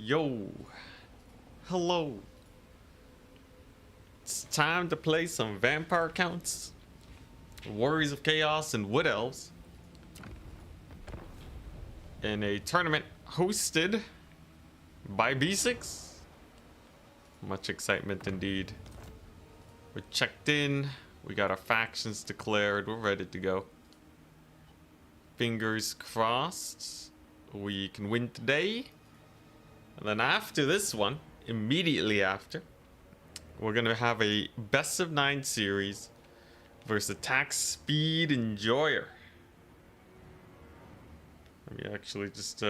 Yo, hello. It's time to play some vampire counts, Warriors of Chaos, and Wood Elves in a tournament hosted by B6. Much excitement indeed. We're checked in, we got our factions declared, we're ready to go. Fingers crossed we can win today. And then after this one, immediately after, we're gonna have a best of 9 series versus attack speed enjoyer. Let me actually just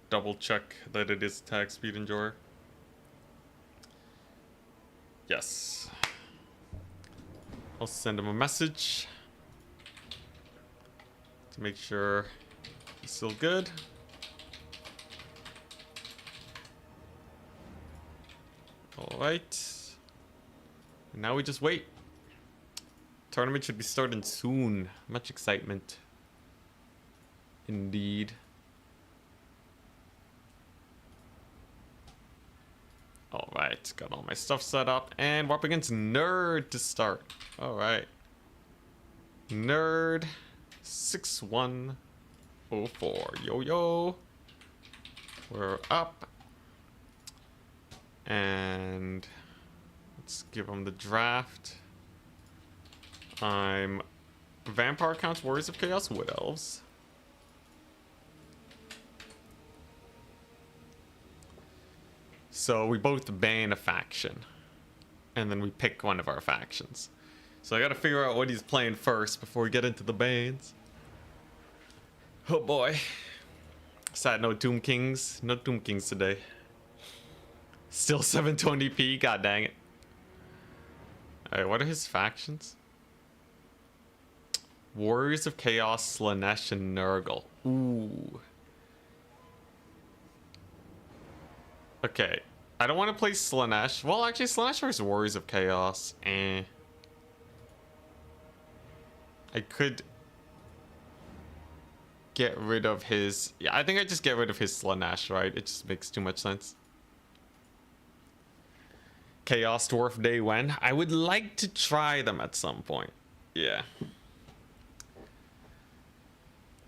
double check that it is attack speed enjoyer. Yes. I'll send him a message to make sure he's still good. Alright. Now we just wait. Tournament should be starting soon. Much excitement. Indeed. Alright, got all my stuff set up. And we're up against Nerd to start. Alright. Nerd 6104. Yo yo. We're up. And let's give him the draft. I'm Vampire Counts, Warriors of Chaos, Wood Elves. So we both ban a faction, and then we pick one of our factions. So I gotta figure out what he's playing first before we get into the bans. Oh boy. Sad no Tomb Kings. No Tomb Kings today. Still 720p, god dang it. Alright, what are his factions? Warriors of Chaos, Slanesh, and Nurgle. Ooh. Okay. I don't want to play Slanesh. Well, actually, Slanesh versus Warriors of Chaos. I could get rid of his... Yeah, I think I just get rid of his Slanesh, right? It just makes too much sense. Chaos Dwarf Day when? I would like to try them at some point. Yeah.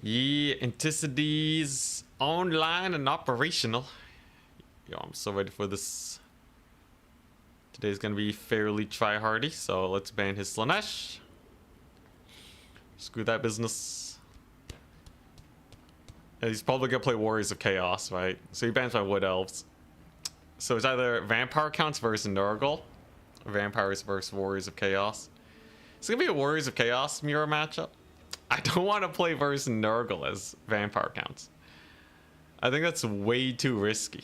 Yeah, Anticides online and operational. Yo, I'm so ready for this. Today's gonna be fairly try-hardy, so let's ban his Slanesh. Screw that business. And he's probably gonna play Warriors of Chaos, right? So he bans my Wood Elves. So it's either Vampire Counts versus Nurgle, or Vampires versus Warriors of Chaos. It's gonna be a Warriors of Chaos mirror matchup. I don't want to play versus Nurgle as Vampire Counts. I think that's way too risky.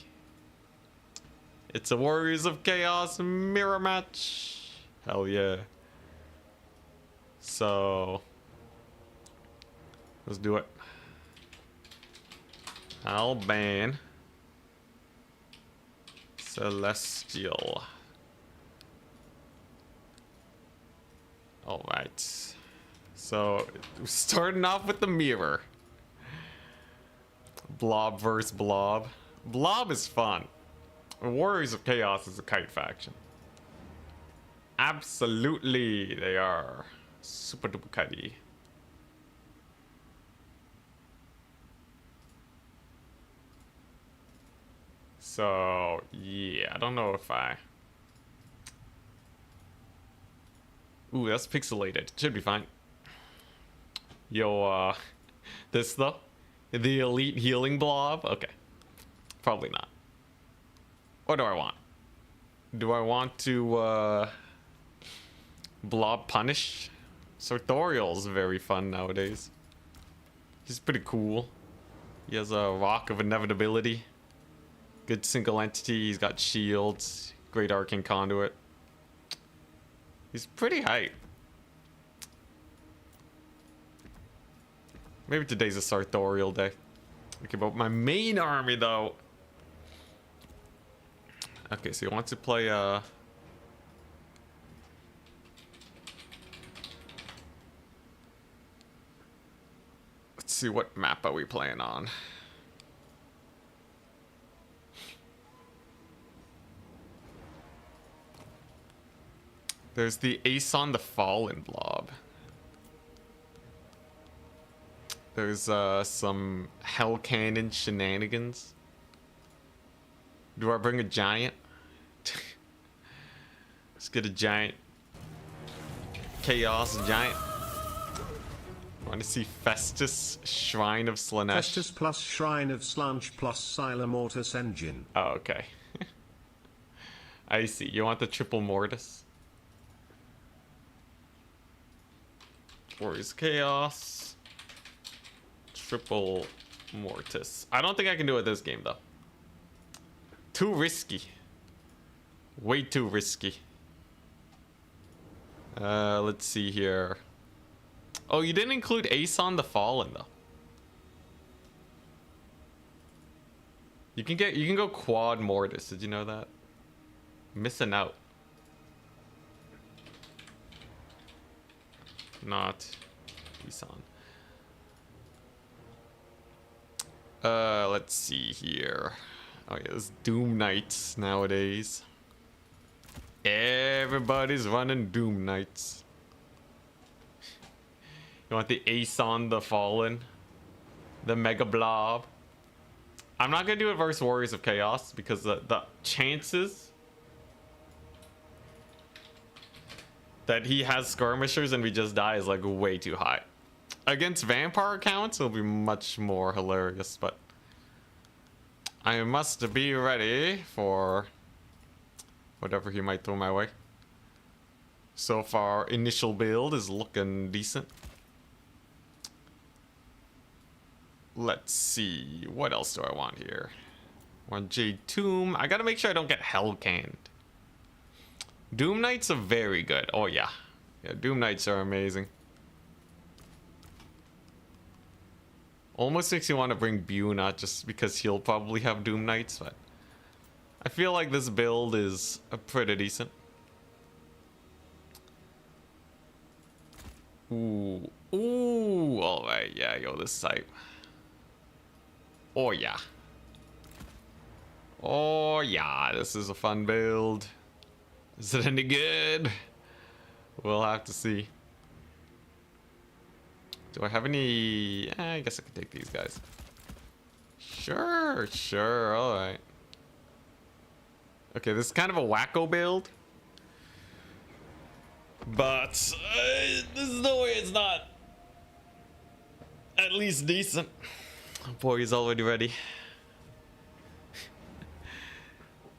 It's a Warriors of Chaos mirror match. Hell yeah. So let's do it. I'll ban Celestial. Alright. So, starting off with the mirror. Blob versus Blob. Blob is fun. Warriors of Chaos is a kite faction. Absolutely, they are. Super duper kitey. So, yeah, I don't know if I... Ooh, that's pixelated. Should be fine. Yo, this though? The elite healing blob? Okay. Probably not. What do I want? Do I want to, blob punish? Sartorial's very fun nowadays. He's pretty cool. He has a Rock of Inevitability. Good single entity, he's got shields, great arcane conduit. He's pretty hype. Maybe today's a Sartorial day. Okay, but my main army though. Okay, so he wants to play let's see, what map are we playing on? There's the Ace on the Fallen blob. There's some Hell Cannon shenanigans. Do I bring a giant? Let's get a giant. Chaos giant. Want to see Festus, Shrine of Slanesh? Festus plus Shrine of Slanch plus Sila Mortis Engine. Oh, okay. I see. You want the triple mortis? Warriors Chaos. Triple mortis. I don't think I can do it this game, though. Too risky. Way too risky. Let's see here. Oh, you didn't include Ace on the Fallen, though. You can go quad mortis. Did you know that? Missing out. Not Ace on. Let's see here. Oh yeah, there's Doom Knights nowadays. Everybody's running Doom Knights. You want the Ace on the Fallen? The Mega Blob? I'm not gonna do it versus Warriors of Chaos because the chances that he has skirmishers and we just die is like way too high. Against vampire accounts, it'll be much more hilarious, but I must be ready for whatever he might throw my way. So far, initial build is looking decent. Let's see. What else do I want here? I want Jade Tomb. I gotta make sure I don't get Hell Canned. Doom Knights are very good. Oh, yeah. Yeah, Doom Knights are amazing. Almost makes you want to bring Buna just because he'll probably have Doom Knights, but I feel like this build is pretty decent. Ooh. Ooh. Alright, yeah, yo, this type. Oh, yeah. Oh, yeah, this is a fun build. Is it any good? We'll have to see. Do I have any... I guess I can take these guys. Sure, sure, alright. Okay, this is kind of a wacko build. But there's no way it's not at least decent. Oh boy, he's already ready.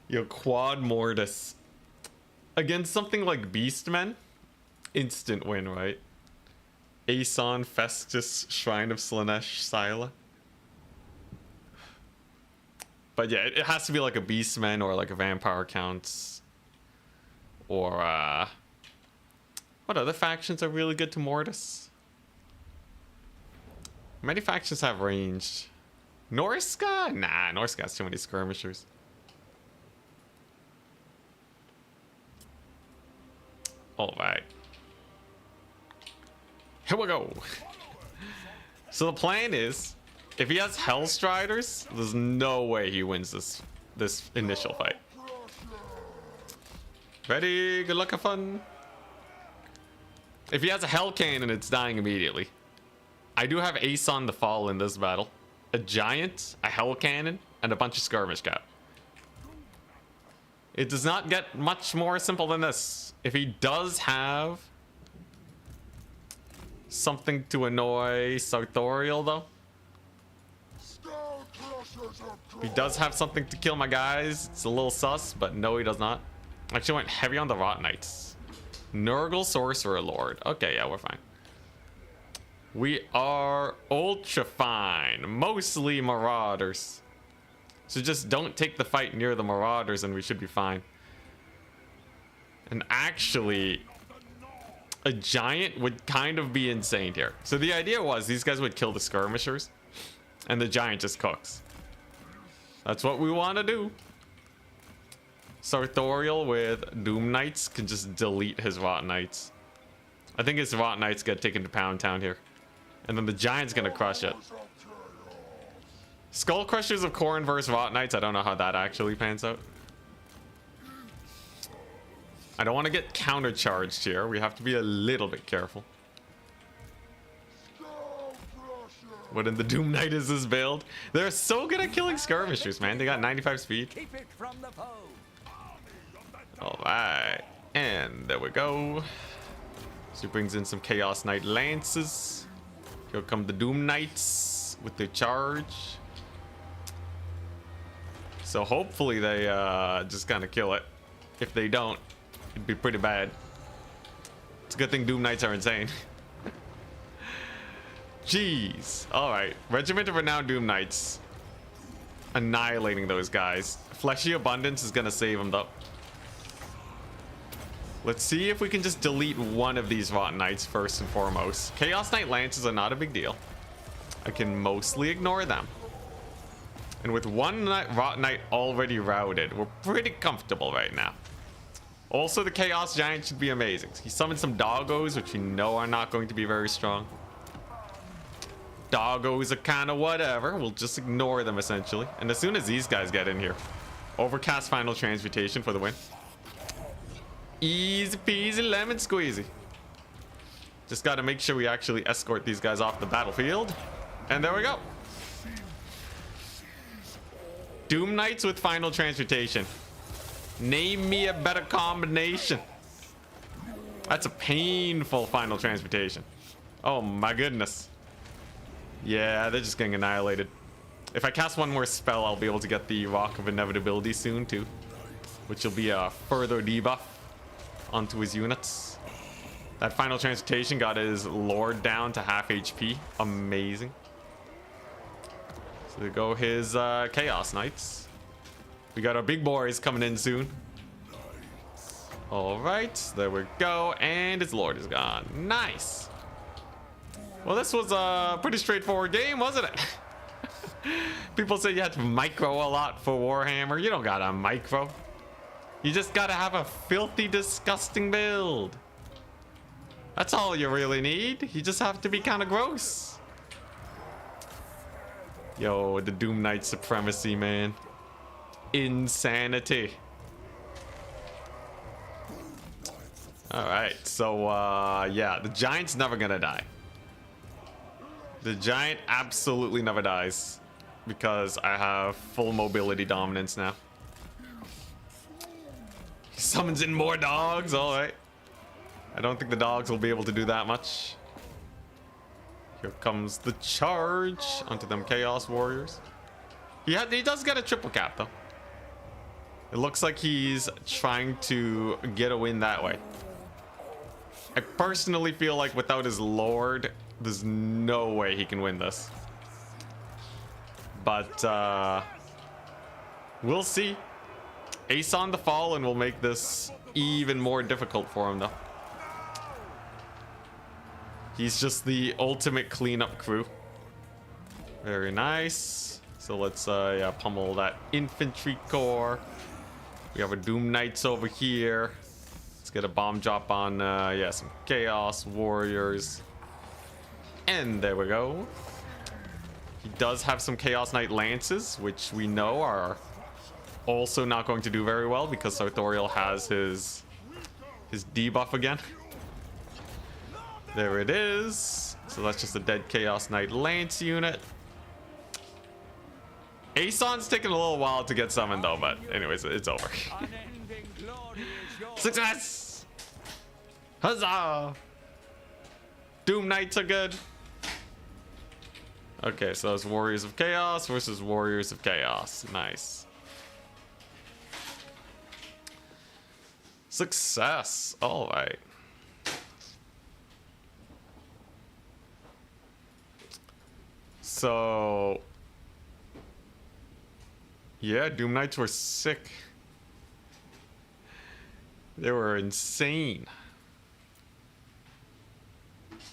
Yo, quad mortis. Against something like beastmen, instant win, right? Aeson, Festus, Shrine of Slanesh, Sila. But yeah, it has to be like a beastman or like a vampire counts. Or what other factions are really good to mortis? Many factions have ranged. Norska? Nah, Norska has too many skirmishers. Alright. Here we go. So the plan is, if he has Hellstriders, there's no way he wins this initial fight. Ready? Good luck, have fun. If he has a Hell Cannon, it's dying immediately. I do have Ace on the Fall in this battle. A Giant, a Hell Cannon, and a bunch of Skirmish Cap. It does not get much more simple than this. If he does have something to annoy Sartorial, though. He does have something to kill my guys. It's a little sus, but no, he does not. Actually went heavy on the Rot Knights. Nurgle Sorcerer Lord. Okay, yeah, we're fine. We are ultra fine. Mostly Marauders. So just don't take the fight near the Marauders and we should be fine. And actually, a Giant would kind of be insane here. So the idea was these guys would kill the Skirmishers and the Giant just cooks. That's what we want to do. Sartorial with Doom Knights can just delete his Rot Knights. I think his Rot Knights get taken to Pound Town here. And then the Giant's gonna crush it. Skull Crushers of Khorne versus Rot Knights. I don't know how that actually pans out. I don't want to get countercharged here. We have to be a little bit careful. What in the Doom Knight is this build? They're so good at killing skirmishers, man. They got 95 speed. Keep it from the foe. Alright. And there we go. She brings in some Chaos Knight Lances. Here come the Doom Knights with their charge. So hopefully they just kind of kill it. If they don't, it'd be pretty bad. It's a good thing Doom Knights are insane. Jeez. Alright. Regiment of Renowned Doom Knights. Annihilating those guys. Fleshy Abundance is going to save them though. Let's see if we can just delete one of these Rotten Knights first and foremost. Chaos Knight Lances are not a big deal. I can mostly ignore them. And with one Rotten Knight already routed, we're pretty comfortable right now. Also, the Chaos Giant should be amazing. He summoned some doggos, which we know are not going to be very strong. Doggos are kind of whatever. We'll just ignore them essentially. And as soon as these guys get in here, Overcast Final Transmutation for the win. Easy peasy lemon squeezy. Just got to make sure we actually escort these guys off the battlefield. And there we go. Doom Knights with Final Transmutation. Name me a better combination. That's a painful Final Transmutation. Oh my goodness. Yeah, they're just getting annihilated. If I cast one more spell, I'll be able to get the Rock of Inevitability soon too, which will be a further debuff onto his units. That Final Transmutation got his Lord down to half HP. Amazing. So there go his Chaos Knights. We got our big boys coming in soon. All right, there we go. And his Lord is gone. Nice. Well, this was a pretty straightforward game, wasn't it? People say you had to micro a lot for Warhammer. You don't gotta micro. You just gotta have a filthy, disgusting build. That's all you really need. You just have to be kind of gross. Yo, the Doom Knight supremacy, man. Insanity. Alright, so yeah, the Giant's never gonna die. The Giant absolutely never dies because I have full mobility dominance now. He summons in more dogs. All right. I don't think the dogs will be able to do that much. Here comes the charge onto them Chaos Warriors. He does get a triple cap though. It looks like he's trying to get a win that way. I personally feel like without his Lord, there's no way he can win this. But we'll see. Ace on the Fallen will make this even more difficult for him though. He's just the ultimate cleanup crew. Very nice. So let's yeah, pummel that infantry corps. We have our Doom Knights over here. Let's get a bomb drop on yeah, some Chaos Warriors. And there we go. He does have some Chaos Knight Lances, which we know are also not going to do very well because Sartorial has his debuff again. There it is. So that's just a dead Chaos Knight Lance unit. Aeson's taking a little while to get summoned though, but anyways, it's over. Success! Huzzah! Doom Knights are good. Okay, so that's Warriors of Chaos versus Warriors of Chaos. Nice. Success. All right. So, yeah, Doom Knights were sick. They were insane.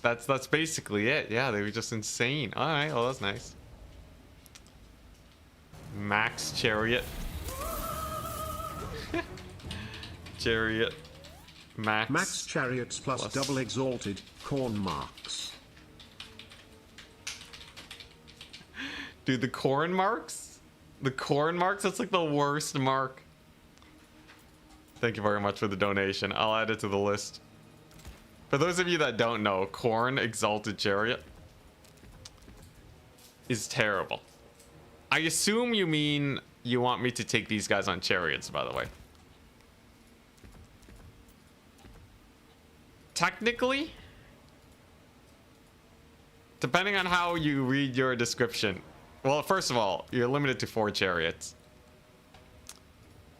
That's basically it. Yeah, they were just insane. All right, well, that's nice. Max Chariot. Chariot. Max Chariots plus double exalted corn marks. Dude, the corn marks? The corn marks? That's like the worst mark. Thank you very much for the donation. I'll add it to the list. For those of you that don't know, Corn Exalted Chariot is terrible. I assume you mean you want me to take these guys on chariots, by the way. Technically, depending on how you read your description. Well, first of all, you're limited to 4 chariots.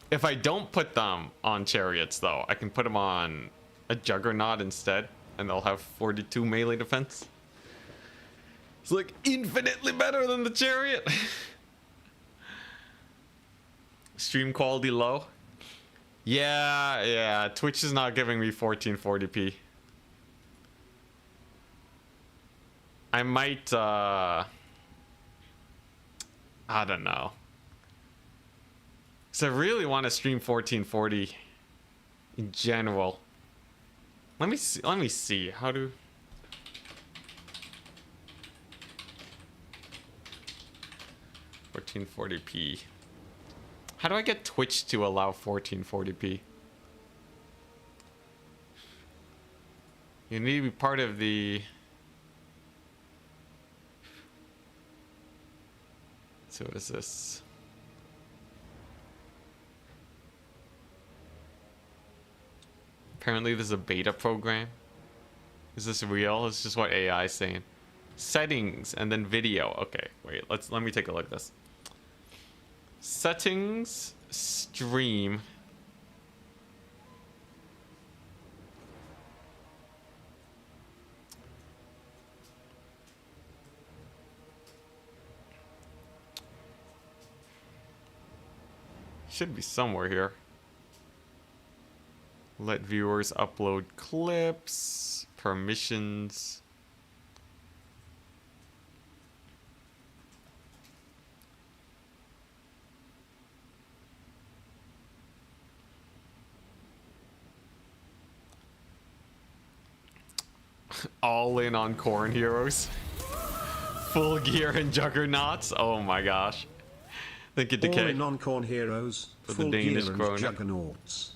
If I don't put them on chariots, though, I can put them on a juggernaut instead, and they'll have 42 melee defense. It's like infinitely better than the chariot. Stream quality low. Yeah, Twitch is not giving me 1440p. I might, I don't know. So I really want to stream 1440 in general. Let me see. How do... $1440p. How do I get Twitch to allow 1440p? You need to be part of the... So what is this? Apparently this is a beta program. Is this real? It's just what AI is saying. Settings and then video. Okay, wait, let me take a look at this. Settings, stream. Should be somewhere here. Let viewers upload clips, permissions. All in on Corn Heroes. Full gear and juggernauts. Oh my gosh. Thank you, Decay. All in on Corn Heroes. For Full the Danish gear and krone. juggernauts.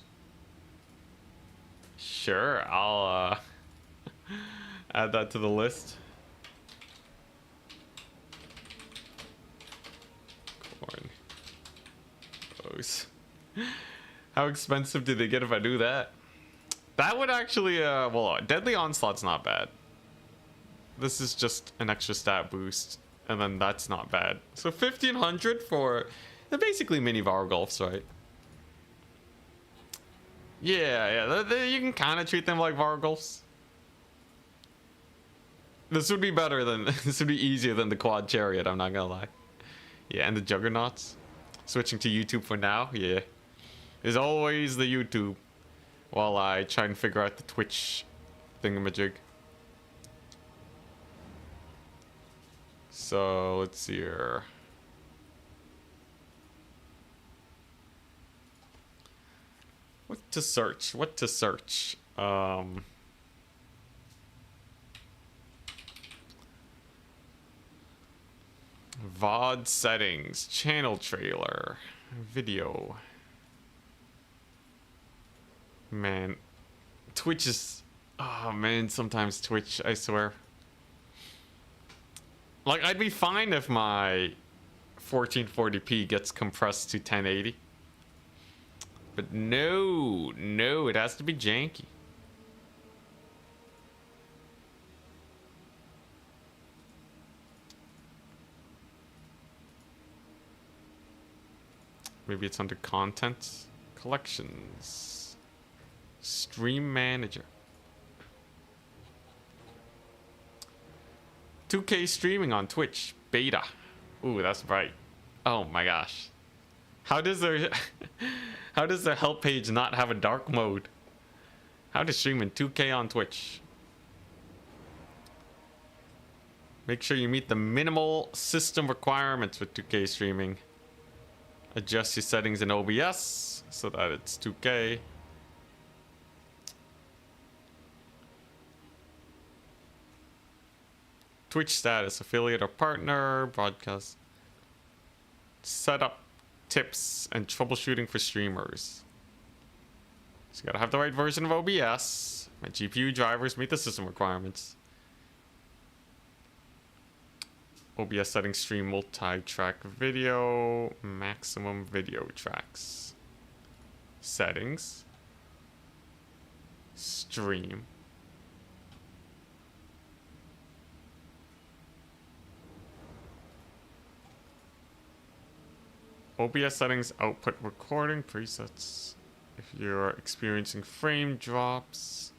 Sure, I'll add that to the list. Corn Heroes. How expensive do they get if I do that? That would actually, well, Deadly Onslaught's not bad. This is just an extra stat boost, and then that's not bad. So 1500 for, they're basically mini Vargulfs, right? Yeah, you can kind of treat them like Vargulfs. This would be better than, this would be easier than the quad chariot, I'm not gonna lie. Yeah, and the juggernauts. Switching to YouTube for now, yeah. There's always the YouTube. While I try and figure out the Twitch thingamajig. So let's see here. What to search? What to search? VOD settings, channel trailer, video. Man, Twitch is... Oh man, sometimes Twitch, I swear. Like, I'd be fine if my 1440p gets compressed to 1080. But no, it has to be janky. Maybe it's under content, collections. Stream manager. 2K streaming on Twitch beta. Ooh, that's bright. Oh my gosh. How does their how does the help page not have a dark mode? How to stream in 2K on Twitch? Make sure you meet the minimal system requirements with 2K streaming. Adjust your settings in OBS so that it's 2K. Twitch status, affiliate or partner, broadcast. Setup, tips, and troubleshooting for streamers. So you gotta have the right version of OBS. My GPU drivers meet the system requirements. OBS settings, stream multi-track video, maximum video tracks. Settings. Stream. OBS settings, output recording, presets. If you're experiencing frame drops.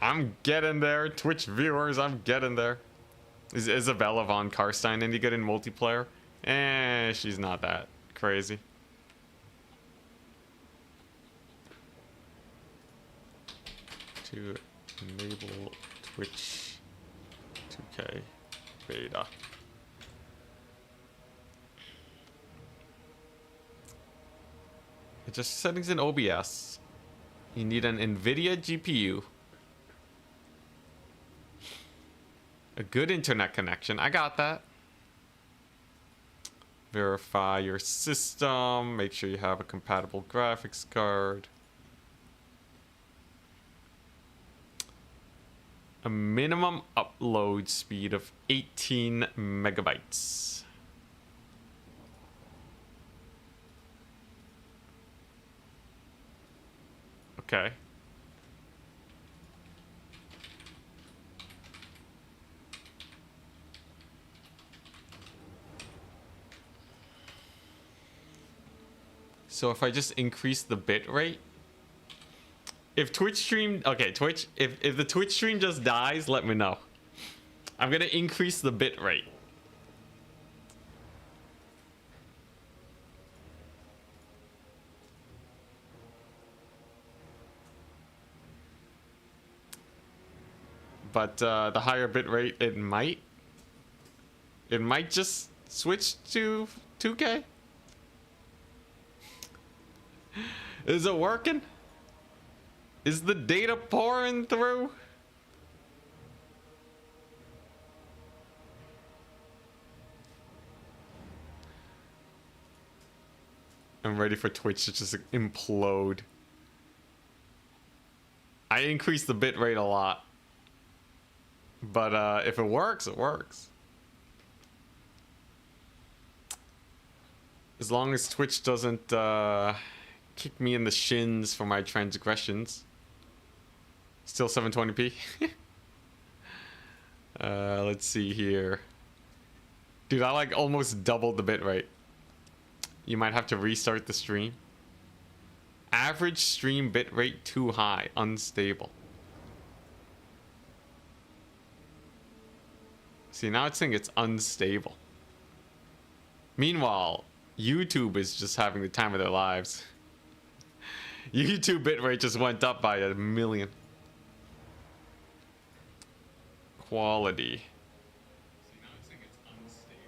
I'm getting there, Twitch viewers, I'm getting there. Is Isabella von Karstein any good in multiplayer? She's not that crazy. To enable Twitch 2K beta. It's just settings in OBS. You need an NVIDIA GPU. A good internet connection. I got that. Verify your system. Make sure you have a compatible graphics card. A minimum upload speed of 18 megabytes. Okay. So if I just increase the bit rate, if Twitch stream, okay, Twitch, if the Twitch stream just dies, let me know. I'm gonna increase the bit rate. But the higher bit rate, it might just switch to 2K. Is it working? Is the data pouring through? I'm ready for Twitch to just implode. I increased the bit rate a lot. But if it works, it works. As long as Twitch doesn't kick me in the shins for my transgressions. Still 720p. Let's see here. Dude, I like almost doubled the bitrate. You might have to restart the stream. Average stream bitrate too high, unstable. See, now it's saying it's unstable. Meanwhile, YouTube is just having the time of their lives. YouTube bitrate just went up by 1 million. Quality. See, now it's saying it's unstable.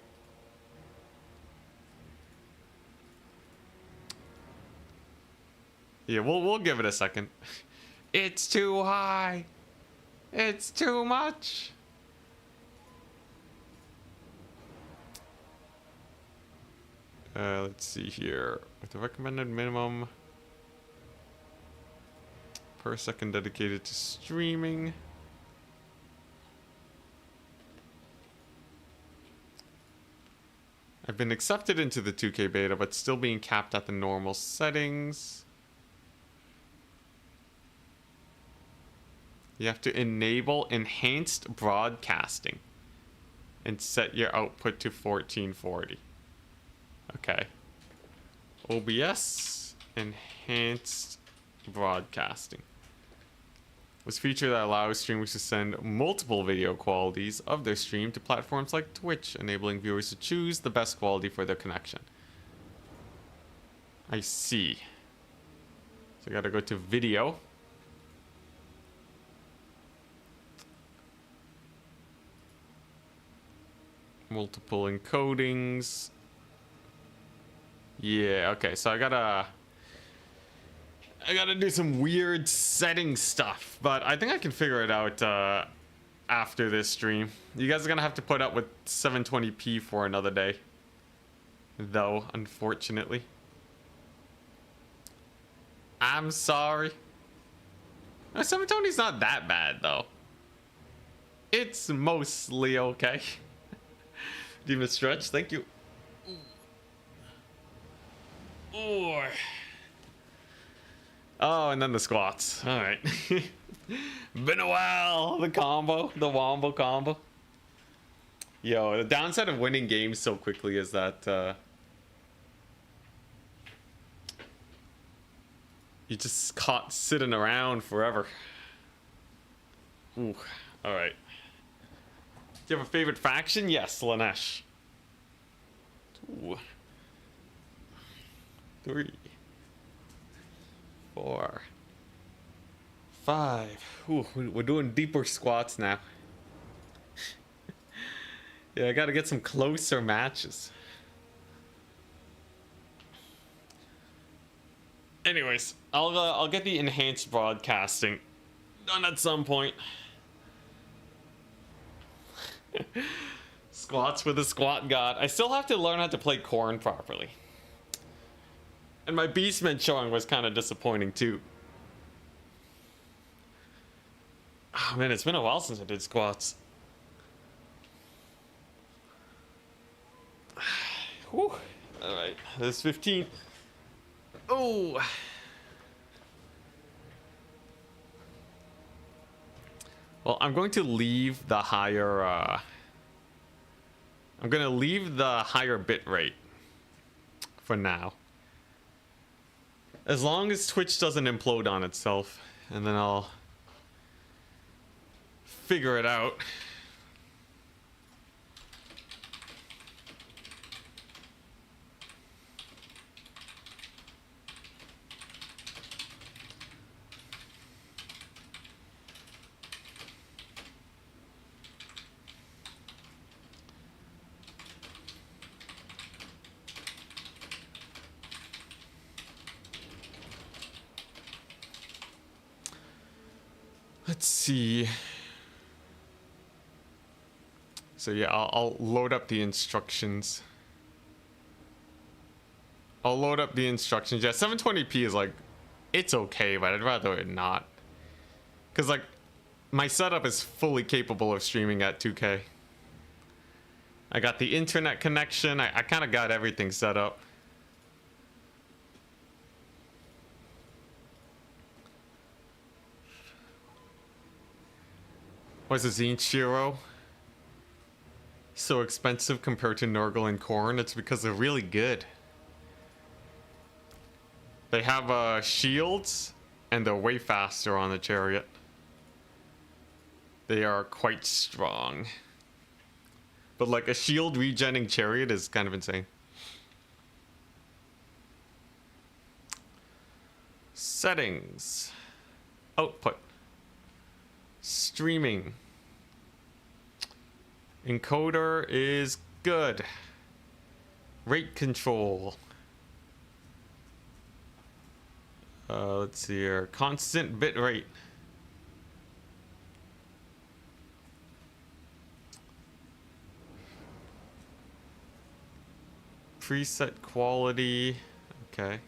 Yeah, we'll give it a second. It's too high. It's too much. Let's see here. With the recommended minimum per second dedicated to streaming. I've been accepted into the 2K beta, but still being capped at the normal settings. You have to enable enhanced broadcasting and set your output to 1440. Okay. OBS enhanced broadcasting was a feature that allows streamers to send multiple video qualities of their stream to platforms like Twitch, enabling viewers to choose the best quality for their connection. I see. So I gotta go to video. Multiple encodings. Yeah, okay, so I gotta do some weird setting stuff, but I think I can figure it out after this stream. You guys are gonna have to put up with 720p for another day. Though, unfortunately. I'm sorry. 720's not that bad, though. It's mostly okay. Demon Stretch, thank you. Ooh. Oh, and then the squats. Alright. Been a while. The combo. The wombo combo. Yo, the downside of winning games so quickly is that you just caught sitting around forever. Ooh. Alright. Do you have a favorite faction? Yes, Lanesh. 2, 3, 4, 5. Ooh, we're doing deeper squats now. Yeah, I gotta get some closer matches. Anyways, I'll get the enhanced broadcasting done at some point. Squats with a squat god. I still have to learn how to play corn properly. And my beastmen showing was kind of disappointing too. Oh man, it's been a while since I did squats. Whew. Alright, there's 15. Oh! Well, I'm going to leave the higher, I'm gonna leave the higher bit rate for now. As long as Twitch doesn't implode on itself, and then I'll figure it out. Let's see. So yeah, I'll load up the instructions. I'll load up the instructions. Yeah, 720p is like, it's okay, but I'd rather it not. Because like, my setup is fully capable of streaming at 2K. I got the internet connection. I kind of got everything set up. What's a Zinchiro? So expensive compared to Norgal and Corn? It's because they're really good. They have shields, and they're way faster on the chariot. They are quite strong. But like a shield regenning chariot is kind of insane. Settings. Output. Streaming. Encoder is good. Rate control. Let's see here. Constant bit rate. Preset quality. Okay.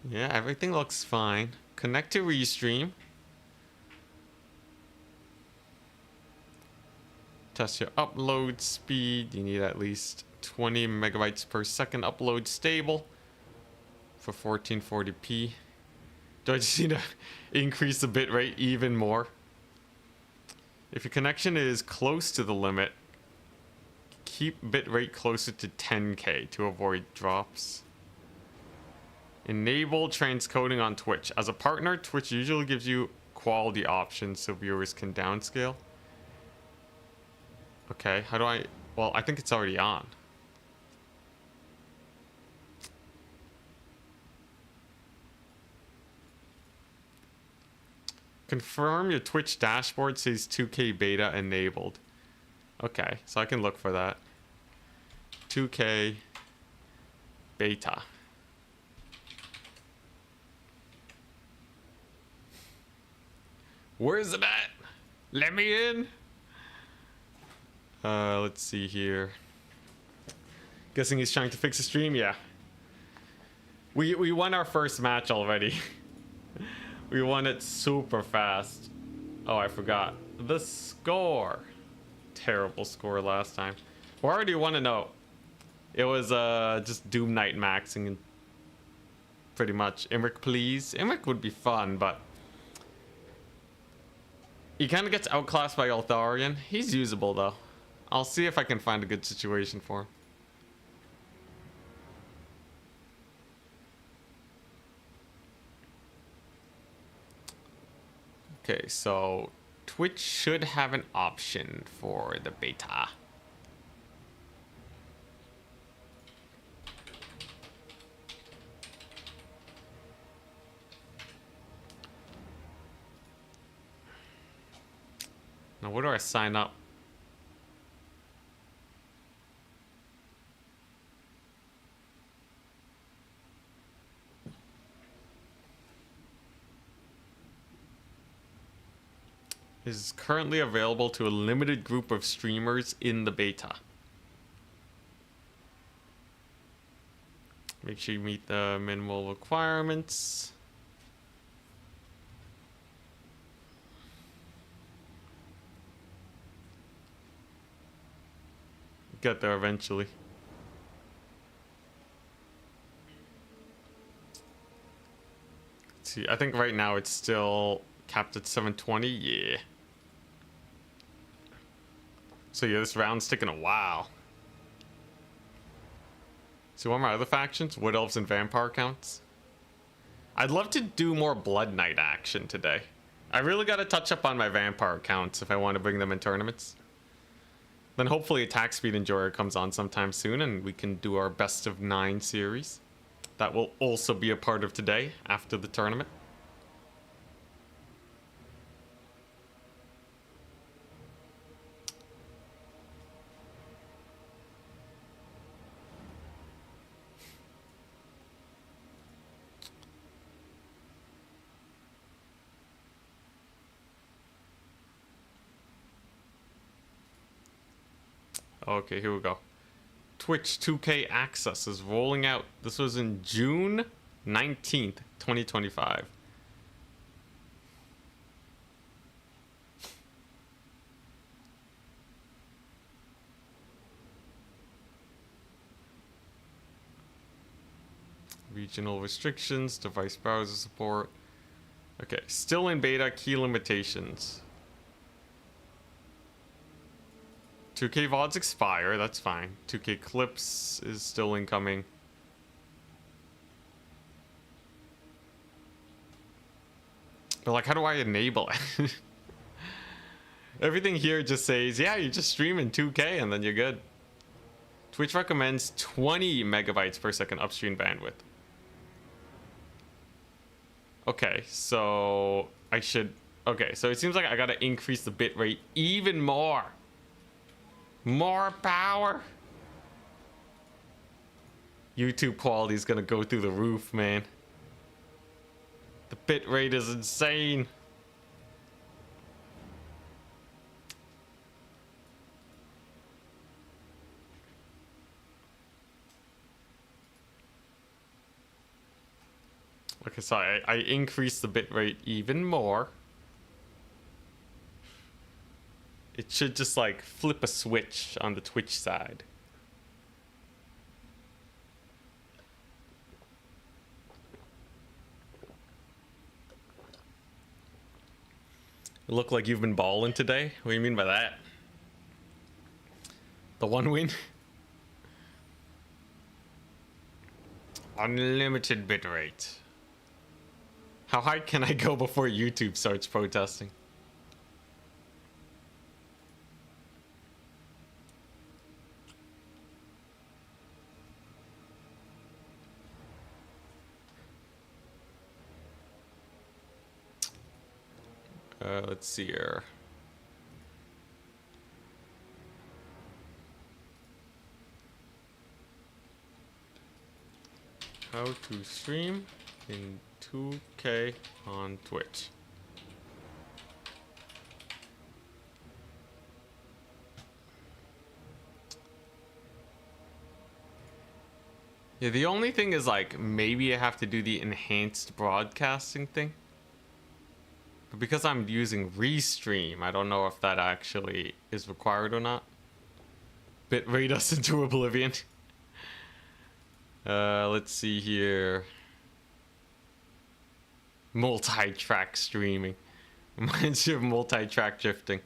Yeah, everything looks fine. Connect to Restream. Test your upload speed. You need at least 20 megabytes per second upload stable for 1440p. Do I just need to increase the bitrate even more? If your connection is close to the limit, keep bitrate closer to 10K to avoid drops. Enable transcoding on Twitch. As a partner, Twitch usually gives you quality options so viewers can downscale. Okay, how do I... Well, I think it's already on. Confirm your Twitch dashboard says 2K beta enabled. Okay, so I can look for that. 2K beta. Where is it at? Let me in. Let's see here. Guessing he's trying to fix the stream. Yeah. We won our first match already. We won it super fast. Oh, I forgot the score. Terrible score last time. We're already 1-0. It was just Doom Knight maxing, pretty much. Imric, please. Imric would be fun, but he kind of gets outclassed by Altharian. He's usable though. I'll see if I can find a good situation for him. Okay, so Twitch should have an option for the beta. Now, where do I sign up? Is currently available to a limited group of streamers in the beta. Make sure you meet the minimal requirements. Get there eventually. Let's see, I think right now it's still capped at 720. Yeah. So yeah, this round's taking a while. So what are my other factions? Wood Elves and Vampire counts? I'd love to do more Blood Knight action today. I really got to touch up on my Vampire counts if I want to bring them in tournaments. Then hopefully Attack Speed Enjoyer comes on sometime soon and we can do our best of 9 series. That will also be a part of today after the tournament. Okay, here we go. Twitch 2K Access is rolling out. This was in June 19th, 2025. Regional restrictions, device browser support. Okay, still in beta, key limitations. 2K VODs expire, that's fine. 2K clips is still incoming. But like, how do I enable it? Everything here just says, yeah, you just stream in 2K and then you're good. Twitch recommends 20 megabytes per second upstream bandwidth. Okay, so I should... Okay, so it seems like I gotta increase the bitrate even more. More power. YouTube quality is gonna go through the roof, man. The bitrate is insane. Okay, so I increased the bitrate even more. It should just like flip a switch on the Twitch side. You look like you've been balling today? What do you mean by that? The one win? Unlimited bitrate. How high can I go before YouTube starts protesting? Let's see here. How to stream in 2K on Twitch. Yeah, the only thing is like maybe I have to do the enhanced broadcasting thing. But because I'm using Restream, I don't know if that actually is required or not. Bitrate us into oblivion. Let's see here. Multi-track streaming. Reminds you of multi-track drifting.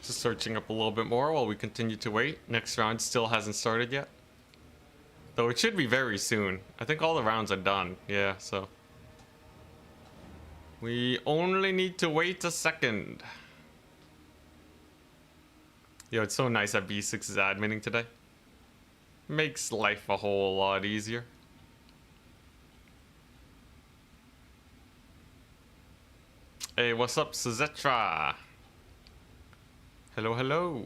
Just searching up a little bit more while we continue to wait. Next round still hasn't started yet. Though it should be very soon. I think all the rounds are done. Yeah, so. We only need to wait a second. Yo, it's so nice that B6 is adminning today. Makes life a whole lot easier. Hey, what's up, Suzetra? Hello, hello.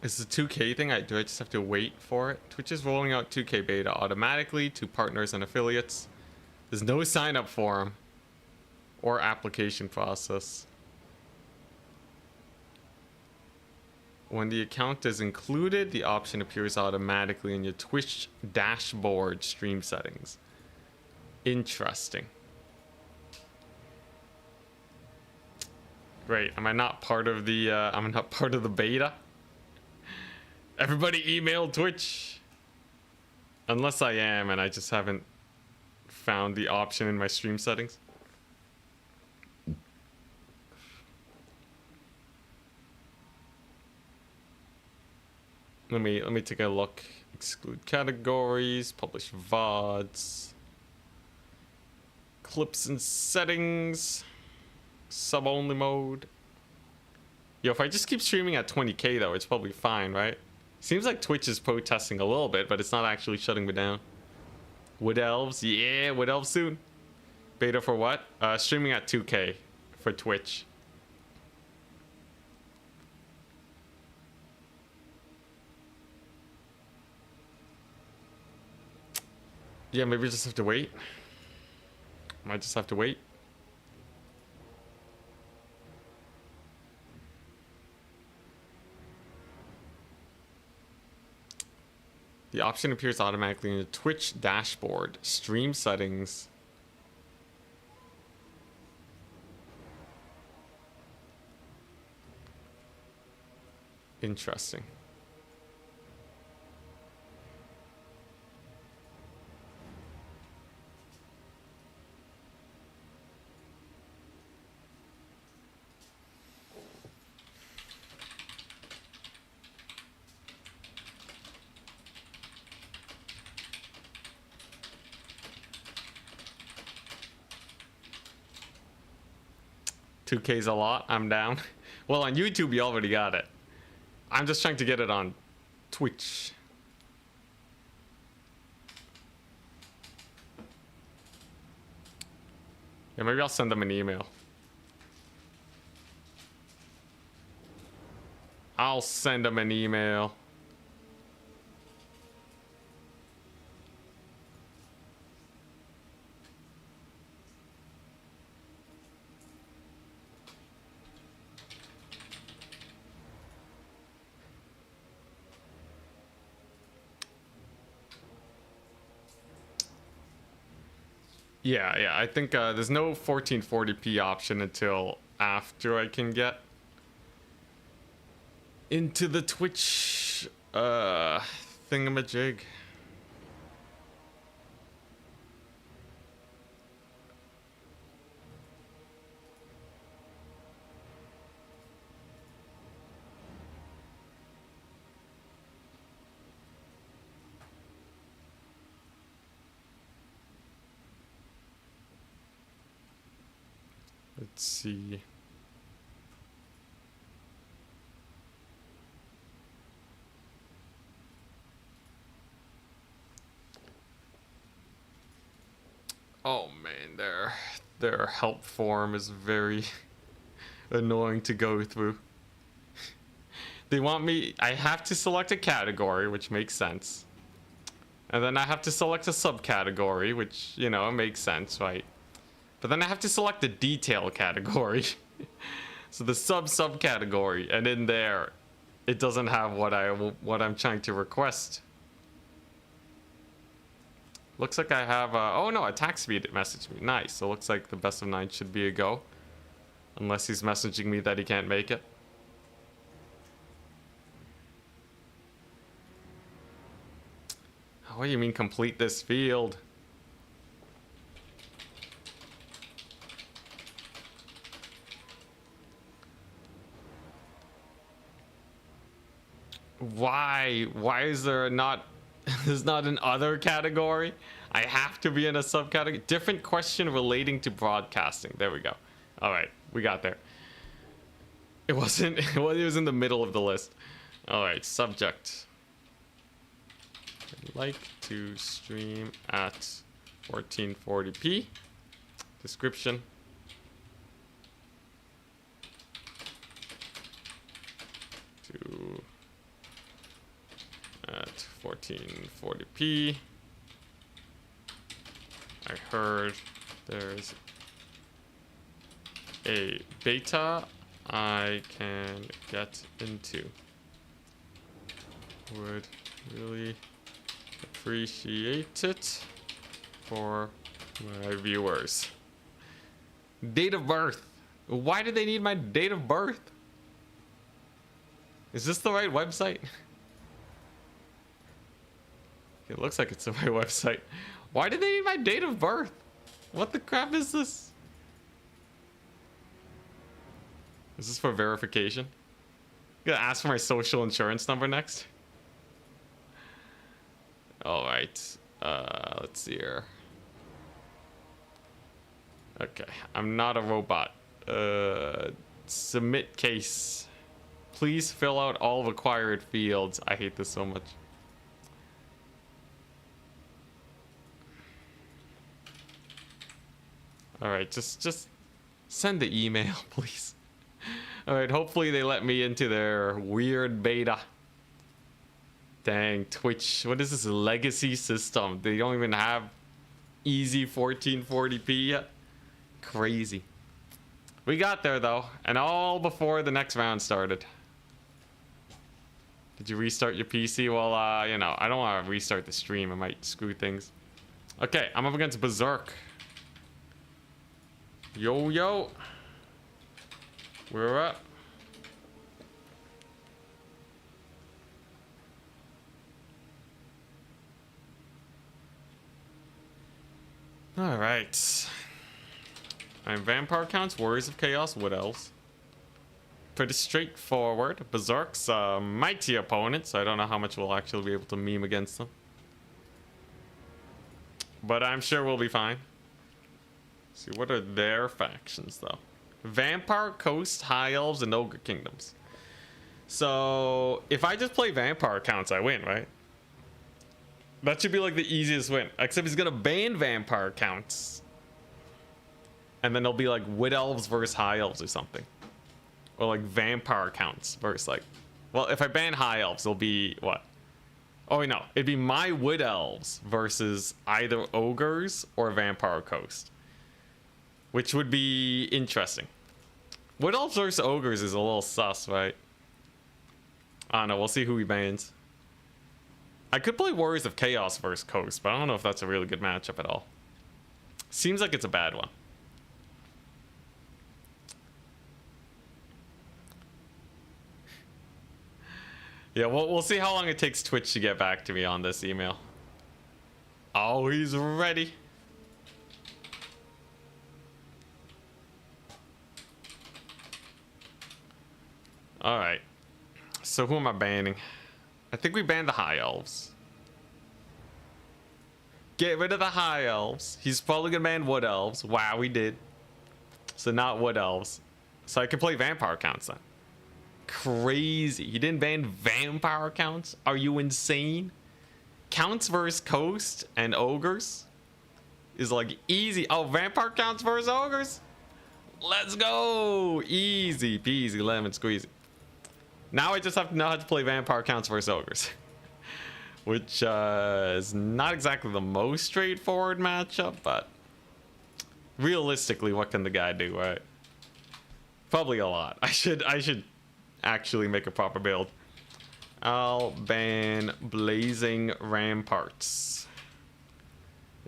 Is the 2K thing? Do I just have to wait for it? Twitch is rolling out 2K beta automatically to partners and affiliates. There's no sign up form or application process. When the account is included, the option appears automatically in your Twitch dashboard stream settings. Interesting. Great. Am I not part of the I'm not part of the beta? Everybody email Twitch. Unless I am and I just haven't found the option in my stream settings. Let me take a look. Exclude categories, publish VODs. Clips and settings. Sub only mode. Yo, if I just keep streaming at 20k though, it's probably fine, right? Seems like Twitch is protesting a little bit, but it's not actually shutting me down. Wood elves, yeah, wood elves soon. Beta for what? Streaming at 2k for Twitch. Yeah, maybe we just have to wait. Might just have to wait. The option appears automatically in the Twitch dashboard. Stream settings. Interesting. $2K's a lot. I'm down. Well, on YouTube, you already got it. I'm just trying to get it on Twitch. Yeah, maybe I'll send them an email. I'll send them an email. Yeah, I think there's no 1440p option until after I can get into the Twitch thingamajig. Let's see. Oh man, their help form is very annoying to go through. They want me, I have to select a category, which makes sense. And then I have to select a subcategory, which, you know, makes sense, right? But then I have to select the detail category. So the subcategory, and in there, it doesn't have what I'm trying to request. Looks like I have oh no, attack speed messaged me. Nice. So looks like the best of 9 should be a go. Unless he's messaging me that he can't make it. What do you mean complete this field? Why? Why is there not... There's not an other category? I have to be in a subcategory? Different question relating to broadcasting. There we go. Alright, we got there. It wasn't... It was in the middle of the list. Alright, subject. I'd like to stream at 1440p. Description. To... at 1440p. I heard there's a beta I can get into. Would really appreciate it for my viewers. Date of birth. Why do they need my date of birth? Is this the right website? It looks like it's the right website. Why do they need my date of birth? What the crap is this? Is this for verification? I'm gonna ask for my social insurance number next. Alright. Let's see here. Okay. I'm not a robot. Submit case. Please fill out all required fields. I hate this so much. Alright, just send the email, please. Alright, hopefully they let me into their weird beta. Dang, Twitch. What is this legacy system? They don't even have easy 1440p yet? Crazy. We got there though, and all before the next round started. Did you restart your PC? Well, you know, I don't want to restart the stream. I might screw things. Okay, I'm up against Berserk. Yo. We're up. Alright. I'm vampire counts, warriors of chaos, wood elves. Pretty straightforward. Berserk's a mighty opponent, so I don't know how much we'll actually be able to meme against them. But I'm sure we'll be fine. Let's see, what are their factions though? Vampire Coast, High Elves, and Ogre Kingdoms. So if I just play vampire counts, I win, right? That should be like the easiest win. Except he's gonna ban vampire counts. And then it'll be like wood elves versus high elves or something. Or like vampire counts versus like... Well, if I ban high elves, it'll be what? Oh wait, no. It'd be my wood elves versus either ogres or vampire coast. Which would be interesting. Wood elves versus ogres is a little sus, right? I don't know. We'll see who he bans. I could play Warriors of Chaos versus Coast, but I don't know if that's a really good matchup at all. Seems like it's a bad one. Yeah, we'll see how long it takes Twitch to get back to me on this email. Oh, he's ready. All right. So who am I banning? I think we banned the high elves. Get rid of the high elves. He's probably gonna ban wood elves. Wow, we did. So not wood elves. So I can play vampire counts then. Crazy. He didn't ban vampire counts? Are you insane? Counts versus coast and ogres is like easy. Oh, vampire counts versus ogres? Let's go. Easy peasy lemon squeezy. Now I just have to know how to play vampire counts versus ogres. Which is not exactly the most straightforward matchup, but realistically, what can the guy do, right? Probably a lot. I should actually make a proper build. I'll ban Blazing Ramparts.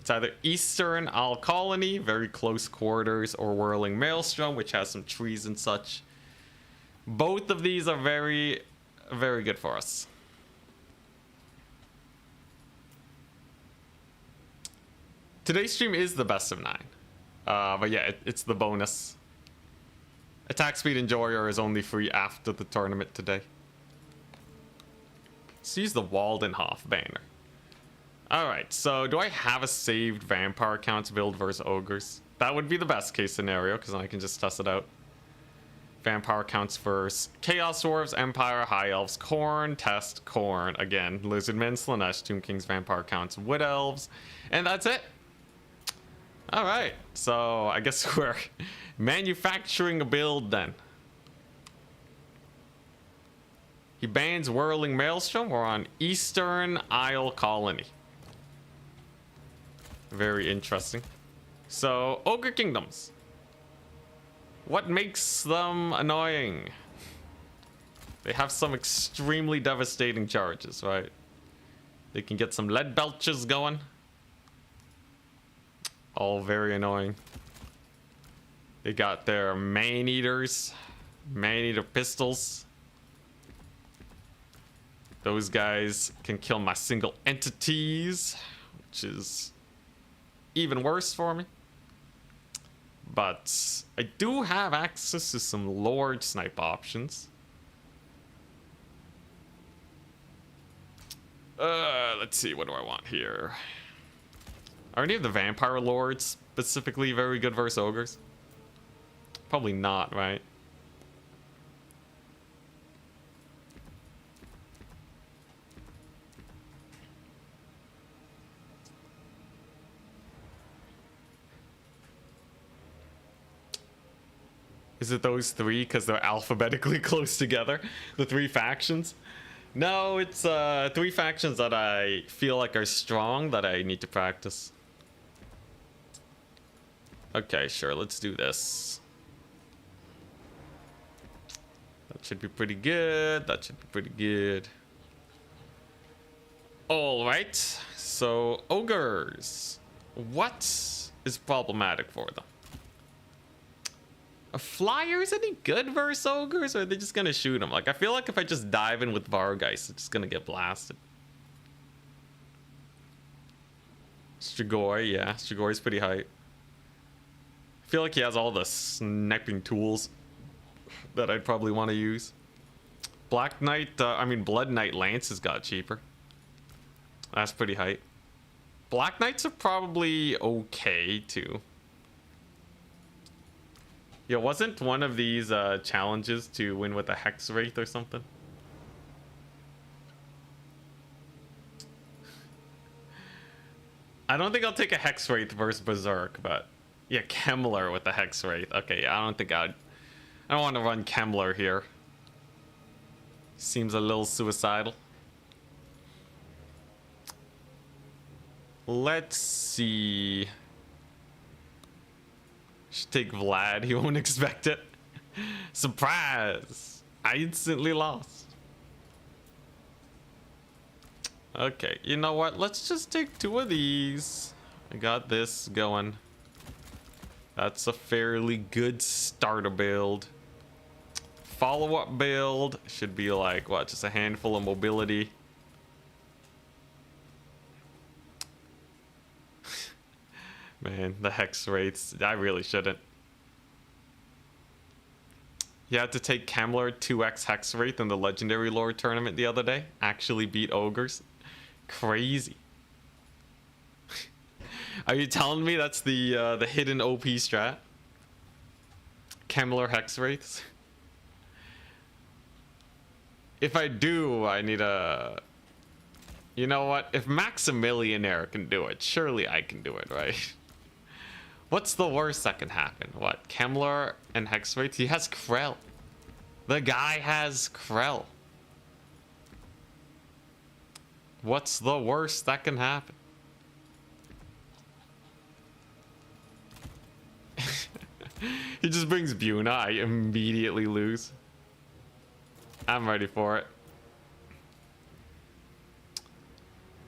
It's either Eastern Isle Colony, very close quarters, or Whirling Maelstrom, which has some trees and such. Both of these are very, very good for us. Today's stream is the best of 9. But yeah, it's the bonus. Attack Speed Enjoyer is only free after the tournament today. Let's use the Waldenhof banner. Alright, so do I have a saved vampire counts build versus ogres? That would be the best case scenario, because then I can just test it out. Vampire counts versus Chaos Dwarves, Empire, High Elves, Khorne, test, Khorne. Again, Lizardmen, Slanesh, Tomb Kings, Vampire counts, Wood Elves. And that's it. Alright, so I guess we're manufacturing a build then. He bans Whirling Maelstrom. We're on Eastern Isle Colony. Very interesting. So, Ogre Kingdoms. What makes them annoying? They have some extremely devastating charges, right? They can get some lead belches going. All very annoying. They got their man-eaters, man-eater pistols. Those guys can kill my single entities, which is even worse for me. But I do have access to some Lord snipe options. Let's see, what do I want here? Are any of the vampire lords specifically very good versus ogres? Probably not, right? Is it those three because they're alphabetically close together? The 3 factions? No, it's 3 factions that I feel like are strong that I need to practice. Okay, sure, let's do this. That should be pretty good. That should be pretty good. All right, so ogres. What is problematic for them? Are flyers any good versus ogres, or are they just gonna shoot them? Like, I feel like if I just dive in with Vargeist, it's just gonna get blasted. Strigoi, yeah, Strigoi's pretty hype. I feel like he has all the sniping tools that I'd probably want to use. Black Knight, Blood Knight Lances got cheaper. That's pretty hype. Black Knights are probably okay too. Yeah, wasn't one of these challenges to win with a Hex Wraith or something? I don't think I'll take a Hex Wraith versus Berserk, but yeah, Kemmler with the Hex Wraith. Okay, yeah, I don't want to run Kemmler here. Seems a little suicidal. Let's see. Should take Vlad. He won't expect it. Surprise! I instantly lost. Okay, you know what? Let's just take 2 of these. I got this going. That's a fairly good starter build. Follow-up build should be like, what, just a handful of mobility. Man, the hex rates. I really shouldn't. You had to take Kemler 2x hex rate in the Legendary Lord tournament the other day. Actually beat ogres. Crazy. Are you telling me that's the hidden OP strat? Kemler hex rates? If I do, I need a... You know what? If Maximilianaire can do it, surely I can do it, right? What's the worst that can happen? What? Kemler and hex rates? He has Krell. The guy has Krell. What's the worst that can happen? He just brings Buna. I immediately lose. I'm ready for it.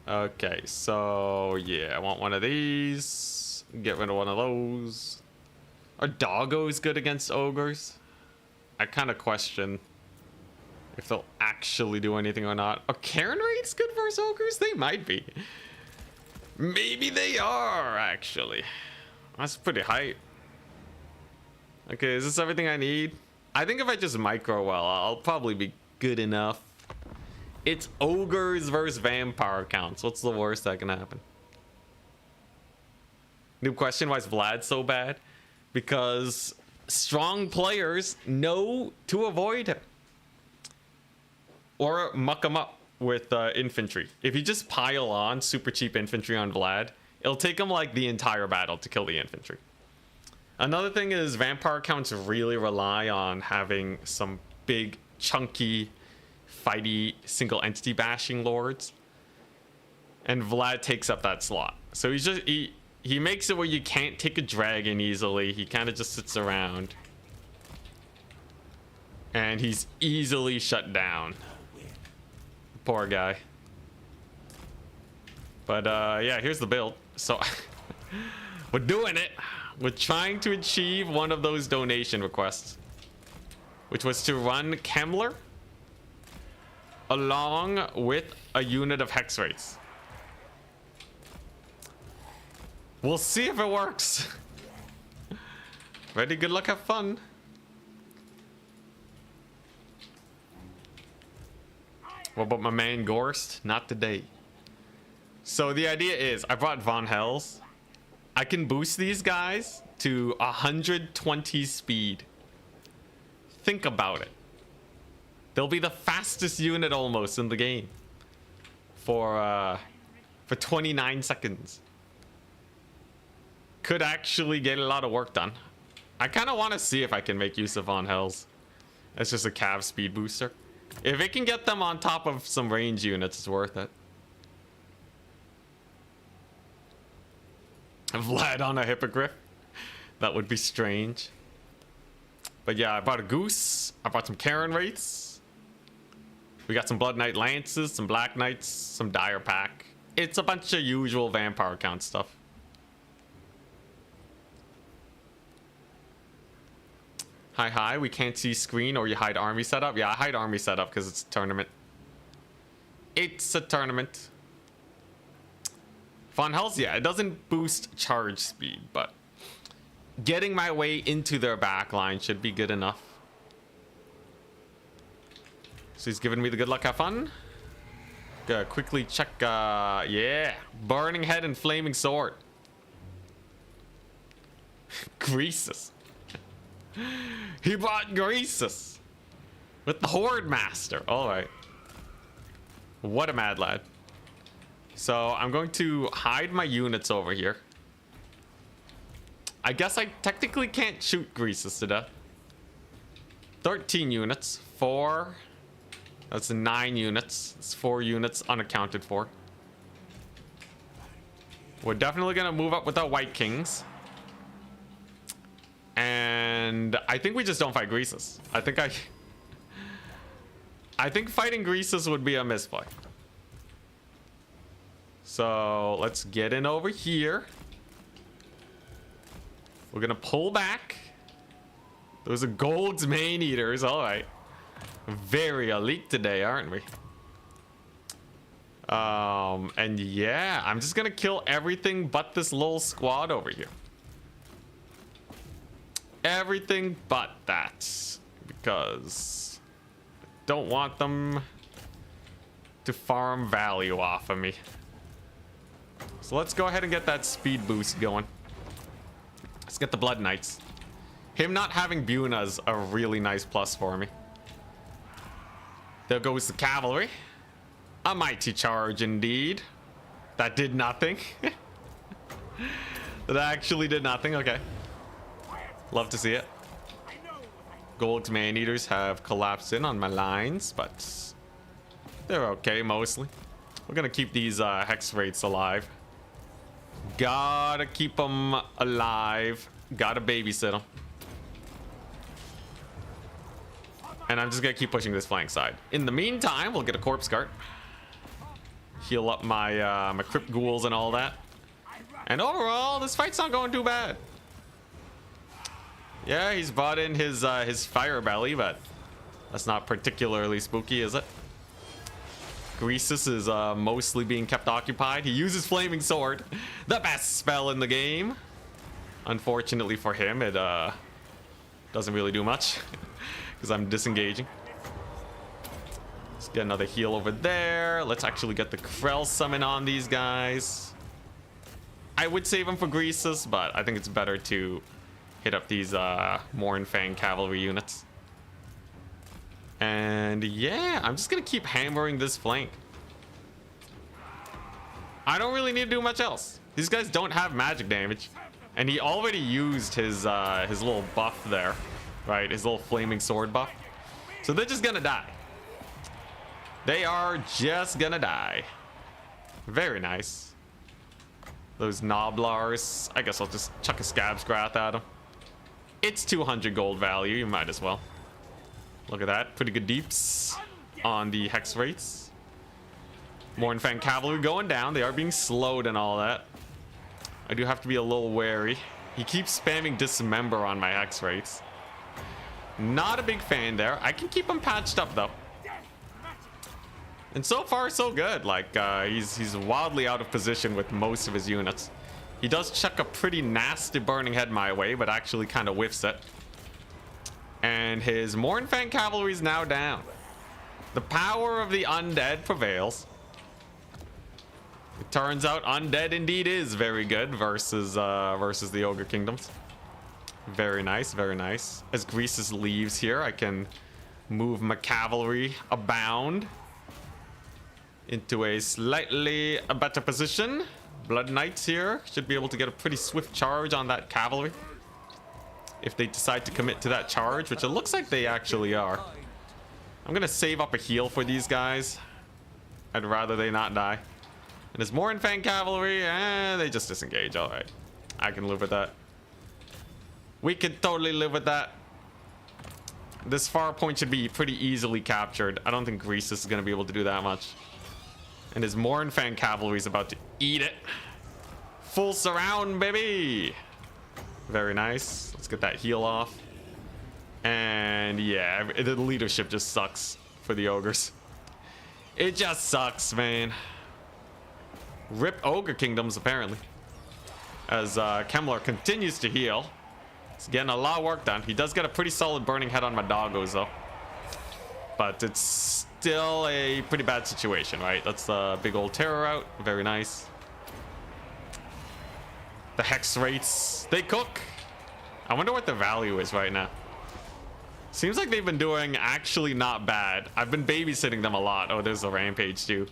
Okay, so yeah, I want one of these. Get rid of one of those. Are doggos good against ogres? I kind of question if they'll actually do anything or not. Are Karen raids good versus ogres? They might be. Maybe they are, actually. That's pretty hype. Okay, is this everything I need? I think if I just micro well, I'll probably be good enough. It's ogres versus vampire counts. What's the worst that can happen? New question, why is Vlad so bad? Because strong players know to avoid him. Or muck him up with infantry. If you just pile on super cheap infantry on Vlad, it'll take him like the entire battle to kill the infantry. Another thing is vampire counts really rely on having some big, chunky, fighty, single entity bashing lords. And Vlad takes up that slot. So he's just, he makes it where you can't take a dragon easily. He kind of just sits around. And he's easily shut down. Poor guy. But yeah, here's the build. So we're doing it. We're trying to achieve one of those donation requests, which was to run Kemler along with a unit of hex rates. We'll see if it works. Ready, good luck, have fun. What about my man Gorst? Not today. So the idea is I brought Von Hells. I can boost these guys to 120 speed. Think about it. They'll be the fastest unit almost in the game for 29 seconds. Could actually get a lot of work done. I kind of want to see if I can make use of Von Hells. It's just a cav speed booster. If it can get them on top of some range units, it's worth it. Vlad on a hippogriff. That would be strange. But yeah, I bought a goose. I bought some Karen wraiths. We got some Blood Knight lances, some Black Knights, some Dire Pack. It's a bunch of usual vampire count stuff. Hi, we can't see screen, or you hide army setup. Yeah, I hide army setup because it's a tournament. It's a tournament. Von Hells, yeah, it doesn't boost charge speed, but getting my way into their backline should be good enough. So he's giving me the good luck, have fun. Gotta quickly check, yeah, Burning Head and Flaming Sword. Greasus. He bought Greasus with the Horde Master. All right. What a mad lad. So I'm going to hide my units over here. I guess I technically can't shoot Greasus to death. 13 units. 4. That's 9 units. It's 4 units unaccounted for. We're definitely going to move up with our White Kings. And I think we just don't fight Greasus. I think fighting Greasus would be a misplay. So let's get in over here. We're gonna pull back. Those are Gold's main eaters. All right. Very elite today, aren't we? And yeah, I'm just gonna kill everything but this little squad over here. Everything but that. Because I don't want them to farm value off of me. So let's go ahead and get that speed boost going. Let's get the Blood Knights. Him not having Buna's a really nice plus for me. There goes the cavalry. A mighty charge indeed. That did nothing. That actually did nothing. Okay. Love to see it. Gold's man-eaters have collapsed in on my lines, but they're okay mostly. We're gonna keep these hex rates alive. Gotta keep them alive. Gotta babysit them. And I'm just gonna keep pushing this flank side. In the meantime, we'll get a corpse cart. Heal up my my crypt ghouls and all that. And overall, this fight's not going too bad. Yeah, he's brought in his fire belly, but that's not particularly spooky, is it? Greasus is mostly being kept occupied. He uses Flaming Sword, the best spell in the game. Unfortunately for him, it doesn't really do much because I'm disengaging. Let's get another heal over there. Let's actually get the Krell summon on these guys. I would save them for Greasus, but I think it's better to hit up these Mournfang cavalry units. And yeah, I'm just gonna keep hammering this flank. I don't really need to do much else. These guys don't have magic damage, and he already used his little buff there, right? His little flaming sword buff. So they're just gonna die. They are just gonna die. Very nice. Those Noblars. I guess I'll just chuck a Scab's Wrath at them. It's 200 gold value. You might as well. Look at that. Pretty good deeps on the hex rates. Mournfang cavalry going down. They are being slowed and all that. I do have to be a little wary. He keeps spamming dismember on my hex rates. Not a big fan there. I can keep him patched up though. And so far so good. Like he's wildly out of position with most of his units. He does chuck a pretty nasty burning head my way, but actually kind of whiffs it. And his Mournfang cavalry is now down. The power of the undead prevails. It turns out undead indeed is very good versus the ogre kingdoms. Very nice, very nice. As Greasus leaves here, I can move my cavalry abound into a slightly better position. Blood Knights here should be able to get a pretty swift charge on that cavalry if they decide to commit to that charge, which it looks like they actually are. I'm gonna save up a heal for these guys. I'd rather they not die. And his Mournfang cavalry, they just disengage. All right, I can live with that. We can totally live with that. This far point should be pretty easily captured. I don't think Greasus is gonna be able to do that much. And his Mournfang cavalry is about to eat it. Full surround, baby. Very nice. Let's get that heal off. And yeah, the leadership just sucks for the ogres. It just sucks, man. Rip ogre kingdoms, apparently. As Kemmler continues to heal. He's getting a lot of work done. He does get a pretty solid burning head on my doggos, though. But it's still a pretty bad situation, right? That's the big old terror out. Very nice. The hex rates, they cook. I wonder what the value is right now. Seems like they've been doing actually not bad. I've been babysitting them a lot. Oh, there's a rampage too.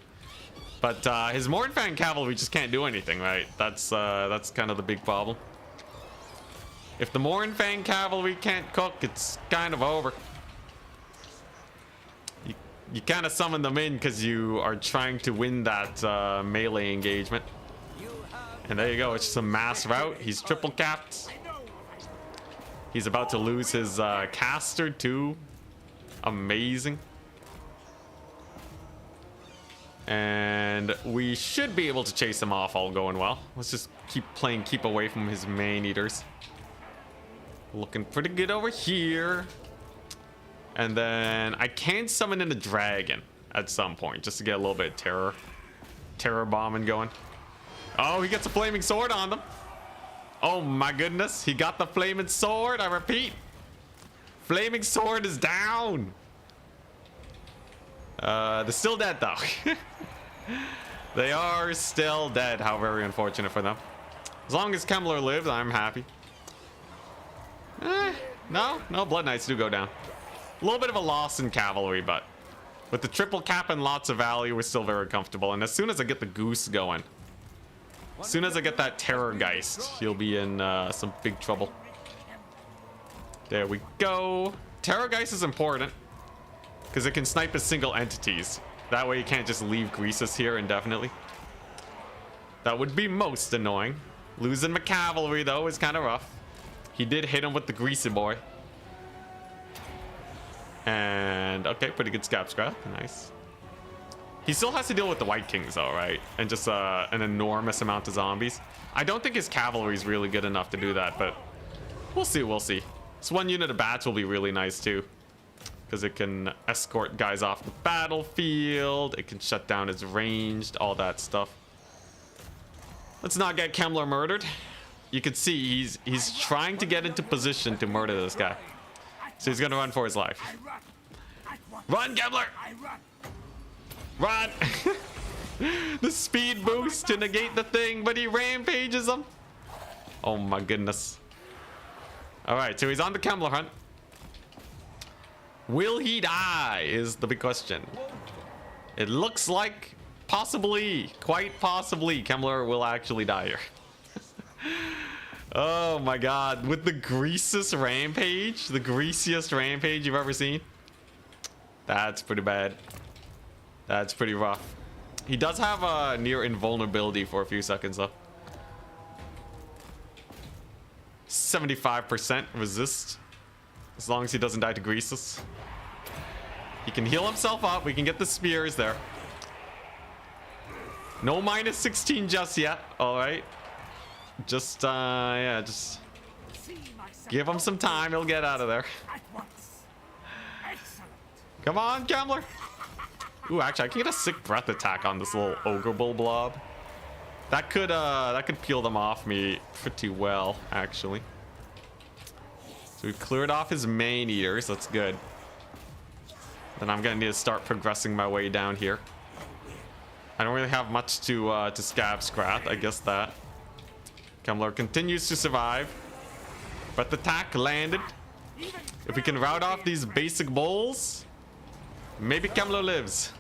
But his Mournfang cavalry just can't do anything, right? That's kind of the big problem. If the Mournfang cavalry can't cook, it's kind of over. You kind of summon them in because you are trying to win that melee engagement. And there you go. It's just a mass rout. He's triple capped. He's about to lose his caster too. Amazing. And we should be able to chase him off all going well. Let's just keep playing keep away from his main eaters. Looking pretty good over here. And then I can summon in a dragon at some point just to get a little bit of terror bombing going. Oh, he gets a flaming sword on them. Oh my goodness, he got the flaming sword. I repeat, flaming sword is down. They're still dead though. They are still dead. How very unfortunate for them. As long as Kemmler lives, I'm happy. No, Blood Knights do go down. A little bit of a loss in cavalry, but with the triple cap and lots of value, we're still very comfortable. And as soon as I get the goose going, as soon as I get that Terrorgeist, he'll be in some big trouble. There we go. Terrorgeist is important because it can snipe his single entities. That way you can't just leave Greasus here indefinitely. That would be most annoying. Losing my cavalry though is kind of rough. He did hit him with the greasy boy. And okay, pretty good scab scrap. Nice. He still has to deal with the White Kings though, right? And just an enormous amount of zombies. I don't think his cavalry is really good enough to do that, but we'll see, we'll see. This one unit of bats will be really nice too, because it can escort guys off the battlefield. It can shut down his ranged, all that stuff. Let's not get Kemmler murdered. You can see he's trying to get into position to murder this guy. So he's gonna run for his life. Run, Kemmler! Run! The speed boost to negate the thing, but he rampages him. Oh my goodness. Alright, so he's on the Kemmler hunt. Will he die is the big question. It looks like possibly, quite possibly, Kemmler will actually die here. Oh my god, with the greasiest rampage, the greasiest rampage you've ever seen. That's pretty bad. That's pretty rough. He does have a near invulnerability for a few seconds though. 75% resist. As long as he doesn't die to Greasus. He can heal himself up. We can get the spears there. No minus 16 just yet. Alright. Just, yeah, just give him some time. He'll get out of there. Come on, Kemmler. Ooh, actually, I can get a sick breath attack on this little ogre bull blob. That could peel them off me pretty well, actually. So we've cleared off his main eaters. That's good. Then I'm gonna need to start progressing my way down here. I don't really have much to scab scrap. I guess that. Kemmler continues to survive. But the attack landed. If we can rout off these basic bulls, maybe Kemmler lives.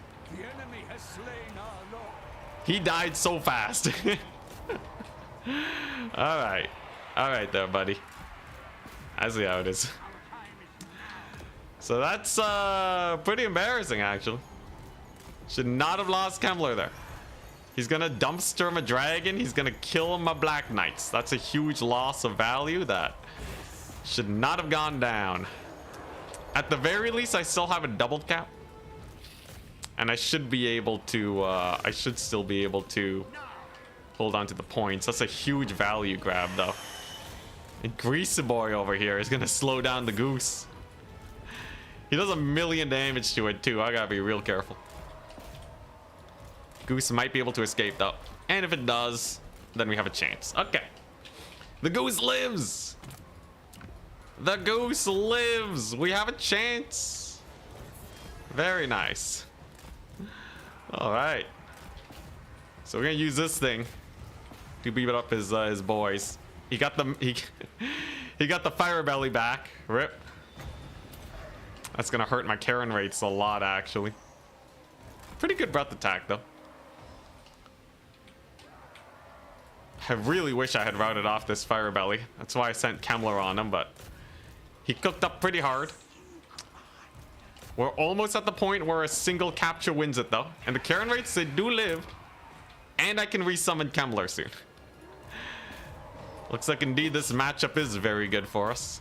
He died so fast. Alright. Alright there, buddy. I see how it is. So that's pretty embarrassing, actually. Should not have lost Kemmler there. He's gonna dumpster my dragon. He's gonna kill my black knights. That's a huge loss of value that should not have gone down. At the very least, I still have a double cap. And I should be able to, I should still be able to hold on to the points. That's a huge value grab, though. And Greasy Boy over here is gonna slow down the goose. He does 1,000,000 damage to it, too. I gotta be real careful. Goose might be able to escape, though. And if it does, then we have a chance. Okay. The goose lives! The goose lives! We have a chance! Very nice. Alright. So we're gonna use this thing to beat up his boys. He got the he got the fire belly back. Rip. That's gonna hurt my Karen rates a lot, actually. Pretty good breath attack, though. I really wish I had routed off this fire belly. That's why I sent Kemmler on him, but he cooked up pretty hard. We're almost at the point where a single capture wins it, though. And the Karen rates, they do live. And I can resummon Kemmler soon. Looks like indeed this matchup is very good for us.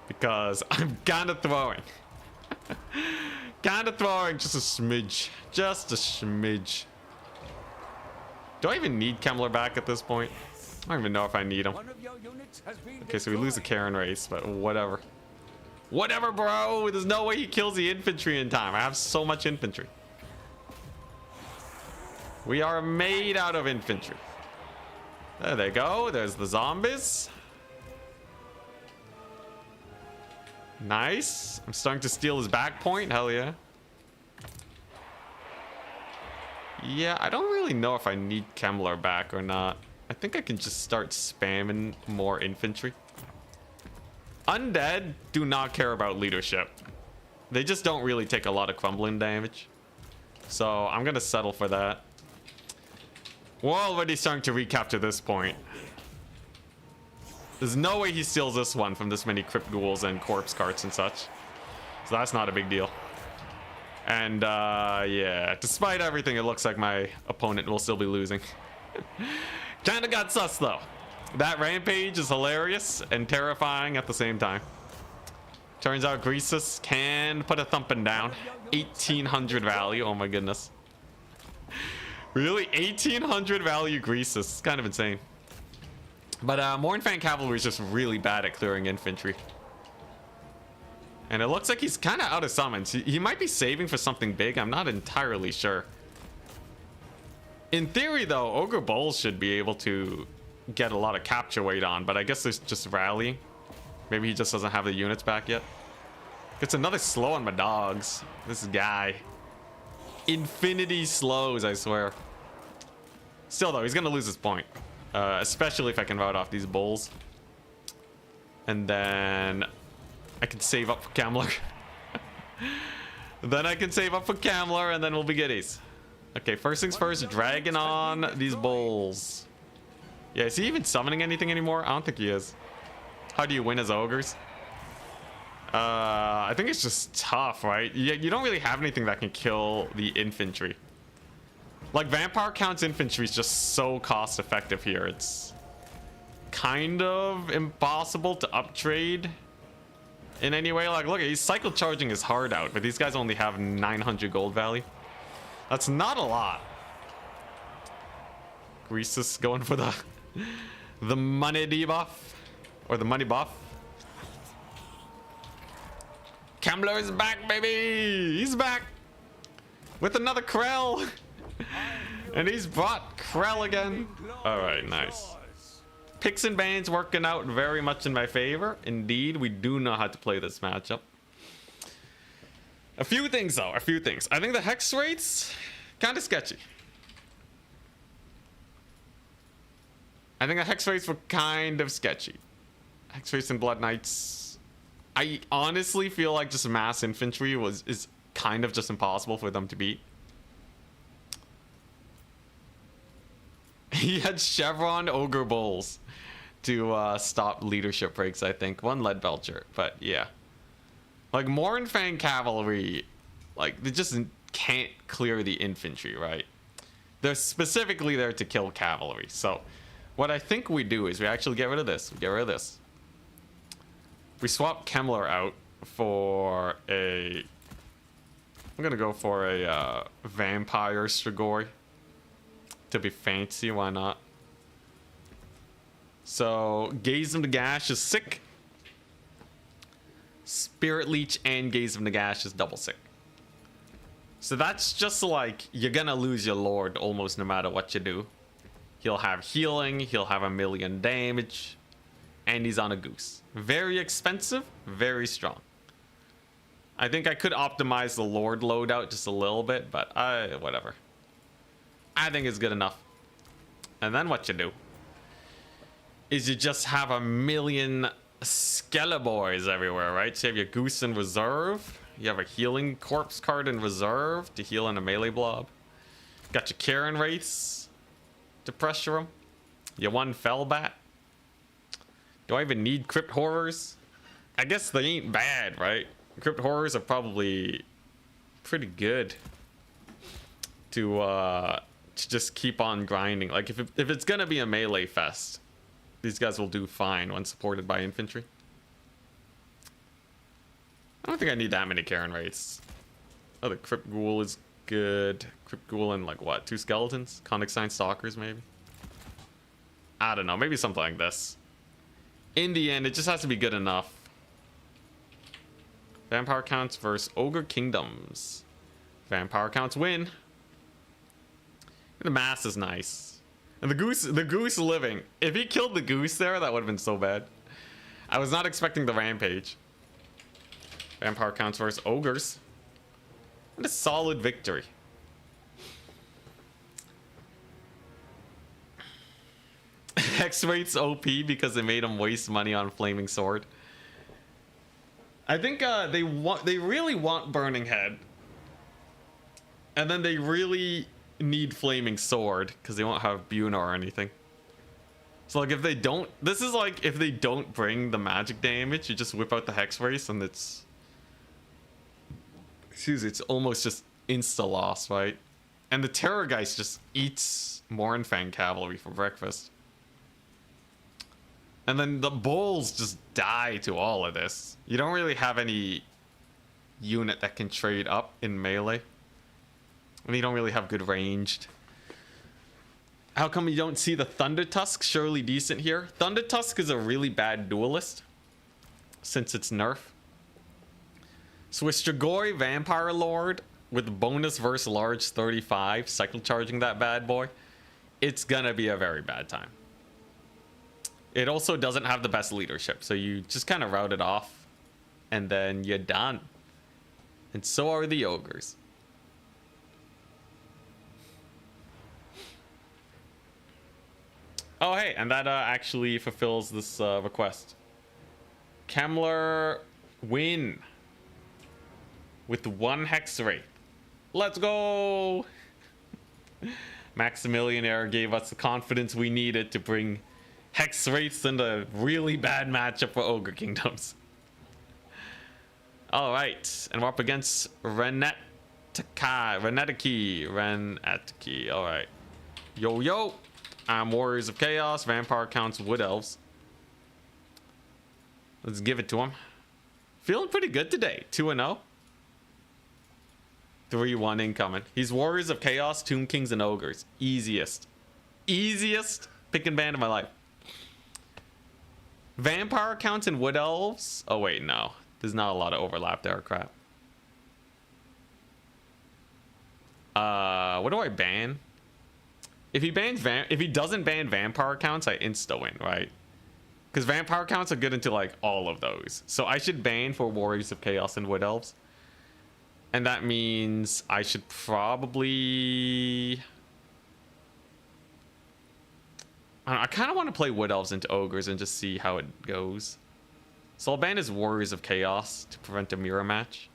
Because I'm kind of throwing. Kind of throwing just a smidge. Just a smidge. Do I even need Kemmler back at this point? I don't even know if I need him. Okay, so we lose the Karen race, but whatever. Whatever, bro. There's no way he kills the infantry in time. I have so much infantry. We are made out of infantry. There they go. There's the zombies. Nice. I'm starting to steal his back point. Hell yeah. Yeah, I don't really know if I need Kemmler back or not. I think I can just start spamming more infantry. Undead do not care about leadership. They just don't really take a lot of crumbling damage. So I'm gonna settle for that. We're already starting to recapture this point. There's no way he steals this one from this many crypt ghouls and corpse carts and such. So that's not a big deal. And yeah, despite everything, it looks like my opponent will still be losing. Kinda got sus though. That rampage is hilarious and terrifying at the same time. Turns out Greasus can put a thumping down. 1800 value, oh my goodness. Really? 1800 value Greasus, it's kind of insane. But Mournfang Cavalry is just really bad at clearing infantry. And it looks like he's kind of out of summons. He might be saving for something big, I'm not entirely sure. In theory though, Ogre Bulls should be able to get a lot of capture weight on, but I guess there's just rallying. Maybe he just doesn't have the units back yet. Gets another slow on my dogs. This guy. Infinity slows, I swear. Still though, he's gonna lose his point. Especially if I can rout off these bulls. And then I can save up for Kemmler. Then I can save up for Kemmler and then we'll be goodies. Okay, first things first, dragging on these bulls. Yeah, is he even summoning anything anymore? I don't think he is. How do you win as ogres? I think it's just tough, right? You don't really have anything that can kill the infantry. Like, Vampire Count's infantry is just so cost effective here. It's kind of impossible to uptrade in any way. Like, look, he's cycle charging his heart out, but these guys only have 900 gold value. That's not a lot. Greasus going for the money debuff or the money buff. Kemmler is back, baby. He's back with another Krell. And he's brought Krell again. All right, nice. Picks and bans working out very much in my favor. Indeed, we do know how to play this matchup. A few things though, a few things. I think the hex rates kind of sketchy. I think the hex rates were kind of sketchy. Hex rates and Blood Knights. I honestly feel like just mass infantry is kind of just impossible for them to beat. He had Chevron Ogre Bulls to stop leadership breaks, I think. One Lead Belcher, but yeah. Like, Mournfang Cavalry, like, they just can't clear the infantry, right? They're specifically there to kill cavalry. So, what I think we do is we actually get rid of this. We get rid of this. We swap Kemmler out for a... I'm gonna go for a Vampire Strigoi. To be fancy, why not? So, Gaze of Nagash is sick. Spirit Leech and Gaze of Nagash is double sick. So that's just like, you're gonna lose your Lord almost no matter what you do. He'll have healing, he'll have 1,000,000 damage, and he's on a goose. Very expensive, very strong. I think I could optimize the Lord loadout just a little bit, but whatever. I think it's good enough. And then what you do is you just have 1,000,000 Skelleboys everywhere, right? So you have your goose in reserve. You have a healing corpse card in reserve to heal in a melee blob. Got your Karen Wraiths to pressure him. You one Fellbat. Do I even need Crypt Horrors? I guess they ain't bad, right? Crypt Horrors are probably pretty good to just keep on grinding. Like, if it's gonna be a melee fest, these guys will do fine when supported by infantry. I don't think I need that many Karen Wraiths. Oh, the Crypt Ghoul is good. Crypt Ghoul and, like, what? 2 skeletons? Conic Sign Stalkers, maybe? I don't know, maybe something like this. In the end, it just has to be good enough. Vampire counts versus ogre kingdoms. Vampire counts win. The mass is nice. And the goose living. If he killed the goose there, that would have been so bad. I was not expecting the rampage. Vampire counts versus ogres. And a solid victory. Hex rate's OP because they made him waste money on flaming sword. I think they really want burning head. And then they really need flaming sword because they won't have Buna or anything. So like if they don't, this is like if they don't bring the magic damage, you just whip out the hex race and it's almost just insta loss, right? And the Terrorgeist just eats Mournfang cavalry for breakfast. And then the bulls just die to all of this. You don't really have any unit that can trade up in melee. And you don't really have good ranged. How come you don't see the Thunder Tusk? Surely decent here. Thunder Tusk is a really bad duelist since it's nerf. So with Strigoi Vampire Lord with bonus versus large 35 cycle charging that bad boy, it's gonna be a very bad time. It also doesn't have the best leadership, so you just kind of route it off and then you're done. And so are the ogres. Oh hey, and that actually fulfills this request. Kemmler win with 1 hex rate. Let's go. Maximilianaire gave us the confidence we needed to bring hex rates in a really bad matchup for ogre kingdoms. All right, and we're up against Renetaki. All right, yo. I'm Warriors of Chaos. Vampire counts Wood Elves. Let's give it to him. Feeling pretty good today. 2-0. 3-1 incoming. He's Warriors of Chaos, Tomb Kings, and Ogres. Easiest pick and ban of my life. Vampire counts and Wood Elves. Oh wait, no. There's not a lot of overlap there. Crap. What do I ban? If he doesn't ban vampire counts, I insta win, right? Because vampire counts are good into like all of those. So I should ban for Warriors of Chaos and Wood Elves. And that means I should probably... I kind of want to play Wood Elves into Ogres and just see how it goes. So I'll ban his Warriors of Chaos to prevent a mirror match.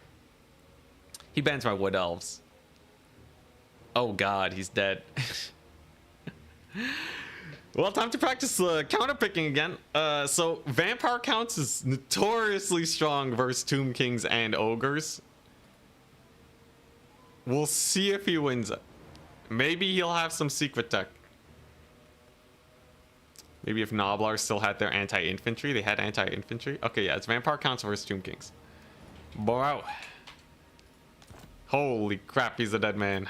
He bans my Wood Elves. Oh god, he's dead. Well, time to practice counter picking again. So Vampire counts is notoriously strong versus Tomb Kings and Ogres. We'll see if he wins it. Maybe he'll have some secret tech. Maybe if Noblar still had their anti-infantry. They had anti-infantry. Okay, yeah, it's Vampire counts versus Tomb Kings. Bro. Holy crap, he's a dead man.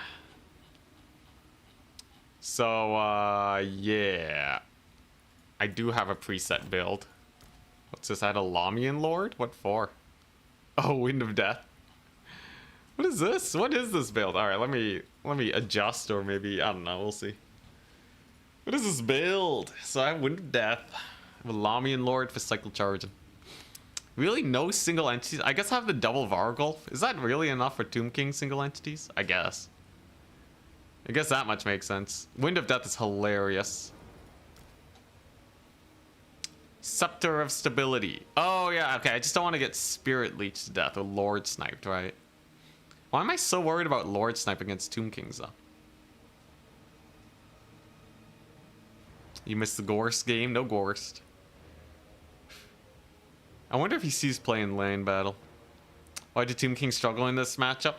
So, yeah. I do have a preset build. What's this? Add a Lamian Lord? What for? Oh, Wind of Death. What is this? What is this build? Alright, let me adjust, or maybe, I don't know, we'll see. What is this build? So I have Wind of Death. I have a Lamian Lord for cycle charging. Really no single entities? I guess I have the double Vargulf. Is that really enough for Tomb King single entities? I guess that much makes sense. Wind of Death is hilarious. Scepter of Stability. Oh yeah, okay, I just don't want to get Spirit Leech to death or Lord Sniped, right? Why am I so worried about Lord Snipe against Tomb Kings though? You missed the Gorst game? No Gorst. I wonder if he sees play in lane battle. Why did Tomb King struggle in this matchup?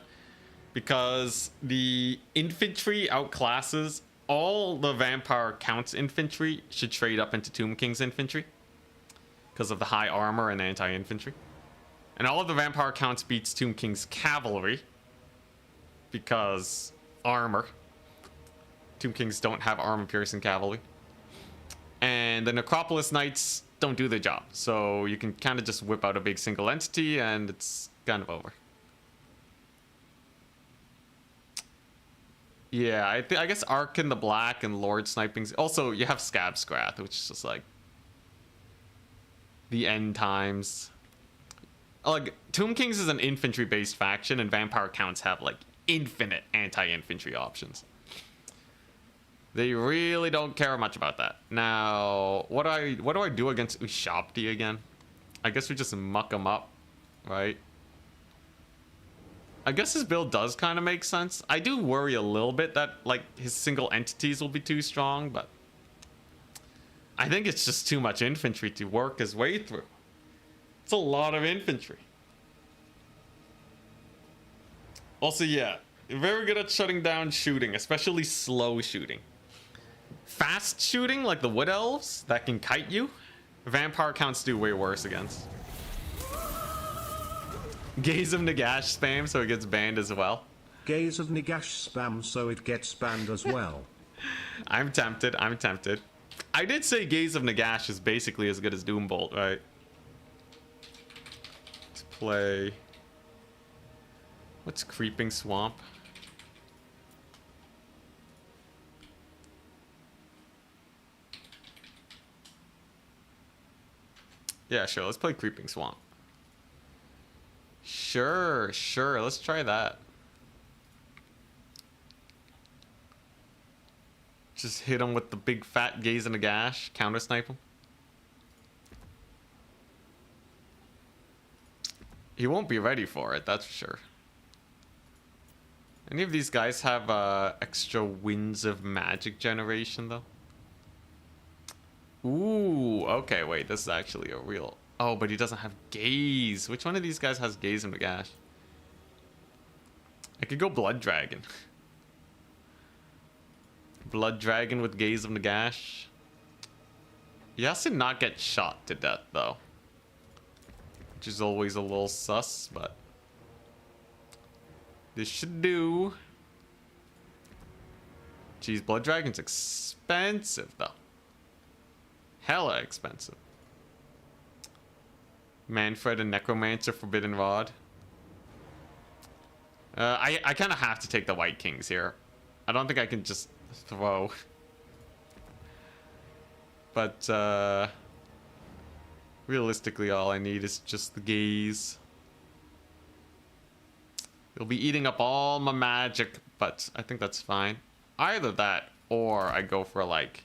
Because the infantry outclasses all the Vampire counts infantry should trade up into Tomb King's infantry because of the high armor and anti-infantry. And all of the Vampire counts beats Tomb King's cavalry because armor. Tomb Kings don't have armor piercing cavalry. And the Necropolis Knights don't do their job. So you can kind of just whip out a big single entity and it's kind of over. Yeah, I guess Arc in the black and Lord Sniping. Also, you have Scab Scrath, which is just like the end times. Like, Tomb Kings is an infantry-based faction, and Vampire Counts have like infinite anti-infantry options. They really don't care much about that. Now, what do I do against Ushabti again? I guess we just muck him up, right? I guess his build does kind of make sense. I do worry a little bit that like his single entities will be too strong, but I think it's just too much infantry to work his way through. It's a lot of infantry. Also, yeah, very good at shutting down shooting, especially slow shooting. Fast shooting, like the Wood Elves that can kite you, Vampire Counts do way worse against. Gaze of Nagash spam so it gets banned as well. Gaze of Nagash spam so it gets banned as well. I'm tempted. I did say Gaze of Nagash is basically as good as Doombolt, right? Let's play... What's Creeping Swamp? Yeah, sure. Let's play Creeping Swamp. Sure. Let's try that. Just hit him with the big fat Gaze and a Gash. Counter snipe him. He won't be ready for it, that's for sure. Any of these guys have extra Winds of Magic generation, though? Ooh, okay, wait, this is actually a real... Oh, but he doesn't have Gaze. Which one of these guys has Gaze and Nagash? I could go Blood Dragon. Blood Dragon with Gaze of Nagash. He has to not get shot to death, though. Which is always a little sus, but... This should do. Jeez, Blood Dragon's expensive, though. Hella expensive. Manfred and Necromancer, Forbidden Rod. I kind of have to take the White Kings here. I don't think I can just throw. But, realistically, all I need is just the Gaze. It'll be eating up all my magic, but I think that's fine. Either that, or I go for, like,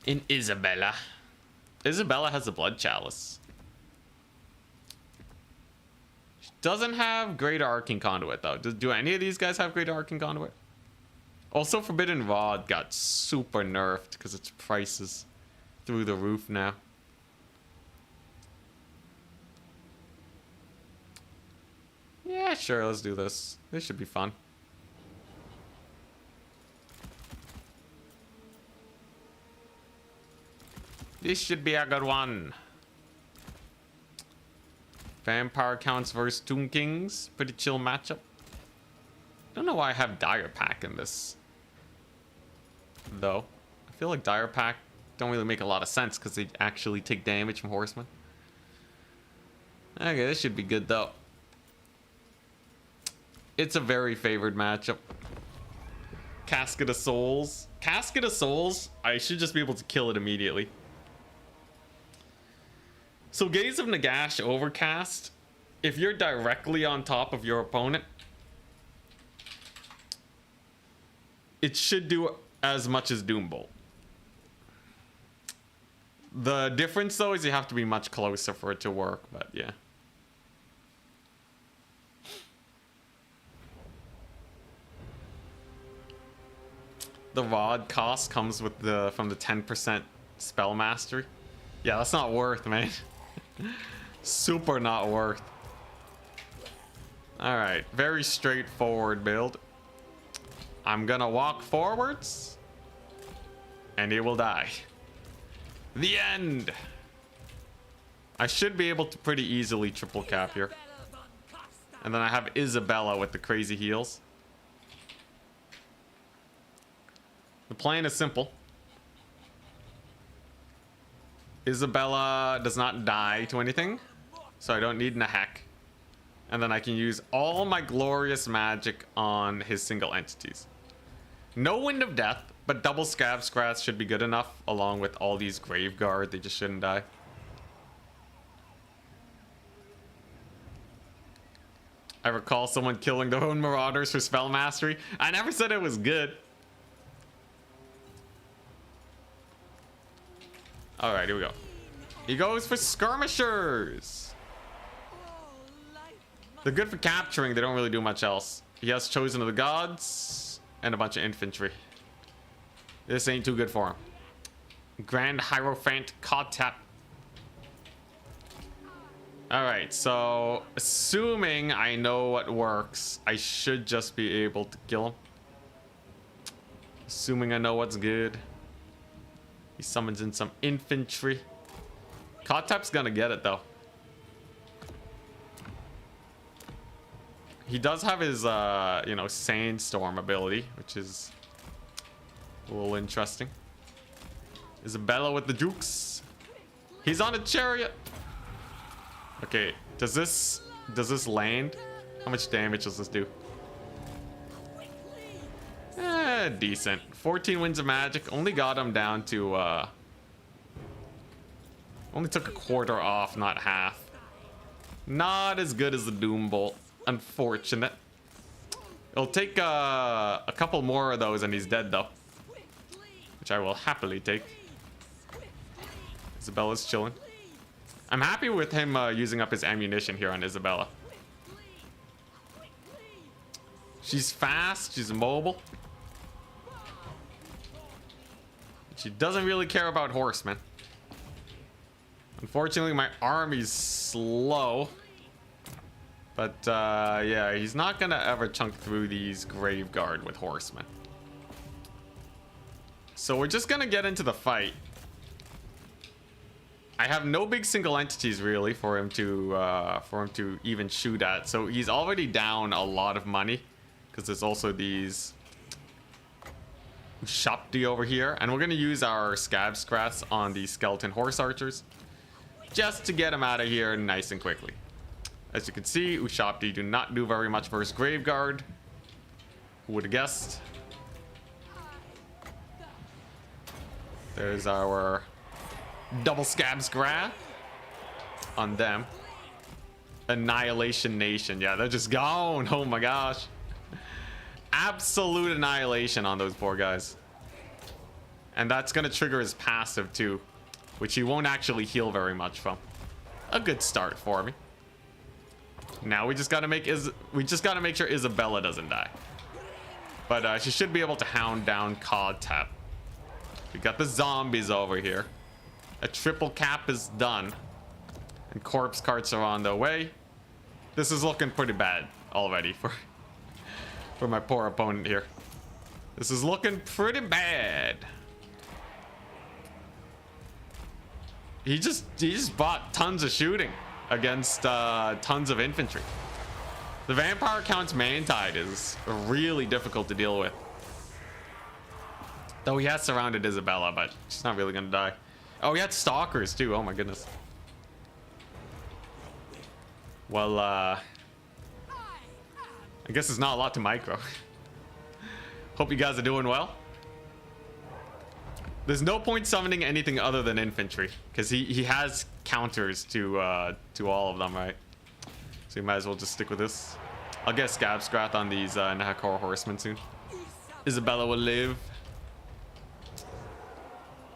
an Isabella. Isabella has a Blood Chalice. She doesn't have Great Arcane Conduit, though. Do any of these guys have Great Arcane Conduit? Also, Forbidden Rod got super nerfed because its price is through the roof now. Yeah, sure, let's do this. This should be fun. This should be a good one. Vampire Counts versus Tomb Kings. Pretty chill matchup. Don't know why I have Dire Pack in this, though. I feel like Dire Pack don't really make a lot of sense because they actually take damage from Horsemen. Okay, this should be good, though. It's a very favored matchup. Casket of Souls. Casket of Souls, I should just be able to kill it immediately. So Gaze of Nagash Overcast, if you're directly on top of your opponent, it should do as much as Doombolt. The difference, though, is you have to be much closer for it to work, but yeah. The rod cost comes with from the 10% spell mastery. Yeah, that's not worth, man. Super not worth. Alright, very straightforward build. I'm gonna walk forwards, and he will die. The end! I should be able to pretty easily triple cap here. And then I have Isabella with the crazy heals. The plan is simple. Isabella does not die to anything, so I don't need Nahek. And then I can use all my glorious magic on his single entities. No Wind of Death, but double Scab Scratch should be good enough, along with all these Graveguard. They just shouldn't die. I recall someone killing their own Marauders for Spell Mastery. I never said it was good. Alright, here we go. He goes for Skirmishers. They're good for capturing. They don't really do much else. He has Chosen of the Gods and a bunch of infantry. This ain't too good for him. Grand Hierophant Kotep. Alright, so assuming I know what works, I should just be able to kill him. Assuming I know what's good. He summons in some infantry. Kotep's gonna get it though. He does have his, you know, Sandstorm ability, which is a little interesting. Isabella with the jukes. He's on a chariot. Okay, does this land? How much damage does this do? Decent. 14 winds of magic. Only got him down to, only took a quarter off, not half. Not as good as the Doom Bolt. Unfortunate. It'll take a couple more of those and he's dead though. Which I will happily take. Isabella's chilling. I'm happy with him using up his ammunition here on Isabella. She's fast, she's mobile. She doesn't really care about horsemen. Unfortunately, my army's slow. But yeah, he's not gonna ever chunk through these Graveguard with horsemen. So we're just gonna get into the fight. I have no big single entities really for him to even shoot at. So he's already down a lot of money because there's also these Shopdi over here, and we're gonna use our Scab Scrats on the Skeleton Horse Archers just to get him out of here nice and quickly. As you can see, Ushopti do not do very much for his Graveguard. Who would have guessed? There's our double Scab Scrat on them. Annihilation Nation. Yeah, they're just gone. Oh my gosh. Absolute annihilation on those poor guys. And that's gonna trigger his passive too, which he won't actually heal very much from. A good start for me. Now we just gotta make sure Isabella doesn't die. But she should be able to hound down Kotep. We got the zombies over here. A triple cap is done. And corpse carts are on their way. This is looking pretty bad already for my poor opponent here. This is looking pretty bad. He just bought tons of shooting against tons of infantry. The Vampire Count's Mantide is really difficult to deal with. Though he has surrounded Isabella, but she's not really gonna die. Oh, he had Stalkers too. Oh my goodness. Well, I guess it's not a lot to micro. Hope you guys are doing well. There's no point summoning anything other than infantry, because he has counters to all of them, right? So you might as well just stick with this. I'll get Scab Scrath on these Nahakor horsemen soon. Isabella will live.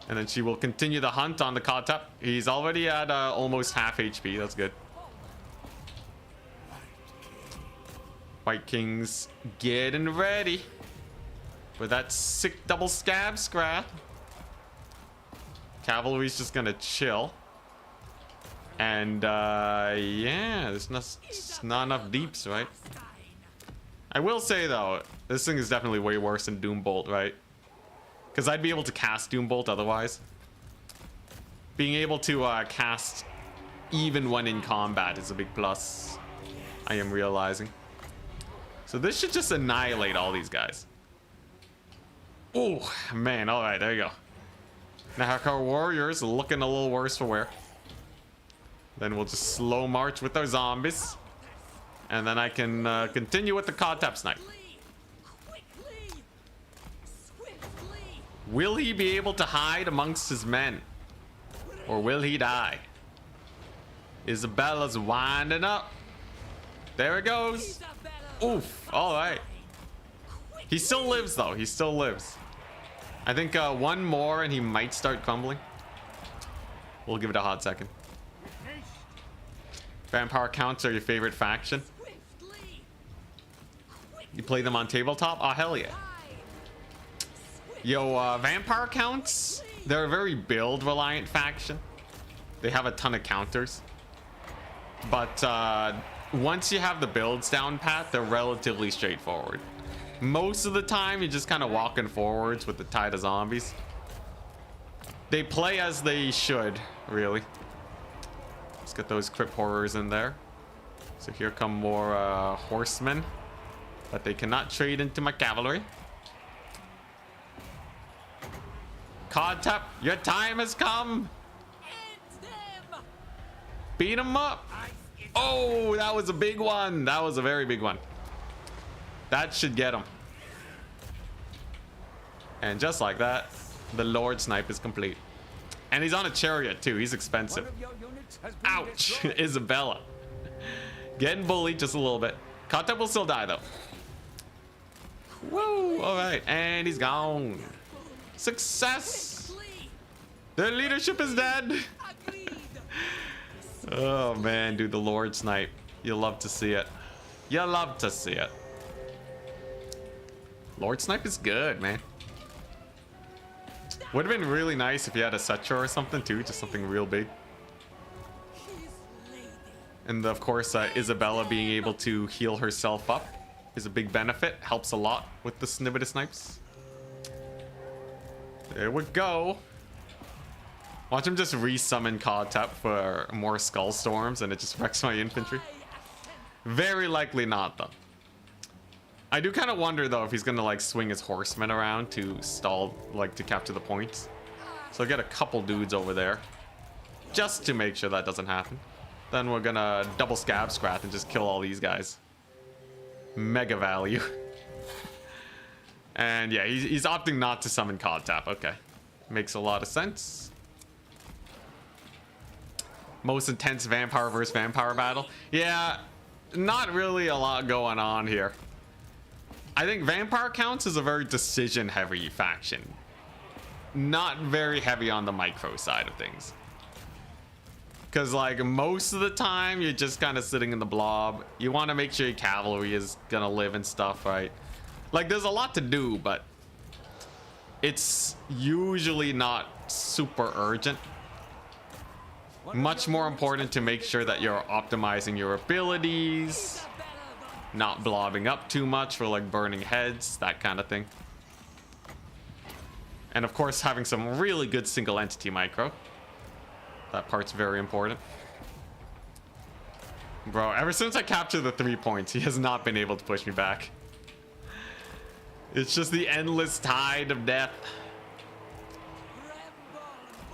And then she will continue the hunt on the Kotep. He's already at almost half HP. That's good. White Kings getting ready for that sick double Scab Scrath. Cavalry's just gonna chill. And yeah, there's not enough deeps, right? I will say though, this thing is definitely way worse than Doombolt, right? Because I'd be able to cast Doombolt otherwise. Being able to cast even when in combat is a big plus, I am realizing. So this should just annihilate all these guys. Oh man, all right, there you go. Now our warriors looking a little worse for wear. Then we'll just slow march with our zombies. And then I can continue with the cod tap snipe. Will he be able to hide amongst his men? Or will he die? Isabella's winding up. There it goes. Oof. All right. He still lives, though. He still lives. I think one more and he might start crumbling. We'll give it a hot second. Vampire counts are your favorite faction? You play them on tabletop? Oh, hell yeah. Yo, vampire counts, they're a very build reliant faction. They have a ton of counters. But once you have the builds down pat, they're relatively straightforward. Most of the time, you're just kind of walking forwards with the tide of zombies. They play as they should, really. Let's get those crypt horrors in there. So here come more horsemen. But they cannot trade into my cavalry. Cod tap, your time has come. Beat him up. Oh, that was a big one. That was a very big one. That should get him. And just like that, the Lord Snipe is complete. And he's on a chariot too. He's expensive. Ouch. Isabella. Getting bullied just a little bit. Cod tap will still die though. Woo! All right, and he's gone. Success! Their leadership is dead. Oh man, dude, the Lord Snipe. You love to see it. You love to see it. Lord Snipe is good, man. Would have been really nice if you had a Setcher or something too, just something real big. And of course, Isabella being able to heal herself up is a big benefit. Helps a lot with the Snibbita Snipes. There we go. Watch him just resummon Cod Tap for more Skull Storms and it just wrecks my infantry. Very likely not, though. I do kind of wonder, though, if he's going to, like, swing his horsemen around to stall, like, to capture the points. So I'll get a couple dudes over there. Just to make sure that doesn't happen. Then we're going to double Scab Scrat and just kill all these guys. Mega value. And yeah, he's opting not to summon Cod Tap. Okay. Makes a lot of sense. Most intense vampire versus vampire battle. Yeah, not really a lot going on here. I think vampire counts is a very decision heavy faction. Not very heavy on the micro side of things. Because like most of the time you're just kind of sitting in the blob. You want to make sure your cavalry is gonna live and stuff, right? Like there's a lot to do, but it's usually not super urgent. Much more important to make sure that you're optimizing your abilities, not blobbing up too much for like burning heads, that kind of thing. And of course having some really good single entity micro. That part's very important. Bro, ever since I captured the 3 points, he has not been able to push me back. It's just the endless tide of death.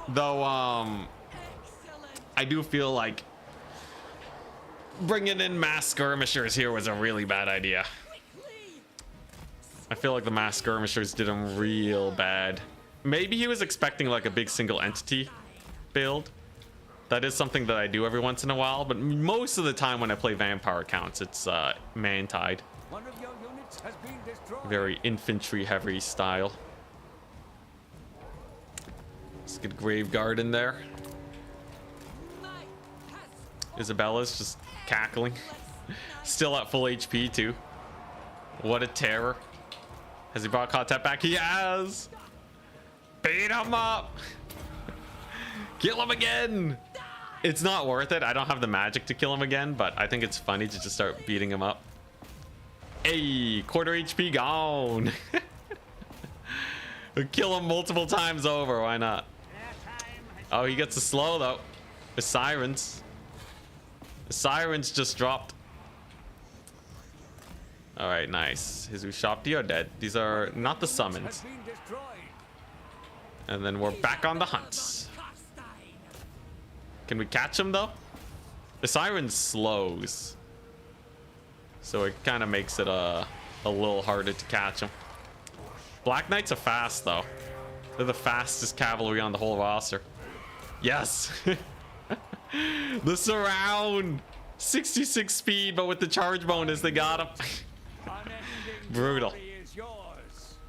Though, I do feel like bringing in mass skirmishers here was a really bad idea. I feel like the mass skirmishers did him real bad. Maybe he was expecting like a big single entity build. That is something that I do every once in a while, but most of the time when I play vampire accounts, it's man-tide. Very infantry heavy style. Let's get Graveguard in there. Isabella's just cackling. Still at full HP too. What a terror. Has he brought Cod Tap back? He has! Beat him up! Kill him again! It's not worth it. I don't have the magic to kill him again, but I think it's funny to just start beating him up. Hey, quarter HP gone. Kill him multiple times over. Why not? Oh, he gets a slow though. The sirens. The sirens just dropped. All right, nice. His Ushopti are dead. These are not the summons. And then we're back on the hunt. Can we catch him though? The siren slows, so it kind of makes it a little harder to catch him. Black Knights are fast though. They're the fastest cavalry on the whole roster. Yes. The surround. 66 speed, but with the charge bonus, they got him. Brutal.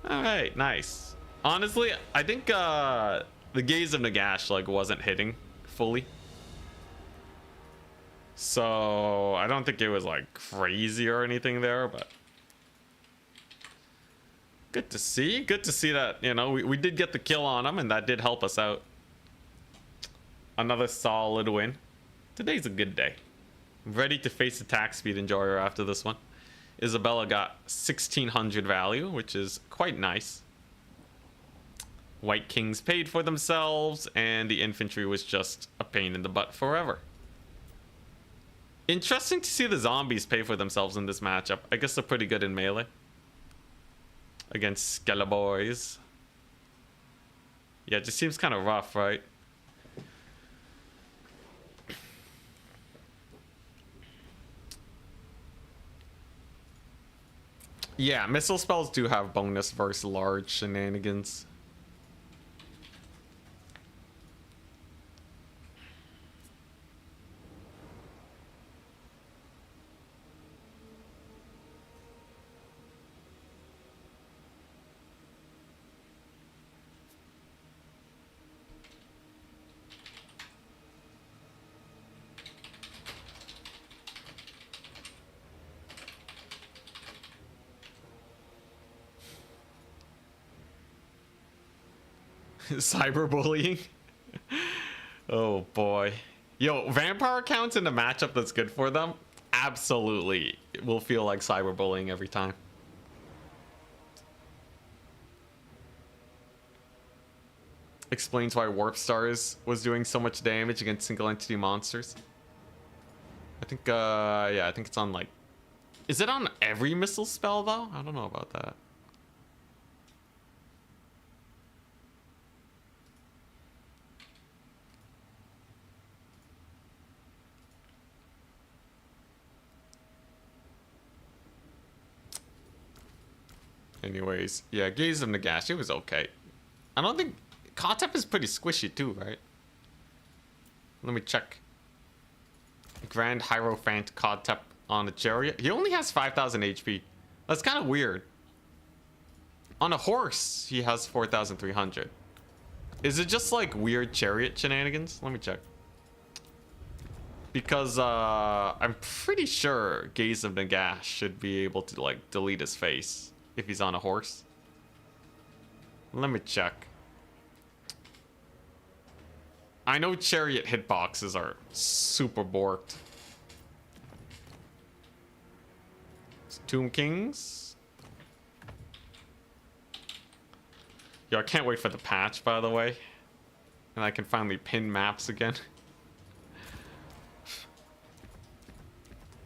All right, nice. Honestly, I think the Gaze of Nagash like wasn't hitting fully, so I don't think it was like crazy or anything there. But good to see. Good to see that, you know, we did get the kill on him, and that did help us out. Another solid win. Today's a good day. Ready to face attack speed enjoyer after this one. Isabella got 1600 value, which is quite nice. White Kings paid for themselves, and the infantry was just a pain in the butt forever. Interesting to see the zombies pay for themselves in this matchup. I guess they're pretty good in melee against Skeleborgs. Yeah, it just seems kind of rough, right? Yeah, missile spells do have bonus versus large shenanigans. Cyberbullying. Oh boy. Yo, vampire counts in a matchup that's good for them absolutely will feel like cyberbullying every time. Explains why Warp Stars was doing so much damage against single entity monsters. I think yeah, I think it's on like, is it on every missile spell though? I don't know about that. Anyways, yeah, Gaze of Nagash, it was okay. I don't think... Kotep is pretty squishy too, right? Let me check. Grand Hierophant Kotep on a chariot. He only has 5,000 HP. That's kind of weird. On a horse, he has 4,300. Is it just like weird chariot shenanigans? Let me check. Because I'm pretty sure Gaze of Nagash should be able to like delete his face if he's on a horse. Let me check. I know chariot hitboxes are super borked. Tomb Kings. Yo, I can't wait for the patch, by the way. And I can finally pin maps again.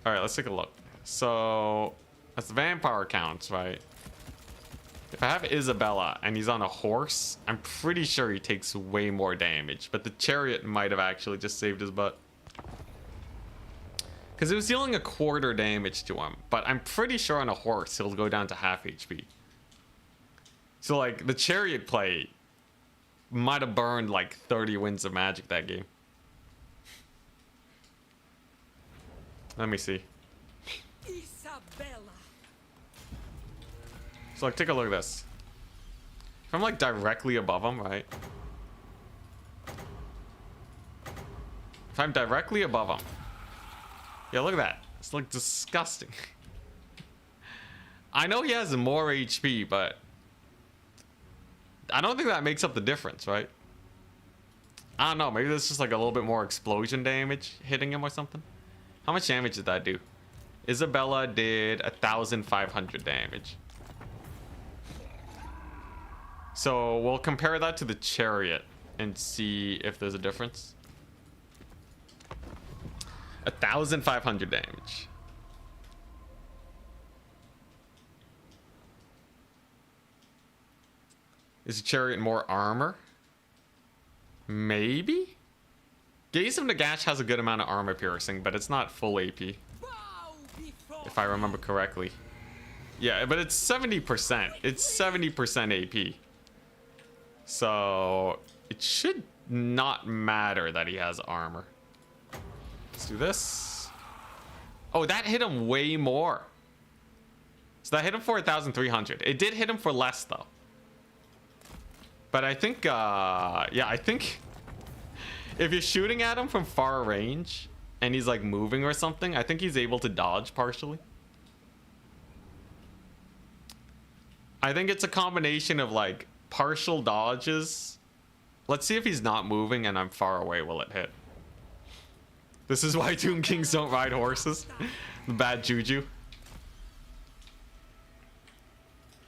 Alright, let's take a look. So, that's vampire counts, right? If I have Isabella and he's on a horse, I'm pretty sure he takes way more damage. But the chariot might have actually just saved his butt. Because it was dealing a quarter damage to him. But I'm pretty sure on a horse, he'll go down to half HP. So, like, the chariot play might have burned, like, 30 winds of magic that game. Let me see. So, like, take a look at this. If I'm, like, directly above him, right? If I'm directly above him. Yeah, look at that. It's, like, disgusting. I know he has more HP, but I don't think that makes up the difference, right? I don't know. Maybe there's just, like, a little bit more explosion damage hitting him or something. How much damage did that do? Isabella did 1,500 damage. So we'll compare that to the chariot and see if there's a difference. 1,500 damage. Is the chariot more armor? Maybe? Gaze of Nagash has a good amount of armor piercing, but it's not full AP. If I remember correctly. Yeah, but it's 70%. It's 70% AP. So it should not matter that he has armor. Let's do this. Oh, that hit him way more. So that hit him for 1,300. It did hit him for less though. But I think, yeah, I think if you're shooting at him from far range and he's like moving or something, I think he's able to dodge partially. I think it's a combination of like partial dodges. Let's see if he's not moving and I'm far away, will it hit? This is why Tomb Kings don't ride horses. The bad juju.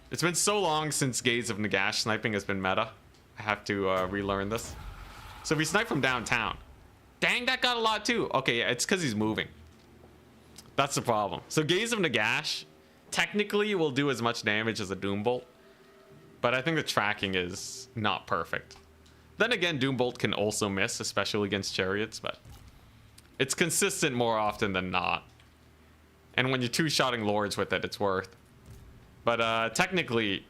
It's been so long since Gaze of Nagash sniping has been meta. I have to relearn this. So if we snipe from downtown. Dang, that got a lot too. Okay, yeah, it's because he's moving. That's the problem. So Gaze of Nagash technically will do as much damage as a Doom Bolt. But I think the tracking is not perfect. Then again, Doom Bolt can also miss, especially against chariots, but it's consistent more often than not. And when you're two-shotting lords with it, it's worth. But technically,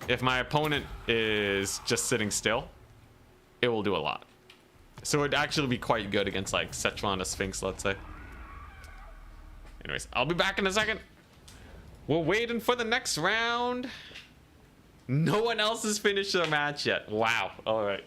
if my opponent is just sitting still, it will do a lot. So it'd actually be quite good against like Szechuan or Sphinx, let's say. Anyways, I'll be back in a second. We're waiting for the next round. No one else has finished their match yet. Wow. All right.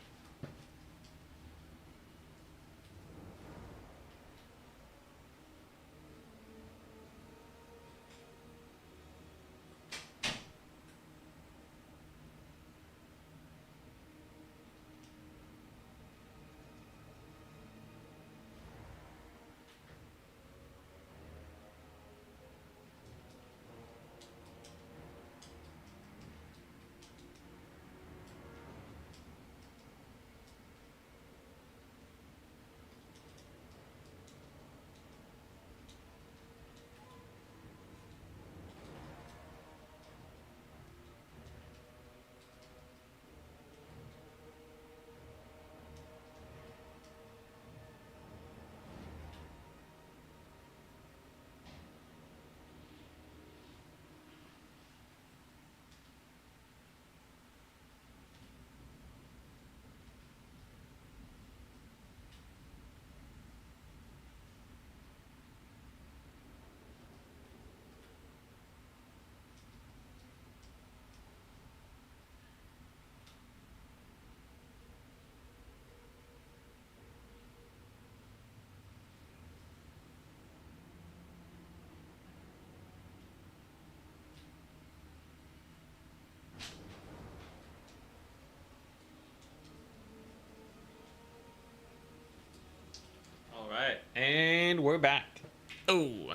Alright, and we're back. Oh.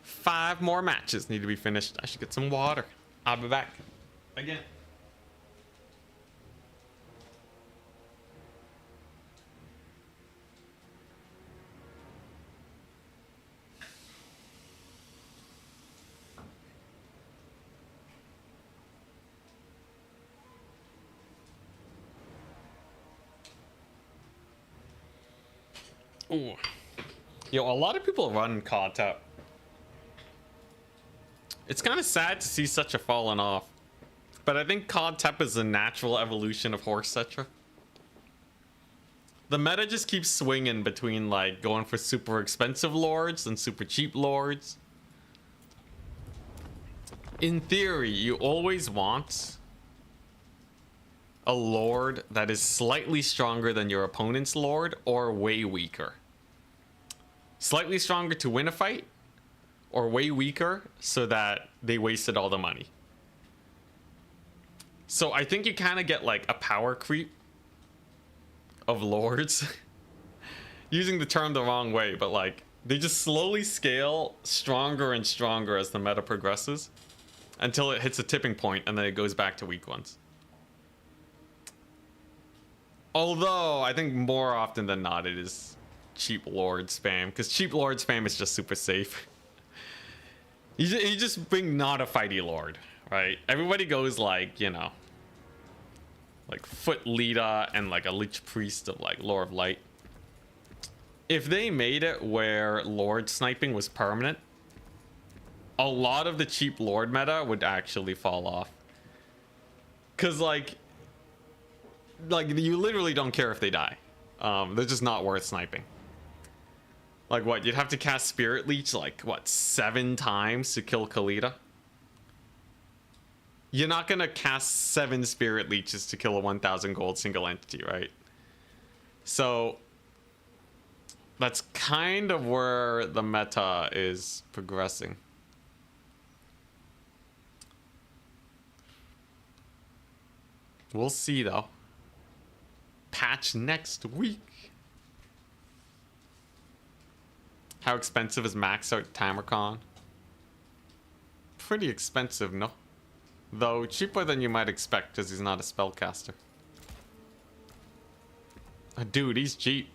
5 more matches need to be finished. I should get some water. I'll be back. Again. Ooh. Yo, a lot of people run caught up. It's kind of sad to see such a falling off. But I think Cod Tep is a natural evolution of Horse Cetra. The meta just keeps swinging between like going for super expensive lords and super cheap lords. In theory, you always want a lord that is slightly stronger than your opponent's lord or way weaker. Slightly stronger to win a fight or way weaker so that they wasted all the money. So I think you kind of get like a power creep of lords. Using the term the wrong way, but like they just slowly scale stronger and stronger as the meta progresses until it hits a tipping point and then it goes back to weak ones. Although, I think more often than not, it is cheap lord spam. Because cheap lord spam is just super safe. You just bring not a fighty lord, right? Everybody goes like, you know, like foot leader and like a lich priest of like lore of light. If they made it where lord sniping was permanent, a lot of the cheap lord meta would actually fall off. Cause like you literally don't care if they die. They're just not worth sniping. Like what? You'd have to cast Spirit Leech like what 7 times to kill Khalida? You're not gonna cast 7 Spirit Leeches to kill a 1,000 gold single entity, right? So that's kind of where the meta is progressing. We'll see though. Patch next week. How expensive is max out Tamarcon? Pretty expensive, no? Though cheaper than you might expect because he's not a spellcaster. Dude, he's cheap.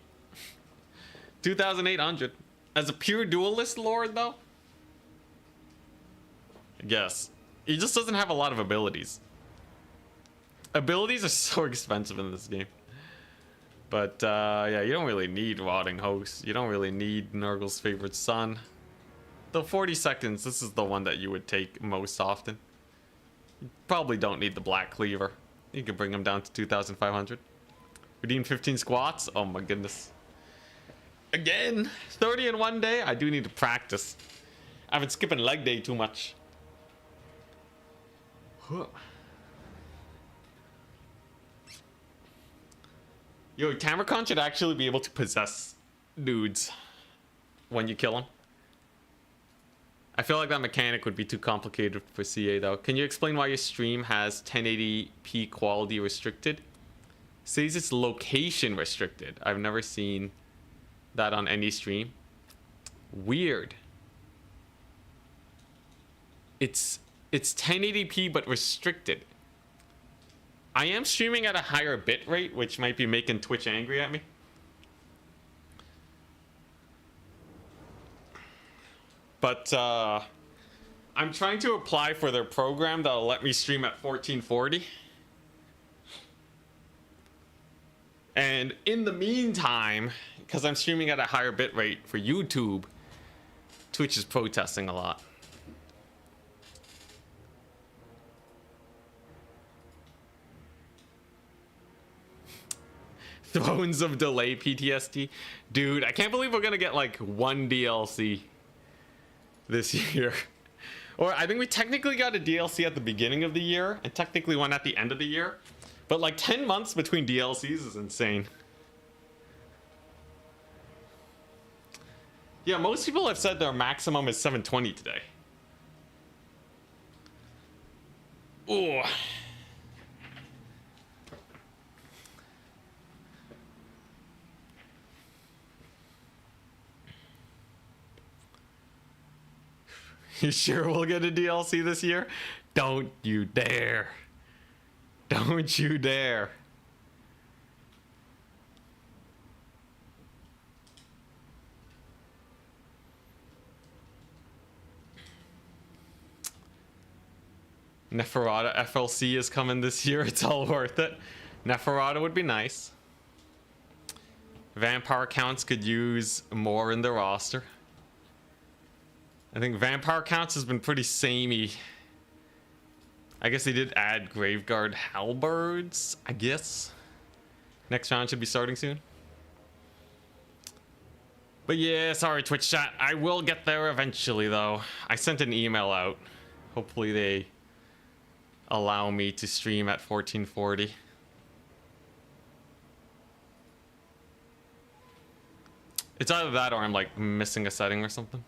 2,800. As a pure duelist lord, though? Yes. He just doesn't have a lot of abilities. Abilities are so expensive in this game. But, yeah, you don't really need Rotting Host. You don't really need Nurgle's Favorite Son. The 40 seconds, this is the one that you would take most often. You probably don't need the Black Cleaver. You can bring him down to 2,500. Redeem 15 squats? Oh my goodness. Again, 30 in one day? I do need to practice. I've been skipping leg day too much. Yo, Tamarcon should actually be able to possess dudes when you kill them. I feel like that mechanic would be too complicated for CA though. Can you explain why your stream has 1080p quality restricted? It says it's location restricted. I've never seen that on any stream. Weird. It's 1080p but restricted. I am streaming at a higher bit rate, which might be making Twitch angry at me. But I'm trying to apply for their program that'll let me stream at 1440. And in the meantime, because I'm streaming at a higher bit rate for YouTube, Twitch is protesting a lot. Thrones of Delay PTSD. Dude, I can't believe we're gonna get like one DLC this year. Or I think we technically got a DLC at the beginning of the year and technically one at the end of the year. But like 10 months between DLCs is insane. Yeah, most people have said their maximum is 720 today. Ooh. You sure we'll get a DLC this year? Don't you dare. Don't you dare. Neferata FLC is coming this year. It's all worth it. Neferata would be nice. Vampire counts could use more in the roster. I think Vampire Counts has been pretty samey. I guess they did add Graveguard Halberds, I guess. Next round should be starting soon. But yeah, sorry Twitch chat. I will get there eventually though. I sent an email out. Hopefully they allow me to stream at 1440. It's either that or I'm like missing a setting or something.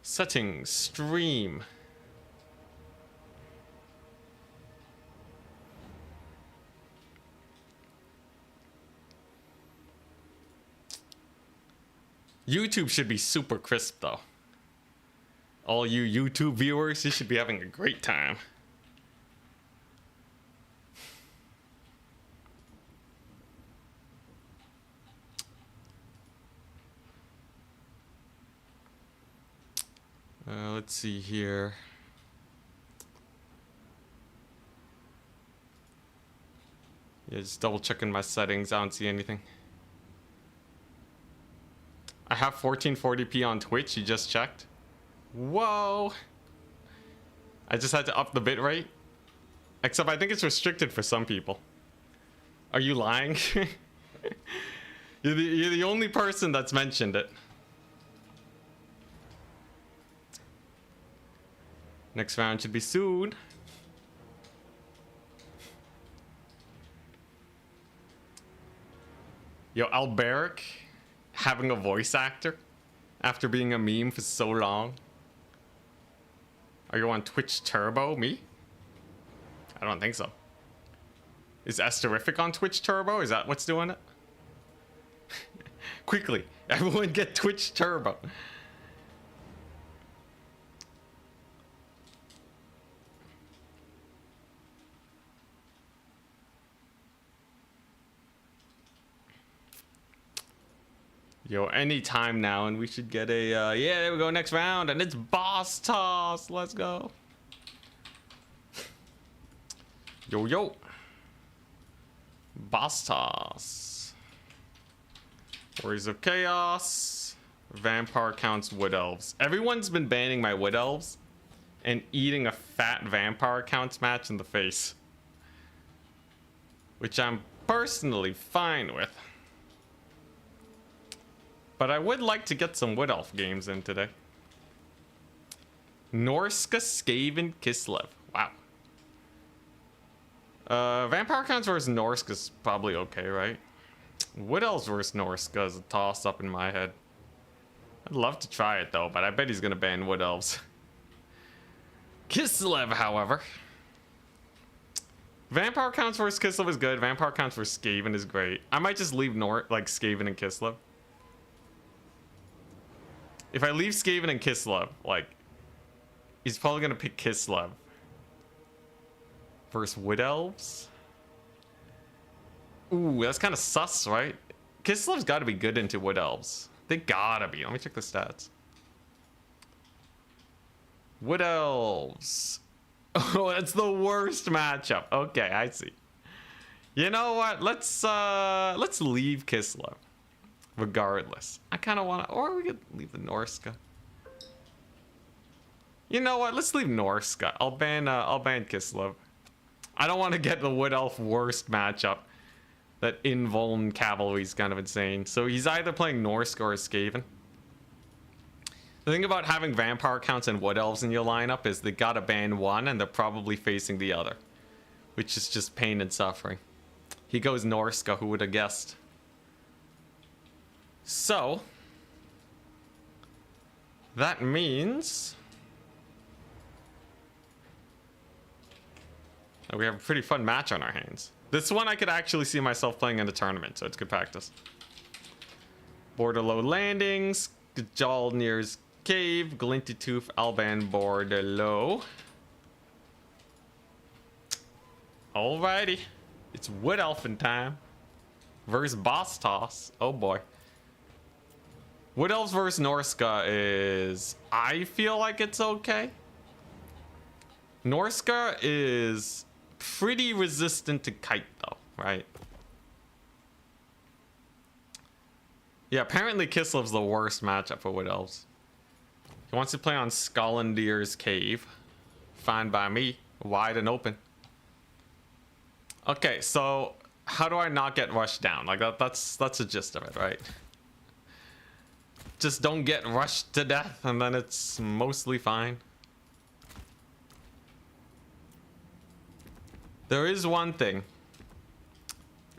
Settings, stream. YouTube should be super crisp though. All you YouTube viewers, you should be having a great time. Let's see here. Yeah, just double checking my settings. I don't see anything. I have 1440p on Twitch. You just checked? Whoa! I just had to up the bitrate. Except I think it's restricted for some people. Are you lying? You're the only person that's mentioned it. Next round should be soon. Yo, Alberic having a voice actor after being a meme for so long. Are you on Twitch Turbo? Me? I don't think so. Is Esterific on Twitch Turbo? Is that what's doing it? Quickly, everyone get Twitch Turbo. Yo, anytime now, and we should get a, yeah, there we go, next round, and it's boss toss. Let's go. Yo, yo. Boss toss. Warriors of Chaos. Vampire counts Wood Elves. Everyone's been banning my Wood Elves and eating a fat Vampire counts match in the face. Which I'm personally fine with. But I would like to get some Wood Elf games in today. Norska, Skaven, Kislev. Wow. Vampire Counts versus Norska is probably okay, right? Wood Elves versus Norska is a toss up in my head. I'd love to try it though, but I bet he's gonna ban Wood Elves. Kislev, however. Vampire Counts versus Kislev is good. Vampire Counts versus Skaven is great. I might just leave like Skaven and Kislev. If I leave Skaven and Kislev, like, he's probably gonna pick Kislev versus Wood Elves. Ooh, that's kind of sus, right? Kislev's got to be good into Wood Elves. They gotta be. Let me check the stats. Wood Elves. Oh, that's the worst matchup. Okay, I see. You know what? Let's leave Kislev. Regardless, I kind of want to, or we could leave the Norska. You know what? Let's leave Norska. I'll ban Kislev. I don't want to get the Wood Elf worst matchup. That invuln cavalry is kind of insane. So he's either playing Norska or Skaven. The thing about having Vampire Counts and Wood Elves in your lineup is they gotta ban one and they're probably facing the other, which is just pain and suffering. He goes Norska, who would have guessed? So, that means that we have a pretty fun match on our hands. This one I could actually see myself playing in the tournament, so it's good practice. Borderlow Landings, Jalnir's Cave, Glinty Tooth, Alban Borderlow. Alrighty, it's Wood Elfin time versus Boss Toss. Oh boy. Wood Elves versus Norska is, I feel like it's okay. Norska is pretty resistant to kite though, right? Yeah, apparently Kislev's the worst matchup for Wood Elves. He wants to play on Skollendir's Cave. Fine by me, wide and open. Okay, so how do I not get rushed down? Like that's the gist of it, right? Just don't get rushed to death and then it's mostly fine. There is one thing,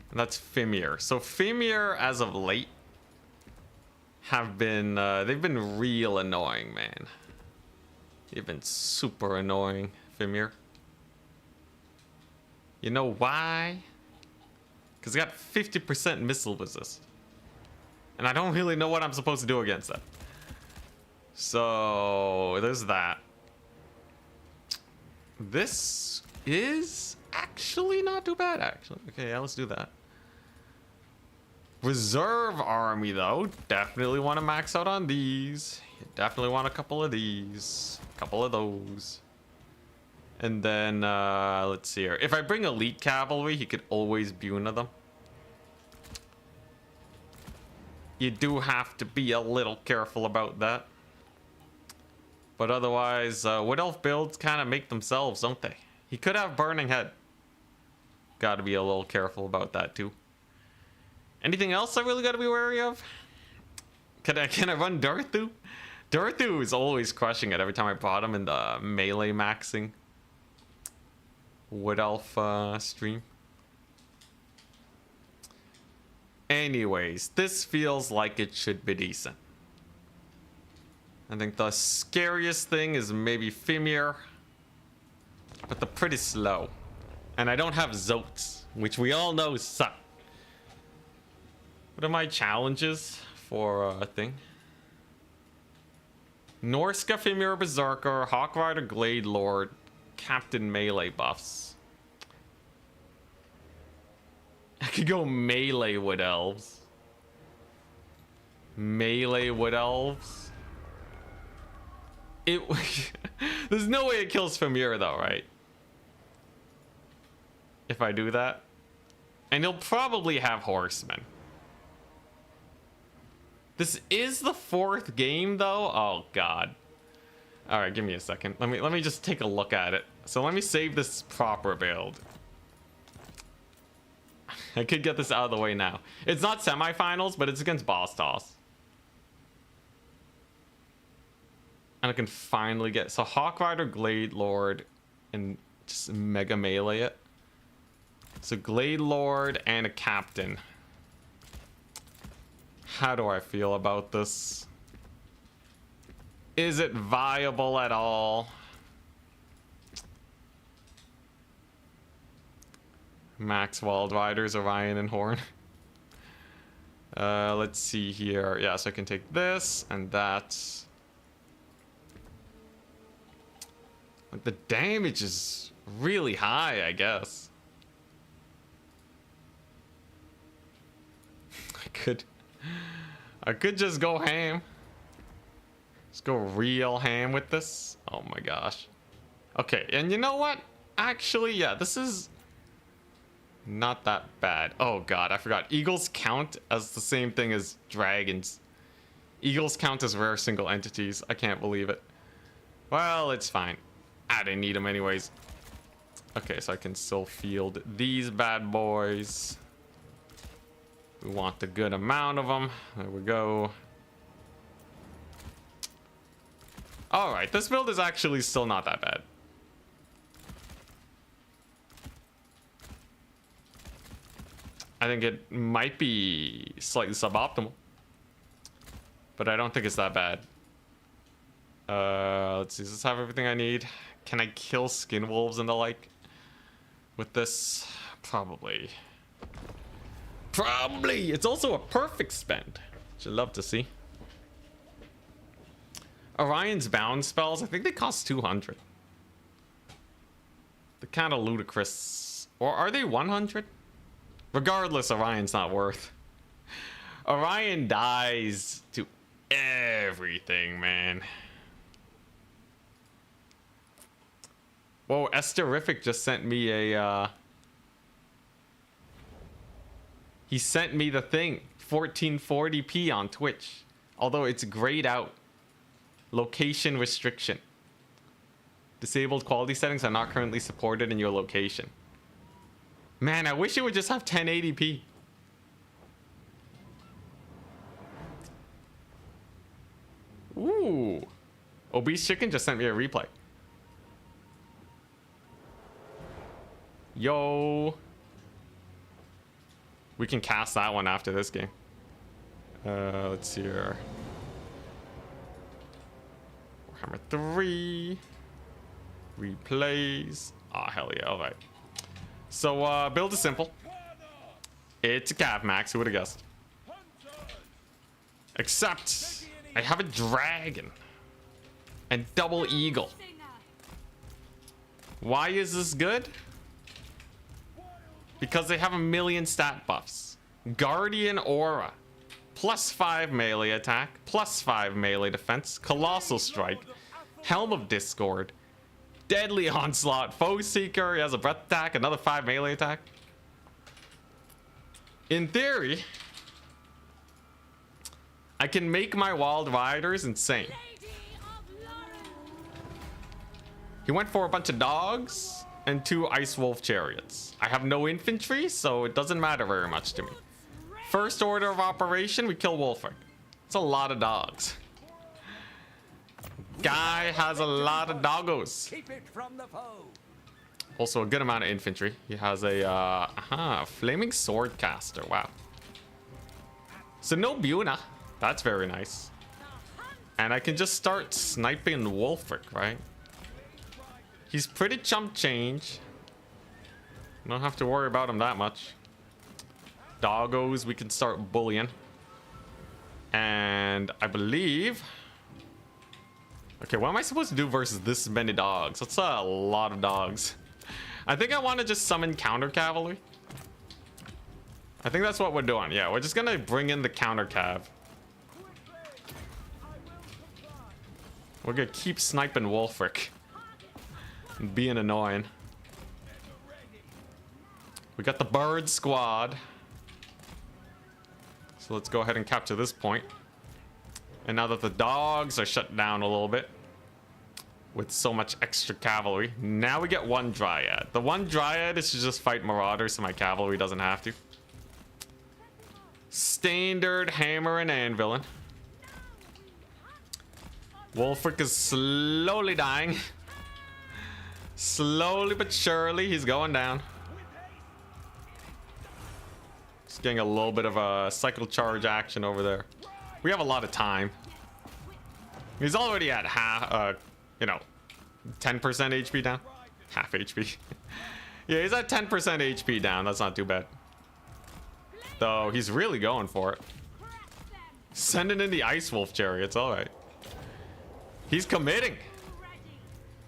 and that's Fimir. So Fimir, as of late, have been, they've been real annoying, man. They've been super annoying, Fimir. You know why? Because they got 50% missile resist. And I don't really know what I'm supposed to do against that. So, there's that. This is actually not too bad, actually. Okay, yeah, let's do that. Reserve army, though. Definitely want to max out on these. You definitely want a couple of these. A couple of those. And then, let's see here. If I bring elite cavalry, he could always Buna them. You do have to be a little careful about that. But otherwise, Wood Elf builds kind of make themselves, don't they? He could have Burning Head. Got to be a little careful about that, too. Anything else I really got to be wary of? Can I run Durthu? Durthu is always crushing it every time I brought him in the melee maxing Wood Elf stream. Anyways, this feels like it should be decent. I think the scariest thing is maybe Fimir, but they're pretty slow. And I don't have Zotes, which we all know suck. What are my challenges for a thing? Norska, Fimir, Berserker, Hawk Rider, Glade Lord, Captain Melee buffs. I could go Melee Wood Elves. Melee Wood Elves. There's no way it kills Fimir though, right? If I do that. And he'll probably have Horsemen. This is the 4th game though. Oh god. All right, give me a second. Let me just take a look at it. So let me save this proper build. I could get this out of the way now. It's not semifinals, but it's against Boss Toss. And I can finally get so Hawk Rider, Glade Lord, and just mega melee it. So Glade Lord and a Captain. How do I feel about this? Is it viable at all? Max Wild Riders, Orion, and Horn. Let's see here. Yeah, so I can take this and that. The damage is really high, I guess. I could just go ham. Just go real ham with this. Oh my gosh. Okay, and you know what? Actually, yeah, this is not that bad. Oh god, I forgot. Eagles count as the same thing as dragons. Eagles count as rare single entities. I can't believe it. Well, it's fine. I didn't need them anyways. Okay, so I can still field these bad boys. We want a good amount of them. There we go. All right, this build is actually still not that bad. I think it might be slightly suboptimal, but I don't think it's that bad. Let's see. Does this have everything I need? Can I kill skin wolves and the like with this? Probably. Probably. It's also a perfect spend, which I'd love to see. Orion's bound spells, I think they cost 200. They're kind of ludicrous. Or are they 100? Regardless, Orion's not worth. Orion dies to everything, man. Whoa, Esterific just sent me a... He sent me the thing, 1440p on Twitch. Although it's grayed out. Location restriction. Disabled quality settings are not currently supported in your location. Man, I wish it would just have 1080p. Ooh. Obese Chicken just sent me a replay. Yo. We can cast that one after this game. Let's see here. Warhammer 3. Replays. Oh, hell yeah. All right. So, build is simple. It's a Cav Max. Who would have guessed? Except, I have a dragon. And double eagle. Why is this good? Because they have a million stat buffs. Guardian Aura. +5 melee attack, +5 melee defense, Colossal Strike, Helm of Discord, Deadly Onslaught, Foe Seeker, he has a breath attack, another 5 melee attack. In theory, I can make my Wild Riders insane. He went for a bunch of dogs and 2 Ice Wolf Chariots. I have no infantry, so it doesn't matter very much to me. First order of operation, we kill Wolfric. It's a lot of dogs. Guy has a lot of doggos. Keep it from the foe. Also a good amount of infantry. He has a flaming sword caster. Wow. So no Buna. That's very nice. And I can just start sniping Wolfric, right? He's pretty chump change. Don't have to worry about him that much. Doggos, we can start bullying. And I believe... Okay, what am I supposed to do versus this many dogs? That's a lot of dogs. I think I want to just summon counter cavalry. I think that's what we're doing. Yeah, we're just gonna bring in the counter cav. We're gonna keep sniping Wolfric. And being annoying. We got the bird squad. So let's go ahead and capture this point. And now that the dogs are shut down a little bit with so much extra cavalry, now we get 1 dryad. The 1 dryad is to just fight marauders so my cavalry doesn't have to. Standard hammer and anvilin. Wolfric is slowly dying. Slowly but surely he's going down. Just getting a little bit of a cycle charge action over there. We have a lot of time. He's already at half, you know, 10% HP down. Half HP. Yeah, he's at 10% HP down. That's not too bad. Though he's really going for it. Sending in the Ice Wolf Chariots. All right. He's committing.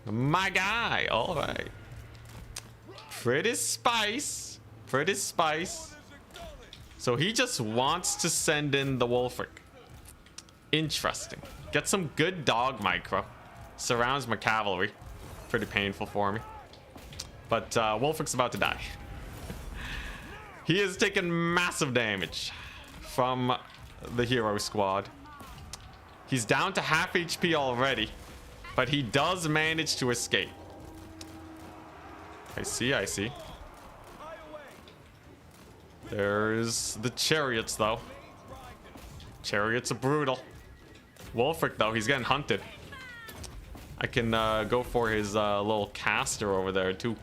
My guy. All right. Pretty spice. Pretty spice. So he just wants to send in the Wolfric. Interesting. Get some good dog micro. Surrounds my cavalry. Pretty painful for me. But Wolfric's about to die. He has taken massive damage from the hero squad. He's down to half HP already, but he does manage to escape. I see, I see. There's the chariots, though. Chariots are brutal. Wolfric, though, he's getting hunted. I can go for his little caster over there, too.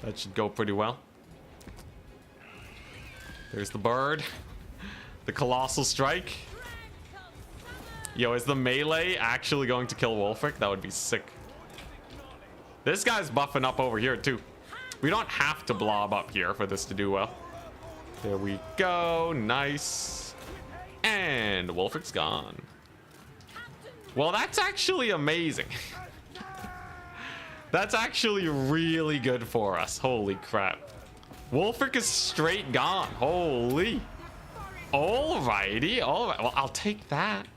That should go pretty well. There's the bird. The colossal strike. Yo, is the melee actually going to kill Wolfric? That would be sick. This guy's buffing up over here, too. We don't have to blob up here for this to do well. There we go. Nice. And Wolfric's gone. Well, that's actually amazing. That's actually really good for us. Holy crap. Wolfric is straight gone. Holy. Alrighty. Alright. Well, I'll take that.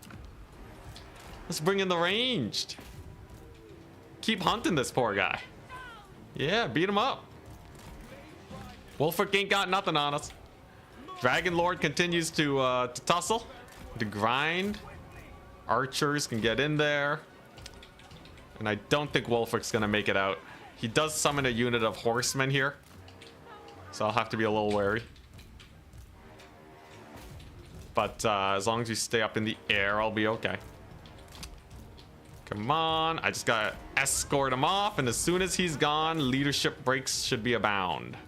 Let's bring in the ranged. Keep hunting this poor guy. Yeah, beat him up. Wolfric ain't got nothing on us. Dragon Lord continues to tussle, to grind. Archers can get in there. And I don't think Wolfric's gonna make it out. He does summon a unit of horsemen here. So I'll have to be a little wary. But as long as you stay up in the air, I'll be okay. Come on. I just gotta escort him off. And as soon as he's gone, leadership breaks should be abound.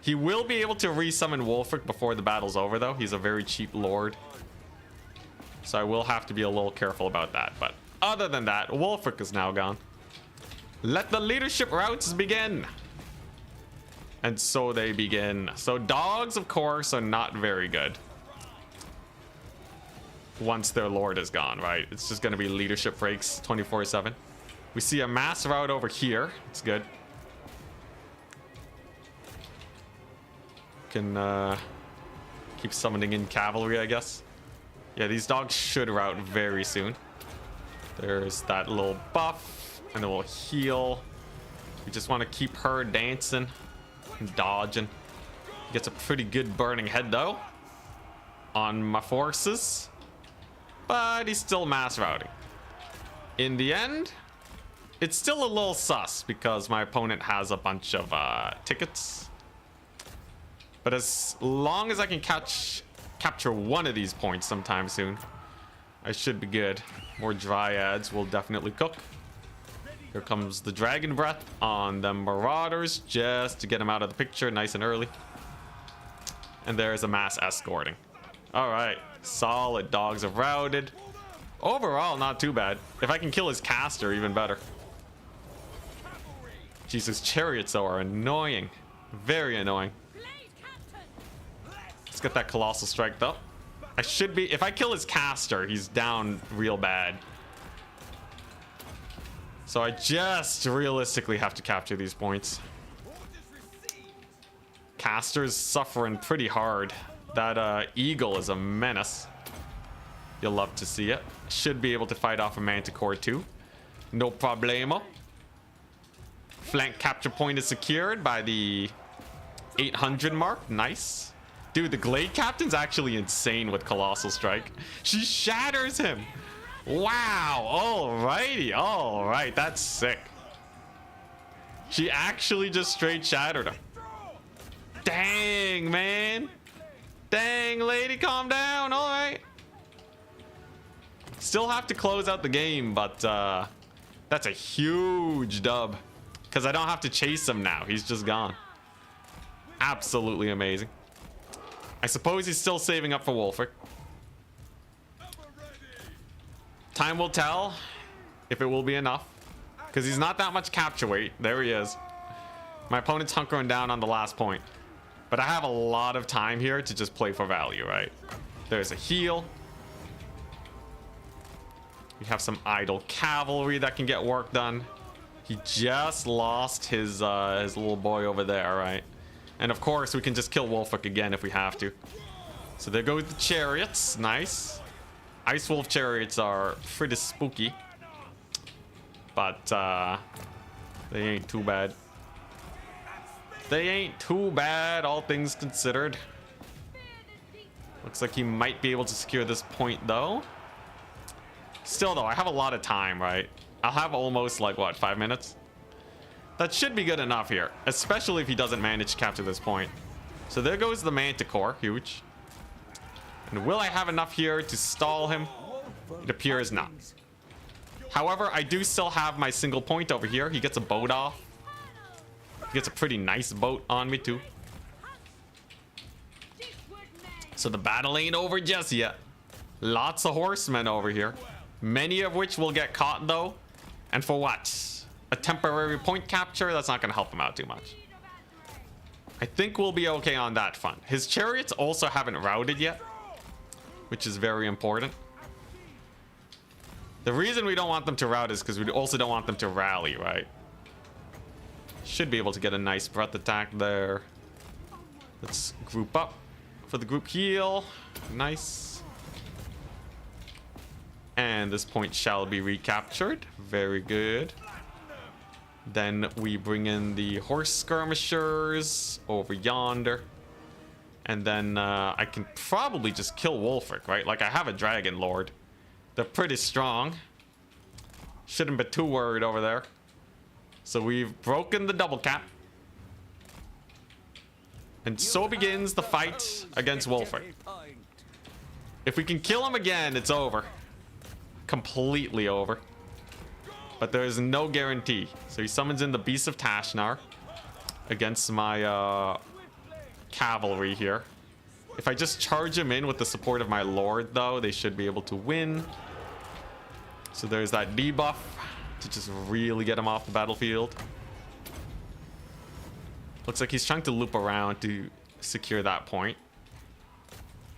He will be able to resummon Wolfric before the battle's over, though. He's a very cheap lord. So I will have to be a little careful about that. But other than that, Wolfric is now gone. Let the leadership routes begin. And so they begin. So dogs, of course, are not very good. Once their lord is gone, right? It's just going to be leadership breaks 24/7. We see a mass route over here. It's good. Can Keep summoning in cavalry, I guess. Yeah, these dogs should rout very soon. There's that little buff, and then we'll heal. We just want to keep her dancing and dodging. Gets a pretty good burning head, though, on my forces. But he's still mass routing. In the end, it's still a little sus because my opponent has a bunch of tickets. But as long as I can capture one of these points sometime soon, I should be good. More dryads will definitely cook. Here comes the dragon breath on the marauders just to get them out of the picture nice and early. And there's a mass escorting. All right, solid dogs have routed. Overall, not too bad. If I can kill his caster, even better. Jesus, chariots though are annoying. Very annoying. Let's get that colossal strike though. I should be, if I kill his caster, he's down real bad. So I just realistically have to capture these points. Caster's suffering pretty hard. That eagle is a menace. You'll love to see it. Should be able to fight off a manticore too. No problemo. Flank capture point is secured by the 800 mark. Nice. Dude, the Glade Captain's actually insane with Colossal Strike. She shatters him. Wow. Alrighty. Alright. That's sick. She actually just straight shattered him. Dang, man. Dang, lady, calm down. Alright. Still have to close out the game, but that's a huge dub. Because I don't have to chase him now. He's just gone. Absolutely amazing. I suppose he's still saving up for Wolfric. Time will tell if it will be enough. Because he's not that much capture weight. There he is. My opponent's hunkering down on the last point. But I have a lot of time here to just play for value, right? There's a heal. We have some idle cavalry that can get work done. He just lost his little boy over there, right? And of course, we can just kill Wolfric again if we have to. So there goes the chariots. Nice. Ice Wolf chariots are pretty spooky. But they ain't too bad. They ain't too bad, all things considered. Looks like he might be able to secure this point, though. Still, though, I have a lot of time, right? I'll have almost, like, what, 5 minutes? That should be good enough here, especially if he doesn't manage to capture this point. So there goes the Manticore, huge. And will I have enough here to stall him? It appears not. However, I do still have my single point over here. He gets a boat off. He gets a pretty nice boat on me, too. So the battle ain't over just yet. Lots of horsemen over here. Many of which will get caught, though. And for what? A temporary point capture? That's not going to help him out too much. I think we'll be okay on that front. His chariots also haven't routed yet, which is very important. The reason we don't want them to rout is because we also don't want them to rally, right? Should be able to get a nice breath attack there. Let's group up for the group heal. Nice. And this point shall be recaptured. Very good. Then we bring in the horse skirmishers over yonder. And then I can probably just kill Wolfric, right? Like, I have a Dragon Lord. They're pretty strong. Shouldn't be too worried over there. So we've broken the double cap. And so begins the fight against Wolfric. If we can kill him again, it's over. Completely over. But there is no guarantee. So he summons in the Beast of Tashnar against my cavalry here. If I just charge him in with the support of my Lord, though, they should be able to win. So there's that debuff to just really get him off the battlefield. Looks like he's trying to loop around to secure that point.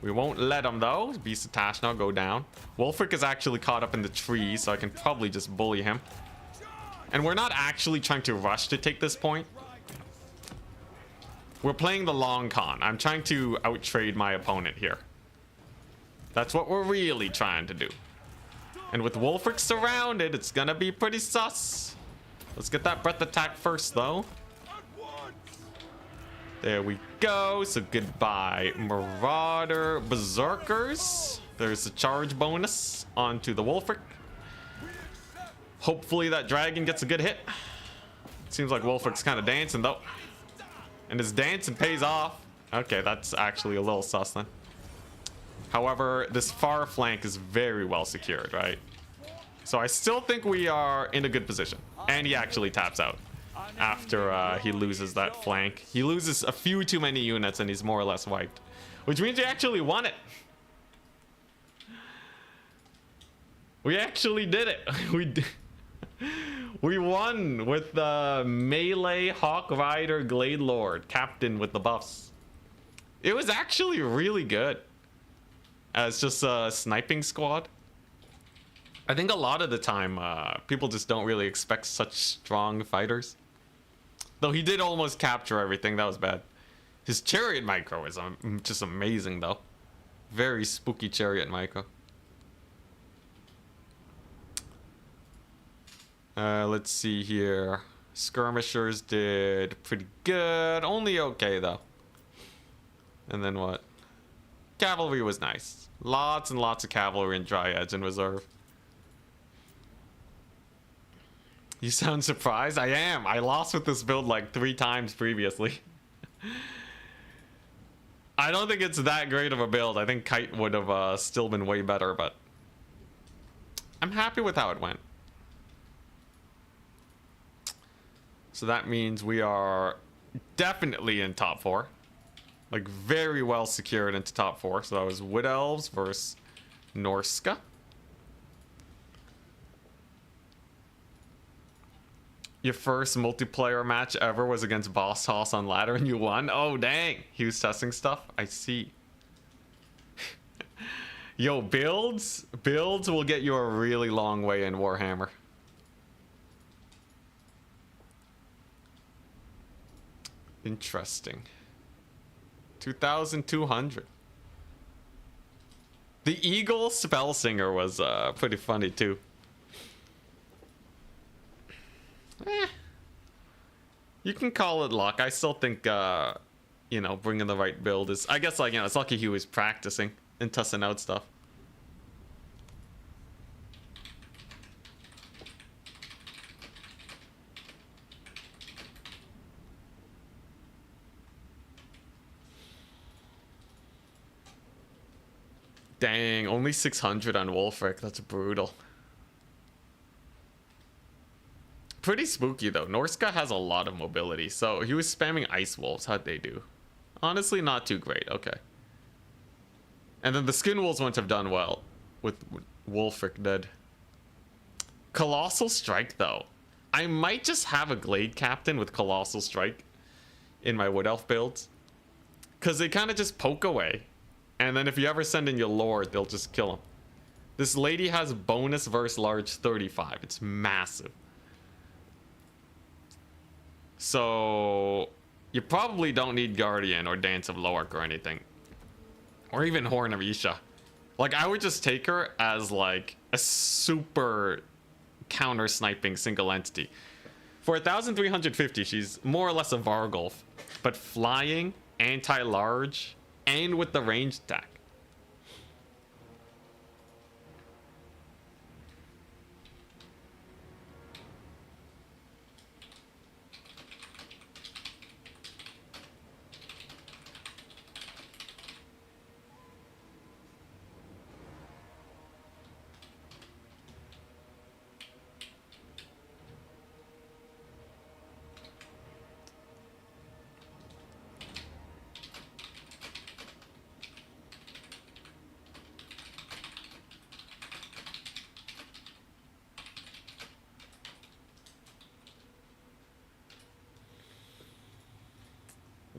We won't let him, though. Beast of Tashnar go down. Wolfric is actually caught up in the tree, so I can probably just bully him. And we're not actually trying to rush to take this point. We're playing the long con. I'm trying to outtrade my opponent here. That's what we're really trying to do. And with Wolfric surrounded, it's gonna be pretty sus. Let's get that breath attack first, though. There we go. So goodbye, Marauder Berserkers. There's a charge bonus onto the Wolfric. Hopefully that dragon gets a good hit. Seems like Wolfric's kind of dancing, though. And his dancing pays off. Okay, that's actually a little sus then. However, this far flank is very well secured, right? So I still think we are in a good position. And he actually taps out after he loses that flank. He loses a few too many units and he's more or less wiped. Which means we actually won it. We actually did it. We won with the melee Hawk Rider Glade Lord captain with the buffs. It was actually really good as just a sniping squad. I think a lot of the time people just don't really expect such strong fighters. Though he did almost capture everything, that was bad. His chariot micro is just amazing though. Very spooky chariot micro. Let's see here. Skirmishers did pretty good. Only okay though. And then what? Cavalry was nice. Lots and lots of cavalry and dryads in reserve. You sound surprised? I am. I lost with this build like 3 times previously. I don't think it's that great of a build. I think Kite would have still been way better, but I'm happy with how it went. So that means we are definitely in top 4. Like very well secured into top 4. So that was Wood Elves versus Norska. Your first multiplayer match ever was against Boss Toss on ladder and you won? Oh dang, he was testing stuff. I see. Yo, builds will get you a really long way in Warhammer. Interesting. 2,200. The Eagle Spell Singer was pretty funny too. You can call it luck. I still think, you know, bringing the right build is... I guess, like, you know, it's lucky he was practicing and testing out stuff. Dang, only 600 on Wolfric. That's brutal. Pretty spooky though. Norska has a lot of mobility, so he was spamming Ice Wolves. How'd they do? Honestly, not too great. Okay. And then the Skin Wolves wouldn't have done well with Wolfric dead. Colossal Strike though. I might just have a Glade Captain with Colossal Strike in my Wood Elf builds. Because they kind of just poke away. And then if you ever send in your Lord, they'll just kill him. This lady has bonus versus large 35. It's massive. So you probably don't need Guardian or Dance of Loark or anything. Or even Horn of Isha. Like, I would just take her as like a super counter sniping single entity. For 1,350, she's more or less a Vargulf, but flying, anti-large, and with the ranged attack.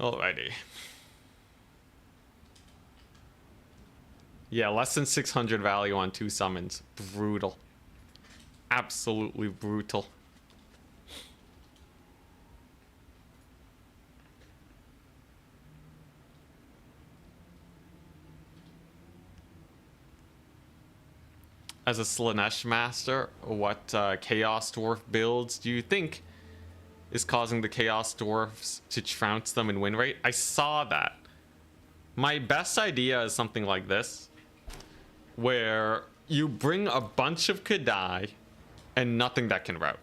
Alrighty. Yeah, less than 600 value on 2 summons. Brutal. Absolutely brutal. as a Slanesh master, what Chaos Dwarf builds do you think is causing the Chaos Dwarfs to trounce them in win rate? I saw that. My best idea is something like this, where you bring a bunch of Kadai and nothing that can rout.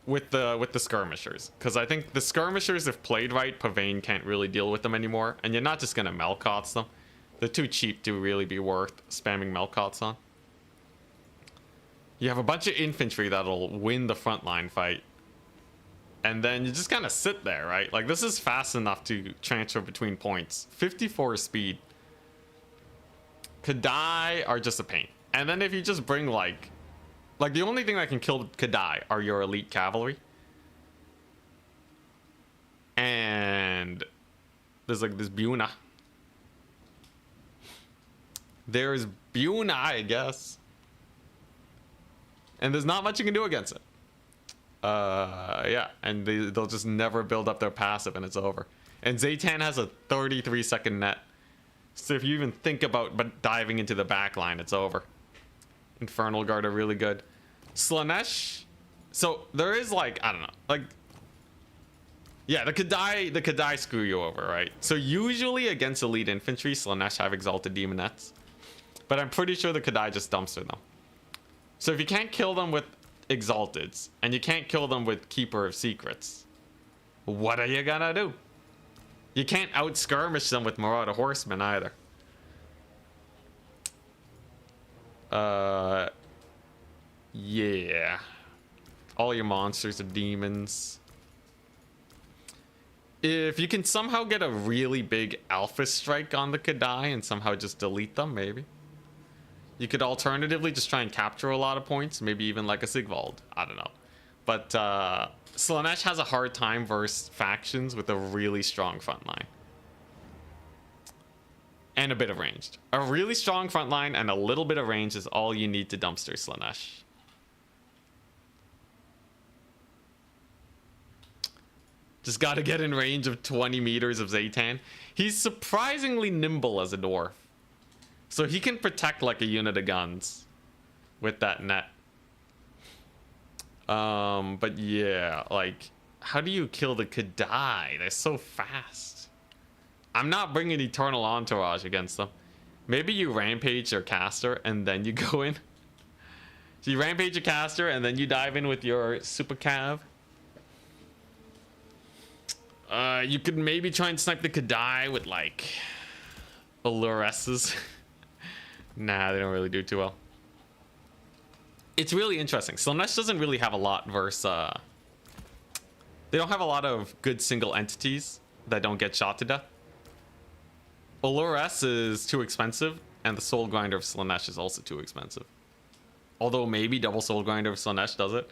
With the skirmishers, because I think the skirmishers, if played right, Pavane can't really deal with them anymore, and you're not just gonna Melkots them. They're too cheap to really be worth spamming Melkots on. You have a bunch of infantry that'll win the frontline fight, and then you just kind of sit there, right? Like, this is fast enough to transfer between points. 54 speed. Kadai are just a pain. And then if you just bring like the only thing that can kill Kadai are your elite cavalry. And there's like this Buna. There's Buna, I guess. And there's not much you can do against it. Yeah, and they'll just never build up their passive and it's over. And Zaytan has a 33-second net. So if you even think about diving into the back line, it's over. Infernal Guard are really good. Slanesh, so there is like, I don't know, like, yeah, the Kadai screw you over, right? So usually against elite infantry, Slanesh have exalted demonettes, but I'm pretty sure the Kadai just dumpster them. So if you can't kill them with exalteds and you can't kill them with Keeper of Secrets, what are you gonna do? You can't out skirmish them with Marauder Horsemen either. Yeah. All your monsters are demons. If you can somehow get a really big alpha strike on the Kadai and somehow just delete them, maybe. You could alternatively just try and capture a lot of points, maybe even like a Sigvald. I don't know. But Slanesh has a hard time versus factions with a really strong front line. And a bit of ranged. A really strong front line and a little bit of range is all you need to dumpster Slanesh. Just gotta get in range of 20 meters of Zaytan. He's surprisingly nimble as a dwarf. So he can protect like a unit of guns with that net. But yeah, like, how do you kill the Kadai? They're so fast. I'm not bringing Eternal Entourage against them. Maybe you rampage your caster and then you go in. So you rampage your caster and then you dive in with your super cav. You could maybe try and snipe the Kadai with like Aluresses. Nah, they don't really do too well. It's really interesting. Slanesh doesn't really have a lot versus they don't have a lot of good single entities that don't get shot to death. Allures is too expensive, and the Soul Grinder of Slanesh is also too expensive. Although maybe double Soul Grinder of Slanesh does it.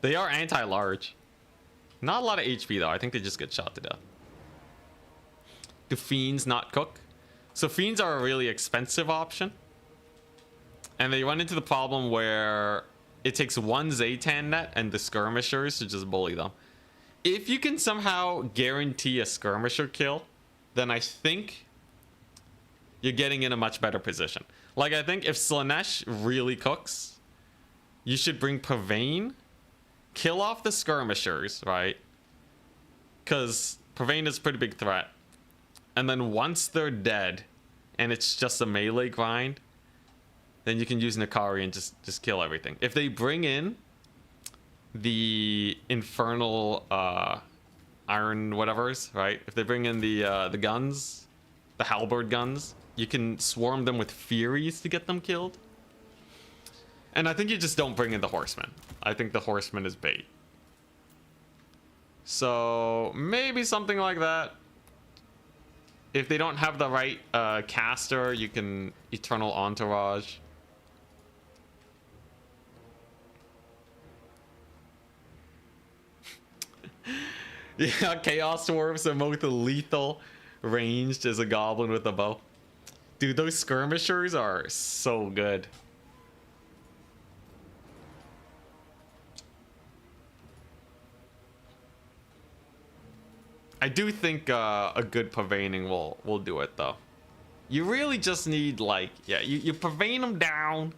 They are anti-large. Not a lot of HP though. I think they just get shot to death. Do Fiends not cook? So Fiends are a really expensive option. And they run into the problem where it takes one Zaytan net and the skirmishers to just bully them. If you can somehow guarantee a skirmisher kill, then I think you're getting in a much better position. Like, I think if Slanesh really cooks, you should bring Pavane, kill off the skirmishers, right? Because Pavane is a pretty big threat. And then once they're dead, and it's just a melee grind, then you can use Nakari and just kill everything. If they bring in the infernal iron whatevers, right? If they bring in the guns, the halberd guns, you can swarm them with furies to get them killed. And I think you just don't bring in the horsemen. I think the horseman is bait. So maybe something like that. If they don't have the right caster, you can Eternal Entourage. Yeah, Chaos Dwarves are both lethal ranged as a goblin with a bow. Dude, those skirmishers are so good. I do think a good pavaning will do it though. You really just need, like, yeah, you prevent them down.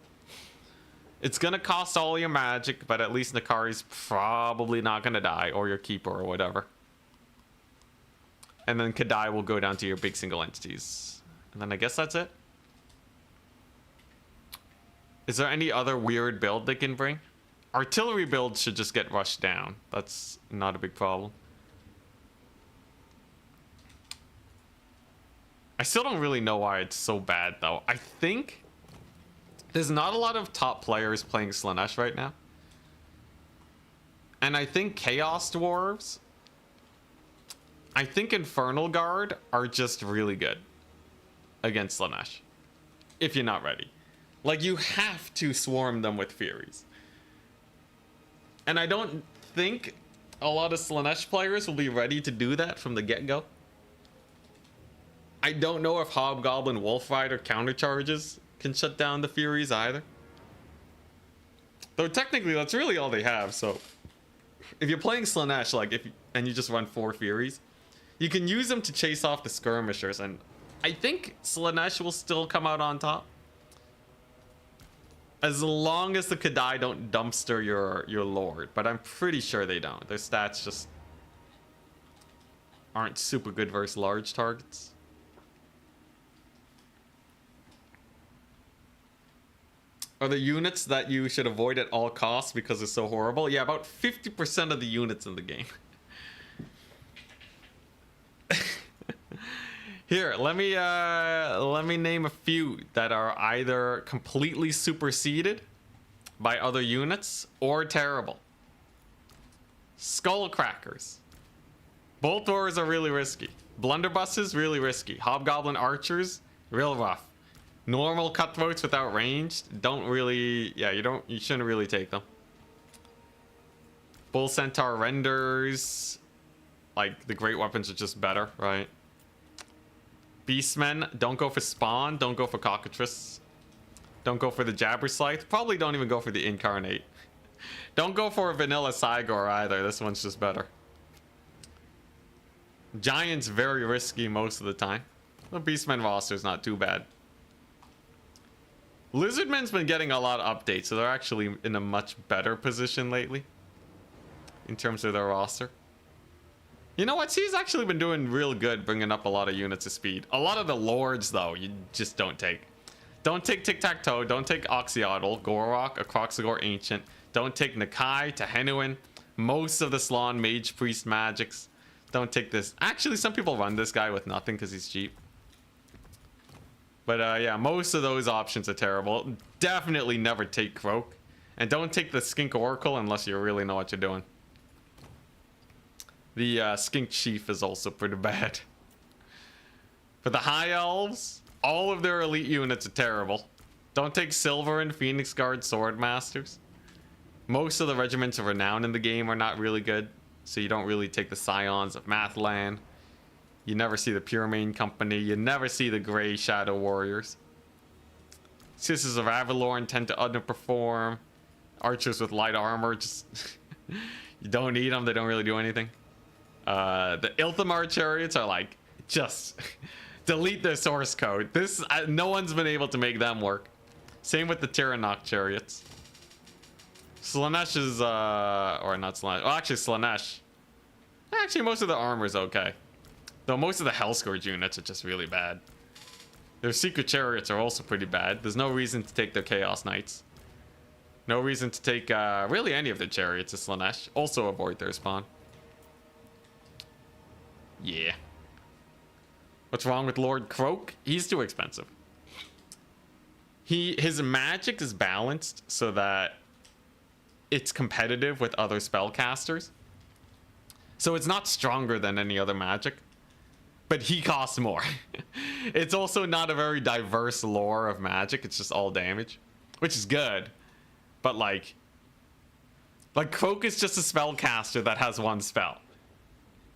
It's gonna cost all your magic, but at least Nakari's probably not gonna die, or your keeper or whatever. And then Kadai will go down to your big single entities. And then I guess that's it. Is there any other weird build they can bring? Artillery builds should just get rushed down. That's not a big problem. I still don't really know why it's so bad, though. I think there's not a lot of top players playing Slanesh right now. And I think Chaos Dwarves, I think Infernal Guard are just really good against Slanesh. If you're not ready. Like, you have to swarm them with Furies. And I don't think a lot of Slanesh players will be ready to do that from the get-go. I don't know if Hobgoblin Wolf Rider countercharges can shut down the Furies either. Though technically that's really all they have, so if you're playing Slanesh, like, and you just run 4 Furies, you can use them to chase off the skirmishers, and I think Slanesh will still come out on top. As long as the Kadai don't dumpster your Lord, but I'm pretty sure they don't. Their stats just aren't super good versus large targets. Are the units that you should avoid at all costs because it's so horrible? Yeah, about 50% of the units in the game. Here, let me name a few that are either completely superseded by other units or terrible. Skullcrackers. Bolt throwers are really risky. Blunderbusses, really risky. Hobgoblin archers, real rough. Normal cutthroats without range, don't really, yeah, you shouldn't really take them. Bull Centaur renders, like, the great weapons are just better, right? Beastmen, don't go for Spawn, don't go for Cockatrice. Don't go for the Jabberslythe, probably don't even go for the Incarnate. Don't go for Vanilla Cygor either, this one's just better. Giant's very risky most of the time. The Beastmen roster's not too bad. Lizardmen's been getting a lot of updates, so they're actually in a much better position lately in terms of their roster. You know what? He's actually been doing real good, bringing up a lot of units of speed. A lot of the lords, though, you just don't take. Don't take Tic-Tac-Toe. Don't take Oxyotl, Gorok, Acroxagore Ancient. Don't take Nakai, Tehenuin. Most of the Slann Mage Priest magics. Don't take this. Actually, some people run this guy with nothing because he's cheap. But yeah, most of those options are terrible. Definitely never take Croak. And don't take the Skink Oracle unless you really know what you're doing. The Skink Chief is also pretty bad. For the High Elves, all of their elite units are terrible. Don't take Silver and Phoenix Guard Swordmasters. Most of the regiments of renown in the game are not really good. So you don't really take the Scions of Mathlan. You never see the Pure Main Company. You never see the Grey Shadow Warriors. Sisters of Avalorn tend to underperform. Archers with light armor, just... you don't need them. They don't really do anything. The Ilthamar Chariots are like, just... delete their source code. This... no one's been able to make them work. Same with the Tyrannok Chariots. Slanesh is... or not Slanesh. Oh, actually, Slanesh. Actually, most of the armor is okay. Though most of the Hellscourge units are just really bad. Their Secret Chariots are also pretty bad. There's no reason to take their Chaos Knights. No reason to take really any of their Chariots as Slanesh. Also avoid their spawn. Yeah. What's wrong with Lord Croak? He's too expensive. His magic is balanced so that it's competitive with other spellcasters. So it's not stronger than any other magic. But he costs more. It's also not a very diverse lore of magic. It's just all damage. Which is good. But like Croak is just a spellcaster that has one spell.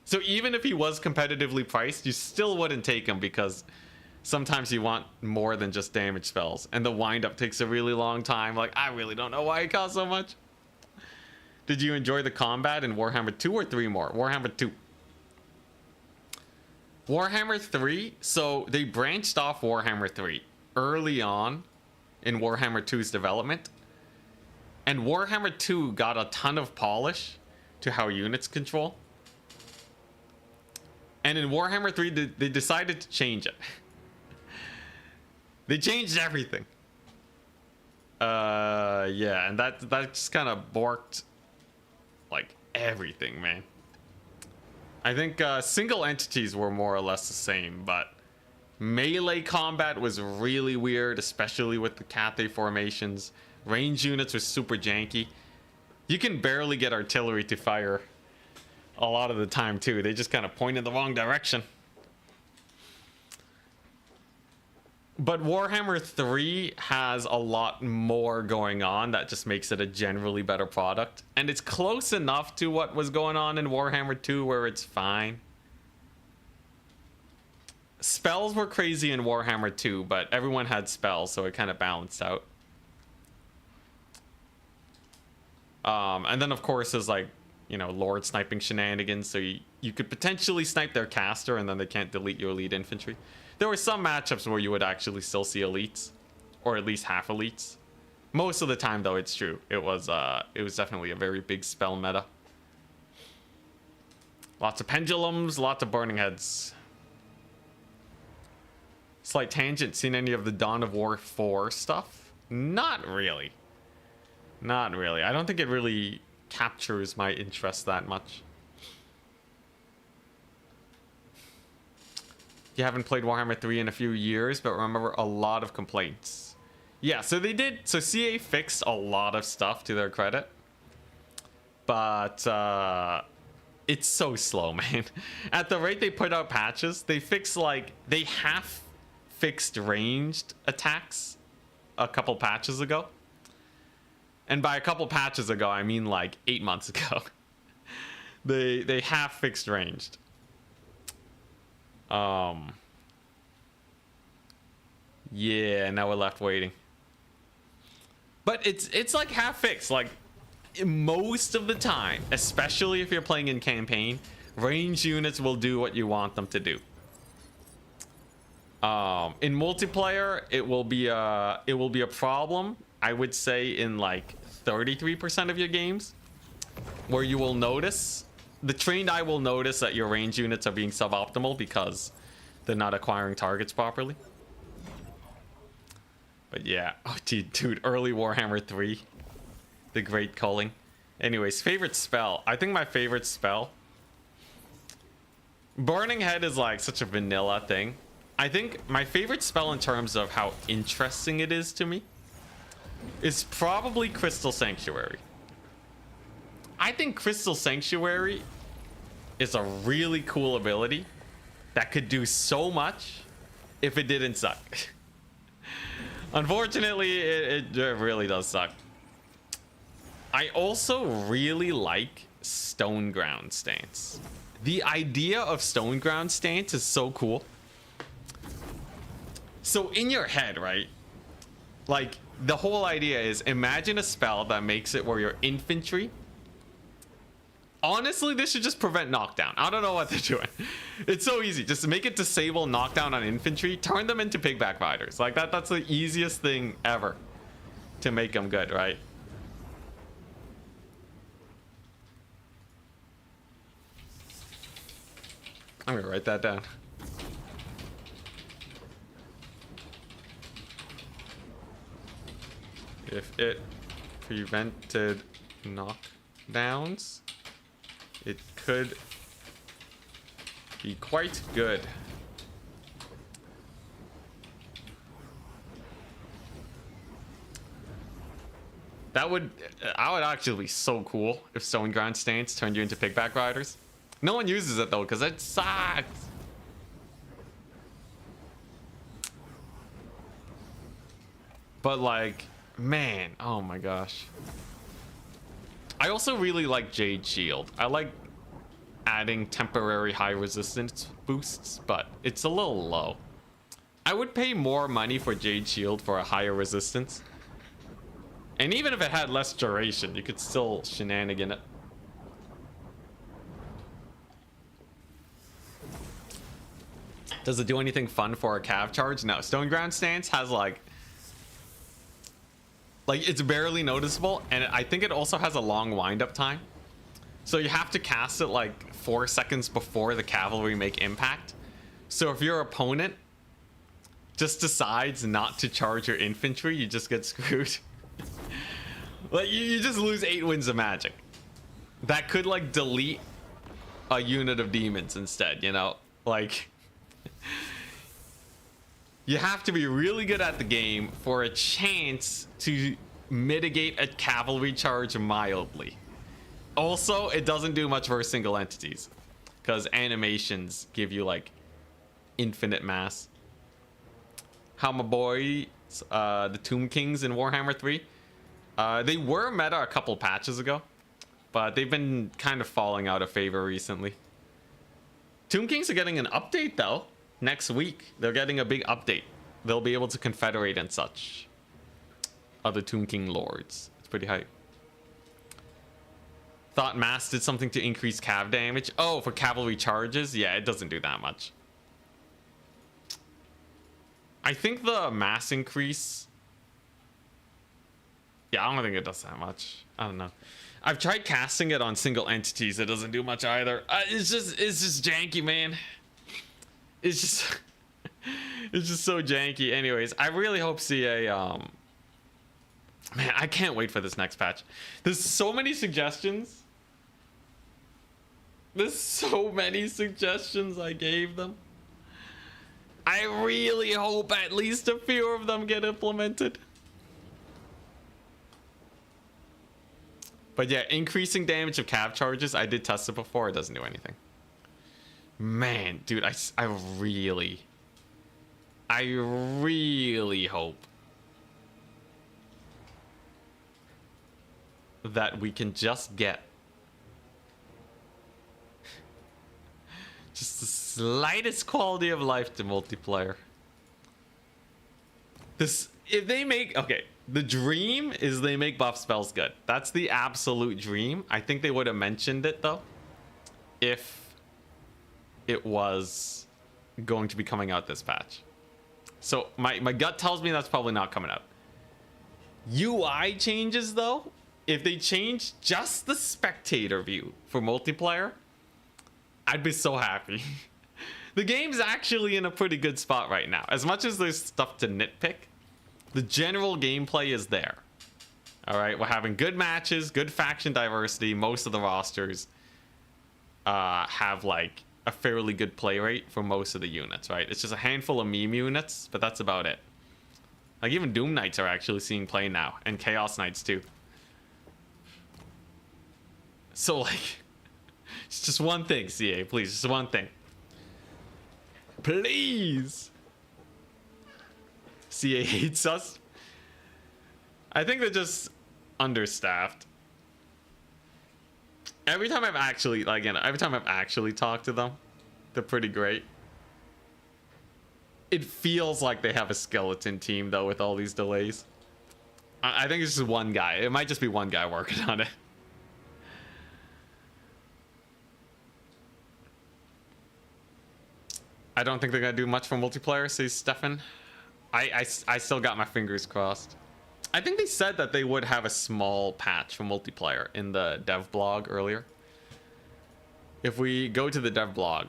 So even if he was competitively priced, you still wouldn't take him because sometimes you want more than just damage spells. And the windup takes a really long time. Like, I really don't know why he costs so much. Did you enjoy the combat in Warhammer 2 or 3 more? Warhammer 2. Warhammer 3, so they branched off Warhammer 3 early on in Warhammer 2's development. And Warhammer 2 got a ton of polish to how units control. And in Warhammer 3, they decided to change it. They changed everything. Yeah, and that just kind of borked like everything, man. I think single entities were more or less the same, but melee combat was really weird, especially with the Cathay formations. Range units were super janky. You can barely get artillery to fire a lot of the time too. They just kind of point in the wrong direction. But Warhammer 3 has a lot more going on that just makes it a generally better product. And it's close enough to what was going on in Warhammer 2 where it's fine. Spells were crazy in Warhammer 2, but everyone had spells, so it kind of balanced out. And then, of course, there's like, you know, Lord sniping shenanigans, so you could potentially snipe their caster and then they can't delete your elite infantry. There were some matchups where you would actually still see elites, or at least half elites. Most of the time, though, it's true. It was definitely a very big spell meta. Lots of pendulums, lots of burning heads. Slight tangent, seen any of the Dawn of War 4 stuff? Not really. Not really. I don't think it really captures my interest that much. You haven't played Warhammer 3 in a few years, but remember a lot of complaints. Yeah, so they did. So CA fixed a lot of stuff to their credit, but it's so slow, man. At the rate they put out patches, they fix like they half fixed ranged attacks a couple patches ago. And by a couple patches ago, I mean like 8 months ago. They half fixed ranged. Yeah, now we're left waiting. But it's like half fixed. Like most of the time, especially if you're playing in campaign, range units will do what you want them to do. In multiplayer, it will be a problem. I would say in like 33% of your games, where you will notice, the trained eye will notice that your range units are being suboptimal because they're not acquiring targets properly. But yeah, oh dude, early Warhammer 3, the great culling. Anyways, favorite spell. I think my favorite spell, Burning Head is like such a vanilla thing. I think my favorite spell in terms of how interesting it is to me is probably Crystal Sanctuary. I think Crystal Sanctuary is a really cool ability that could do so much if it didn't suck. Unfortunately, it really does suck. I also really like Stone Ground Stance. The idea of Stone Ground Stance is so cool. So in your head, right? Like, the whole idea is imagine a spell that makes it where your infantry... Honestly, this should just prevent knockdown. I don't know what they're doing. It's so easy. Just make it disable knockdown on infantry. Turn them into pigback riders. Like, that's the easiest thing ever to make them good, right? I'm gonna write that down. If it prevented knockdowns, it could be quite good. I would actually be so cool if Stone Ground Stance turned you into pigback riders. No one uses it though, because it sucks. But like, man, oh my gosh. I also really like Jade Shield. I like adding temporary high resistance boosts, but it's a little low. I would pay more money for Jade Shield for a higher resistance. And even if it had less duration, you could still shenanigan it. Does it do anything fun for a cav charge? No. Stone Ground Stance has like it's barely noticeable, and I think it also has a long wind-up time. So you have to cast it like 4 seconds before the cavalry make impact. So if your opponent just decides not to charge your infantry, you just get screwed. Like you just lose 8 winds of magic. That could like delete a unit of demons instead, you know? Like you have to be really good at the game for a chance to mitigate a cavalry charge mildly. Also, it doesn't do much for single entities because animations give you like infinite mass. How my boy, the Tomb Kings in Warhammer 3, they were meta a couple patches ago, but they've been kind of falling out of favor recently. Tomb Kings are getting an update though. Next week, they're getting a big update. They'll be able to confederate and such. Other Tomb King lords. It's pretty hype. Thought mass did something to increase cav damage. Oh, for cavalry charges? Yeah, it doesn't do that much. I think the mass increase... Yeah, I don't think it does that much. I don't know. I've tried casting it on single entities. It doesn't do much either. It's just janky, man. It's just... it's just so janky. Anyways, I really hope CA... Man, I can't wait for this next patch. There's so many suggestions. There's so many suggestions I gave them. I really hope at least a few of them get implemented. But yeah, increasing damage of cav charges, I did test it before. It doesn't do anything. Man, dude, I really hope that we can just get just the slightest quality of life to multiplayer. This, if they make, okay, the dream is they make buff spells good. That's the absolute dream. I think they would have mentioned it though if it was going to be coming out this patch. So my gut tells me that's probably not coming out. UI changes though, if they change just the spectator view for multiplayer, I'd be so happy. The game's actually in a pretty good spot right now. As much as there's stuff to nitpick, the general gameplay is there. All right, we're having good matches, good faction diversity. Most of the rosters have like a fairly good play rate for most of the units, right? It's just a handful of meme units, but that's about it. Like even Doom Knights are actually seeing play now, and Chaos Knights too. So like, it's just one thing, CA, please, just one thing. Please. CA hates us. I think they're just understaffed. Every time I've actually, like, again, every time I've actually talked to them, they're pretty great. It feels like they have a skeleton team though with all these delays. I think it's just one guy. It might just be one guy working on it. I don't think they're gonna do much for multiplayer, says Stefan. I still got my fingers crossed. I think they said that they would have a small patch for multiplayer in the dev blog earlier. If we go to the dev blog,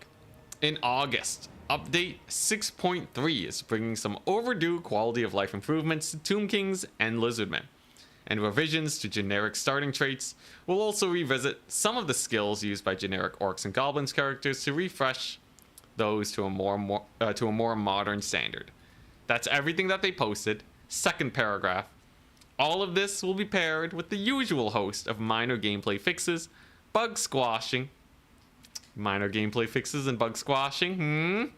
in August, update 6.3 is bringing some overdue quality of life improvements to Tomb Kings and Lizardmen, and revisions to generic starting traits. We'll also revisit some of the skills used by generic orcs and goblins characters to refresh those to a more modern standard. That's everything that they posted. Second paragraph. All of this will be paired with the usual host of minor gameplay fixes, bug squashing. Minor gameplay fixes and bug squashing.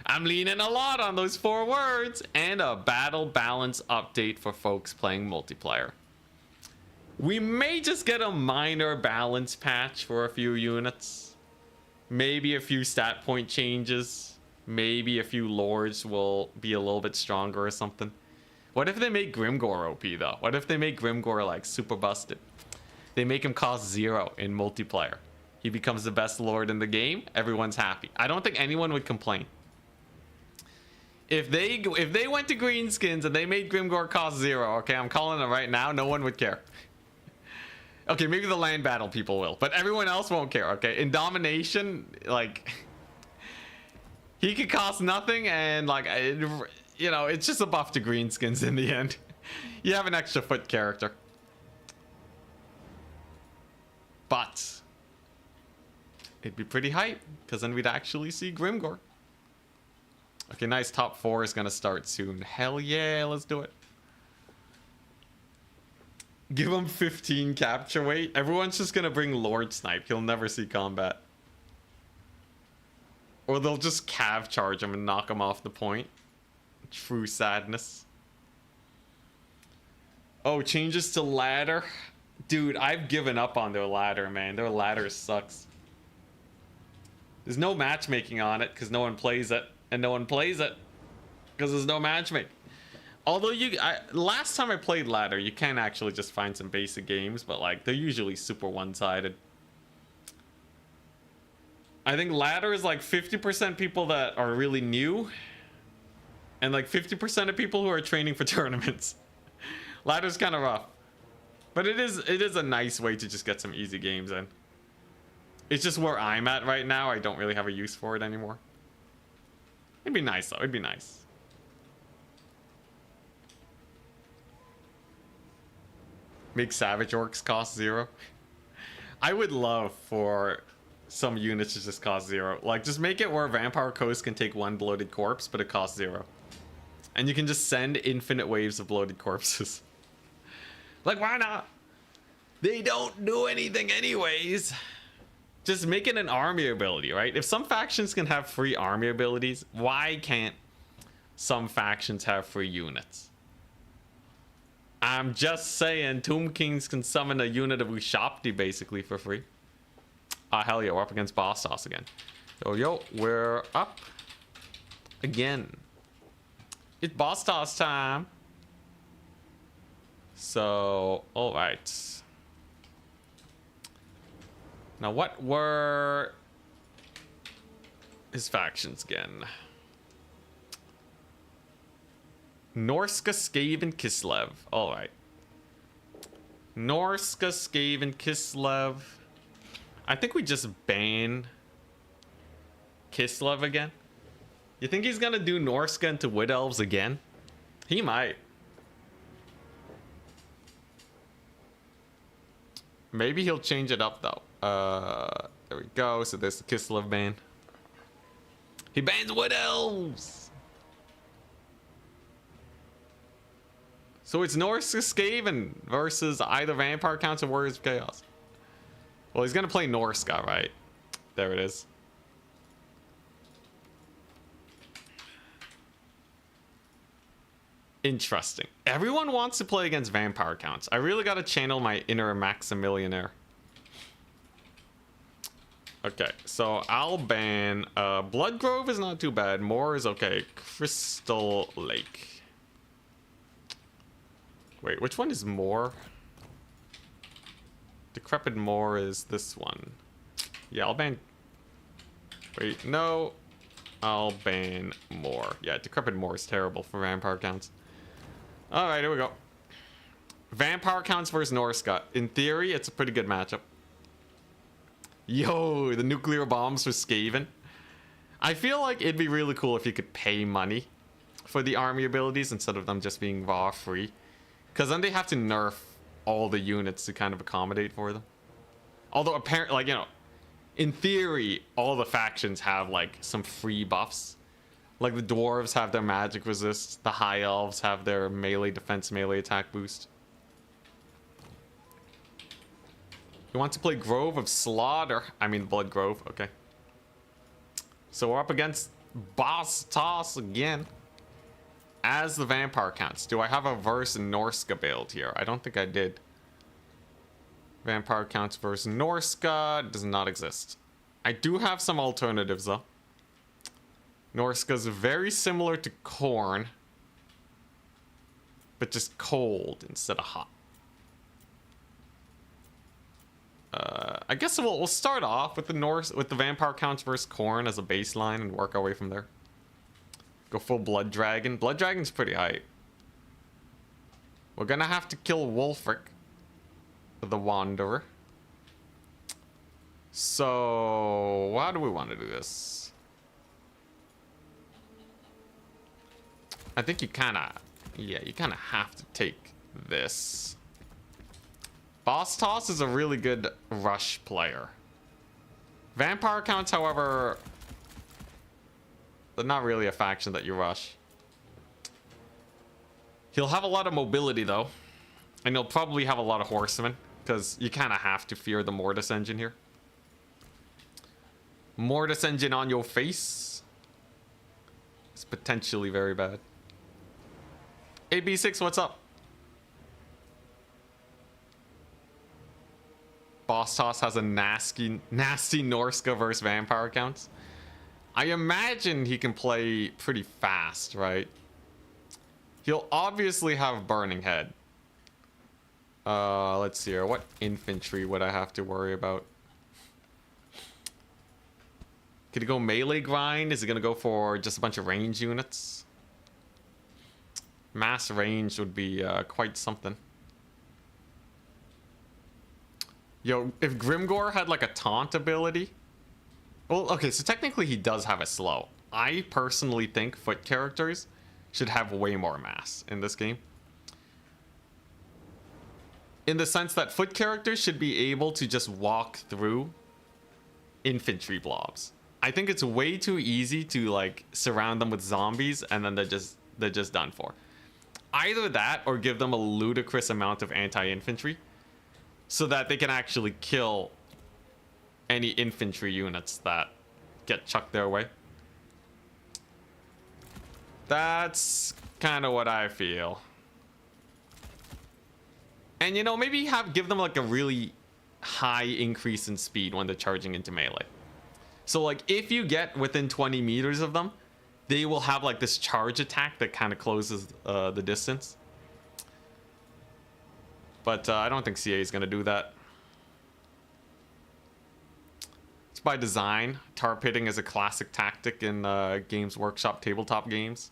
I'm leaning a lot on those 4 words. And a battle balance update for folks playing multiplayer. We may just get a minor balance patch for a few units. Maybe a few stat point changes. Maybe a few lords will be a little bit stronger or something. What if they make Grimgor OP though? What if they make Grimgor like super busted? They make him cost 0 in multiplayer. He becomes the best lord in the game. Everyone's happy. I don't think anyone would complain. If they went to greenskins and they made Grimgore cost 0, okay, I'm calling it right now, no one would care. Okay, maybe the land battle people will, but everyone else won't care, okay? In domination, like, he could cost nothing, and like, you know, it's just a buff to greenskins in the end. You have an extra foot character. But it'd be pretty hype, because then we'd actually see Grimgore. Okay, nice. Top 4 is gonna start soon. Hell yeah, let's do it. Give him 15 capture weight. Everyone's just gonna bring Lord Snipe. He'll never see combat. Or they'll just cav charge him and knock him off the point. True sadness. Oh, changes to ladder. Dude, I've given up on their ladder, man. Their ladder sucks. There's no matchmaking on it because no one plays it. And no one plays it because there's no matchmaking. Although last time I played ladder, you can actually just find some basic games, but like they're usually super one-sided. I think ladder is like 50% people that are really new, and like 50% of people who are training for tournaments. Ladder's kind of rough, but it is a nice way to just get some easy games in. It's just where I'm at right now. I don't really have a use for it anymore. It'd be nice though. It'd be nice. Make Savage Orcs cost 0. I would love for some units to just cost 0. Like, just make it where Vampire Coast can take 1 bloated corpse, but it costs 0. And you can just send infinite waves of bloated corpses. Like, why not? They don't do anything anyways. Just make it an army ability, right? If some factions can have free army abilities, why can't some factions have free units? I'm just saying, Tomb Kings can summon a unit of Ushapti basically for free. Hell yeah, we're up against Boss Toss again. Yo, we're up again. It's Boss Toss time. So, alright. Now, what were his factions again? Norska, Skaven, Kislev. Alright. Norska, Skaven, Kislev. I think we just ban Kislev again. You think he's gonna do Norska into Wood Elves again? He might. Maybe he'll change it up though. There we go. So there's the Kislev ban. He bans Wood Elves. So it's Norska Skaven versus either Vampire Counts or Warriors of Chaos. Well, he's gonna play Norska, right? There it is. Interesting. Everyone wants to play against Vampire Counts. I really gotta channel my inner Maximillionaire. Okay, so I'll ban Bloodgrove is not too bad. Moor is okay. Crystal Lake. Wait, which one is Moor? Decrepit Moor is this one. Yeah, I'll ban... Wait, no. I'll ban Moor. Yeah, Decrepit Moor is terrible for Vampire Counts. Alright, here we go. Vampire Counts versus Norska. In theory, it's a pretty good matchup. Yo, the nuclear bombs for Skaven. I feel like it'd be really cool if you could pay money for the army abilities instead of them just being raw free. Because then they have to nerf all the units to kind of accommodate for them. Although apparently, like, you know, in theory, all the factions have like some free buffs. Like the dwarves have their magic resist. The high elves have their melee defense, melee attack boost. You want to play Grove of Slaughter? I mean Blood Grove, okay. So we're up against Boss Toss again. As the Vampire Counts. Do I have a verse Norska build here? I don't think I did. Vampire Counts versus Norska does not exist. I do have some alternatives though. Norska's very similar to Corn, but just cold instead of hot. I guess we'll start off with the Vampire Counts versus Corn as a baseline and work our way from there. Go full Blood Dragon. Blood Dragon's pretty hype. We're gonna have to kill Wulfric, the Wanderer. So, how do we want to do this? I think you kind of, yeah, you kind of have to take this. Boss Toss is a really good rush player. Vampire counts, however, they're not really a faction that you rush. He'll have a lot of mobility though, and he'll probably have a lot of horsemen because you kind of have to fear the Mortis engine here. Mortis engine on your face. It's potentially very bad. AB6, what's up? Boss Toss has a nasty Norska versus vampire counts. I imagine he can play pretty fast, right? He'll obviously have Burning Head. Let's see here. What infantry would I have to worry about? Could he go melee grind? Is he gonna go for just a bunch of range units? Mass range would be quite something. Yo, if Grimgor had like a taunt ability. Well, okay, so technically he does have a slow. I personally think foot characters should have way more mass in this game. In the sense that foot characters should be able to just walk through infantry blobs. I think it's way too easy to like surround them with zombies and then they're just done for. Either that or give them a ludicrous amount of anti-infantry so that they can actually kill any infantry units that get chucked their way. That's kind of what I feel. And you know, maybe give them like a really high increase in speed when they're charging into melee. So like if you get within 20 meters of them, they will have like this charge attack that kind of closes the distance. But I don't think CA is going to do that. It's by design. Tar pitting is a classic tactic in Games Workshop tabletop games.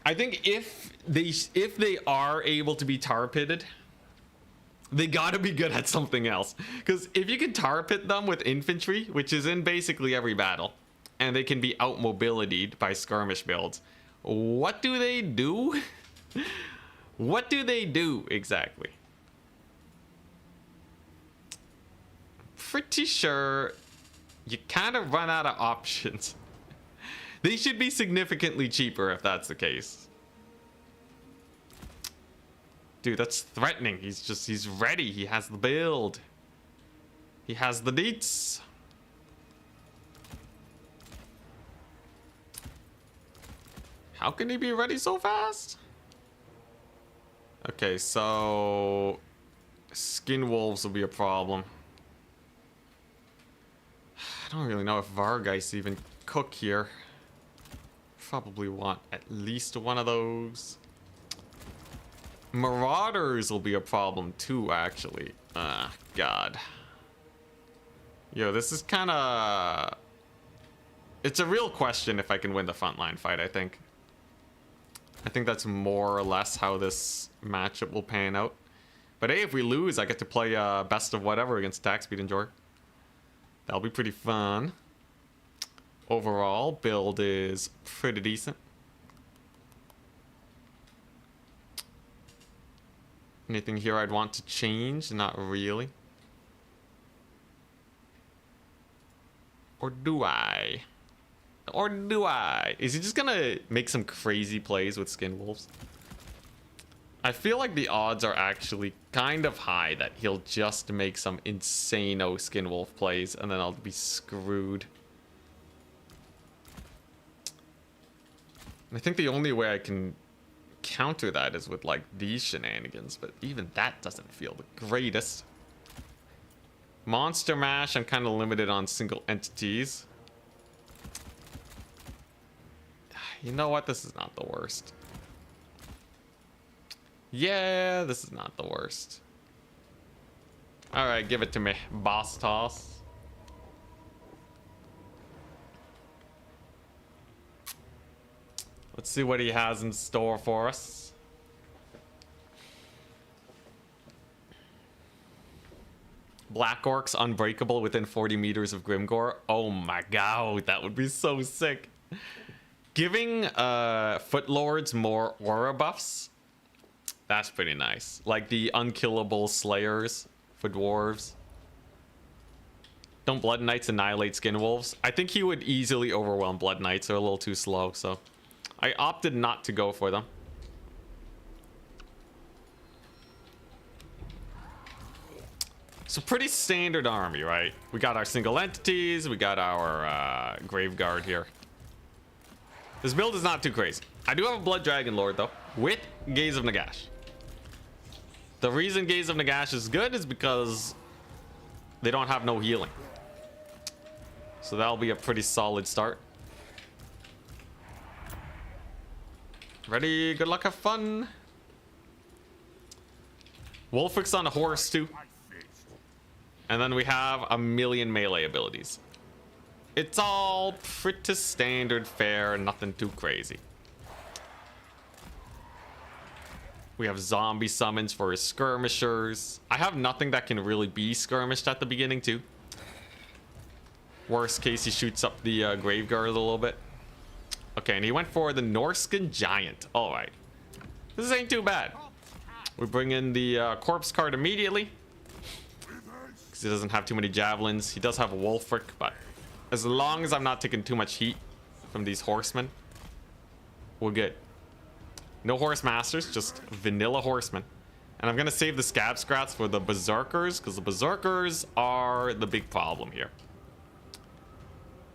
I think if they are able to be tar pitted, they gotta be good at something else. Because if you can tar pit them with infantry, which is in basically every battle, and they can be out mobilitied by skirmish builds, what do they do? What do they do exactly? Pretty sure you kind of run out of options. They should be significantly cheaper if that's the case. Dude, that's threatening. He's ready. He has the build. He has the deets. How can he be ready so fast? Okay, so skin wolves will be a problem. I don't really know if Vargeist even cook here. Probably want at least one of those. Marauders will be a problem too, actually. God. Yo, this is kind of... It's a real question if I can win the frontline fight, I think. I think that's more or less how this matchup will pan out. But hey, if we lose, I get to play best of whatever against Attack Speed and Jorg. That'll be pretty fun. Overall, build is pretty decent. Anything here I'd want to change? Not really. Or do I? Or do I? Is he just gonna make some crazy plays with skin wolves? I feel like the odds are actually kind of high that he'll just make some insane-o skin wolf plays and then I'll be screwed. I think the only way I can counter that is with like these shenanigans, but even that doesn't feel the greatest. Monster Mash, I'm kind of limited on single entities. You know what? This is not the worst. Yeah, this is not the worst. All right, give it to me. Boss toss. Let's see what he has in store for us. Black Orcs unbreakable within 40 meters of Grimgore. Oh my god, that would be so sick. Giving Footlords more aura buffs. That's pretty nice. Like the unkillable slayers for dwarves. Don't Blood Knights annihilate Skin Wolves? I think he would easily overwhelm Blood Knights. They're a little too slow, so I opted not to go for them. So pretty standard army, right? We got our single entities. We got our Grave Guard here. This build is not too crazy. I do have a Blood Dragon Lord, though, with Gaze of Nagash. The reason Gaze of Nagash is good is because they don't have no healing. So that'll be a pretty solid start. Ready? Good luck, have fun. Wolfric on a horse, too. And then we have a million melee abilities. It's all pretty standard fare, nothing too crazy. We have zombie summons for his skirmishers. I have nothing that can really be skirmished at the beginning, too. Worst case, he shoots up the Graveguard a little bit. Okay, and he went for the Norska Giant. All right. This ain't too bad. We bring in the corpse card immediately. Because he doesn't have too many javelins. He does have a Wolfric, but as long as I'm not taking too much heat from these horsemen, we're good. No horse masters, just vanilla horsemen. And I'm going to save the scab scrats for the berserkers, because the berserkers are the big problem here.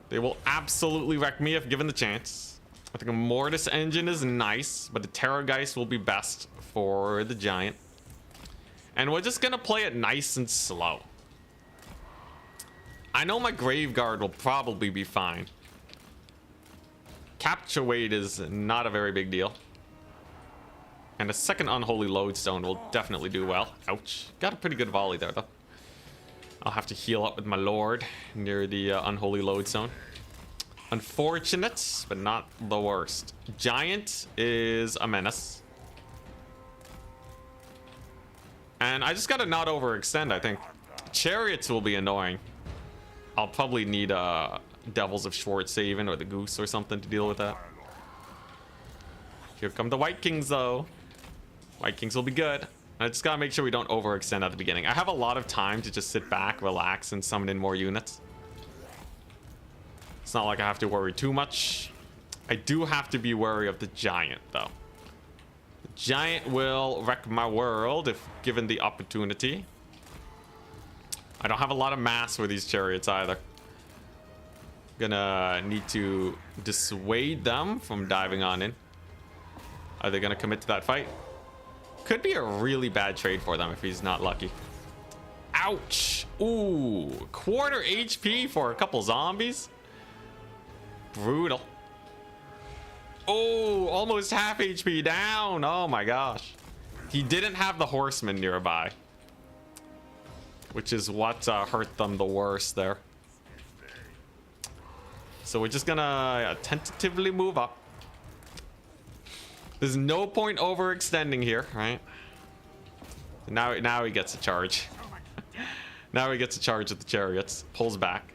They will absolutely wreck me if given the chance. I think a Mortis engine is nice, but the Terrorgeist will be best for the giant. And we're just going to play it nice and slow. I know my Graveguard will probably be fine. Capture weight is not a very big deal. And a second Unholy Lodestone will definitely do well. Ouch. Got a pretty good volley there, though. I'll have to heal up with my Lord near the Unholy Lodestone. Unfortunate, but not the worst. Giant is a menace. And I just gotta not overextend, I think. Chariots will be annoying. I'll probably need Devils of Schwarzhaven or the Goose or something to deal with that. Here come the White Kings, though. White Kings will be good. I just gotta make sure we don't overextend at the beginning. I have a lot of time to just sit back, relax, and summon in more units. It's not like I have to worry too much. I do have to be wary of the Giant, though. The Giant will wreck my world if given the opportunity. I don't have a lot of mass for these chariots either. Gonna need to dissuade them from diving on in. Are they gonna commit to that fight? Could be a really bad trade for them if he's not lucky. Ouch! Ooh, quarter HP for a couple zombies. Brutal. Oh, almost half HP down. Oh my gosh. He didn't have the horsemen nearby, which is what hurt them the worst there. So we're just gonna tentatively move up. There's no point overextending here, right? Now he gets a charge. Now he gets a charge with the chariots. Pulls back.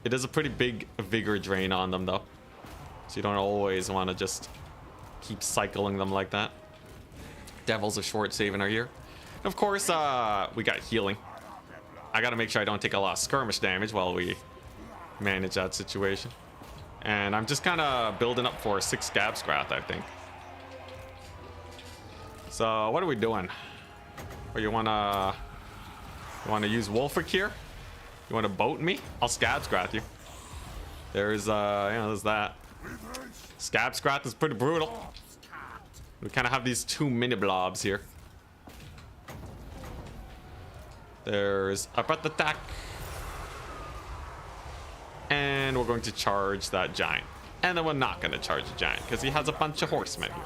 It is a pretty big vigor drain on them, though. So you don't always want to just keep cycling them like that. Devils of Schwarzhaven are here. And of course, we got healing. I got to make sure I don't take a lot of skirmish damage while we manage that situation. And I'm just kind of building up for 6 scab scrat, I think. So what are we doing? Or you wanna use Wolfric here? You wanna boat me? I'll scab scrat you. There's there's that. Scab scrat is pretty brutal. We kind of have these 2 mini blobs here. There's a breath attack. And we're going to charge that giant. And then we're not going to charge the giant because he has a bunch of horsemen here.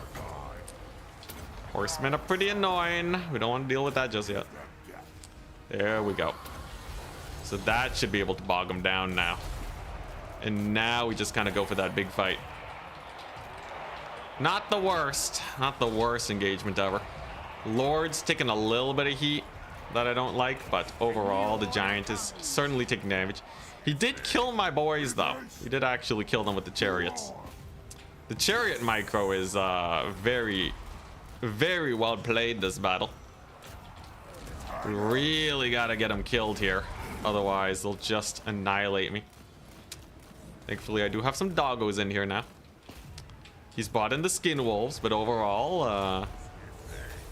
Horsemen are pretty annoying. We don't want to deal with that just yet. There we go. So that should be able to bog him down now. And now we just kind of go for that big fight. Not the worst. Not the worst engagement ever. Lord's taking a little bit of heat that I don't like, but overall the giant is certainly taking damage. He did kill my boys though. He did actually kill them with the chariots. The chariot micro is very well played this battle. We really gotta get him killed here, otherwise they'll just annihilate me. Thankfully I do have some doggos in here now. He's brought in the skin wolves, but overall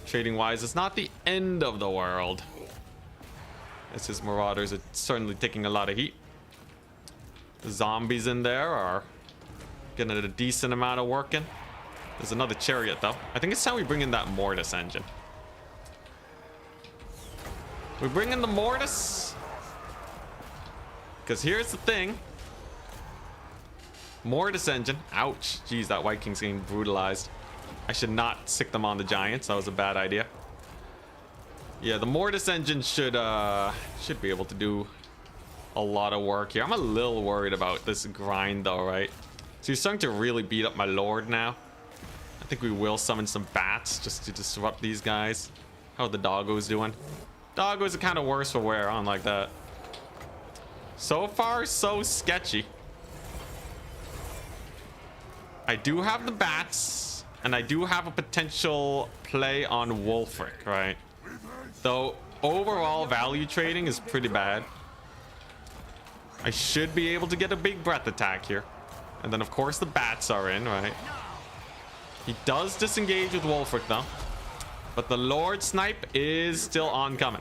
trading wise, it's not the end of the world. As his marauders are certainly taking a lot of heat. The zombies in there are getting a decent amount of work in. There's another chariot though. I think it's time we bring in that mortis engine. We bring in the mortis, because here's the thing. Mortis engine. Ouch. Jeez, that White King's getting brutalized. I should not sick them on the giants. That was a bad idea. Yeah, the mortis engine should be able to do a lot of work here. I'm a little worried about this grind though, right? So he's starting to really beat up my lord now. I think we will summon some bats just to disrupt these guys. How are the doggos doing? Doggos are kind of worse for wear on like that. So far, so sketchy. I do have the bats, and I do have a potential play on Wulfric, right? Though overall value trading is pretty bad. I should be able to get a big breath attack here. And then of course the bats are in, right? He does disengage with Wulfric though. But the Lord Snipe is still oncoming.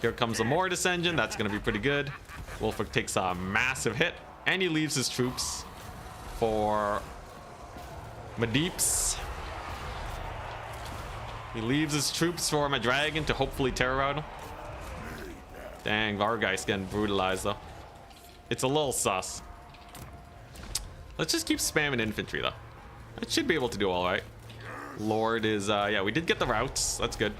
Here comes the Mortis engine. That's going to be pretty good. Wulfric takes a massive hit. And he leaves his troops for Madeeps. He leaves his troops for my dragon to hopefully terror out him. Dang, Vargeist getting brutalized though. It's a little sus. Let's just keep spamming infantry though. It should be able to do all right. Lord is, yeah, we did get the routes. That's good.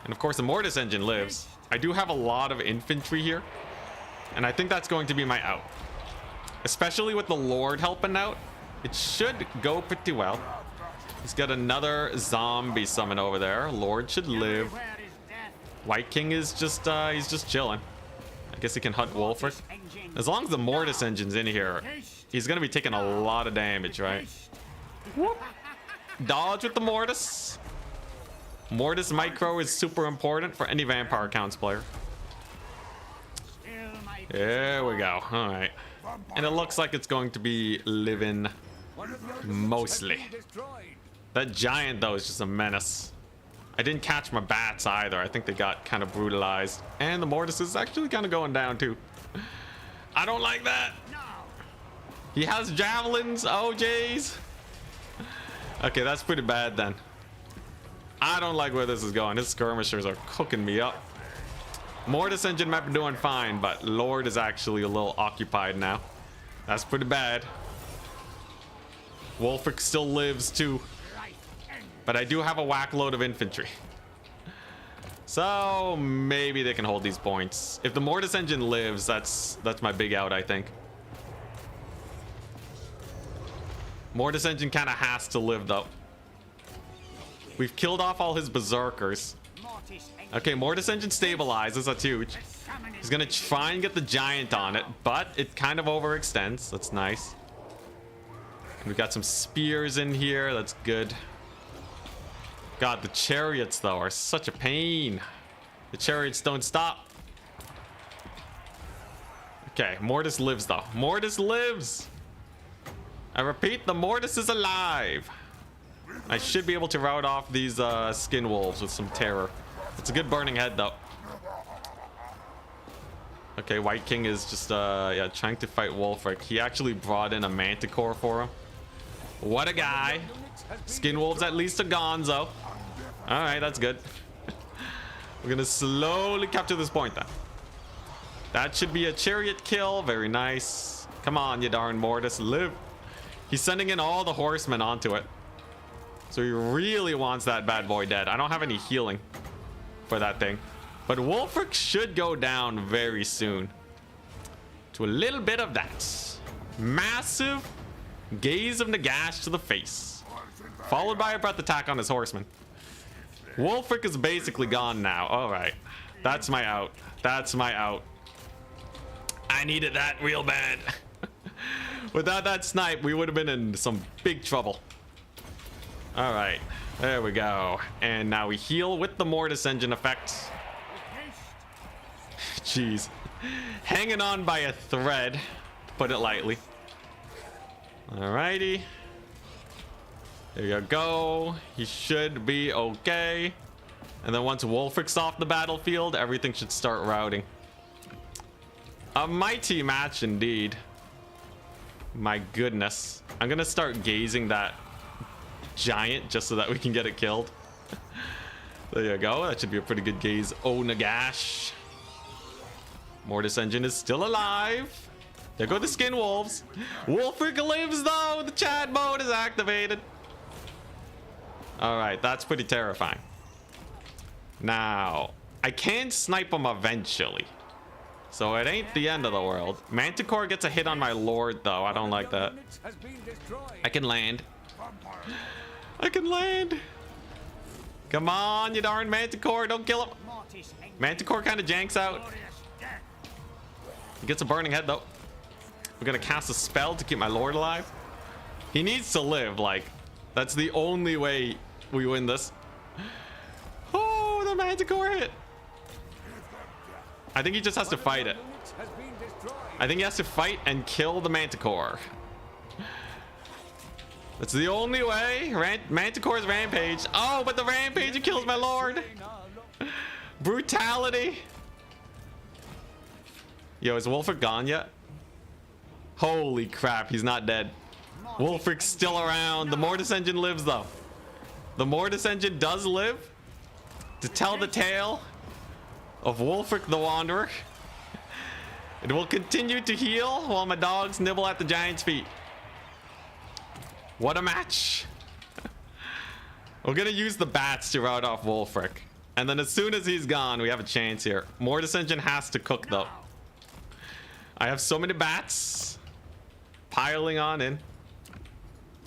And of course the Mortis engine lives. I do have a lot of infantry here. And I think that's going to be my out. Especially with the Lord helping out. It should go pretty well. He's got another zombie summon over there. Lord should live. White King is just, he's just chilling. I guess he can hunt Wulfric. As long as the Mortis engine's in here, he's going to be taking a lot of damage, right? Whoop. Dodge with the Mortis. Mortis micro is super important for any Vampire Counts player. There we go. All right. And it looks like it's going to be living mostly. That giant, though, is just a menace. I didn't catch my bats either. I think they got kind of brutalized. And the Mortis is actually kind of going down, too. I don't like that. He has javelins. Oh, jeez. Okay, that's pretty bad, then. I don't like where this is going. His skirmishers are cooking me up. Mortis engine might be doing fine, but Lord is actually a little occupied now. That's pretty bad. Wulfric still lives, too. But I do have a whack load of infantry. So maybe they can hold these points. If the Mortis engine lives, that's my big out, I think. Mortis engine kind of has to live, though. We've killed off all his berserkers. Okay, Mortis engine stabilizes. That's huge. He's gonna try and get the giant on it, but it kind of overextends. That's nice. We've got some spears in here. That's good. God, the chariots, though, are such a pain. The chariots don't stop. Okay, Mortis lives, though. Mortis lives! I repeat, the Mortis is alive. I should be able to rout off these skin wolves with some terror. It's a good burning head, though. Okay, White King is just, yeah, trying to fight Wulfric. He actually brought in a manticore for him. What a guy. Skin wolves at least are gonzo. Alright, that's good. We're gonna slowly capture this point, then. That should be a chariot kill. Very nice. Come on, you darn Mortis. Live. He's sending in all the horsemen onto it. So he really wants that bad boy dead. I don't have any healing for that thing. But Wulfric should go down very soon. To a little bit of that. Massive gaze of Nagash to the face. Followed by a breath attack on his horseman. Wolfric is basically gone now. Alright. That's my out. That's my out. I needed that real bad. Without that snipe, we would have been in some big trouble. Alright. There we go. And now we heal with the Mortis Engine effect. Jeez. Hanging on by a thread, to put it lightly. Alrighty. There you go. He should be okay. And then once Wolfric's off the battlefield, everything should start routing. A mighty match indeed. My goodness. I'm gonna start gazing that giant just so that we can get it killed. There you go. That should be a pretty good gaze. Oh, Nagash. Mortis Engine is still alive. There go the skin wolves. Wolfric lives though. The chat mode is activated. All right, that's pretty terrifying. Now, I can snipe him eventually. So it ain't the end of the world. Manticore gets a hit on my lord though. I don't like that. I can land. I can land. Come on, you darn Manticore. Don't kill him. Manticore kind of janks out. He gets a burning head though. We're gonna cast a spell to keep my lord alive. He needs to live. Like, that's the only way we win this. Oh, the Manticore hit. I think he just has to fight it. I think he has to fight and kill the Manticore. That's the only way. Manticore's rampage. Oh, but the rampage kills my lord. Brutality. Yo, is Wolfric gone yet? Holy crap, he's not dead. Wolfric's still around. The Mortis Engine lives though. The Mortis Engine does live to tell the tale of Wolfric the Wanderer. It will continue to heal while my dogs nibble at the giant's feet. What a match. We're gonna use the bats to rout off Wolfric. And then as soon as he's gone, we have a chance here. Mortis Engine has to cook though. I have so many bats piling on in.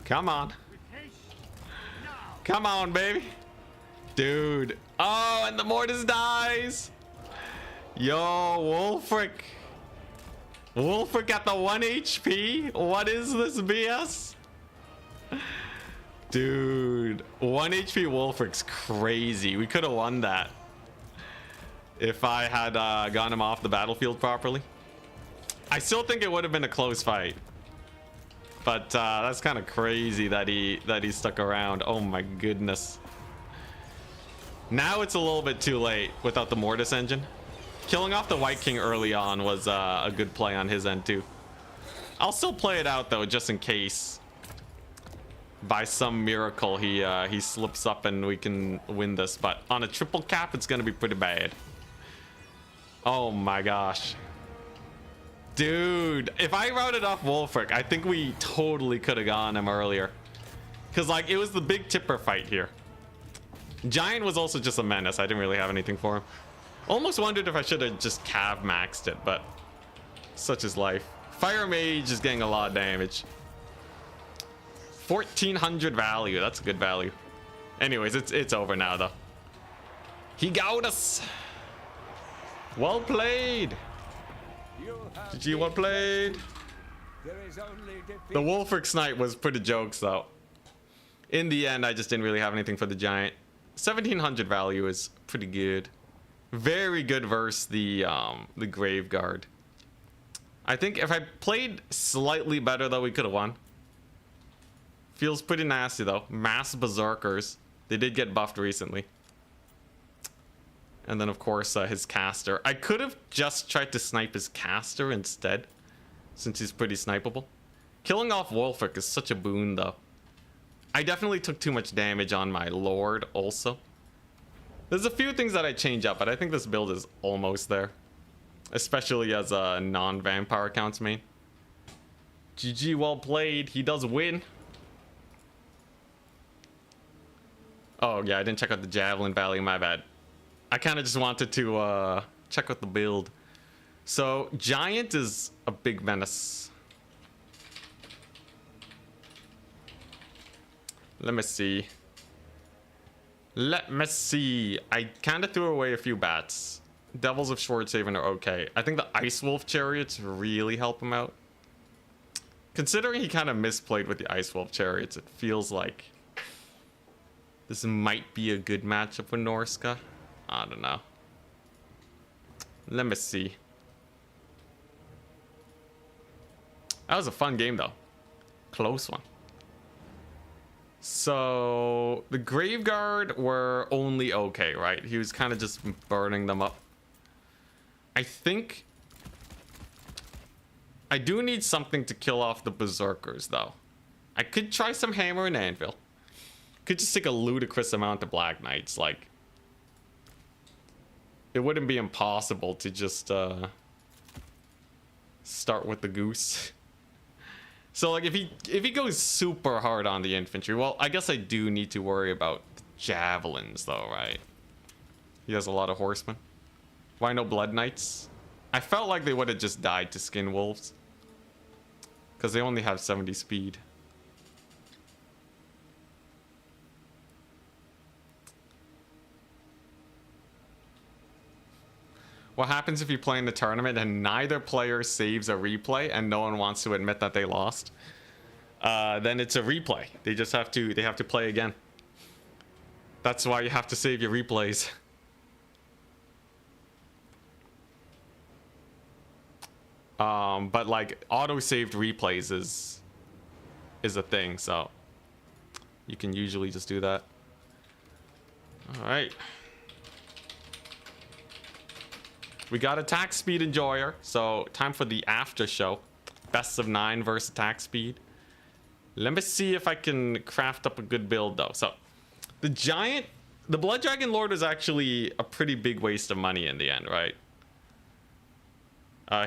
Come on. Come on, baby. Dude. Oh, and the Mortis dies. Yo, Wolfric. Wolfric got the 1 HP. What is this BS? Dude, 1 HP Wolfric's crazy. We could have won that if I had gotten him off the battlefield properly. I still think it would have been a close fight, but that's kind of crazy that he stuck around. Oh my goodness. Now it's a little bit too late without the Mortis Engine. Killing off the White King early on was a good play on his end too. I'll still play it out though, just in case by some miracle he slips up and we can win this. But on a triple cap, it's gonna be pretty bad. Oh my gosh. Dude, if I routed off Wolfric, I think we totally could have gone him earlier. Because, like, it was the big tipper fight here. Giant was also just a menace. I didn't really have anything for him. Almost wondered if I should have just cav maxed it, but such is life. Fire Mage is getting a lot of damage. 1400 value. That's a good value. Anyways, it's over now, though. He got us. Well played. GG, well played. The Wolfric snipe was pretty jokes though. In the end, I just didn't really have anything for the giant. 1700 value is pretty good. Very good versus the Grave Guard. I think if I played slightly better though, we could have won. Feels pretty nasty though. Mass Berserkers. They did get buffed recently. And then, of course, his caster. I could have just tried to snipe his caster instead, since he's pretty snipeable. Killing off Wolfric is such a boon, though. I definitely took too much damage on my lord, also. There's a few things that I change up, but I think this build is almost there. Especially as a non-vampire accounts main. GG, well played. He does win. Oh, yeah, I didn't check out the Javelin value, my bad. I kind of just wanted to check out the build. So Giant is a big menace. Let me see. Let me see. I kind of threw away a few bats. Devils of Schwarzhaven are okay. I think the Ice Wolf Chariots really help him out. Considering he kind of misplayed with the Ice Wolf Chariots, it feels like this might be a good matchup with Norska. I don't know. Let me see. That was a fun game, though. Close one. So the Graveguard were only okay, right? He was kind of just burning them up. I think I do need something to kill off the Berserkers, though. I could try some Hammer and Anvil. Could just take a ludicrous amount of Black Knights. Like, it wouldn't be impossible to just start with the Goose. So like if he goes super hard on the infantry, well, I guess I do need to worry about the javelins, though, right? He has a lot of horsemen. Why no Blood Knights? I felt like they would have just died to Skin Wolves, because they only have 70 speed. What happens if you play in the tournament and neither player saves a replay and no one wants to admit that they lost? Then it's a replay. They just have to play again. That's why you have to save your replays. But like auto-saved replays is a thing, so you can usually just do that. All right. We got attack speed enjoyer, so time for the after show. Best of 9 versus attack speed. Let me see if I can craft up a good build, though. So the Blood Dragon Lord was actually a pretty big waste of money in the end, right?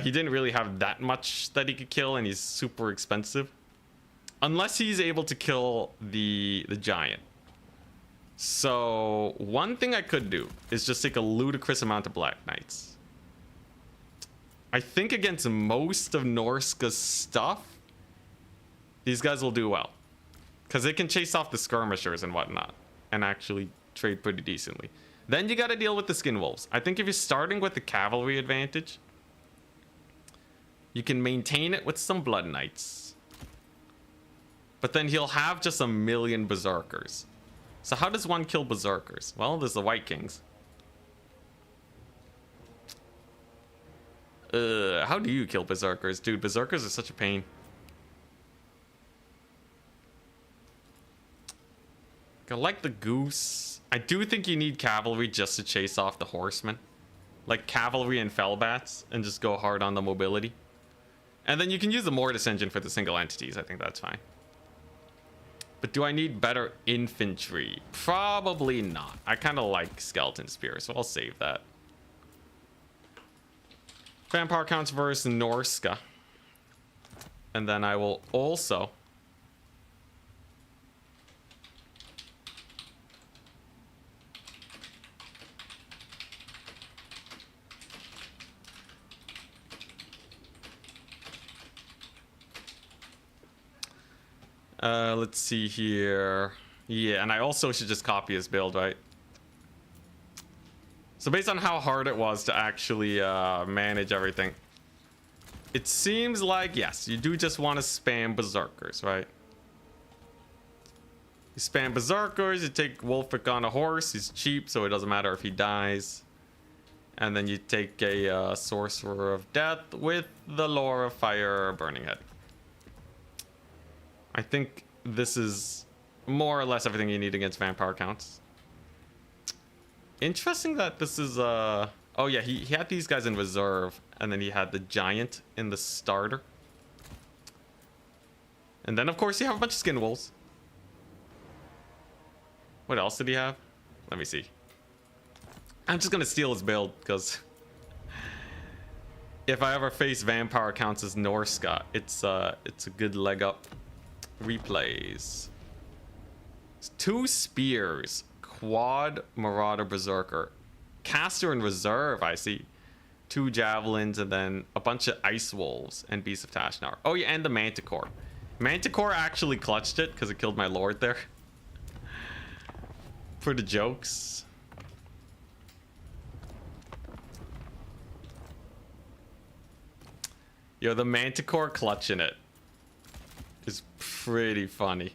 He didn't really have that much that he could kill, and he's super expensive. Unless he's able to kill the giant. So one thing I could do is just take a ludicrous amount of Black Knights. I think against most of Norska's stuff, these guys will do well. Because they can chase off the skirmishers and whatnot. And actually trade pretty decently. Then you got to deal with the Skin Wolves. I think if you're starting with the cavalry advantage, you can maintain it with some Blood Knights. But then he'll have just a million Berserkers. So how does one kill Berserkers? Well, there's the White Kings. How do you kill Berserkers? Dude, Berserkers are such a pain. I like the Goose. I do think you need cavalry just to chase off the horsemen. Like cavalry and Fellbats, and just go hard on the mobility. And then you can use the Mortis engine for the single entities. I think that's fine. But do I need better infantry? Probably not. I kind of like Skeleton Spear, so I'll save that. Vampire Counts versus Norska. And then I will also... let's see here. Yeah, and I also should just copy his build, right? So based on how hard it was to actually manage everything, it seems like, yes, you do just want to spam Berserkers, right? You spam Berserkers, you take Wolfric on a horse, he's cheap, so it doesn't matter if he dies. And then you take a Sorcerer of Death with the Lore of Fire Burning Head. I think this is more or less everything you need against Vampire Counts. Interesting that this is oh yeah, he had these guys in reserve, and then he had the giant in the starter. And then of course you have a bunch of Skin Wolves. What else did he have? Let me see. I'm just gonna steal his build, because if I ever face Vampire Counts as Norska, it's a good leg up. Replays. 2 spears, quad Marauder Berserker, caster in reserve. I see 2 javelins, and then a bunch of Ice Wolves and Beasts of Tashnar. Oh yeah, and the Manticore. Manticore actually clutched it because it killed my lord there. for the jokes. Yo, the manticore clutching it is pretty funny.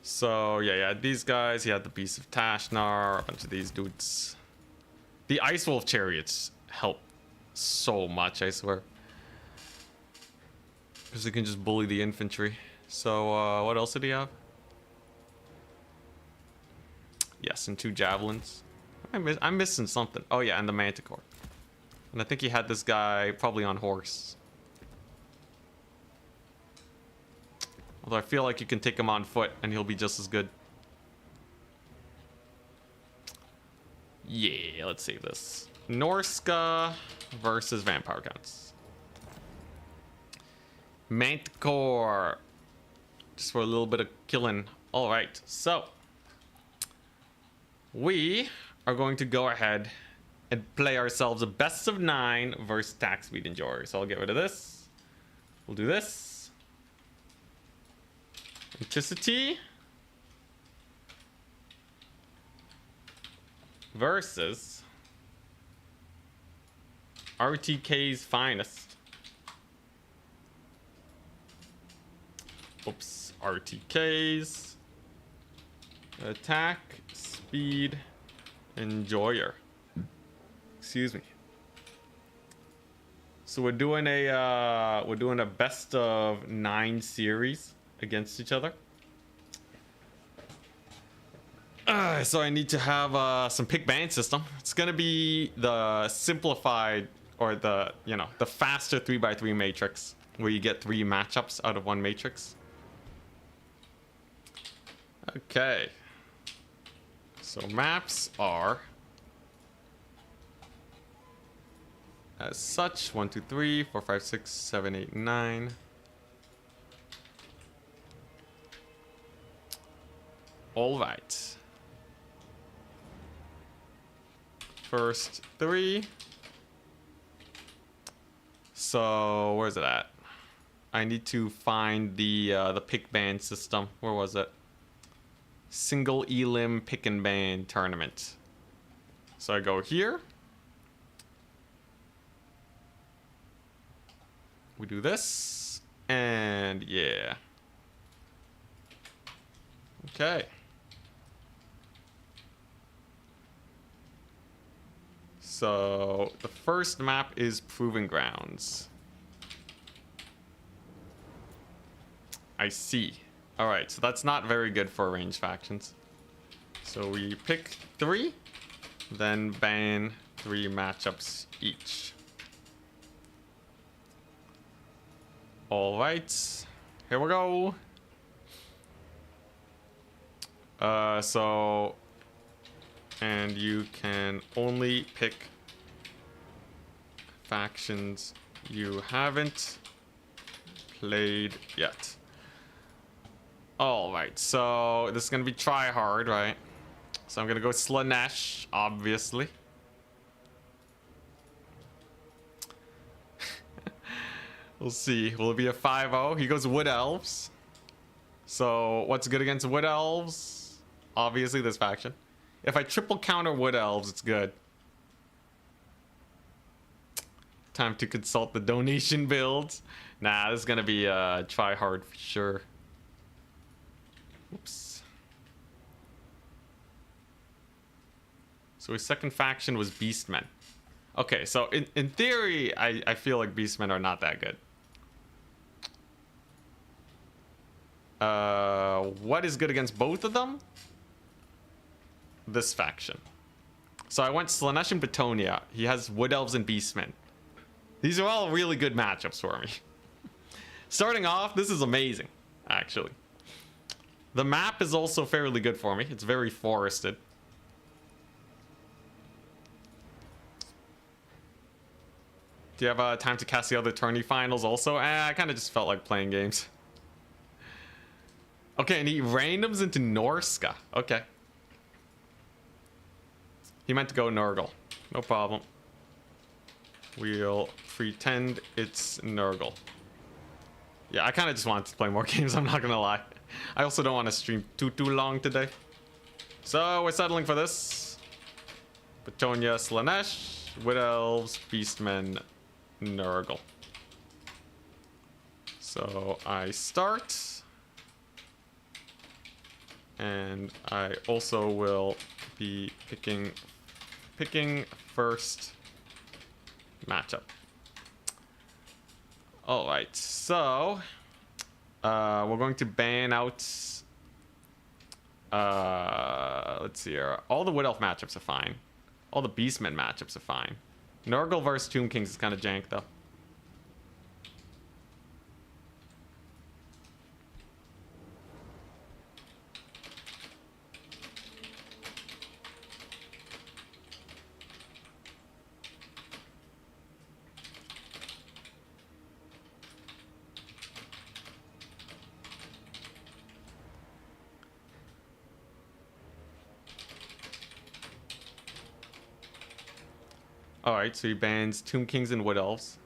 So yeah, these guys. He had the Beast of Tashnar, a bunch of these dudes. The Ice Wolf chariots help so much, I swear, because they can just bully the infantry. So what else did he have? Yes, and 2 javelins. I'm missing something. Oh yeah, and the manticore. And I think he had this guy probably on horse. Although I feel like you can take him on foot and he'll be just as good. Yeah, let's save this. Norska versus vampire counts. Manticore. Just for a little bit of killing. Alright, so we are going to go ahead and play ourselves a best of 9 versus attack speed and joy. So I'll get rid of this. We'll do this. Anticity versus RTK's finest. Oops, RTK's attack, speed, enjoyer. Excuse me. So we're doing a best of 9 series against each other. So I need to have some pick band system. It's gonna be the simplified, or the faster 3x3 matrix, where you get 3 matchups out of 1 matrix. Okay. So maps are as such: 1, 2, 3, 4, 5, 6, 7, 8, 9. All right. First 3. So where's it at? I need to find the pick band system. Where was it? Single elim pick and band tournament. So I go here. We do this, and yeah. Okay. So the first map is Proving Grounds. I see. All right, so that's not very good for ranged factions. So we pick 3, then ban 3 matchups each. All right, here we go. And you can only pick factions you haven't played yet. All right, so this is gonna be try hard, right? So I'm gonna go Slanesh, obviously. We'll see. Will it be a 5-0? He goes Wood Elves. So what's good against Wood Elves? Obviously this faction. If I triple counter Wood Elves, it's good. Time to consult the donation builds. Nah, this is gonna be try hard for sure. Oops. So his second faction was beastmen. Okay, so in theory, I feel like beastmen are not that good. What is good against both of them? This faction. So I went Slanesh and Bretonnia. He has Wood Elves and Beastmen. These are all really good matchups for me. Starting off, this is amazing, actually. The map is also fairly good for me. It's very forested. Do you have time to cast the other tourney finals also? I kind of just felt like playing games. Okay, and he randoms into Norska. Okay. He meant to go Nurgle. No problem. We'll pretend it's Nurgle. Yeah, I kind of just want to play more games, I'm not gonna lie. I also don't want to stream too long today. So we're settling for this. Bretonnia, Slanesh, Wood Elves, Beastmen, Nurgle. So I start. And I also will be picking first matchup. All right, so we're going to ban out. Let's see here. All the Wood Elf matchups are fine. All the Beastmen matchups are fine. Nurgle versus Tomb Kings is kind of jank though. Alright, so he bans Tomb Kings and Wood Elves.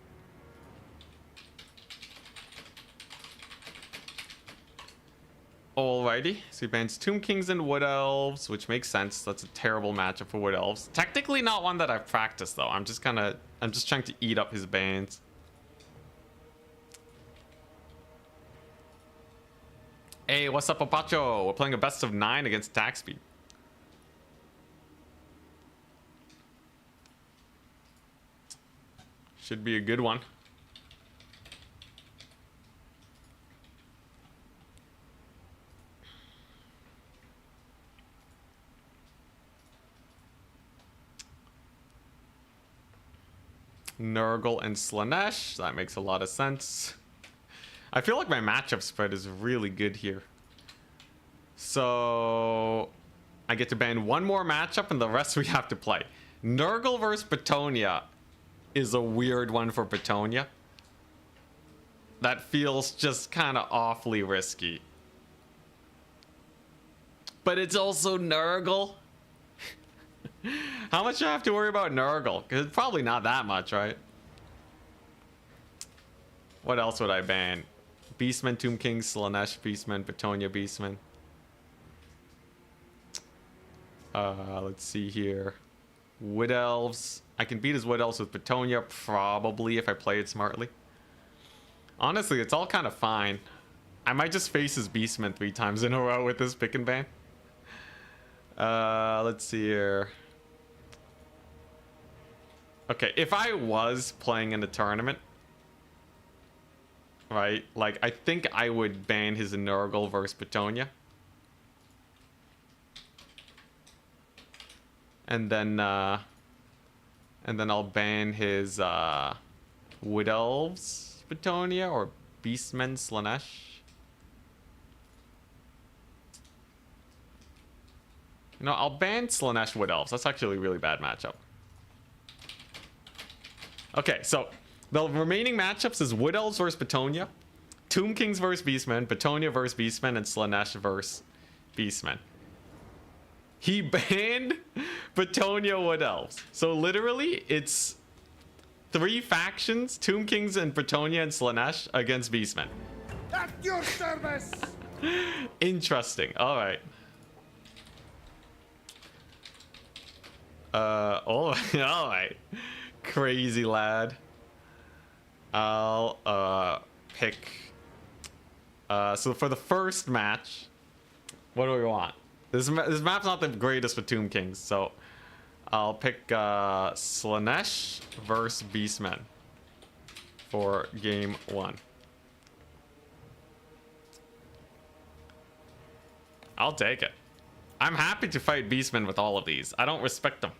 Alrighty, so he bans Tomb Kings and Wood Elves, which makes sense. That's a terrible matchup for Wood Elves. Technically not one that I've practiced though. I'm just trying to eat up his bans. Hey, what's up, Opacho? We're playing a best of 9 against attack speed. Should be a good one. Nurgle and Slanesh. That makes a lot of sense. I feel like my matchup spread is really good here. So I get to ban one more matchup and the rest we have to play. Nurgle versus Bretonnia is a weird one for Bretonnia. That feels just kind of awfully risky. But it's also Nurgle. How much do I have to worry about Nurgle? Because it's probably not that much, right? What else would I ban? Beastmen, Tomb Kings, Slanesh, Beastmen, Bretonnia, Beastmen. Let's see here. Wood Elves. I can beat his Wood Elves with Bretonnia, probably, if I play it smartly. Honestly, it's all kind of fine. I might just face his Beastmen 3 times in a row with this pick and ban. Let's see here. Okay, if I was playing in a tournament, right, like, I think I would ban his Nurgle versus Bretonnia. And then I'll ban his Wood Elves Bretonnia or Beastmen Slanesh. You know, I'll ban Slanesh Wood Elves. That's actually a really bad matchup. Okay, so the remaining matchups is Wood Elves versus Bretonnia, Tomb Kings versus Beastmen, Bretonnia versus Beastmen, and Slanesh versus Beastmen. He banned Bretonnia Wood Elves. So literally, it's 3 factions, Tomb Kings and Bretonnia and Slanesh against Beastmen. At your service! Interesting. Alright. Alright. Crazy lad. I'll pick so for the first match, what do we want? This map's not the greatest for Tomb Kings, so I'll pick Slanesh versus Beastmen for game 1. I'll take it. I'm happy to fight Beastmen with all of these. I don't respect them.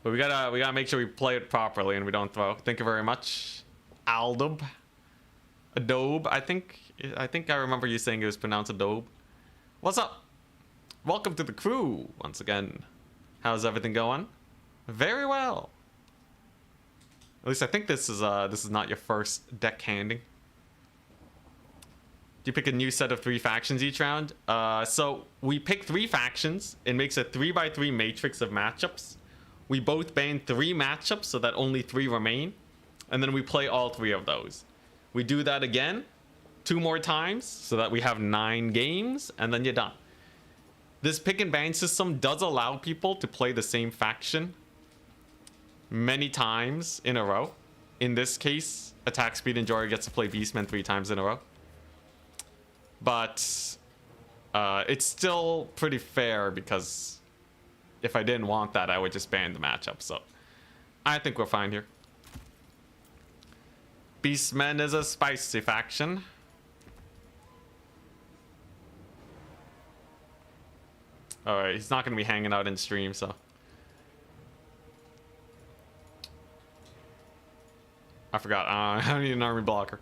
But we gotta make sure we play it properly and we don't throw. Thank you very much, Aldub. Adobe, I think I remember you saying it was pronounced Adobe. What's up? Welcome to the crew once again. How's everything going? Very well. At least I think this is not your first deck handing. Do you pick a new set of 3 factions each round? So we pick 3 factions. It makes a 3x3 matrix of matchups we both ban 3 matchups so that only 3 remain. And then we play all 3 of those. We do that again 2 more times so that we have 9 games, and then you're done. This pick and ban system does allow people to play the same faction many times in a row. In this case, Attack Speed Enjoyer gets to play Beastmen 3 times in a row. But it's still pretty fair because if I didn't want that, I would just ban the matchup. So I think we're fine here. Beastmen is a spicy faction. Alright, he's not going to be hanging out in stream, so. I forgot. I need an army blocker.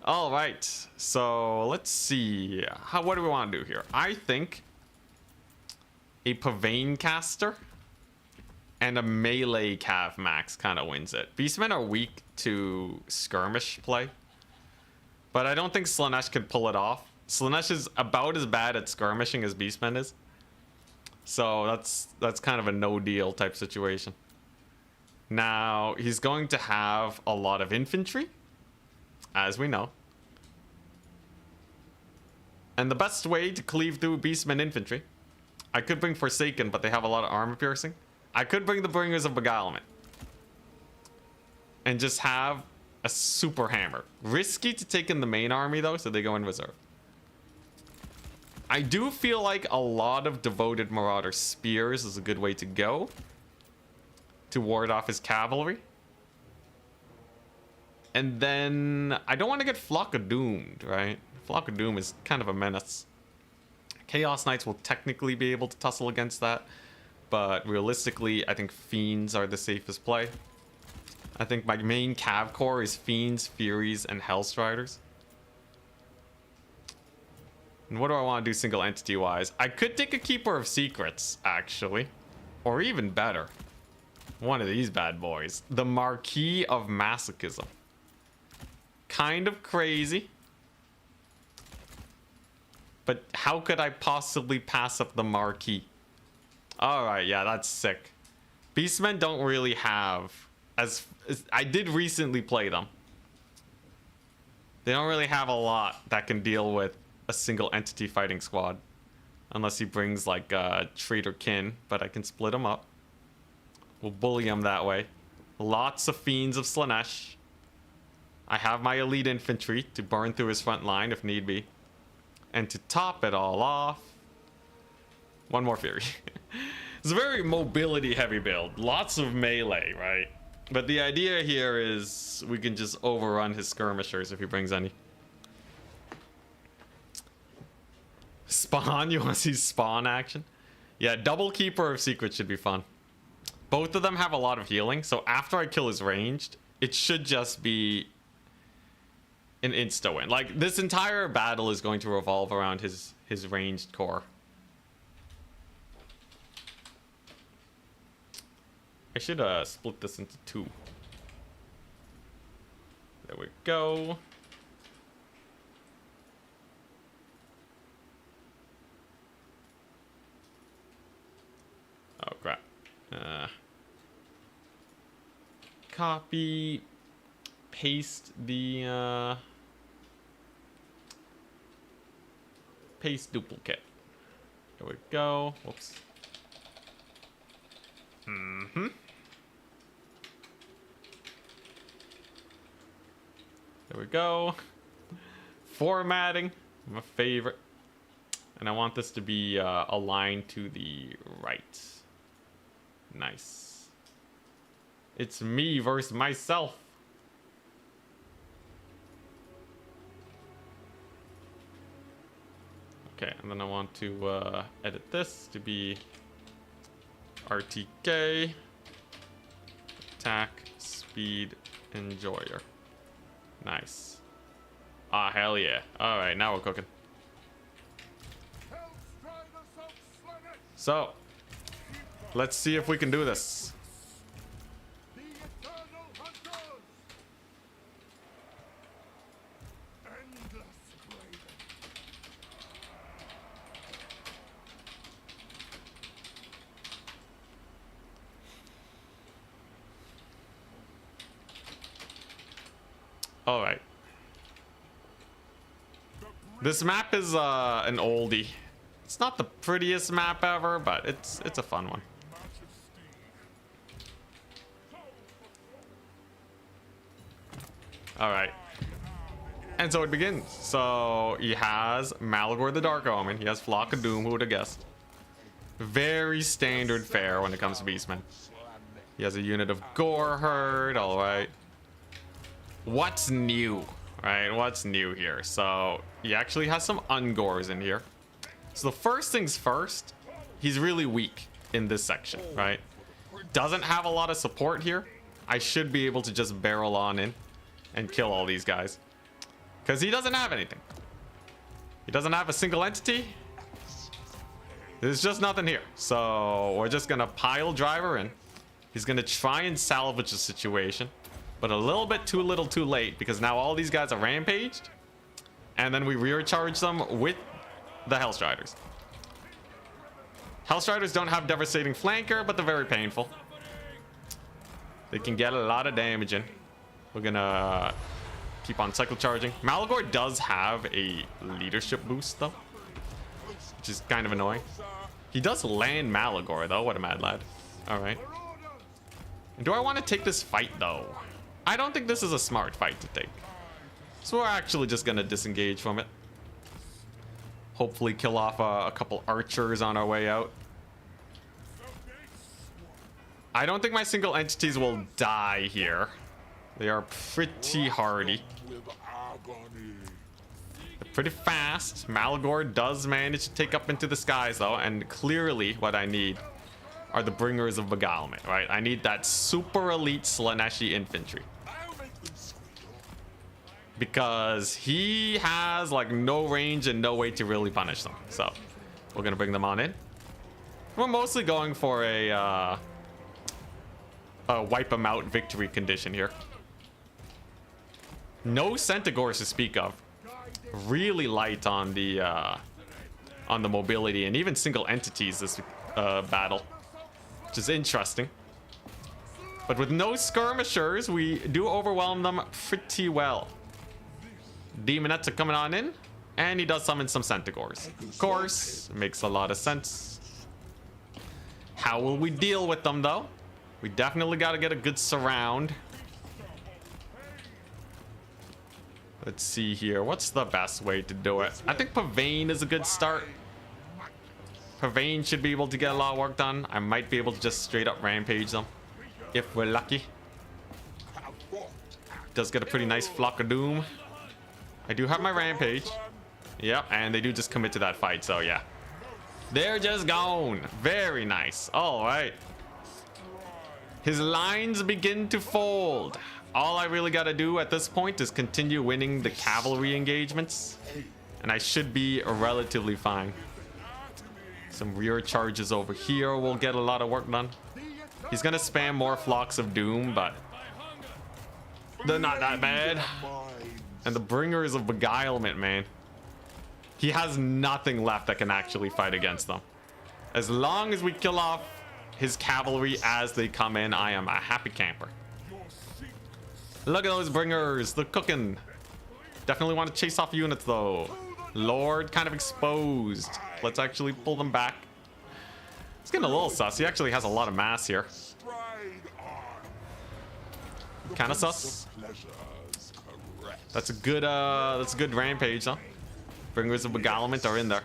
Alright, so let's see. What do we want to do here? I think a Pavane caster and a melee cav max kind of wins it. Beastmen are weak to skirmish play, but I don't think Slaanesh could pull it off. Slaanesh is about as bad at skirmishing as Beastmen is. So that's kind of a no deal type situation. Now, he's going to have a lot of infantry, as we know. And the best way to cleave through Beastmen infantry, I could bring Forsaken, but they have a lot of armor piercing. I could bring the Bringers of Beguilement. And just have a super hammer. Risky to take in the main army, though, so they go in reserve. I do feel like a lot of Devoted Marauder Spears is a good way to go to ward off his cavalry. And then I don't want to get Flock of Doomed, right? Flock of Doom is kind of a menace. Chaos Knights will technically be able to tussle against that, but realistically, I think Fiends are the safest play. I think my main cav core is Fiends, Furies, and Hellstriders. And what do I want to do single entity wise? I could take a Keeper of Secrets, actually. Or even better, one of these bad boys. The Marquis of Masochism. Kind of crazy. But how could I possibly pass up the Marquis? Alright, yeah, that's sick. Beastmen don't really have... I did recently play them. They don't really have a lot that can deal with a single entity fighting squad. Unless he brings like Traitor Kin, but I can split them up. We'll bully him that way. Lots of Fiends of Slaanesh. I have my elite infantry to burn through his front line if need be. And to top it all off, one more Fury. It's a very mobility heavy build. Lots of melee, right? But the idea here is we can just overrun his skirmishers if he brings any. Spawn? You want to see spawn action? Yeah, double Keeper of Secrets should be fun. Both of them have a lot of healing, so after I kill his ranged, it should just be an insta win. Like, this entire battle is going to revolve around his ranged core. I should split this into 2. There we go. Oh crap. Copy, paste the paste duplicate. There we go. Whoops. There we go. Formatting, my favorite. And I want this to be aligned to the right. Nice. It's me versus myself. Okay, and then I want to edit this to be RTK Attack Speed Enjoyer. Nice. Ah, hell yeah. Alright, now we're cooking. So, let's see if we can do this. The eternal hunters. Endless craving. All right. This map is an oldie. It's not the prettiest map ever, but it's a fun one. All right. And so it begins. So he has Malagor the Dark Omen. He has Flock of Doom. Who would have guessed? Very standard fare when it comes to beastmen. He has a unit of Gore Herd. All right. What's new? Right? What's new here? So he actually has some Ungors in here. So the first things first, he's really weak in this section, right? Doesn't have a lot of support here. I should be able to just barrel on in and kill all these guys. Because he doesn't have anything. He doesn't have a single entity. There's just nothing here. So we're just going to pile Driver in. He's going to try and salvage the situation. But a little bit too little too late. Because now all these guys are rampaged. And then we rear charge them with the Hellstriders. Hellstriders don't have devastating flanker, but they're very painful. They can get a lot of damage in. We're going to keep on cycle charging. Malagor does have a leadership boost though, which is kind of annoying. He does land Malagor though. What a mad lad. All right. And do I want to take this fight though? I don't think this is a smart fight to take. So we're actually just going to disengage from it. Hopefully kill off a couple archers on our way out. I don't think my single entities will die here. They are pretty hardy. They're pretty fast. Malagor does manage to take up into the skies though, and clearly what I need are the Bringers of Beguilement, right? I need that super elite Slaneshi infantry. Because he has like no range and no way to really punish them. So we're gonna bring them on in. We're mostly going for a wipe them out victory condition here. No Centaurs to speak of. Really light on the mobility and even single entities this battle, which is interesting. But with no skirmishers, we do overwhelm them pretty well. Demonettes are coming on in, and he does summon some Centaurs. Of course, makes a lot of sense. How will we deal with them though? We definitely got to get a good surround. Let's see here. What's the best way to do it? I think Pavane is a good start. Pavane should be able to get a lot of work done. I might be able to just straight up rampage them if we're lucky. Does get a pretty nice Flock of Doom. I do have my rampage. Yep, and they do just commit to that fight, so yeah. They're just gone. Very nice. All right. His lines begin to fold. All I really got to do at this point is continue winning the cavalry engagements, and I should be relatively fine. Some rear charges over here will get a lot of work done. He's going to spam more Flocks of Doom, but they're not that bad. And the Bringers of Beguilement, man. He has nothing left that can actually fight against them. As long as we kill off his cavalry as they come in, I am a happy camper. Look at those Bringers. They're cooking. Definitely want to chase off units, though. Lord kind of exposed. Let's actually pull them back. It's getting a little sus. He actually has a lot of mass here. Kind of sus. That's a good rampage, huh? Bringers of Beguilement are in there.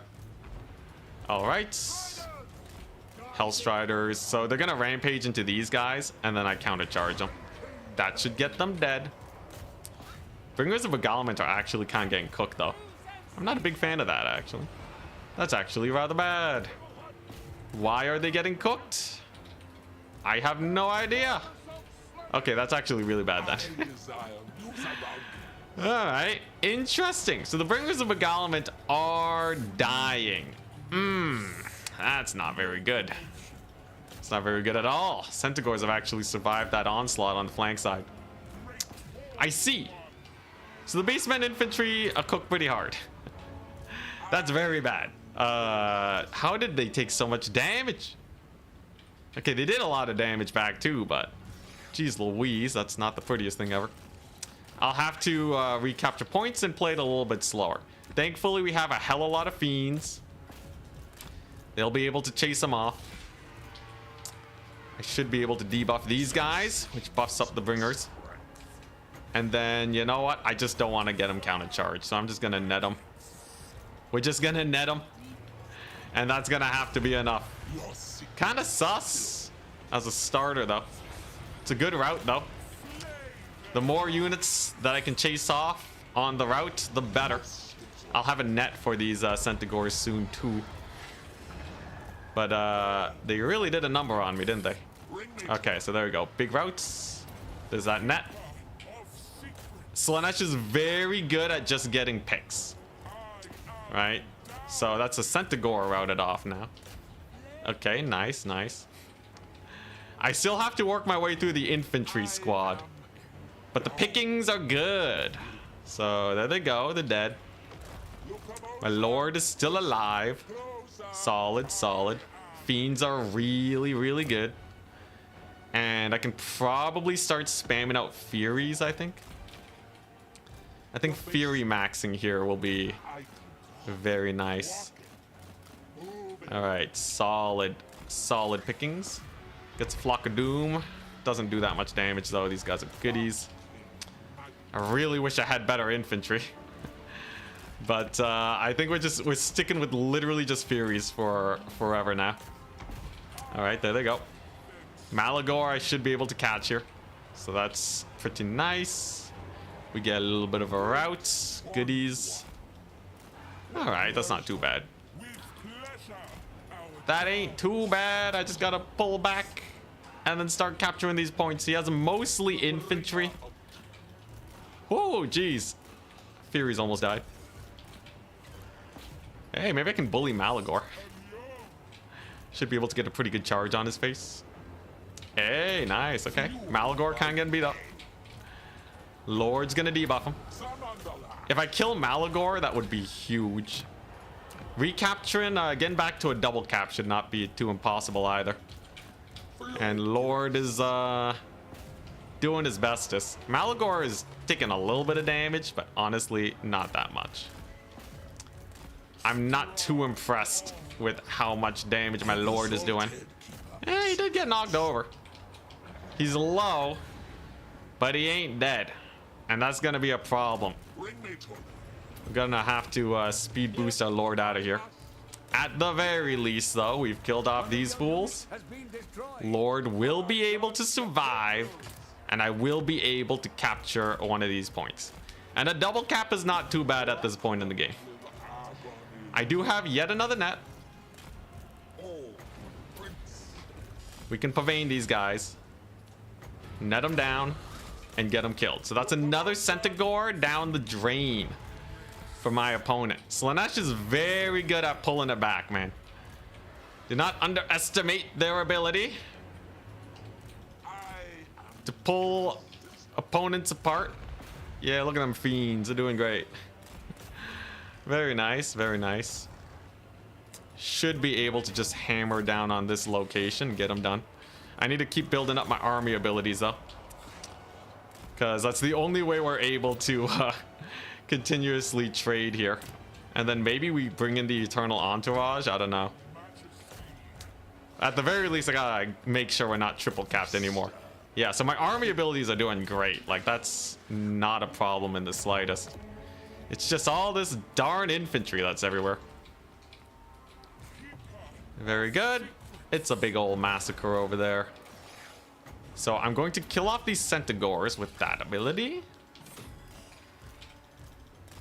All right. Hellstriders. So they're gonna rampage into these guys, and then I countercharge them. That should get them dead. Bringers of Beguilement are actually kind of getting cooked, though. I'm not a big fan of that, actually. That's actually rather bad. Why are they getting cooked? I have no idea. Okay, that's actually really bad then. All right, interesting. So the Bringers of Beguilement are dying. That's not very good. It's not very good at all. Centaurs have actually survived that onslaught on the flank side. I see. So the Beastmen infantry are cooked pretty hard. That's very bad. How did they take so much damage? Okay, they did a lot of damage back too, but geez Louise, that's not the prettiest thing ever. I'll have to recapture points and play it a little bit slower. Thankfully, we have a hell of a lot of fiends. They'll be able to chase them off. I should be able to debuff these guys, which buffs up the bringers. And then, you know what? I just don't want to get them counter charge, so I'm just gonna net them. We're just gonna net them. And that's gonna have to be enough. Kind of sus as a starter, though. It's a good route, though. The more units that I can chase off on the route, the better. I'll have a net for these Centaurs soon, too. But they really did a number on me, didn't they? Okay, so there we go. Big routes. There's that net. Slanesh is very good at just getting picks. Right? So that's a Centaur routed off now. Okay, nice, nice. I still have to work my way through the infantry squad. But the pickings are good. So there they go, they're dead. My lord is still alive. Solid, solid. Fiends are really, really good. And I can probably start spamming out Furies, I think. I think Fury maxing here will be very nice. Alright, solid, solid pickings. Gets a Flock of Doom. Doesn't do that much damage though, these guys are goodies. I really wish I had better infantry. But I think we're sticking with literally just Furies for forever now. Alright, there they go. Malagor I should be able to catch here. So that's pretty nice. We get a little bit of a route. Goodies. Alright, that's not too bad. That ain't too bad. I just gotta pull back and then start capturing these points. He has mostly infantry. Whoa, jeez. Fury's almost died. Hey, maybe I can bully Malagor. Should be able to get a pretty good charge on his face. Hey, nice. Okay. Malagor can't get beat up. Lord's gonna debuff him. If I kill Malagor, that would be huge. Recapturing, getting back to a double cap should not be too impossible either. And Lord is doing his bestest. Malagor is taking a little bit of damage, but honestly, not that much. I'm not too impressed with how much damage my Lord is doing. Eh, he did get knocked over. He's low, but he ain't dead. And that's gonna be a problem. We're gonna have to speed boost our Lord out of here. At the very least, though, we've killed off these fools. Lord will be able to survive, and I will be able to capture one of these points. And a double cap is not too bad at this point in the game. I do have yet another net. We can pavane these guys, net them down, and get them killed. So that's another Centaur down the drain for my opponent. Slanesh is very good at pulling it back, man. Do not underestimate their ability to pull opponents apart. Yeah, look at them fiends. They're doing great. Very nice, very nice. Should be able to just hammer down on this location and get them done. I need to keep building up my army abilities though, because that's the only way we're able to continuously trade here. And then maybe we bring in the Eternal Entourage. I don't know. At the very least, I gotta make sure we're not triple capped anymore. Yeah, so my army abilities are doing great. Like, that's not a problem in the slightest. It's just all this darn infantry that's everywhere. Very good. It's a big old massacre over there. So I'm going to kill off these Centaurs with that ability.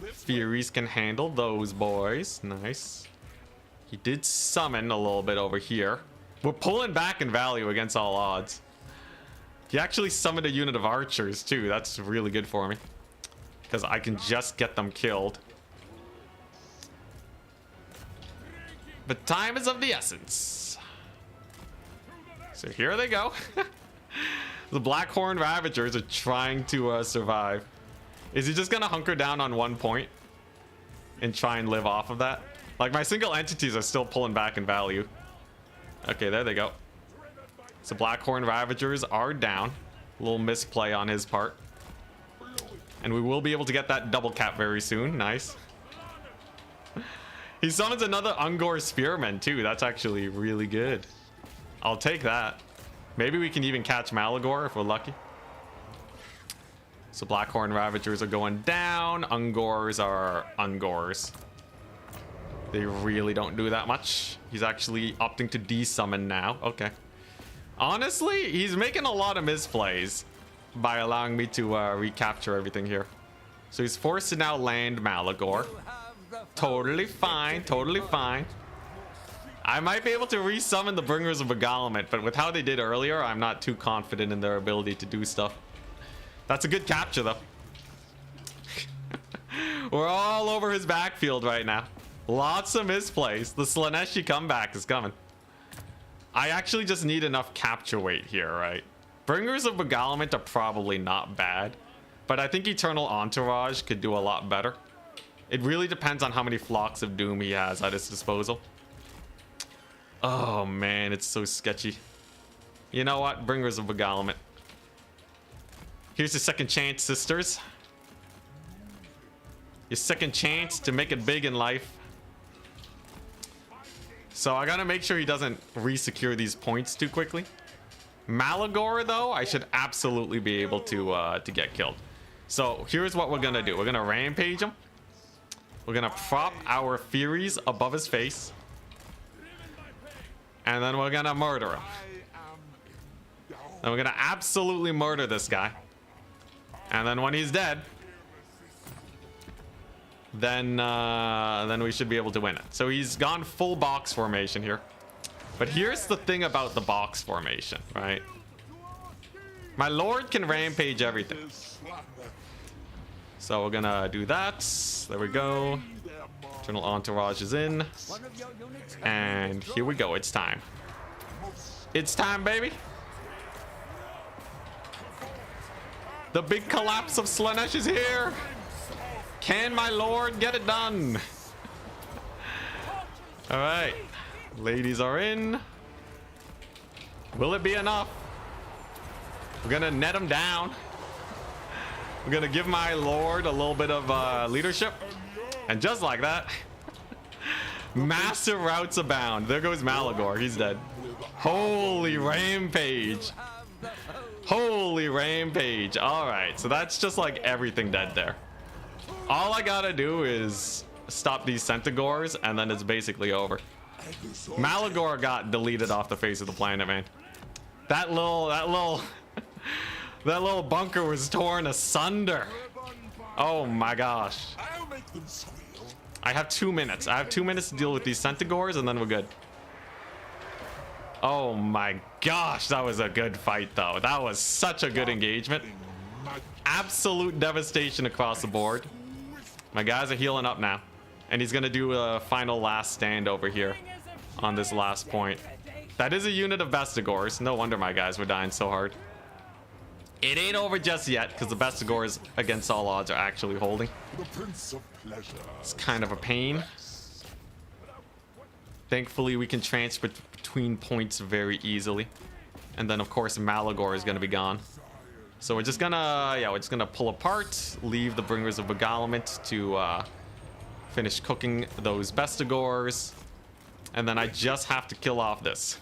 Furies can handle those boys. Nice. He did summon a little bit over here. We're pulling back in value against all odds. He actually summoned a unit of archers too. That's really good for me, because I can just get them killed. But time is of the essence. So here they go. The Blackhorn Ravagers are trying to survive. Is he just gonna hunker down on one point and try and live off of that? Like, my single entities are still pulling back in value. Okay, there they go. So Blackhorn Ravagers are down. A little misplay on his part. And we will be able to get that double cap very soon. Nice. He summons another Ungor Spearman too. That's actually really good. I'll take that. Maybe we can even catch Malagor if we're lucky. So Blackhorn Ravagers are going down. Ungors are Ungors. They really don't do that much. He's actually opting to desummon now. Okay. Honestly, he's making a lot of misplays by allowing me to recapture everything here. So he's forced to now land Malagor. Totally fine, totally fine. I might be able to resummon the Bringers of Beguilement, but with how they did earlier, I'm not too confident in their ability to do stuff. That's a good capture, though. We're all over his backfield right now. Lots of misplays. The Slaneshi comeback is coming. I actually just need enough capture weight here, right? Bringers of Beguilement are probably not bad, but I think Eternal Entourage could do a lot better. It really depends on how many Flocks of Doom he has at his disposal. Oh man, it's so sketchy. You know what? Bringers of Beguilement. Here's your second chance, sisters. Your second chance to make it big in life. So I gotta make sure he doesn't re-secure these points too quickly. Malagor, though, I should absolutely be able to get killed. So here's what we're gonna do. We're gonna rampage him. We're gonna prop our Furies above his face. And then we're gonna murder him. And we're gonna absolutely murder this guy. And then when he's dead, then we should be able to win it. So he's gone full box formation here. But here's the thing about the box formation, right? My lord can rampage everything. So we're gonna do that. There we go. Eternal Entourage is in. And here we go. It's time. It's time, baby. The big collapse of Slanesh is here. Can my lord get it done? All right. Ladies are in. Will it be enough? We're gonna net him down. We're gonna give my lord a little bit of leadership. And just like that, massive routes abound. There goes Malagor. He's dead. Holy rampage. Holy rampage. All right. So that's just like everything dead there. All I gotta do is stop these Centaurs and then it's basically over. Malagor got deleted off the face of the planet, man. That little bunker was torn asunder. Oh my gosh. I have 2 minutes. I have 2 minutes to deal with these Centaurs and then we're good. Oh my gosh, that was a good fight though. That was such a good engagement. Absolute devastation across the board. My guys are healing up now. And he's gonna do a final last stand over here on this last point. That is a unit of Bestigors. No wonder my guys were dying so hard. It ain't over just yet, because the Bestigors against all odds are actually holding. It's kind of a pain. Thankfully, we can transfer between points very easily. And then, of course, Malagor is going to be gone. So we're just gonna, we're just gonna pull apart, leave the Bringers of Beguilement to finish cooking those Bestigors. And then I just have to kill off this.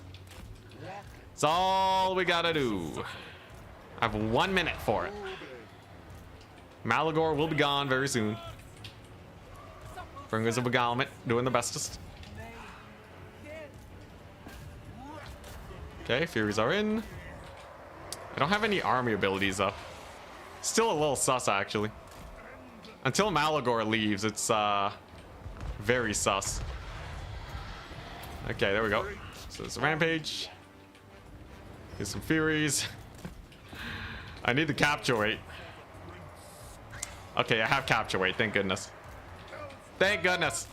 That's all we gotta do. I have 1 minute for it. Malagor will be gone very soon. Bringers of Beguilement doing the bestest. Okay, Furies are in. I don't have any army abilities though. Still a little sus actually. Until Malagor leaves, it's very sus. Okay, there we go. So there's a rampage. Here's some Furies. I need the capture weight. Okay, I have capture weight, thank goodness. Thank goodness.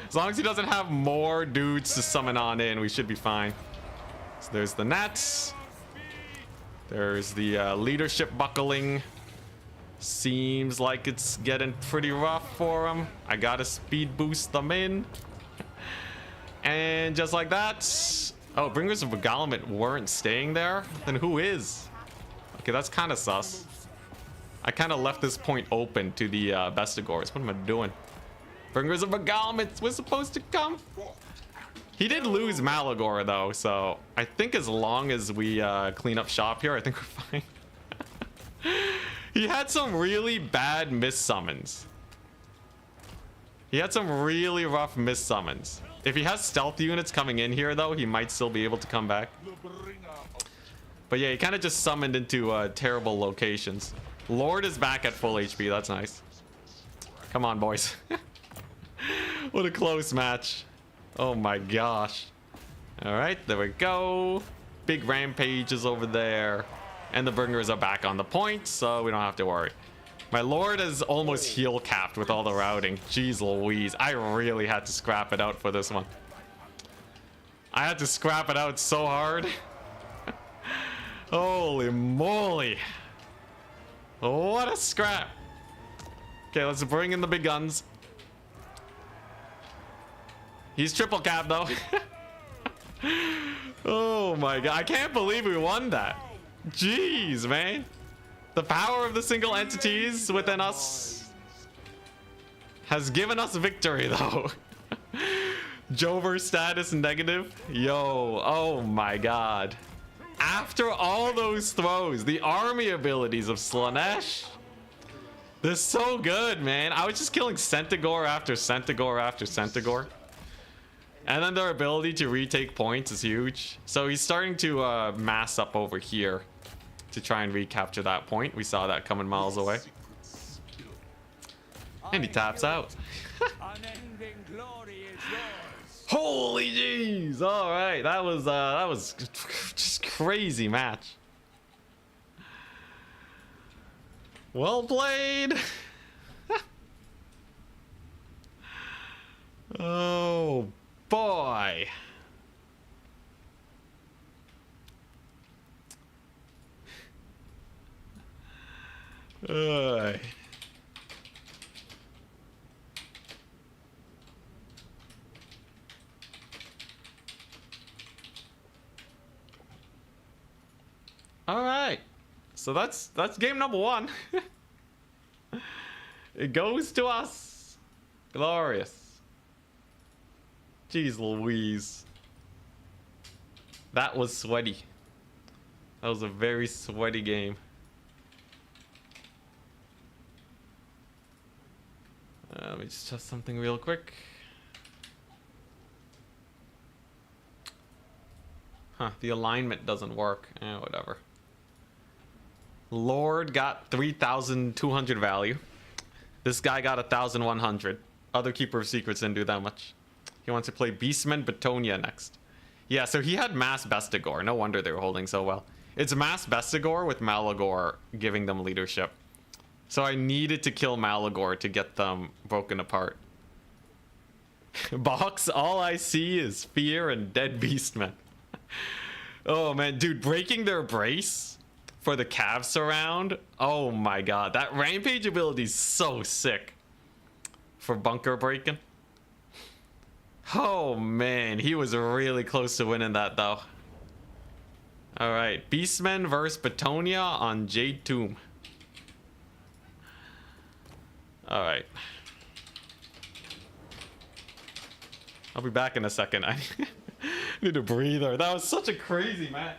As long as he doesn't have more dudes to summon on in, we should be fine. So there's the nets. There's the leadership buckling. Seems like it's getting pretty rough for him. I gotta speed boost them in. And just like that. Oh, Bringers of Beguilement weren't staying there? Then who is? Okay, that's kind of sus. I kind of left this point open to the Bestigors. What am I doing? Bringers of Beguilements was supposed to come. He did lose Malagor though, so I think as long as we clean up shop here, I think we're fine. He had some really bad miss summons. He had some really rough miss summons. If he has stealth units coming in here though, he might still be able to come back. But yeah, he kind of just summoned into terrible locations. Lord is back at full HP. That's nice. Come on, boys. What a close match. Oh my gosh. All right, there we go. Big rampage is over there. And the bringers are back on the point, so we don't have to worry. My Lord is almost heal capped with all the routing. Jeez Louise. I really had to scrap it out for this one. I had to scrap it out so hard. Holy moly. What a scrap. Okay, let's bring in the big guns. He's triple cap though. Oh my god. I can't believe we won that. Jeez, man. The power of the single entities within us has given us victory though. Jover status negative. Yo, oh my god. After all those throws, the army abilities of Slanesh, they're so good, man. I was just killing Centaur after Centaur after Centaur. And then their ability to retake points is huge. So he's starting to mass up over here to try and recapture that point. We saw that coming miles away. And he taps out. Holy jeez! All right, that was just crazy match. Well played. Oh boy. All right, so that's game number 1. It goes to us. Glorious. Jeez Louise. That was sweaty. That was a very sweaty game. Let me just test something real quick. Huh, the alignment doesn't work. Whatever. Lord got 3,200 value. This guy got 1,100. Other Keeper of Secrets didn't do that much. He wants to play beastmen Bretonnia next. Yeah, so he had Mass Bestigor. No wonder they were holding so well. It's Mass Bestigor with Malagor giving them leadership. So I needed to kill Malagor to get them broken apart. Box, all I see is fear and dead beastmen. Oh man, dude, breaking their brace for the Cav surround. Oh my god, that rampage ability is so sick for bunker breaking. Oh man, he was really close to winning that though. All right, beastmen versus Bretonnia on Jade Tomb. All right. I'll be back in a second. I need a breather. That was such a crazy match.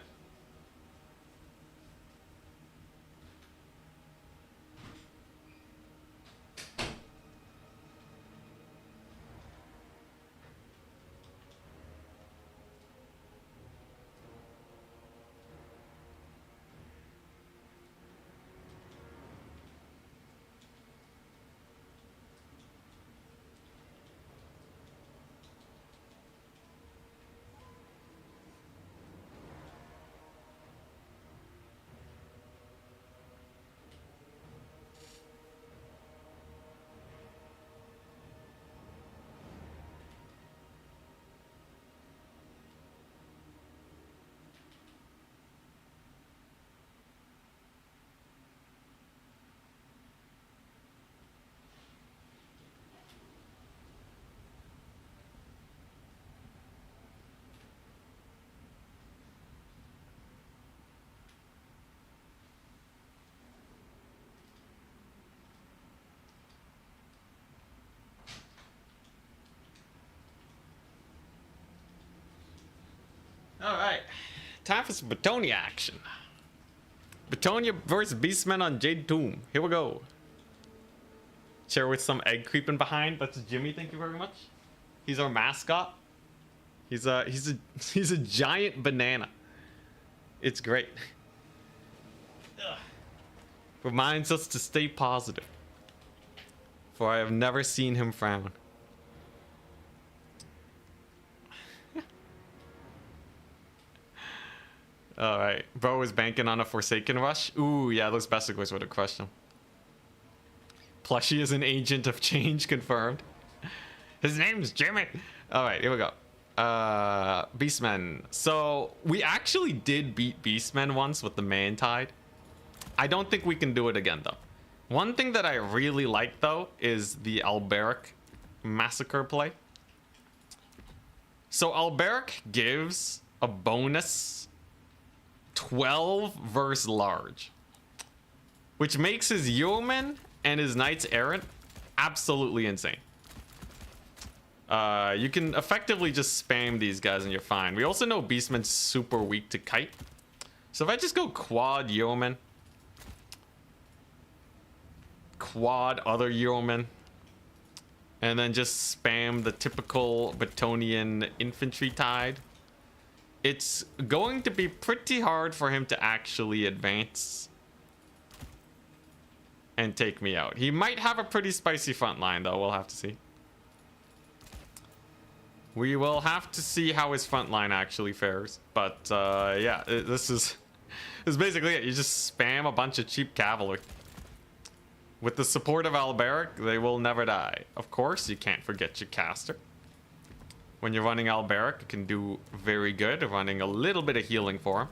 time for some Bretonnia action. Bretonnia versus beastmen on Jade Tomb. Here we go. Chair with some egg creeping behind. That's Jimmy. Thank you very much. He's our mascot. He's a giant banana. It's great. Ugh. Reminds us to stay positive. For I have never seen him frown. Alright. Bro is banking on a Forsaken rush. Ooh, yeah, those Bestigors would have crushed him. Plushie is an agent of change, confirmed. His name's Jimmy. Alright, here we go. Beastmen. So, we actually did beat Beastmen once with the Mantide. I don't think we can do it again, though. One thing that I really like, though, is the Alberic Massacre play. So, Alberic gives a bonus 12 versus large, which makes his yeomen and his knights errant absolutely insane. You can effectively just spam these guys and you're fine. We also know Beastman's super weak to kite. So if I just go quad yeoman, quad other yeoman, and then just spam the typical Bretonnian infantry tide, it's going to be pretty hard for him to actually advance and take me out. He might have a pretty spicy front line, though. We'll have to see. We will have to see how his front line actually fares. But yeah, this is basically it. You just spam a bunch of cheap cavalry. With the support of Alberic, they will never die. Of course, you can't forget your caster. When you're running Alberic, it can do very good, running a little bit of healing for him.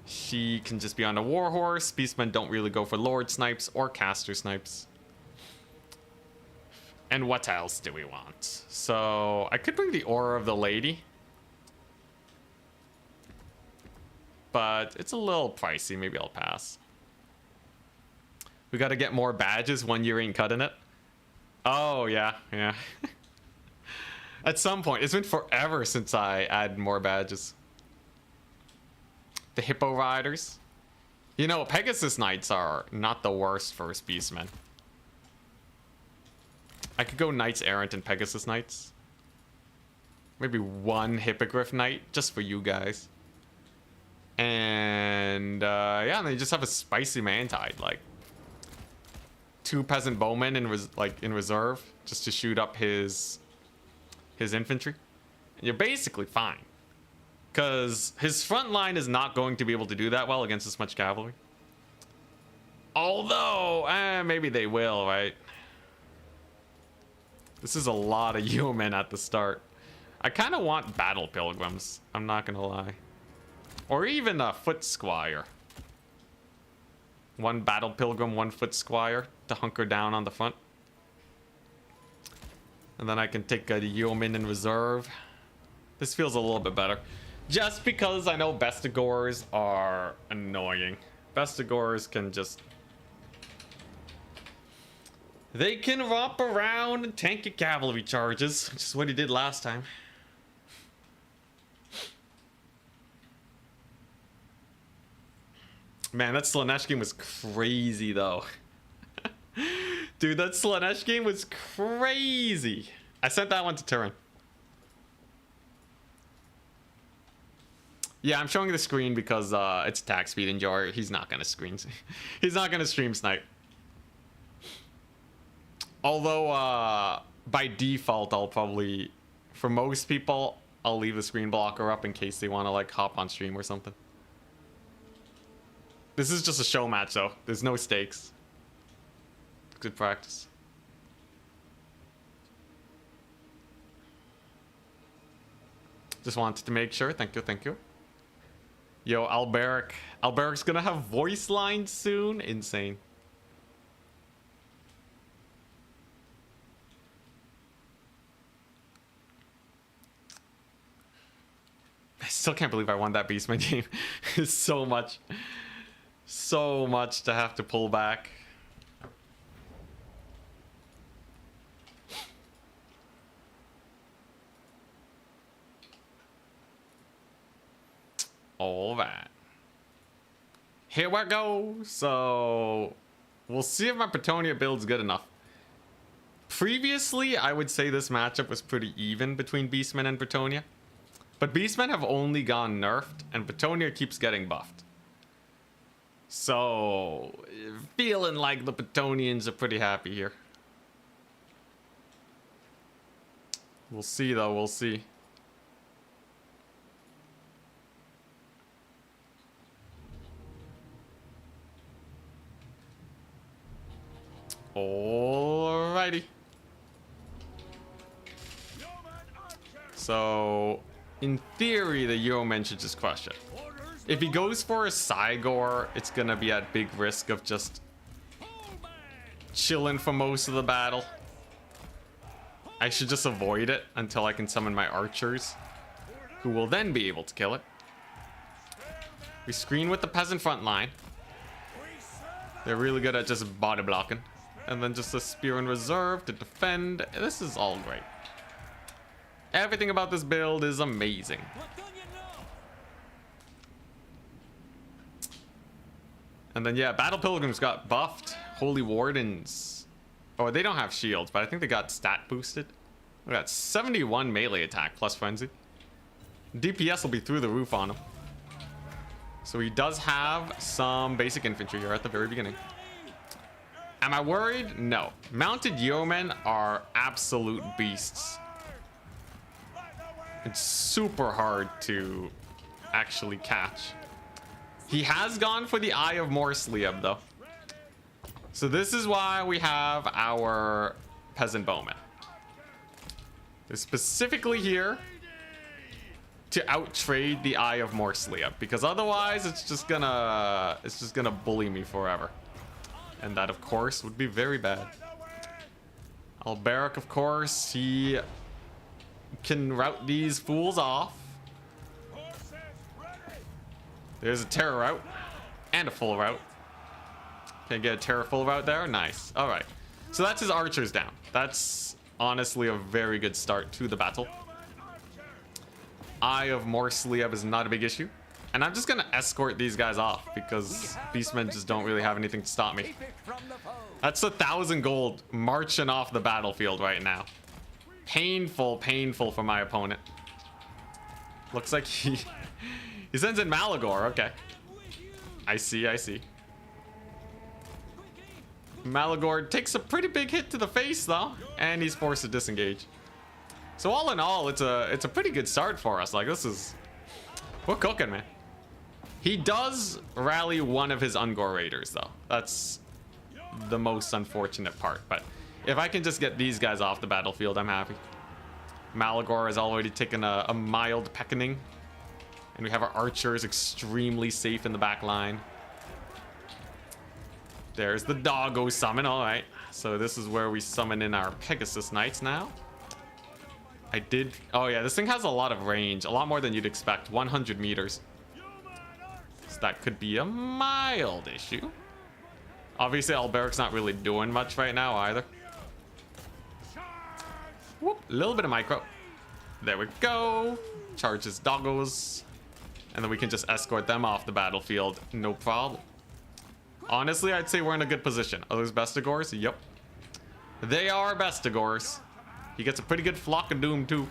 She can just be on a warhorse. Beastmen don't really go for Lord snipes or caster snipes. And what else do we want? So, I could bring the Aura of the Lady. But it's a little pricey. Maybe I'll pass. We gotta get more badges. 1 year ain't cutting it. Oh, yeah. Yeah. At some point. It's been forever since I added more badges. The Hippo Riders. You know, Pegasus Knights are not the worst first Beastmen. I could go Knights Errant and Pegasus Knights. Maybe 1 Hippogriff Knight, just for you guys. And, yeah, and they just have a spicy Mantide, like 2 Peasant Bowmen in reserve, just to shoot up his infantry. And you're basically fine. Because his front line is not going to be able to do that well against this much cavalry. Although, maybe they will, right? This is a lot of yeomen at the start. I kind of want battle pilgrims, I'm not gonna lie. Or even a foot squire. 1 battle pilgrim, 1 foot squire to hunker down on the front. And then I can take a yeoman in reserve. This feels a little bit better. Just because I know Bestigors are annoying. Bestigors can just... They can romp around and tank your cavalry charges, which is what he did last time. Man, that Slanesh game was crazy, though. Dude, that Slanesh game was crazy. I sent that one to Turin. Yeah, I'm showing the screen because it's attack speed and Jar. He's not gonna screen. He's not gonna stream snipe. Although, by default, I'll probably, for most people, I'll leave the screen blocker up in case they want to like hop on stream or something. This is just a show match, though. There's no stakes. Good practice. Just wanted to make sure. Thank you, thank you. Yo, Alberic. Alberic's gonna have voice lines soon. Insane. I still can't believe I won that Beastman game. It's so much to have to pull back. All right. Here we go. So we'll see if my Bretonnia build's good enough. Previously, I would say this matchup was pretty even between beastmen and Bretonnia. But beastmen have only gone nerfed, and Bretonnia keeps getting buffed. So, feeling like the Bretonnians are pretty happy here. We'll see, though. We'll see. Alrighty. So, in theory, the yeoman should just crush it. If he goes for a Cygor, it's gonna be at big risk of just chilling for most of the battle. I should just avoid it until I can summon my archers, who will then be able to kill it. We screen with the peasant front line. They're really good at just body blocking. And then just a spear in reserve to defend. This is all great. Everything about this build is amazing. And then, yeah, Battle Pilgrims got buffed. Holy Wardens. Oh, they don't have shields, but I think they got stat boosted. We got 71 melee attack plus frenzy. DPS will be through the roof on him. So he does have some basic infantry here at the very beginning. Am I worried? No. Mounted yeomen are absolute beasts. It's super hard to actually catch. He has gone for the Eye of Morsleab, though. So this is why we have our peasant bowmen. They're specifically here to outtrade the Eye of Morsleab, because otherwise it's just gonna bully me forever. And that, of course, would be very bad. Alberic, of course, he can rout these fools off. There's a terror route and a full route. Can I get a terror full route there? Nice. All right. So that's his archers down. That's honestly a very good start to the battle. Eye of Morsleab is not a big issue. And I'm just going to escort these guys off because beastmen just don't really have anything to stop me. That's 1,000 gold marching off the battlefield right now. Painful, painful for my opponent. Looks like he sends in Malagor. Okay. I see, I see. Malagor takes a pretty big hit to the face though, and he's forced to disengage. So all in all, it's a pretty good start for us. Like, we're cooking, man. He does rally one of his Ungor Raiders though. That's the most unfortunate part, but if I can just get these guys off the battlefield, I'm happy. Malagor has already taken a mild peckening, and we have our archers extremely safe in the back line. There's the doggo summon. All right, so this is where we summon in our Pegasus Knights now. Oh yeah, this thing has a lot of range, a lot more than you'd expect. 100 meters. So that could be a mild issue. Obviously, Alberic's not really doing much right now either. Whoop, a little bit of micro. There we go. Charges doggos. And then we can just escort them off the battlefield. No problem. Honestly, I'd say we're in a good position. Are those Bestigors? Yep. They are Bestigors. He gets a pretty good Flock of Doom too.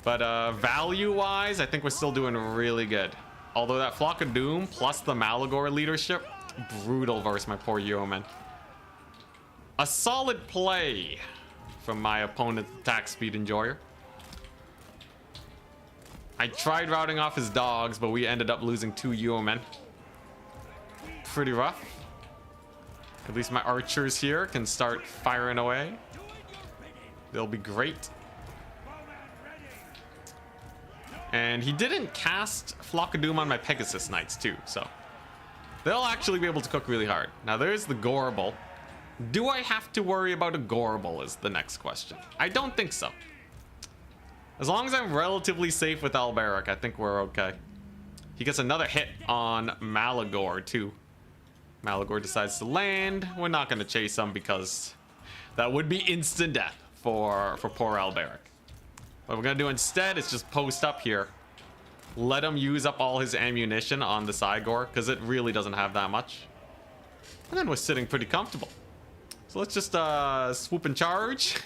But value-wise, I think we're still doing really good. Although that Flock of Doom plus the Malagor leadership, brutal versus my poor yeoman. A solid play from my opponent's attack speed enjoyer. I tried routing off his dogs, but we ended up losing 2 yeomen. Pretty rough. At least my archers here can start firing away. They'll be great. And he didn't cast Flock of Doom on my Pegasus Knights too, so they'll actually be able to cook really hard. Now there's the Gorble. Do I have to worry about a Gorble is the next question. I don't think so. As long as I'm relatively safe with Alberic, I think we're okay. He gets another hit on Malagor too. Malagor decides to land. We're not going to chase him because that would be instant death for poor Alberic. What we're going to do instead is just post up here Let him use up all his ammunition on the Cygor, because it really doesn't have that much. And then we're sitting pretty comfortable. So let's just swoop and charge.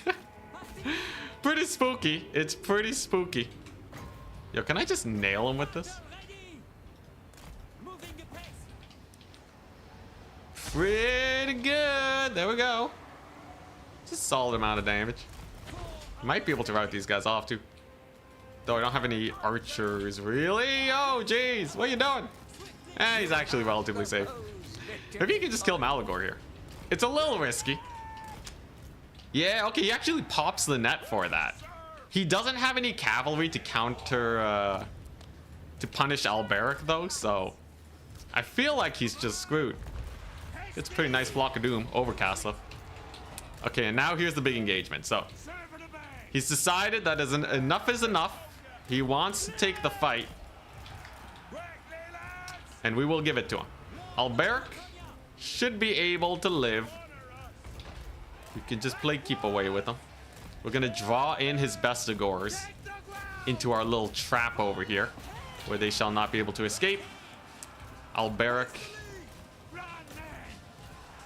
Pretty spooky. It's pretty spooky. Yo, can I just nail him with this? Pretty good. There we go. Just a solid amount of damage. Might be able to rout these guys off too. Though I don't have any archers. Really? Oh, jeez. What are you doing? He's actually relatively safe. Maybe you can just kill Malagor here. It's a little risky. Yeah, okay. He actually pops the net for that. He doesn't have any cavalry to counter, to punish Alberic though, so I feel like he's just screwed. It's a pretty nice block of doom over Kislev. Okay, and now here's the big engagement. So he's decided that enough is enough. He wants to take the fight, and we will give it to him. Alberic should be able to live. We can just play keep away with him. We're gonna draw in his bestigors into our little trap over here, where they shall not be able to escape. Alberic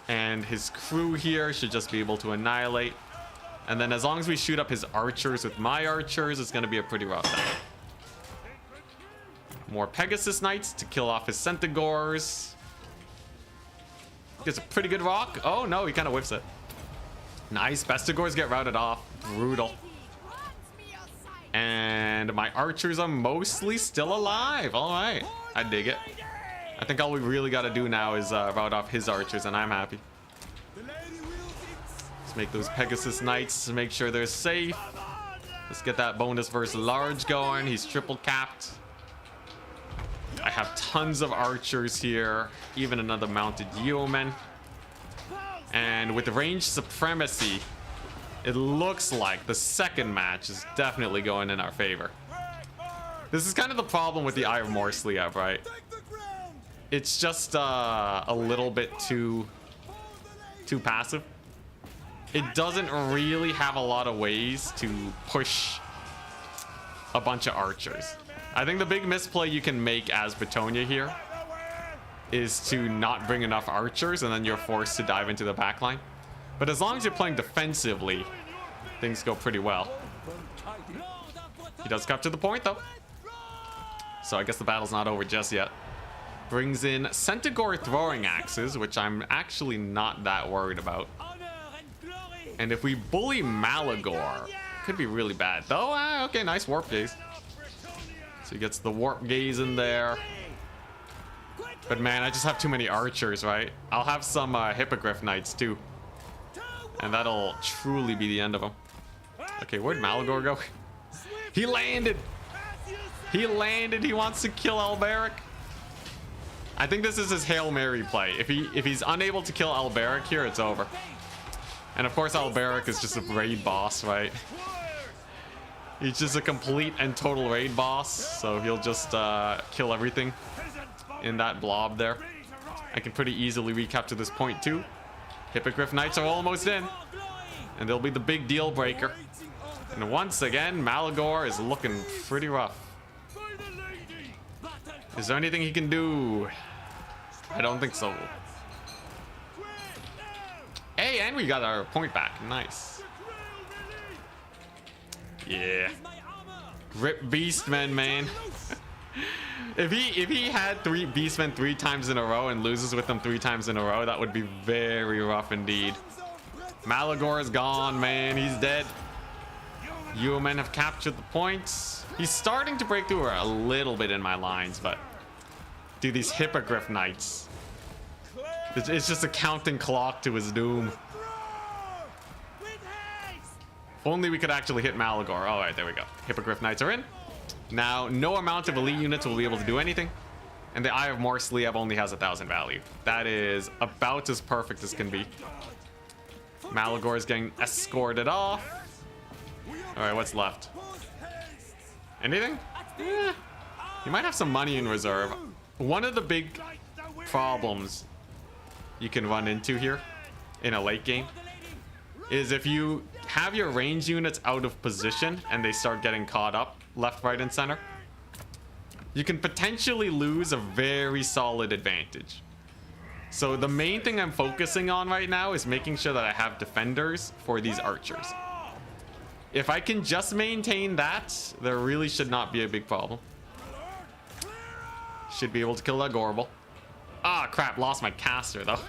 and his crew here should just be able to annihilate. And then as long as we shoot up his archers with my archers, it's going to be a pretty rough time. More Pegasus Knights to kill off his Centaurs. Gets a pretty good rock. Oh no, he kind of whiffs it. Nice. Bestigors get routed off. Brutal. And my archers are mostly still alive. All right. I dig it. I think all we really got to do now is rout off his archers, and I'm happy. Let's make those Pegasus Knights to make sure they're safe. Let's get that bonus versus large going. He's triple capped. I have tons of archers here, even another mounted yeoman. And with range supremacy, it looks like the second match is definitely going in our favor. This is kind of the problem with the Eye of Morsliev, right? It's just a little bit too passive. It doesn't really have a lot of ways to push a bunch of archers. I think the big misplay you can make as Bretonnia here is to not bring enough archers, and then you're forced to dive into the backline. But as long as you're playing defensively, things go pretty well. He does capture the point though, so I guess the battle's not over just yet. Brings in Centaur throwing axes, which I'm actually not that worried about. And if we bully Malagor, it could be really bad. Though, okay, nice warp gaze. So he gets the warp gaze in there. But man, I just have too many archers, right? I'll have some Hippogriff Knights too. And that'll truly be the end of him. Okay, where'd Malagor go? He landed! He landed! He wants to kill Alberic. I think this is his Hail Mary play. If he's unable to kill Alberic here, it's over. And of course Alberic is just a raid boss, right? He's just a complete and total raid boss, so he'll just kill everything in that blob there. I can pretty easily recapture this point too. Hippogriff Knights are almost in, and they'll be the big deal breaker. And once again, Malagor is looking pretty rough. Is there anything he can do? I don't think so. Hey, and we got our point back. Nice. Yeah. Rip Beastmen, man. If he had 3 Beastmen 3 times in a row and loses with them 3 times in a row, that would be very rough indeed. Malagor is gone, man. He's dead. Yeomen have captured the points. He's starting to break through a little bit in my lines, but dude, these Hippogriff Knights, it's just a counting clock to his doom. If only we could actually hit Malagor. All right, there we go. Hippogriff Knights are in. Now, no amount of elite units will be able to do anything. And the Eye of Morsliev only has 1,000 value. That is about as perfect as can be. Malagor is getting escorted off. All right, what's left? Anything? Yeah. You might have some money in reserve. One of the big problems you can run into here in a late game is if you have your range units out of position and they start getting caught up left, right, and center, you can potentially lose a very solid advantage. So the main thing I'm focusing on right now is making sure that I have defenders for these archers. If I can just maintain that, there really should not be a big problem. Should be able to kill that Gorbel. Ah, crap, lost my caster though.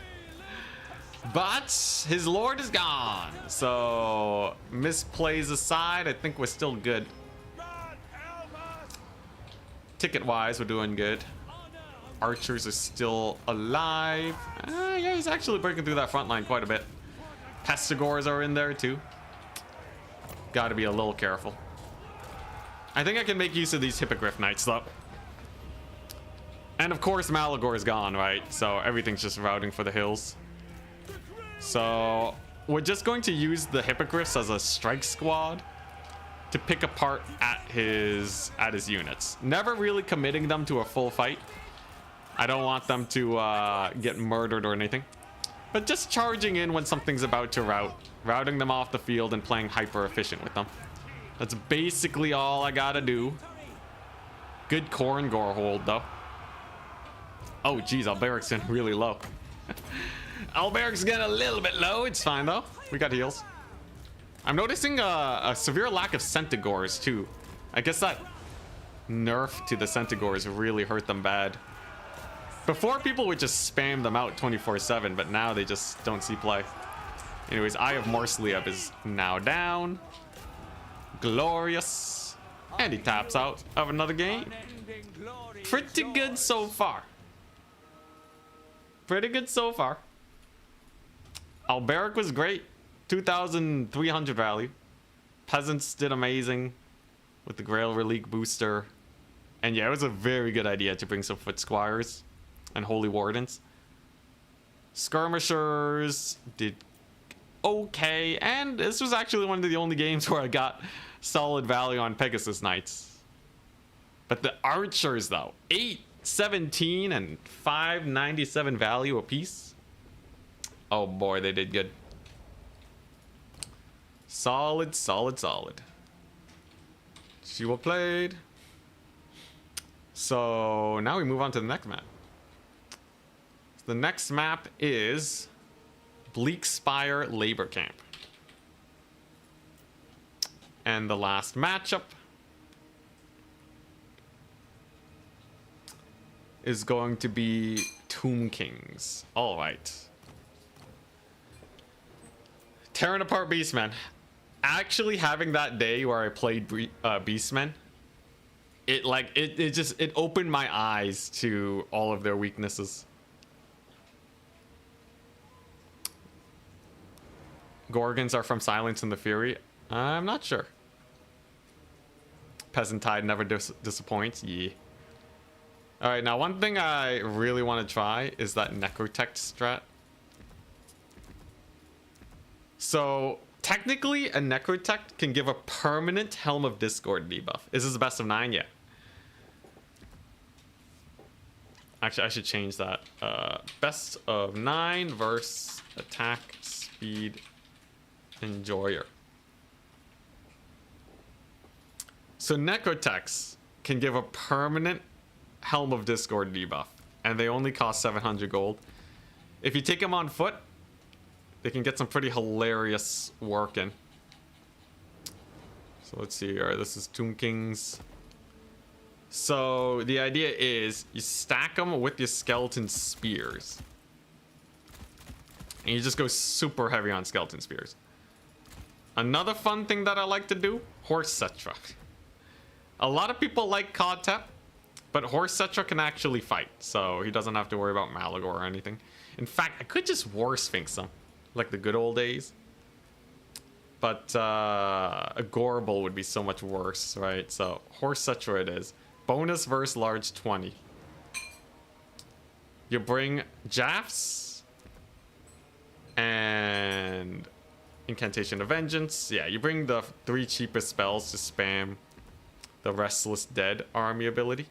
But his lord is gone. So misplays aside, I think we're still good. Ticket wise, we're doing good. Archers are still alive. Yeah, he's actually breaking through that front line quite a bit. Pestigors are in there too. Gotta be a little careful. I think I can make use of these Hippogriff Knights though. And of course Malagor is gone, right? So everything's just routing for the hills. So we're just going to use the Hippogriffs as a strike squad to pick apart at his units. Never really committing them to a full fight. I don't want them to get murdered or anything. But just charging in when something's about to rout. Routing them off the field and playing hyper efficient with them. That's basically all I gotta do. Good Corn Gore hold though. Oh geez, Alberic's getting really low. Alberic's getting a little bit low. It's fine though. We got heals. I'm noticing a severe lack of Centigores too. I guess that nerf to the Centigores really hurt them bad. Before, people would just spam them out 24/7, but now they just don't see play. Anyways, Eye of Morsliev is now down. Glorious. And he taps out of another game. Pretty good so far. Pretty good so far. Alberic was great. 2,300 value. Peasants did amazing with the Grail Relique booster. And yeah, it was a very good idea to bring some Foot Squires and Holy Wardens. Skirmishers did okay, and this was actually one of the only games where I got solid value on Pegasus Knights. But the archers though, 817 and 597 value apiece. Oh boy, they did good. Solid, solid, solid. See what played. So now we move on to the next map. The next map is Bleak Spire Labor Camp. And the last matchup is going to be Tomb Kings. All right. Tearing apart Beastmen. Actually having that day where I played Beastmen, it opened my eyes to all of their weaknesses. Gorgons are from Silence and the Fury. I'm not sure. Peasant Tide never disappoints. Yeah. All right, now one thing I really want to try is that Necrotect strat. So technically, a Necrotect can give a permanent Helm of Discord debuff. Is this the best of 9 yet? Actually, I should change that. Best of 9 versus attack speed enjoyer. So Necrotects can give a permanent Helm of Discord debuff, and they only cost 700 gold. If you take them on foot, they can get some pretty hilarious work in. So let's see here. This is Tomb Kings. So the idea is you stack them with your skeleton spears. And you just go super heavy on skeleton spears. Another fun thing that I like to do, Horse Cetra. A lot of people like Kodtep, but Horse Cetra can actually fight, so he doesn't have to worry about Malagor or anything. In fact, I could just War Sphinx him, like the good old days. But a Gorbel would be so much worse, right? So Horse Cetra it is. Bonus versus large 20. You bring Jaffs and Incantation of Vengeance. Yeah, you bring the 3 cheapest spells to spam the Restless Dead army ability.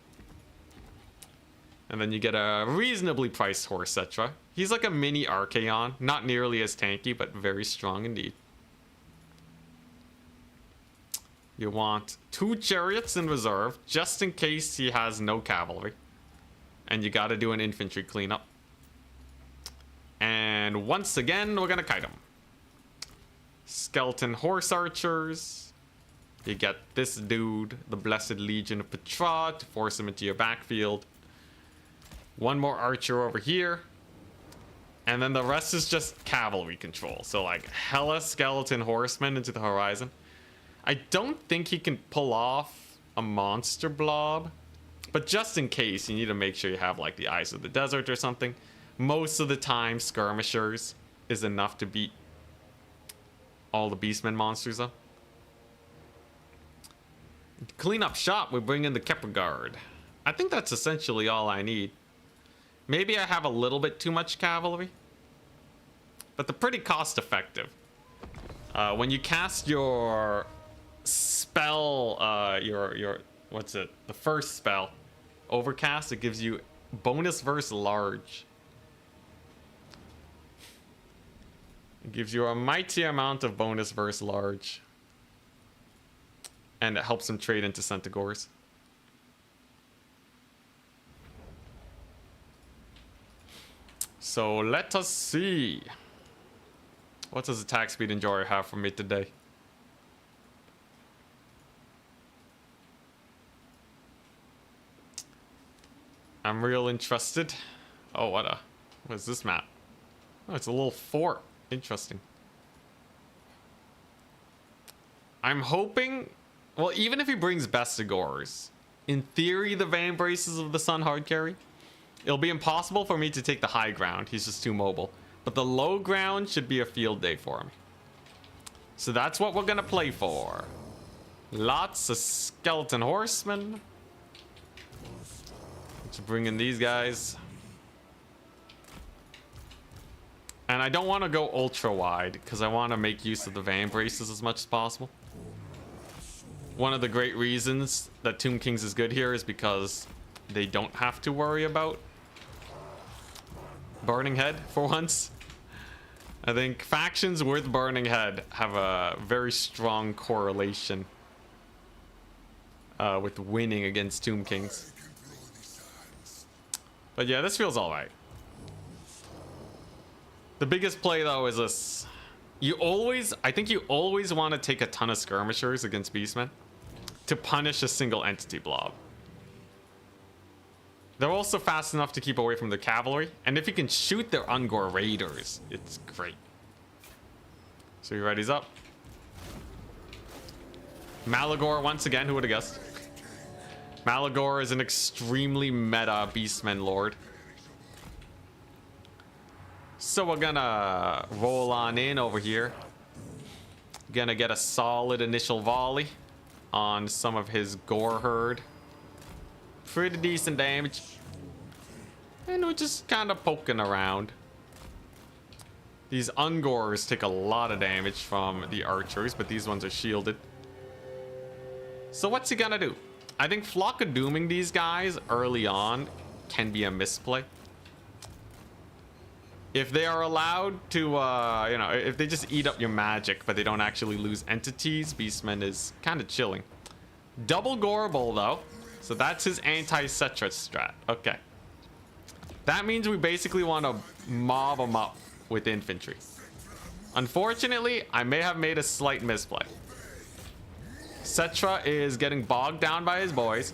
And then you get a reasonably priced Horse Cetra. He's like a mini Archaon, not nearly as tanky, but very strong indeed. You want 2 chariots in reserve, just in case he has no cavalry. And you gotta do an infantry cleanup. And once again, we're gonna kite him. Skeleton horse archers. You get this dude, the Blessed Legion of Petra, to force him into your backfield. 1 more archer over here. And then the rest is just cavalry control. So like hella skeleton horsemen into the horizon. I don't think he can pull off a monster blob. But just in case, you need to make sure you have like the Eyes of the Desert or something. Most of the time, skirmishers is enough to beat all the beastmen monsters though. Clean up shop, we bring in the Kepler Guard. I think that's essentially all I need. Maybe I have a little bit too much cavalry, but they're pretty cost effective. When you cast your spell, what's it? The first spell, Overcast, it gives you bonus versus large. It gives you a mighty amount of bonus versus large. And it helps him trade into Centaurs. So let us see. What does attack speed and joy have for me today? I'm real interested. Oh, what is this map? Oh, it's a little fort. Interesting. I'm hoping, well, even if he brings Bestigors, in theory, the Van Braces of the Sun hard carry, it'll be impossible for me to take the high ground. He's just too mobile. But the low ground should be a field day for him. So that's what we're gonna play for. Lots of skeleton horsemen. Let's bring in these guys. And I don't want to go ultra wide because I want to make use of the Van Braces as much as possible. One of the great reasons that Tomb Kings is good here is because they don't have to worry about Burning Head for once. I think factions with Burning Head have a very strong correlation with winning against Tomb Kings. But yeah, this feels alright. The biggest play though is this. I think you always want to take a ton of skirmishers against beastmen to punish a single entity blob. They're also fast enough to keep away from the cavalry, and if you can shoot their Ungor raiders, it's great. So your ready's up. Malagor once again, who would have guessed? Malagor is an extremely meta beastman lord. So we're gonna roll on in over here. Gonna get a solid initial volley on some of his gore herd. Pretty decent damage. And we're just kind of poking around. These Ungors take a lot of damage from the archers, but these ones are shielded. So what's he gonna do? I think Flock of Dooming these guys early on can be a misplay. If they are allowed to, you know, if they just eat up your magic, but they don't actually lose entities, Beastman is kind of chilling. Double Gorble, though. So that's his anti-Cetra strat. Okay. That means we basically want to mob him up with infantry. Unfortunately, I may have made a slight misplay. Cetra is getting bogged down by his boys.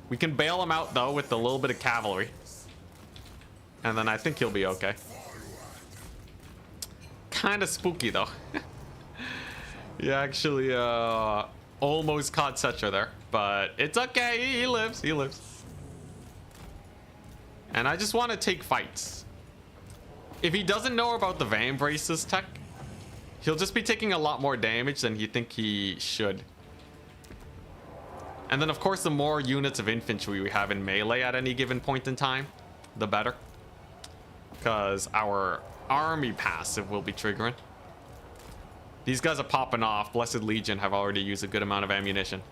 We can bail him out, though, with a little bit of cavalry. And then I think he'll be okay. Kind of spooky, though. He actually almost caught Cetra there. But it's okay. He lives. He lives. And I just want to take fights. If he doesn't know about the Van Braces tech, he'll just be taking a lot more damage than you think he should. And then, of course, the more units of infantry we have in melee at any given point in time, the better. Because our army passive will be triggering. These guys are popping off. Blessed Legion have already used a good amount of ammunition.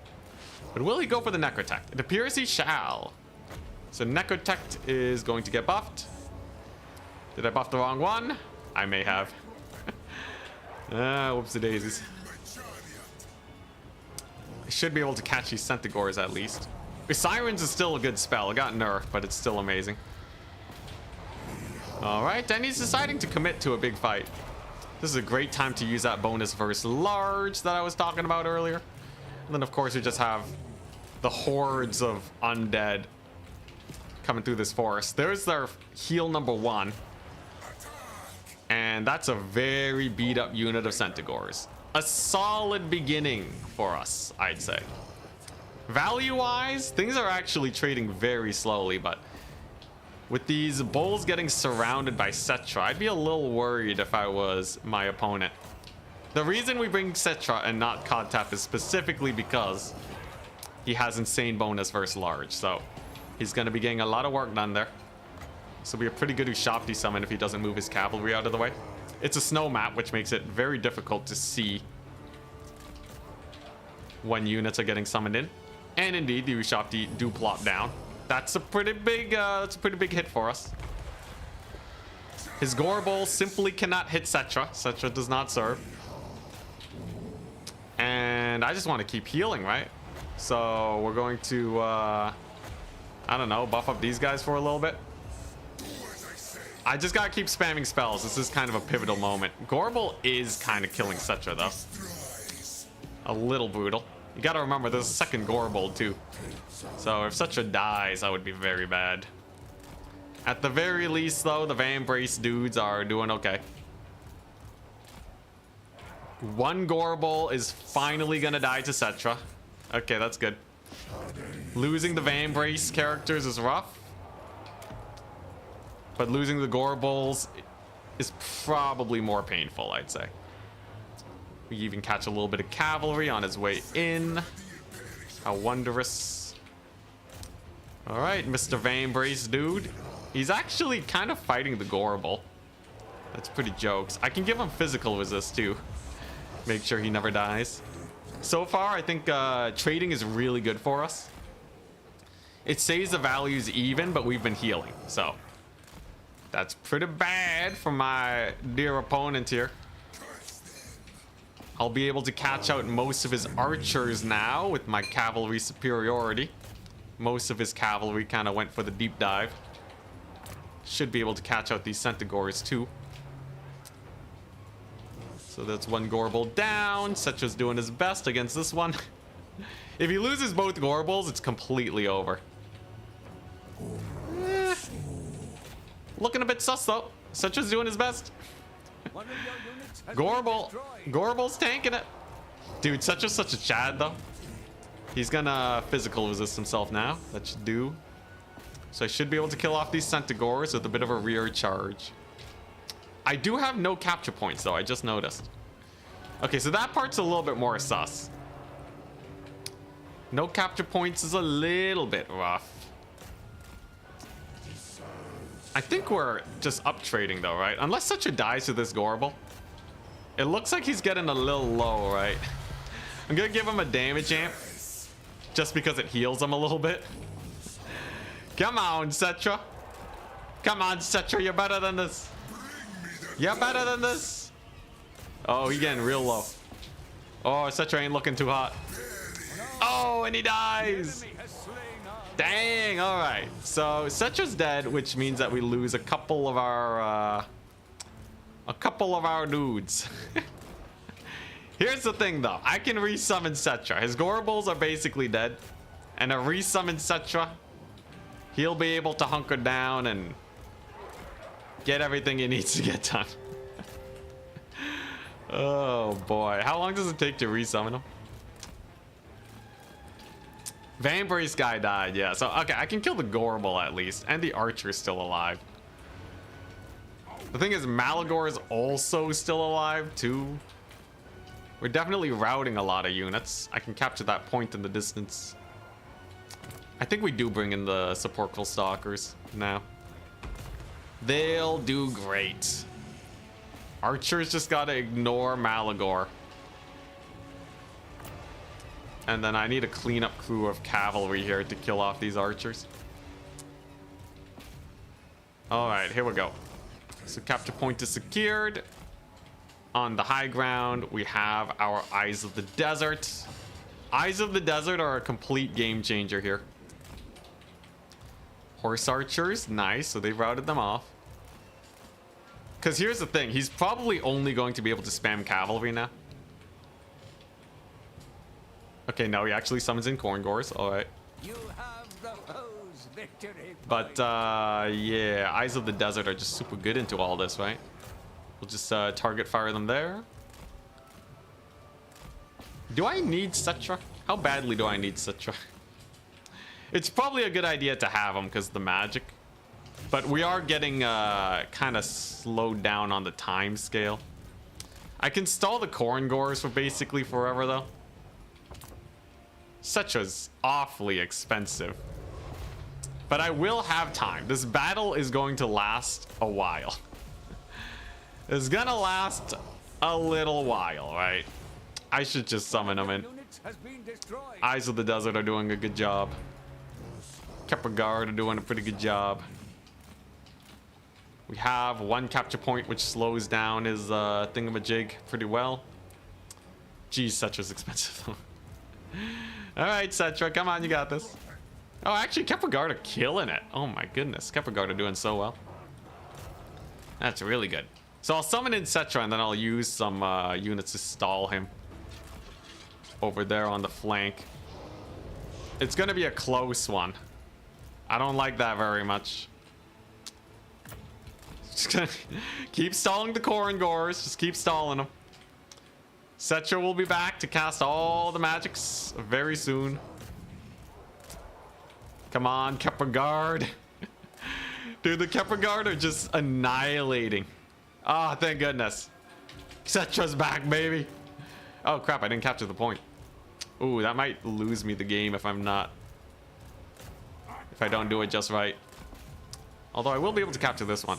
But will he go for the Necrotect? It appears he shall. So Necrotect is going to get buffed. Did I buff the wrong one? I may have. Whoopsie daisies. I should be able to catch these Centaurs at least. Sirens is still a good spell. It got nerfed, but it's still amazing. Alright, and he's deciding to commit to a big fight. This is a great time to use that bonus versus large that I was talking about earlier. And then, of course, we just have the hordes of undead coming through this forest. There's their heal number 1. And that's a very beat up unit of Centaurs. A solid beginning for us, I'd say. Value-wise, things are actually trading very slowly, but with these bulls getting surrounded by Cetra, I'd be a little worried if I was my opponent. The reason we bring Cetra and not Kodtap is specifically because he has insane bonus versus large, so he's going to be getting a lot of work done there. So we are pretty good Ushapti summon if he doesn't move his cavalry out of the way. It's a snow map, which makes it very difficult to see when units are getting summoned in. And indeed, the Ushapti do plop down. That's a pretty big hit for us. His Gorbol simply cannot hit Cetra. Cetra does not serve. And I just want to keep healing, right? So we're going to, I don't know, buff up these guys for a little bit. I just gotta keep spamming spells. This is kind of a pivotal moment. Gorbol is kind of killing Cetra, though. A little brutal. You gotta remember, there's a second Gorbol, too. So if Cetra dies, that would be very bad. At the very least, though, the Vambrace dudes are doing okay. One Gorbol is finally gonna die to Cetra. Okay, that's good. Losing the Vambrace characters is rough. But losing the Gorbols is probably more painful, I'd say. We even catch a little bit of cavalry on his way in. How wondrous. Alright, Mr. Vambrace dude. He's actually kind of fighting the Gorbol. That's pretty jokes. I can give him physical resist too. Make sure he never dies. So far, I think trading is really good for us. It saves the values even, but we've been healing. So that's pretty bad for my dear opponent here. I'll be able to catch out most of his archers now with my cavalry superiority. Most of his cavalry kind of went for the deep dive. Should be able to catch out these Centaurs too. So that's one Gorbol down. Cetra's doing his best against this one. If he loses both Gorbols, it's completely over. Looking a bit sus though. Cetra's doing his best. Gorbol's tanking it. Dude, Cetra's such a Chad though. He's gonna physical resist himself now. That should do. So I should be able to kill off these Centaurs with a bit of a rear charge. I do have no capture points though, I just noticed. Okay, so that part's a little bit more sus. No capture points is a little bit rough. I think we're just up trading though, right? Unless Cetra dies to this Gorbol. It looks like he's getting a little low, right? I'm gonna give him a damage amp. Just because it heals him a little bit. Come on, Cetra. Come on, Cetra, you're better than this. You're better than this. Oh, he's getting real low. Oh, Cetra ain't looking too hot. Oh, and he dies. Dang, all right. So Cetra's dead, which means that we lose a couple of our dudes. Here's the thing though, I can resummon Cetra. His Gorbols are basically dead, and a resummoned Cetra, he'll be able to hunker down and get everything he needs to get done. Oh boy, how long does it take to resummon him? Vambrace guy died, yeah. So okay, I can kill the Gorbol at least, and the archer's still alive. The thing is, Malagor is also still alive too. We're definitely routing a lot of units. I can capture that point in the distance. I think we do bring in the sepulchral stalkers now. They'll do great. Archers just gotta ignore Malagor. And then I need a cleanup crew of cavalry here to kill off these archers. Alright, here we go. So capture point is secured. On the high ground, we have our Eyes of the Desert. Eyes of the Desert are a complete game changer here. Horse archers, nice. So they routed them off. Because here's the thing. He's probably only going to be able to spam cavalry now. Okay, no, he actually summons in Corngors. All right. You have the foe's victory. But, yeah. Eyes of the Desert are just super good into all this, right? We'll just target fire them there. Do I need Cetra? How badly do I need Cetra? It's probably a good idea to have them because of the magic. But we are getting kind of slowed down on the time scale. I can stall the Corngors for basically forever, though. Cetra's awfully expensive. But I will have time. This battle is going to last a while. It's gonna last a little while, right? I should just summon them in. Eyes of the Desert are doing a good job. Kepler Guard are doing a pretty good job. We have one capture point, which slows down his thingamajig pretty well. Geez, Cetra's expensive though. Alright, Cetra, come on, you got this. Oh, actually, Kepler Guard are killing it. Oh my goodness, Kepler Guard are doing so well. That's really good. So I'll summon in Cetra and then I'll use some units to stall him over there on the flank. It's gonna be a close one. I don't like that very much. Just gonna keep stalling the Corngors. Just keep stalling them. Cetra will be back to cast all the magics very soon. Come on, Kepler Guard. Dude, the Kepler Guard are just annihilating. Ah, oh, thank goodness. Cetra's back, baby. Oh crap, I didn't capture the point. Ooh, that might lose me the game if I'm not... If I don't do it just right. Although I will be able to capture this one.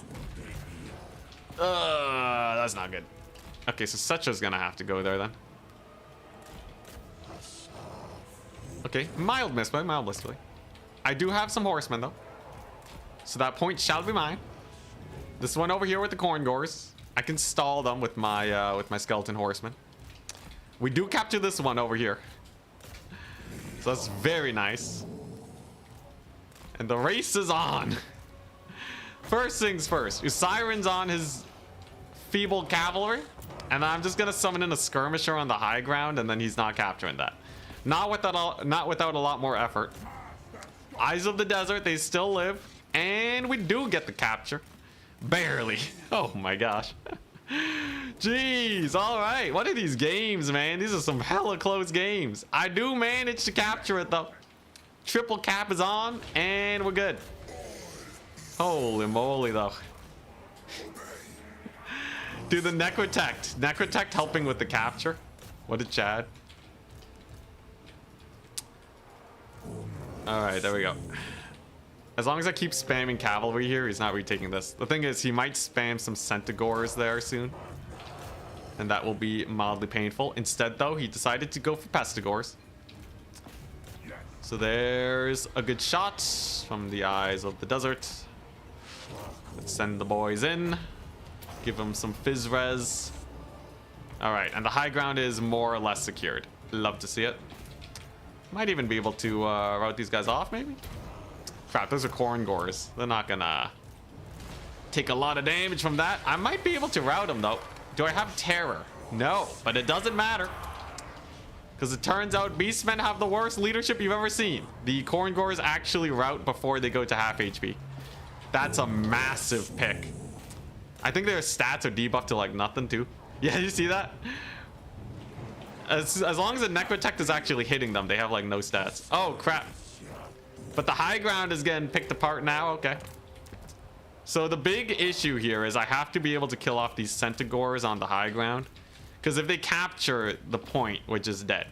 That's not good. Okay, so Cetra's gonna have to go there then. Okay, mild misplay, mild misplay. I do have some horsemen though. So that point shall be mine. This one over here with the Corngors. I can stall them with my skeleton horsemen. We do capture this one over here. So that's very nice. And the race is on. First things first. Usiren's on his feeble cavalry. And I'm just gonna summon in a skirmisher on the high ground, and then he's not capturing that. Not without a lot more effort. Eyes of the Desert, they still live. And we do get the capture. Barely. Oh my gosh. Jeez, alright. What are these games, man? These are some hella close games. I do manage to capture it, though. Triple cap is on, and we're good. Holy moly, though. Dude, the Necrotect. Necrotect helping with the capture. What a Chad. Alright, there we go. As long as I keep spamming cavalry here, he's not retaking this. The thing is, he might spam some Centaurs there soon. And that will be mildly painful. Instead, though, he decided to go for Pestigors. So there's a good shot from the Eyes of the Desert. Let's send the boys in. Give them some fizz res. Alright, and the high ground is more or less secured. Love to see it. Might even be able to route these guys off, maybe? Crap, those are Corngors. They're not gonna take a lot of damage from that. I might be able to route them, though. Do I have terror? No, but it doesn't matter. Because it turns out beastmen have the worst leadership you've ever seen. The Corngors actually route before they go to half HP. That's a massive pick. I think their stats are debuffed to like nothing too. Yeah, you see that? As long as the Necrotect is actually hitting them, they have like no stats. Oh crap. But the high ground is getting picked apart now. Okay. So the big issue here is I have to be able to kill off these Centaurs on the high ground. Because if they capture the point, we're just dead.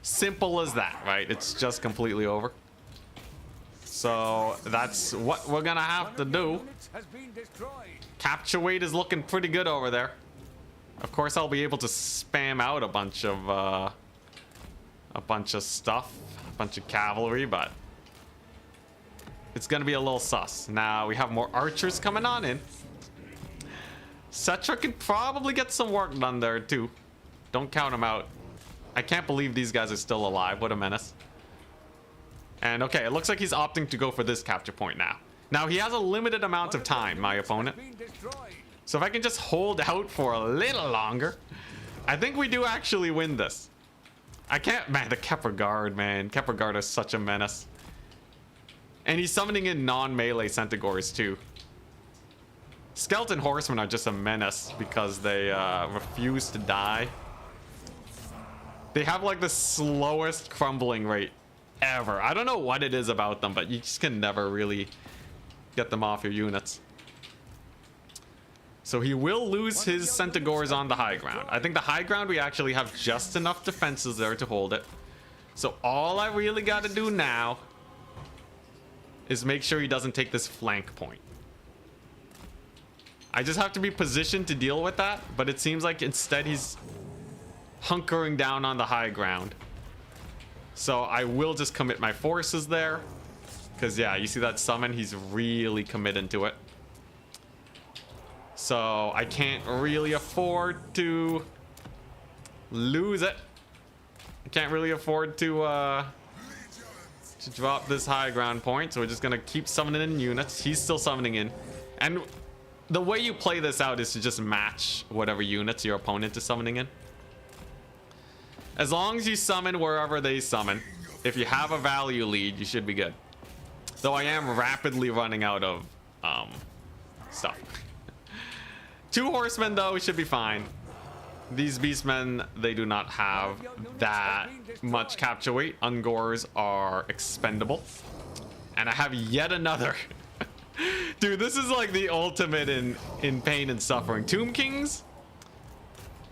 Simple as that, right? It's just completely over. So that's what we're gonna have to do. Capture weight is looking pretty good over there. Of course, I'll be able to spam out a bunch of stuff, a bunch of cavalry, but it's gonna be a little sus. Now we have more archers coming on in. Cetra can probably get some work done there too. Don't count him out. I can't believe these guys are still alive. What a menace. And okay, it looks like he's opting to go for this capture point now. Now he has a limited amount of time, my opponent. So if I can just hold out for a little longer, I think we do actually win this. I can't, man, the Kepler Guard, man. Kepler Guard is such a menace. And he's summoning in non-melee Centaurs too. Skeleton Horsemen are just a menace because they refuse to die. They have like the slowest crumbling rate ever. I don't know what it is about them, but you just can never really get them off your units. So he will lose his Centaurs on the high ground. I think the high ground we actually have just enough defenses there to hold it. So all I really got to do now is make sure he doesn't take this flank point. I just have to be positioned to deal with that, but it seems like instead he's hunkering down on the high ground. So I will just commit my forces there. Because, yeah, you see that summon? He's really committed to it. So I can't really afford to lose it. I can't really afford to drop this high ground point. So we're just going to keep summoning in units. He's still summoning in. And the way you play this out is to just match whatever units your opponent is summoning in. As long as you summon wherever they summon, if you have a value lead, you should be good. Though I am rapidly running out of stuff. 2 horsemen, though, should be fine. These beastmen, they do not have that much capture weight. Ungors are expendable. And I have yet another. Dude, this is like the ultimate in pain and suffering. Tomb Kings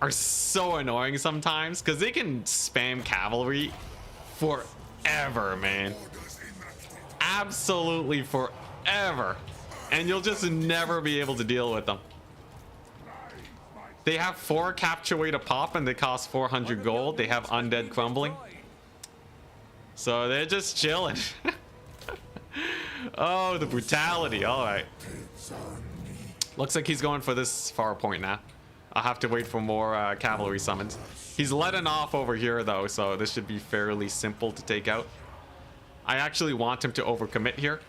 are so annoying sometimes because they can spam cavalry forever, man. Absolutely forever. And you'll just never be able to deal with them. They have 4 capture weight a pop and they cost 400 gold. They have undead crumbling. So they're just chilling. Oh, the brutality. All right. Looks like he's going for this far point now. I'll have to wait for more cavalry summons. He's letting off over here, though, so this should be fairly simple to take out. I actually want him to overcommit here.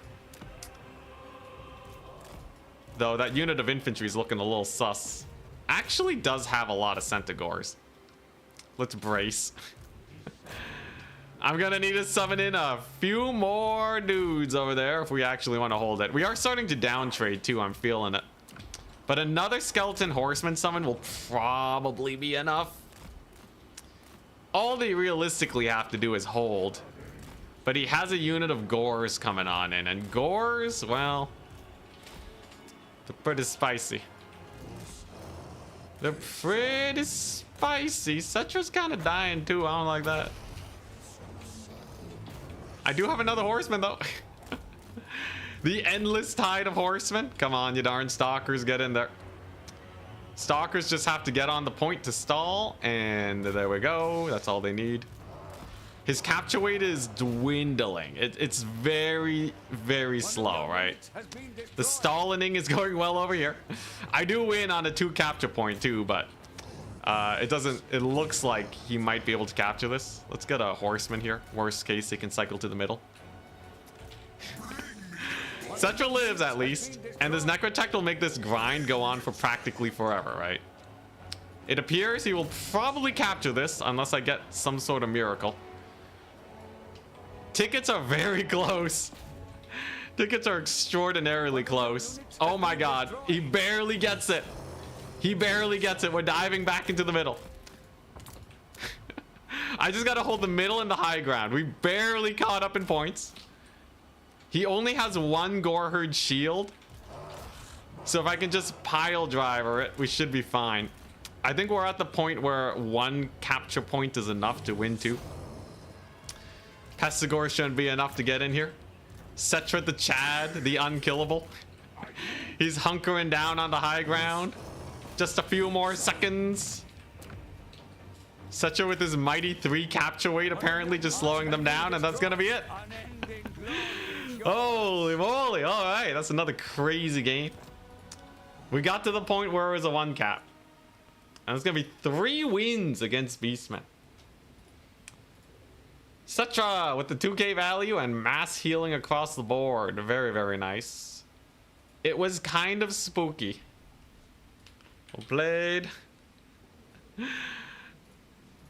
Though that unit of infantry is looking a little sus. Actually does have a lot of Centaurs. Let's brace. I'm gonna need to summon in a few more dudes over there if we actually want to hold it. We are starting to down trade too, I'm feeling it. But another skeleton horseman summon will probably be enough. All they realistically have to do is hold. But he has a unit of gores coming on in, and gores, well, they're pretty spicy. They're pretty spicy. Cetra's kind of dying too. I don't like that. I do have another horseman though. The endless tide of horsemen. Come on, you darn stalkers, get in there. Stalkers just have to get on the point to stall, and there we go. That's all they need. His capture weight is dwindling. It's very, very slow, right? The stalling is going well over here. I do win on a 2 capture point too, but it looks like he might be able to capture this. Let's get a horseman here. Worst case, he can cycle to the middle. Cetra lives at least, and this necrotech will make this grind go on for practically forever, right? It appears he will probably capture this unless I get some sort of miracle. Tickets are very close. Tickets are extraordinarily close. Oh my god, he barely gets it. He barely gets it. We're diving back into the middle. I just gotta hold the middle and the high ground. We barely caught up in points. He only has 1 Goreherd shield. So if I can just pile driver it, we should be fine. I think we're at the point where 1 capture point is enough to win 2. Pestigor shouldn't be enough to get in here. Cetra the Chad, the unkillable. He's hunkering down on the high ground. Just a few more seconds. Cetra with his mighty 3 capture weight apparently just slowing them down, and that's gonna be it. Holy moly, all right, that's another crazy game. We got to the point where it was a 1 cap. And it's gonna be 3 wins against beastmen. Such with the 2k value and mass healing across the board. Very, very nice. It was kind of spooky. Well played.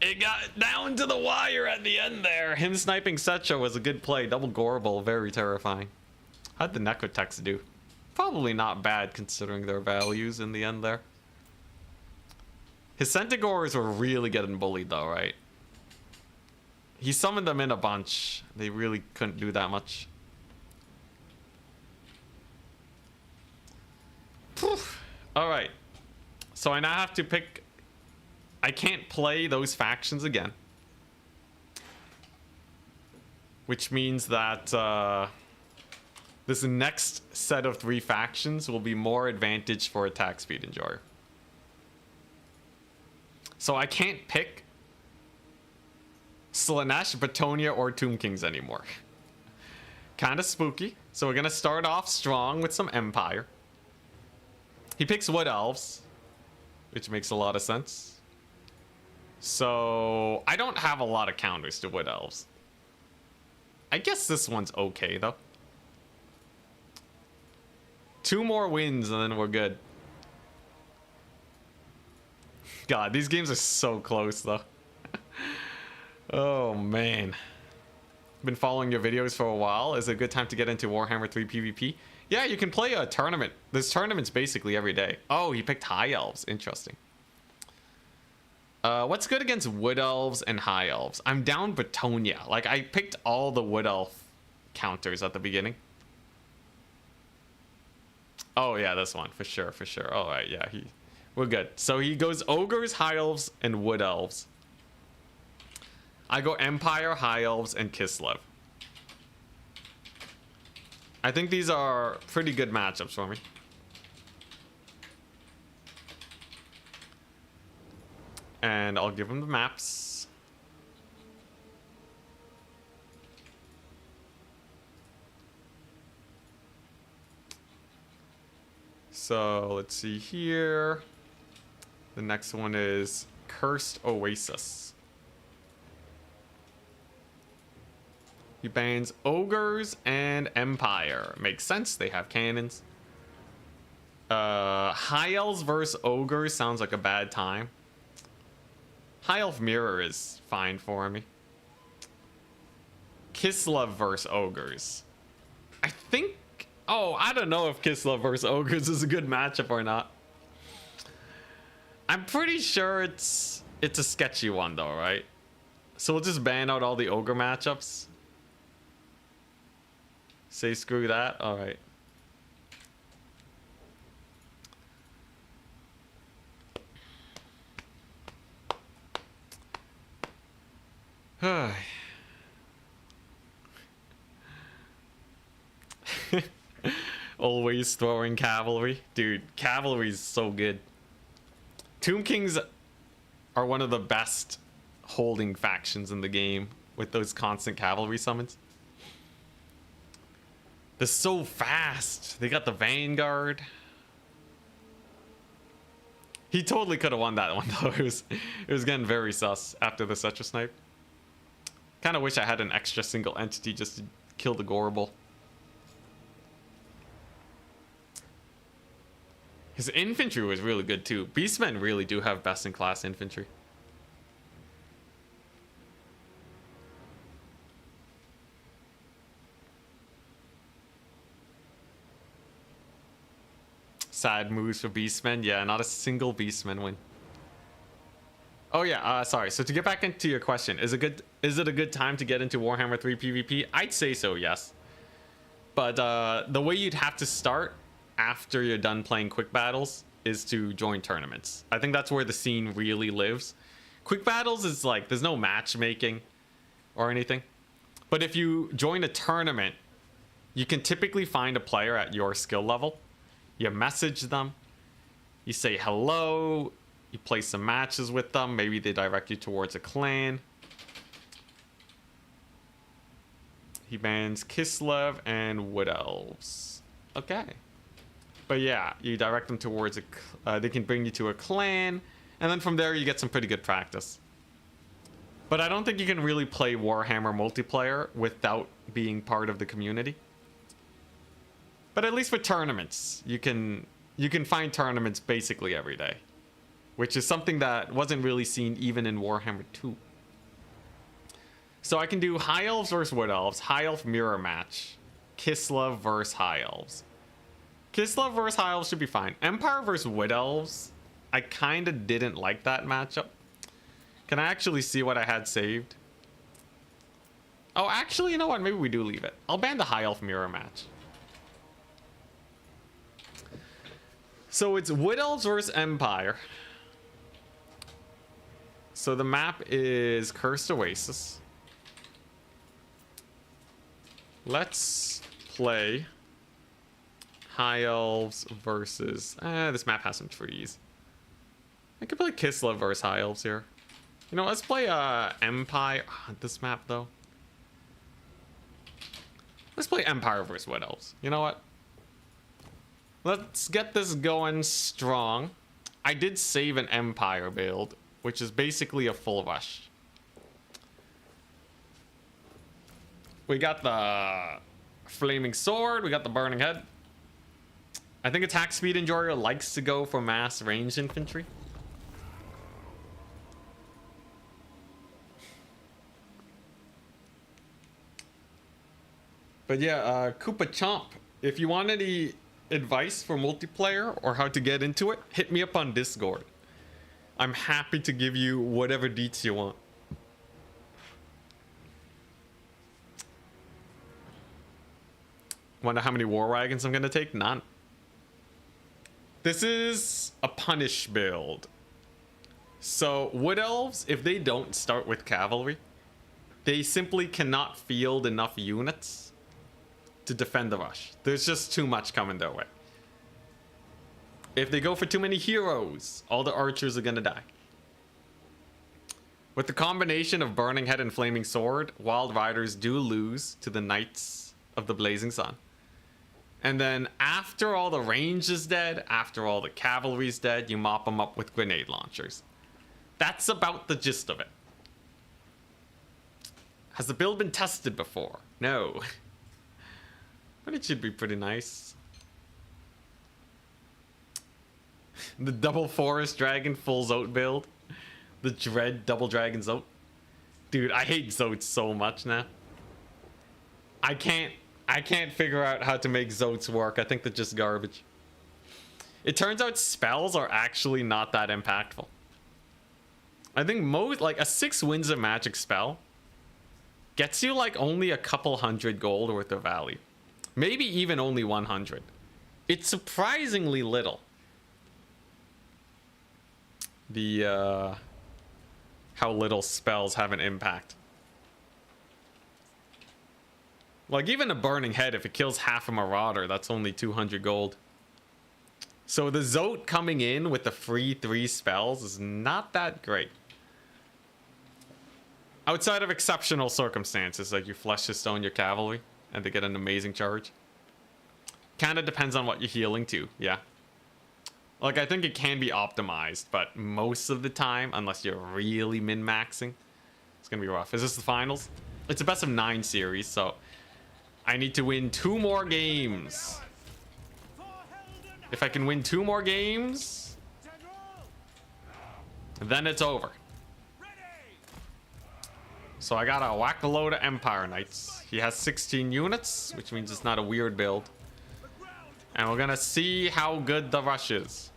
It got down to the wire at the end there. Him sniping Setcha was a good play. Double Gorbel, very terrifying. How'd the Necrotex do? Probably not bad considering their values in the end there. His Centigores were really getting bullied though, right? He summoned them in a bunch. They really couldn't do that much. Alright. So I now have to pick... I can't play those factions again. Which means that this next set of 3 factions will be more advantage for attack speed enjoyer. So I can't pick Slaanesh, Bretonnia, or Tomb Kings anymore. Kind of spooky. So we're going to start off strong with some Empire. He picks Wood Elves, which makes a lot of sense. So I don't have a lot of counters to Wood Elves. I guess this one's okay, though. 2 more wins and then we're good. God, these games are so close, though. Oh, man. Been following your videos for a while. Is it a good time to get into Warhammer 3 PvP? Yeah, you can play a tournament. There's tournaments basically every day. Oh, he picked High Elves. Interesting. What's good against Wood Elves and High Elves? I'm down Bretonnia. Like, I picked all the Wood Elf counters at the beginning. Oh, yeah, this one. For sure, for sure. All right, yeah, we're good. So he goes Ogres, High Elves, and Wood Elves. I go Empire, High Elves, and Kislev. I think these are pretty good matchups for me. And I'll give him the maps. So let's see here. The next one is Cursed Oasis. He bans Ogres and Empire. Makes sense, they have cannons. High Elves versus Ogres sounds like a bad time. High Elf Mirror is fine for me. Kislev versus Ogres. I think... Oh, I don't know if Kislev versus Ogres is a good matchup or not. I'm pretty sure it's a sketchy one though, right? So we'll just ban out all the Ogre matchups. Say screw that? Alright. Always throwing cavalry. Dude, cavalry is so good. Tomb Kings are one of the best holding factions in the game with those constant cavalry summons. They're so fast. They got the Vanguard. He totally could have won that one though. It was getting very sus after the Setcha snipe. Kind of wish I had an extra single entity just to kill the Gorbel. His infantry was really good too. Beastmen really do have best in class infantry. Sad moves for Beastmen. Yeah, not a single Beastman win. Oh yeah, sorry. So to get back into your question, is it a good time to get into Warhammer 3 PvP? I'd say so, yes. But the way you'd have to start after you're done playing quick battles is to join tournaments. I think that's where the scene really lives. Quick battles is like, there's no matchmaking or anything. But if you join a tournament, you can typically find a player at your skill level. You message them, you say hello, you play some matches with them, maybe they direct you towards a clan. He bans Kislev and Wood Elves. Okay. But yeah, you direct them towards they can bring you to a clan, and then from there you get some pretty good practice. But I don't think you can really play Warhammer multiplayer without being part of the community. But at least for tournaments, you can find tournaments basically every day, which is something that wasn't really seen even in Warhammer 2. So I can do High Elves versus Wood Elves, High Elf mirror match, Kislev versus High Elves. Kislev versus High Elves should be fine. Empire versus Wood Elves, I kind of didn't like that matchup. Can I actually see what I had saved? Oh, actually, you know what? Maybe we do leave it. I'll ban the High Elf mirror match. So it's Wood Elves versus Empire. So the map is Cursed Oasis. Let's play High Elves versus... this map has some trees. I could play Kislev versus High Elves here. You know, let's play Empire. This map, though. Let's play Empire versus Wood Elves. You know what? Let's get this going strong. I did save an Empire build, which is basically a full rush. We got the Flaming Sword. We got the Burning Head. I think Attack Speed Enjoyer likes to go for mass ranged infantry. But yeah, Koopa Chomp, if you want any advice for multiplayer or how to get into it, hit me up on Discord. I'm happy to give you whatever deets you want. Wonder how many war wagons I'm gonna take? None. This is a punish build. So Wood Elves, if they don't start with cavalry, they simply cannot field enough units to defend the rush. There's just too much coming their way. If they go for too many heroes, all the archers are gonna die. With the combination of Burning Head and Flaming Sword, Wild Riders do lose to the Knights of the Blazing Sun. And then after all the range is dead, after all the cavalry's dead, you mop them up with grenade launchers. That's about the gist of it. Has the build been tested before? No. But it should be pretty nice. The double forest dragon full Zote build. The dread double dragon Zote. Dude, I hate Zotes so much now. I can't figure out how to make Zotes work. I think they're just garbage. It turns out spells are actually not that impactful. I think most, like a 6 Winds of Magic spell gets you like only a couple hundred gold worth of value. Maybe even only 100. It's surprisingly little. The how little spells have an impact. Like even a Burning Head, if it kills half a Marauder, that's only 200 gold. So the Zote coming in with the free 3 spells is not that great. Outside of exceptional circumstances, like you flush to stone your cavalry and they get an amazing charge. Kind of depends on what you're healing to, yeah. Like I think it can be optimized, but most of the time, unless you're really min-maxing, it's gonna be rough. Is this the finals? It's a best of 9 series, so I need to win 2 more games. If I can win 2 more games, then it's over. So I gotta whack a load of Empire Knights. He has 16 units, which means it's not a weird build. And we're gonna see how good the rush is.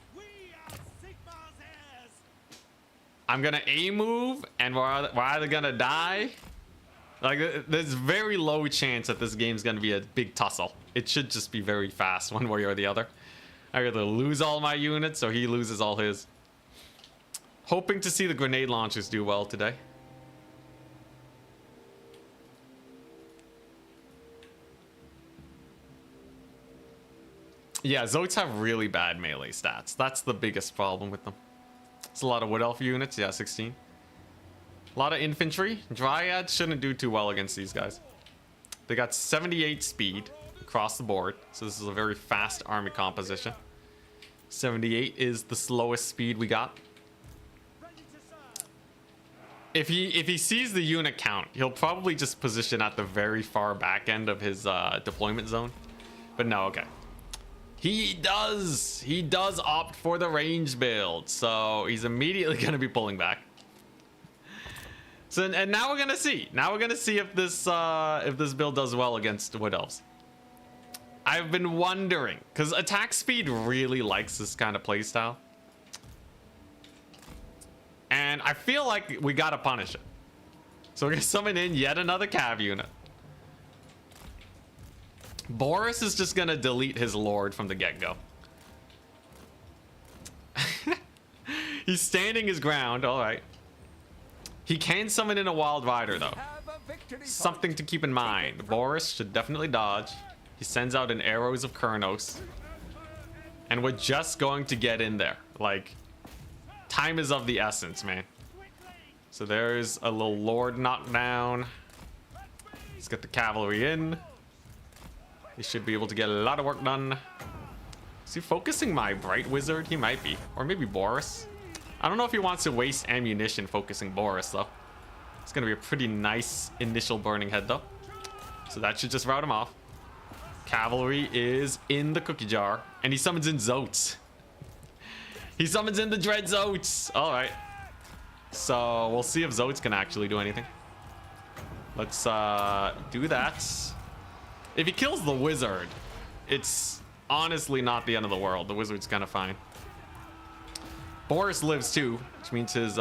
I'm gonna A-move, and we're either gonna die. Like, there's very low chance that this game's gonna be a big tussle. It should just be very fast, one way or the other. I either lose all my units, or he loses all his. Hoping to see the grenade launchers do well today. Yeah, Zotes have really bad melee stats. That's the biggest problem with them. It's a lot of Wood Elf units. Yeah, 16. A lot of infantry. Dryads shouldn't do too well against these guys. They got 78 speed across the board. So this is a very fast army composition. 78 is the slowest speed we got. If he sees the unit count, he'll probably just position at the very far back end of his deployment zone. But no, okay. He does opt for the range build, so he's immediately going to be pulling back. So and now we're gonna see. Now we're gonna see if this build does well against Wood Elves. I've been wondering, because attack speed really likes this kind of playstyle. And I feel like we gotta punish it. So we're gonna summon in yet another cav unit. Boris is just gonna delete his lord from the get-go. He's standing his ground, alright. He can summon in a wild rider though. Something to keep in mind. Boris should definitely dodge. He sends out an arrows of Kurnos. And we're just going to get in there. Like, time is of the essence, man. So there's a little lord knockdown. Let's get the cavalry in. He should be able to get a lot of work done. Is he focusing my Bright Wizard? He might be. Or maybe Boris. I don't know if he wants to waste ammunition focusing Boris, though. It's going to be a pretty nice initial burning head, though. So that should just rout him off. Cavalry is in the cookie jar. And he summons in Zotes. He summons in the Dread Zotes. All right. So we'll see if Zotes can actually do anything. Let's do that. If he kills the wizard, it's honestly not the end of the world. The wizard's kind of fine. Boris lives too, which means his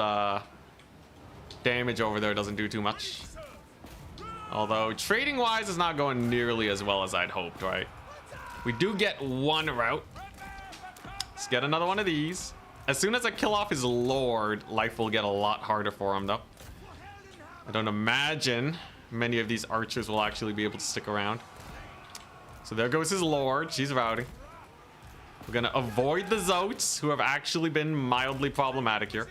damage over there doesn't do too much. Although trading wise is not going nearly as well as I'd hoped, right? We do get one route. Let's get another one of these. As soon as I kill off his lord, life will get a lot harder for him though. I don't imagine many of these archers will actually be able to stick around. So there goes his lord. She's routing. We're gonna avoid the Zotes, who have actually been mildly problematic here.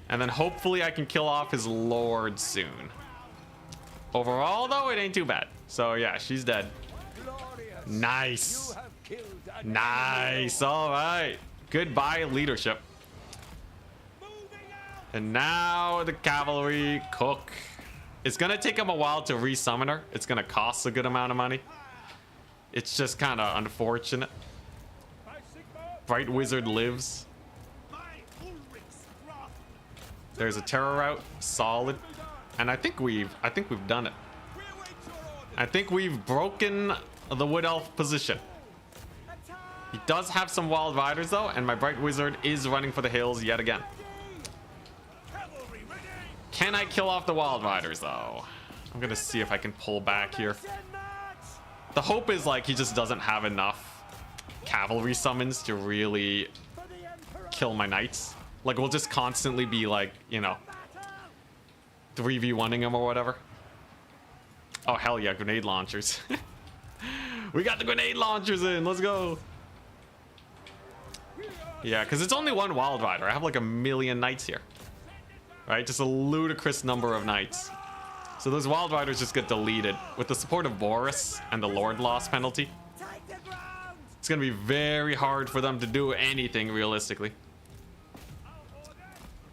And then hopefully I can kill off his lord soon. Overall though, it ain't too bad. So yeah, she's dead. Nice. Nice. All right. Goodbye, leadership. And now the cavalry cook. It's gonna take him a while to resummon her. It's gonna cost a good amount of money. It's just kind of unfortunate. Bright Wizard lives. There's a terror route, solid. And I think we've done it. I think we've broken the Wood Elf position. He does have some wild riders though, and my Bright Wizard is running for the hills yet again. Can I kill off the wild riders though? I'm gonna see if I can pull back here. The hope is like he just doesn't have enough cavalry summons to really kill my knights. Like we'll just constantly be like, you know, 3v1ing him or whatever. Oh hell yeah, grenade launchers. We got the grenade launchers in, let's go. Yeah, because it's only one wild rider. I have like 1 million knights here. Right, just a ludicrous number of knights. So those wild riders just get deleted. With the support of Boris and the lord loss penalty, it's gonna be very hard for them to do anything realistically.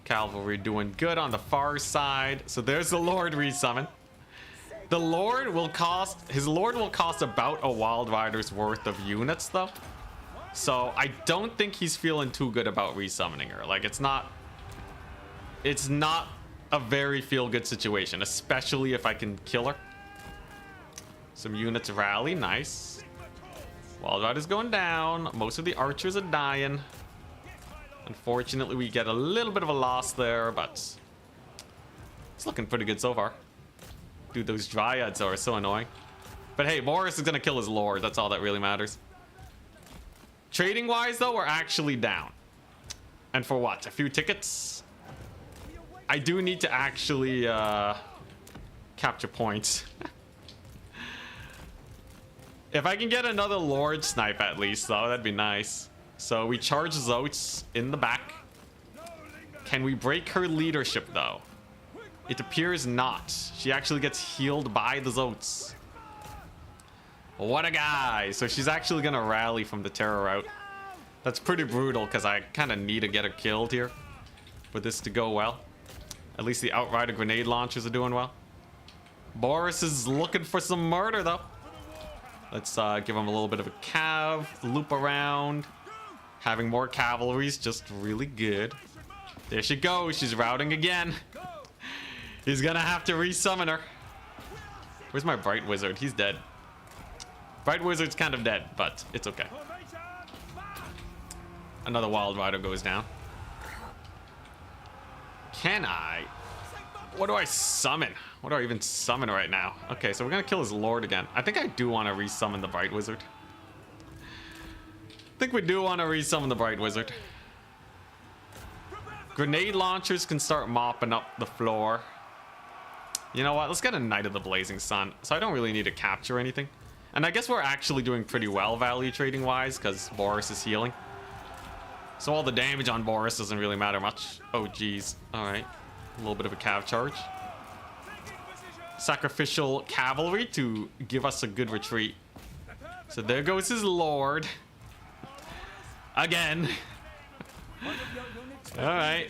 Cavalry doing good on the far side. So there's the lord resummon. The lord will cost, his lord will cost about a wild rider's worth of units though. So I don't think he's feeling too good about resummoning her. Like it's not a very feel-good situation, especially if I can kill her. Some units rally, nice. Wild Rider's going down. Most of the archers are dying. Unfortunately, we get a little bit of a loss there, but it's looking pretty good so far. Dude, those dryads are so annoying. But hey, Boris is gonna kill his lord. That's all that really matters. Trading-wise, though, we're actually down. And for what? A few tickets? I do need to actually capture points. If I can get another Lord Snipe at least, though, that'd be nice. So we charge Zotes in the back. Can we break her leadership, though? It appears not. She actually gets healed by the Zotes. What a guy. So she's actually going to rally from the terror route. That's pretty brutal because I kind of need to get her killed here for this to go well. At least the Outrider grenade launchers are doing well. Boris is looking for some murder, though. Let's give him a little bit of a cav, loop around. Having more cavalry is just really good. There she goes. She's routing again. He's gonna have to resummon her. Where's my Bright Wizard? He's dead. Bright Wizard's kind of dead, but it's okay. Another Wild Rider goes down. Can I? What do I summon? What do I even summon right now? Okay, so we're gonna kill his Lord again. I think I do want to resummon the Bright Wizard. I think we do want to resummon the Bright Wizard. Grenade launchers can start mopping up the floor. You know what? Let's get a Knight of the Blazing Sun. So I don't really need to capture anything. And I guess we're actually doing pretty well value trading wise because Boris is healing. So all the damage on Boris doesn't really matter much. Oh, geez. All right. A little bit of a cav charge. Sacrificial cavalry to give us a good retreat. So there goes his Lord. Again. All right.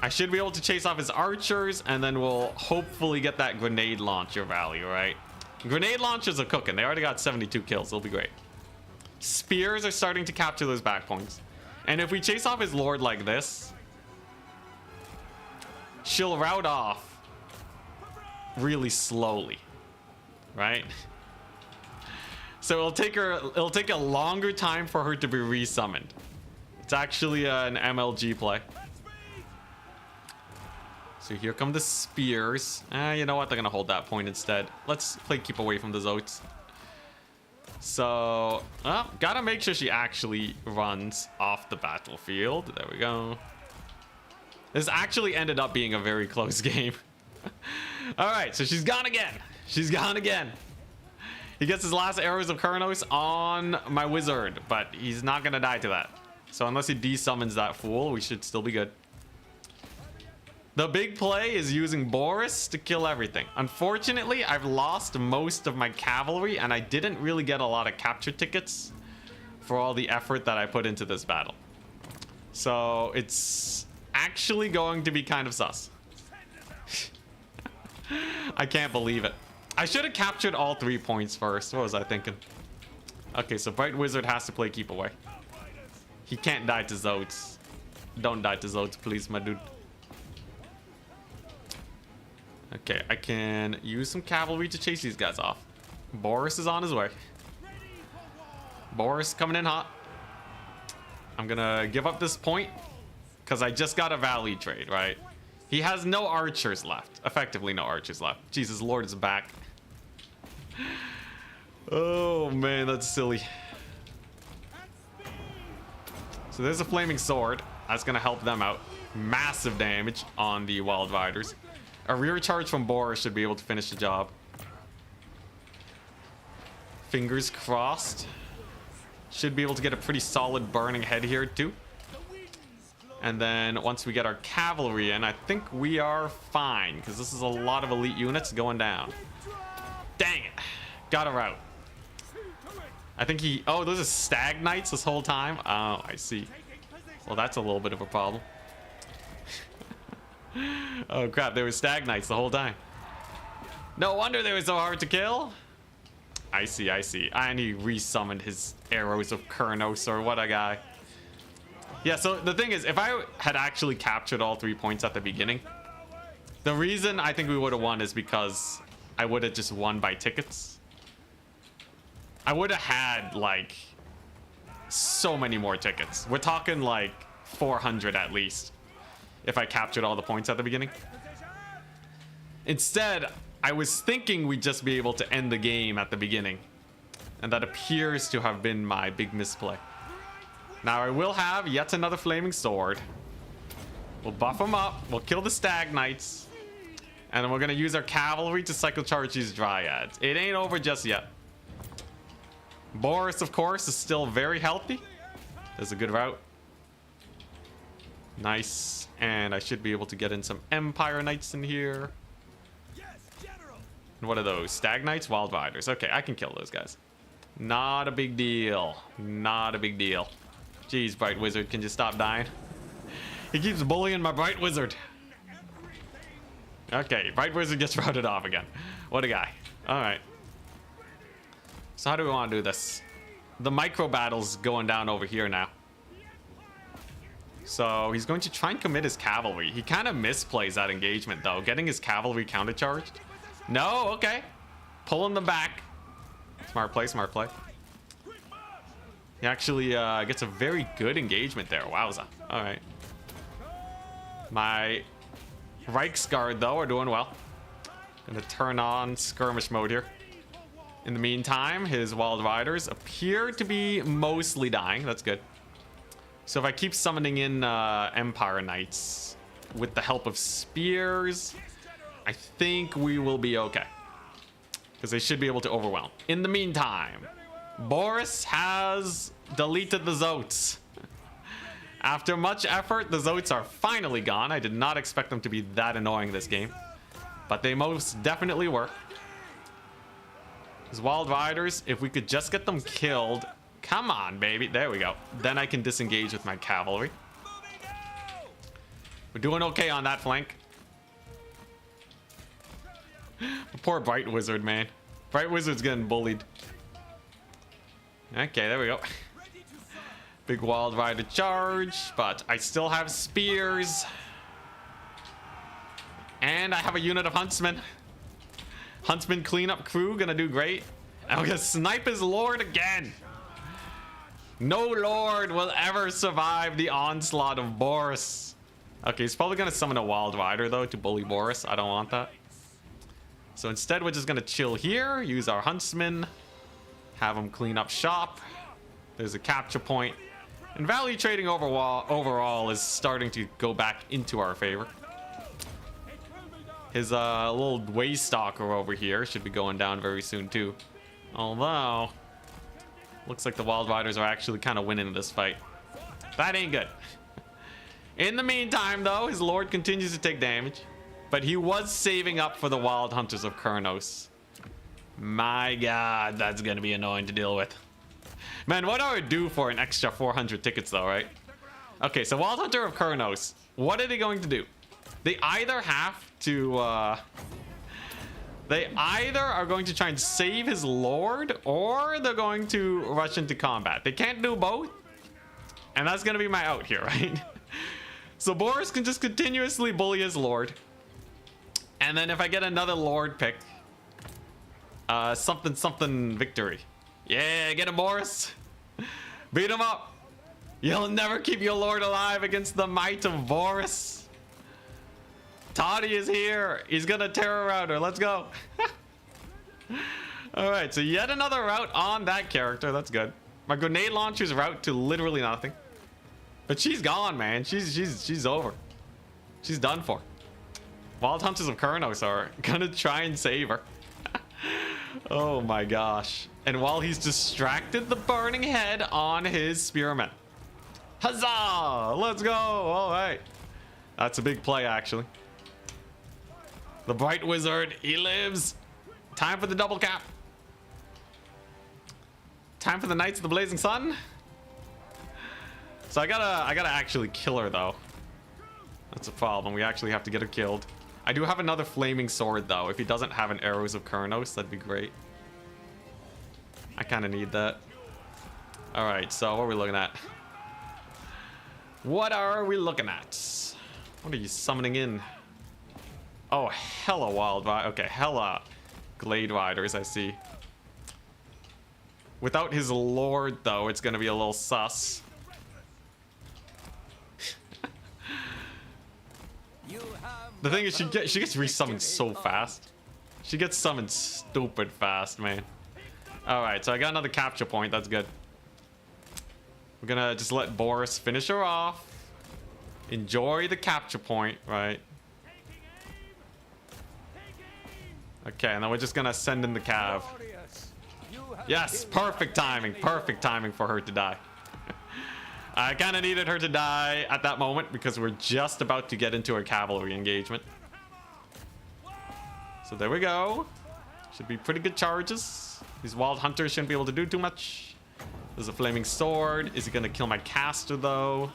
I should be able to chase off his archers, and then we'll hopefully get that grenade launcher value, right? Grenade launchers are cooking. They already got 72 kills. It'll be great. Spears are starting to capture those back points. And if we chase off his Lord like this, she'll rout off really slowly, right? So it'll take a longer time for her to be resummoned. It's actually an MLG play. So here come the spears. You know what? They're gonna hold that point instead. Let's play keep away from the Zotes. So, gotta make sure she actually runs off the battlefield. There we go. This actually ended up being a very close game. All right, so she's gone again. She's gone again. He gets his last arrows of Kurnos on my wizard, but he's not gonna die to that. So unless he desummons that fool, we should still be good. The big play is using Boris to kill everything. Unfortunately, I've lost most of my cavalry, and I didn't really get a lot of capture tickets for all the effort that I put into this battle. So it's actually going to be kind of sus. I can't believe it. I should have captured all 3 points first. What was I thinking? Okay, so Bright Wizard has to play keep away. He can't die to Zotes. Don't die to Zotes, please, my dude. Okay, I can use some cavalry to chase these guys off. Boris is on his way. Boris coming in hot. I'm gonna give up this point because I just got a value trade, right? He has no archers left. Effectively no archers left. Jesus, Lord is back. Oh man, that's silly. So there's a flaming sword. That's gonna help them out. Massive damage on the Wild Riders. A rear charge from Boris should be able to finish the job. Fingers crossed. Should be able to get a pretty solid burning head here too. And then once we get our cavalry in, I think we are fine because this is a lot of elite units going down. Dang it. Got a rout. I think he... Oh, those are stag knights this whole time? Oh, I see. Well, that's a little bit of a problem. Oh crap, they were stag knights the whole time. No wonder they were so hard to kill. I see, I see. And he resummoned his arrows of Kurnos, or what a guy. Yeah, so the thing is, if I had actually captured all 3 points at the beginning, the reason I think we would have won is because I would have just won by tickets. I would have had like so many more tickets. We're talking like 400 at least if I captured all the points at the beginning. Instead, I was thinking we'd just be able to end the game at the beginning, and that appears to have been my big misplay. Now I will have yet another flaming sword. We'll buff them up, we'll kill the stag knights, and then we're gonna use our cavalry to cycle charge these dryads. It ain't over just yet. Boris, of course, is still very healthy. There's a good route. Nice. And I should be able to get in some Empire Knights in here. And what are those? Stag Knights? Wild Riders. Okay, I can kill those guys. Not a big deal. Not a big deal. Jeez, Bright Wizard, can you stop dying? He keeps bullying my Bright Wizard. Okay, Bright Wizard gets routed off again. What a guy. Alright. So how do we want to do this? The micro battle's going down over here now. So he's going to try and commit his cavalry. He kind of misplays that engagement though, getting his cavalry countercharged. No, okay. Pulling them back. Smart play, smart play. He actually gets a very good engagement there. Wowza. Alright. My Reichsguard though are doing well. Gonna turn on skirmish mode here. In the meantime, his Wild Riders appear to be mostly dying. That's good. So if I keep summoning in Empire Knights with the help of spears, I think we will be okay. Because they should be able to overwhelm. In the meantime, Boris has deleted the Zotes. After much effort, the Zotes are finally gone. I did not expect them to be that annoying this game. But they most definitely were. His Wild Riders, if we could just get them killed. Come on, baby. There we go. Then I can disengage with my cavalry. We're doing okay on that flank. Poor Bright Wizard, man. Bright Wizard's getting bullied. Okay, there we go. Big Wild Rider charge, but I still have spears. And I have a unit of Huntsmen. Huntsman cleanup crew, gonna do great. I'm gonna snipe his lord again. No lord will ever survive the onslaught of Boris. Okay, he's probably gonna summon a Wild Rider though to bully Boris. I don't want that. So instead, we're just gonna chill here, use our Huntsman, have him clean up shop. There's a capture point. And value trading overall is starting to go back into our favor. His little Waystalker over here should be going down very soon too. Although, looks like the Wild Riders are actually kind of winning this fight. That ain't good. In the meantime though, his lord continues to take damage. But he was saving up for the Wild Hunters of Kurnos. My god, that's gonna be annoying to deal with. Man, what do I do for an extra 400 tickets though, right? Okay, so Wild Hunter of Kurnos, what are they going to do? They either have to, they either are going to try and save his lord, or they're going to rush into combat. They can't do both, and that's gonna be my out here, right? So Boris can just continuously bully his lord. And then if I get another lord pick, something victory. Yeah, get him, Boris. Beat him up. You'll never keep your lord alive against the might of Boris. Toddy is here. He's gonna terror router. Let's go. All right, so yet another route on that character. That's good. My grenade launcher's route to literally nothing. But she's gone, man. She's over. She's done for. Wild Hunters of Kurnos are gonna try and save her. Oh my gosh. And while he's distracted the burning head on his spearmen. Huzzah! Let's go! Alright. That's a big play, actually. The Bright Wizard, he lives. Time for the double cap. Time for the Knights of the Blazing Sun. So I gotta actually kill her though. That's a problem. We actually have to get her killed. I do have another flaming sword though. If he doesn't have an Arrows of Kurnos, that'd be great. I kind of need that. All right, so what are we looking at? What are we looking at? What are you summoning in? Oh, hella Wild Rider. Okay, hella Glade Riders, I see. Without his lord though, it's gonna be a little sus. The thing is, she gets resummoned so fast. She gets summoned stupid fast, man. Alright, so I got another capture point. That's good. We're gonna just let Boris finish her off. Enjoy the capture point, right? Okay, and then we're just gonna send in the cav. Yes, perfect timing. Perfect timing for her to die. I kind of needed her to die at that moment because we're just about to get into a cavalry engagement. So there we go. Should be pretty good charges. These Wild Hunters shouldn't be able to do too much. There's a Flaming Sword. Is he going to kill my caster though?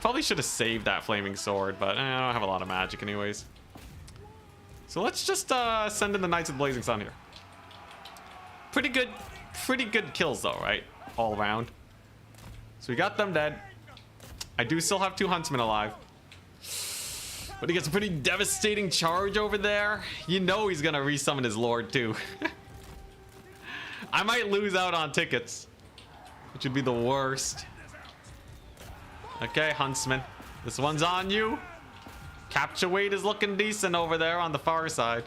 Probably should have saved that Flaming Sword, but I don't have a lot of magic anyways. So let's just send in the Knights of the Blazing Sun here. Pretty good kills though, right? All around. So we got them dead. I do still have 2 huntsmen alive. But he gets a pretty devastating charge over there. You know he's gonna resummon his lord too. I might lose out on tickets, which would be the worst. Okay, huntsman. This one's on you. Capture weight is looking decent over there on the far side.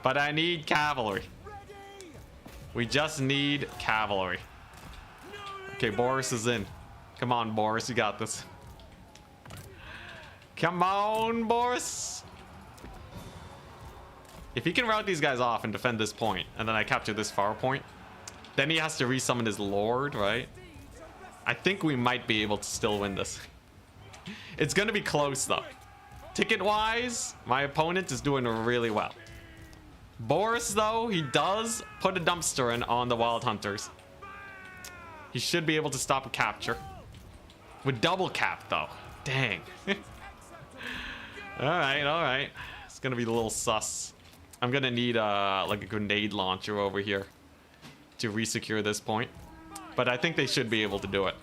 But I need cavalry. We just need cavalry. Okay, Boris is in. Come on, Boris, you got this. Come on, Boris. If he can rout these guys off and defend this point, and then I capture this far point, then he has to resummon his lord, right? I think we might be able to still win this. It's gonna be close though. Ticket-wise, my opponent is doing really well. Boris, though, he does put a dumpster in on the Wild Hunters. He should be able to stop a capture. With double cap, though. Dang. Alright. It's gonna be a little sus. I'm gonna need like a grenade launcher over here to resecure this point. But I think they should be able to do it.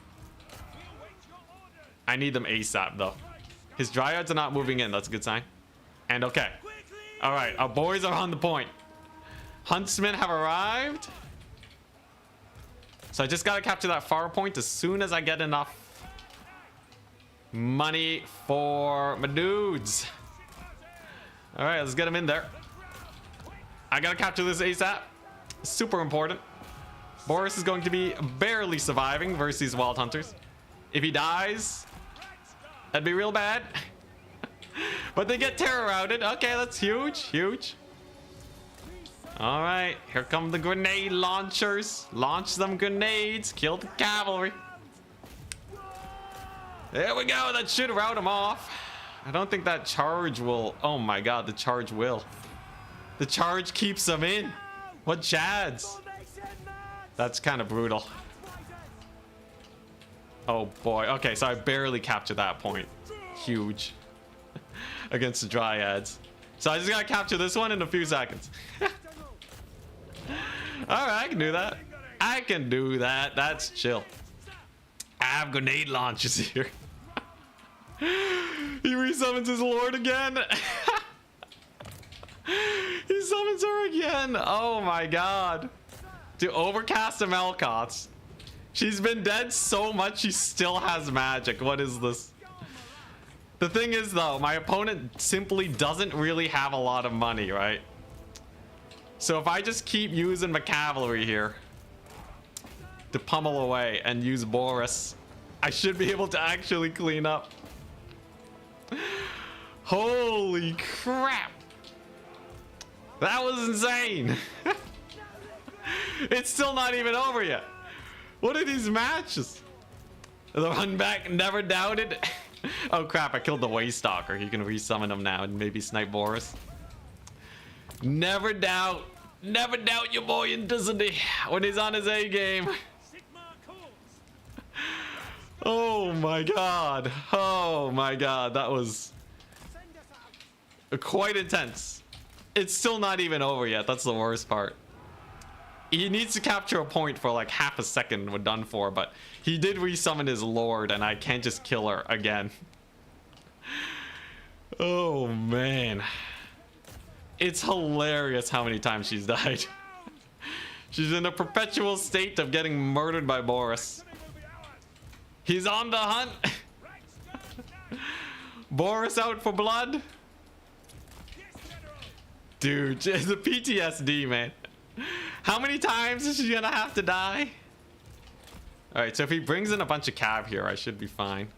I need them ASAP, though. His dryads are not moving in. That's a good sign. And okay. Alright, our boys are on the point. Huntsmen have arrived. So I just gotta capture that far point as soon as I get enough money for my dudes. Alright, let's get him in there. I gotta capture this ASAP. Super important. Boris is going to be barely surviving versus these Wild Hunters. If he dies, that'd be real bad. But they get terror routed. Okay, that's huge. All right, here come the grenade launchers. Launch them grenades. Kill the cavalry. There we go. That should rout them off. I don't think that charge will. Oh my god, the charge will. The charge keeps them in. What chads? That's kind of brutal. Oh boy. Okay, so I barely captured that point. Huge. Against the dryads. So I just gotta capture this one in a few seconds. Alright, I can do that. I can do that. That's chill. I have grenade launchers here. He resummons his lord again. He summons her again. Oh my god. To overcast a Melkoth. She's been dead so much she still has magic. What is this? The thing is though, my opponent simply doesn't really have a lot of money, right? So if I just keep using my cavalry here to pummel away and use Boris, I should be able to actually clean up. Holy crap. That was insane. It's still not even over yet. What are these matches? The run back never doubted. Oh crap, I killed the Waystalker. He can resummon him now and maybe snipe Boris. Never doubt your boy in Disney when he's on his A game. Oh my god. Oh my god, that was quite intense. It's still not even over yet. That's the worst part. He needs to capture a point for like half a second. We're done for, but he did resummon his lord and I can't just kill her again. Oh man. It's hilarious how many times she's died. She's in a perpetual state of getting murdered by Boris. He's on the hunt. Boris out for blood. Dude, the PTSD, man. How many times is she gonna have to die? Alright, so if he brings in a bunch of cav here, I should be fine.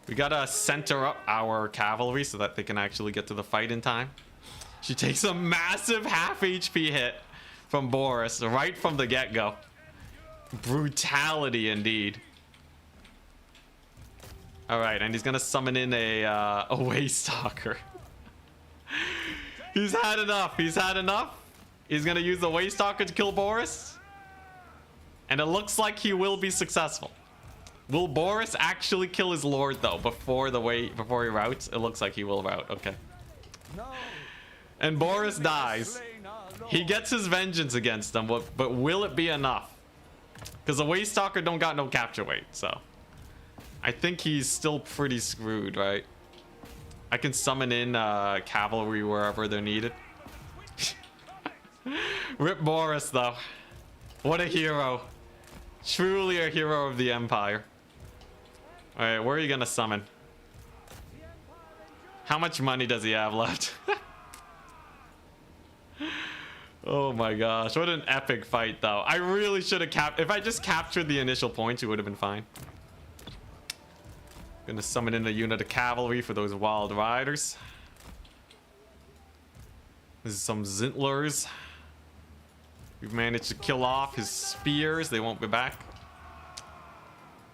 We gotta center up our cavalry so that they can actually get to the fight in time. She takes a massive half HP hit from Boris right from the get-go. Brutality indeed. Alright, and he's gonna summon in a Waystalker. He's had enough. He's had enough. He's gonna use the Waystalker to kill Boris. And it looks like he will be successful. Will Boris actually kill his lord though before he routs? It looks like he will rout. Okay. No. And Boris Enemy has dies. slain our lord. He gets his vengeance against them, but will it be enough? Because the Waste Stalker don't got no capture weight, so I think he's still pretty screwed, right? I can summon in cavalry wherever they're needed. Rip Boris, though. What a hero. Truly a hero of the Empire. Alright, where are you gonna summon? How much money does he have left? Oh my gosh, what an epic fight, though. I really should have if I just captured the initial points, it would have been fine. Gonna summon in a unit of cavalry for those wild riders. This is some Zintlers. We've managed to kill off his spears. They won't be back.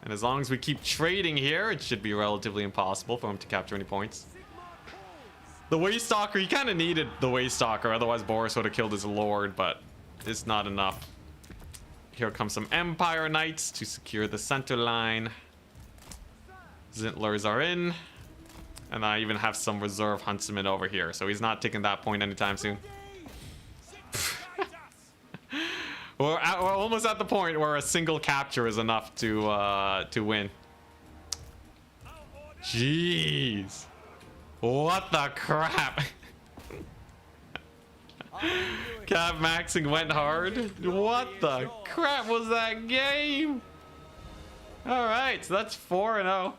And as long as we keep trading here, it should be relatively impossible for him to capture any points. The Waste Stalker, he kind of needed the Waste Stalker, otherwise Boris would have killed his lord, but it's not enough. Here comes some Empire Knights to secure the center line. Zintlers are in. And I even have some reserve huntsmen over here, so he's not taking that point anytime soon. We're almost at the point where a single capture is enough to win. Jeez. What the crap? Cap maxing went hard. What the crap was that game? Alright, so that's 4-0.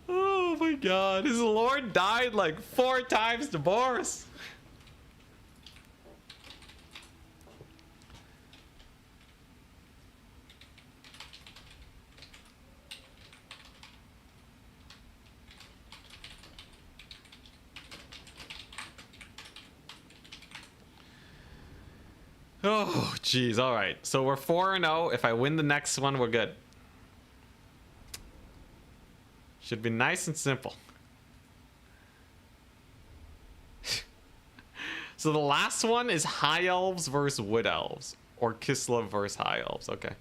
Oh my god, his lord died like 4 times to Boris. Oh, jeez. All right. So we're 4-0. If I win the next one, we're good. Should be nice and simple. So the last one is High Elves versus Wood Elves. Or Kislev versus High Elves. Okay.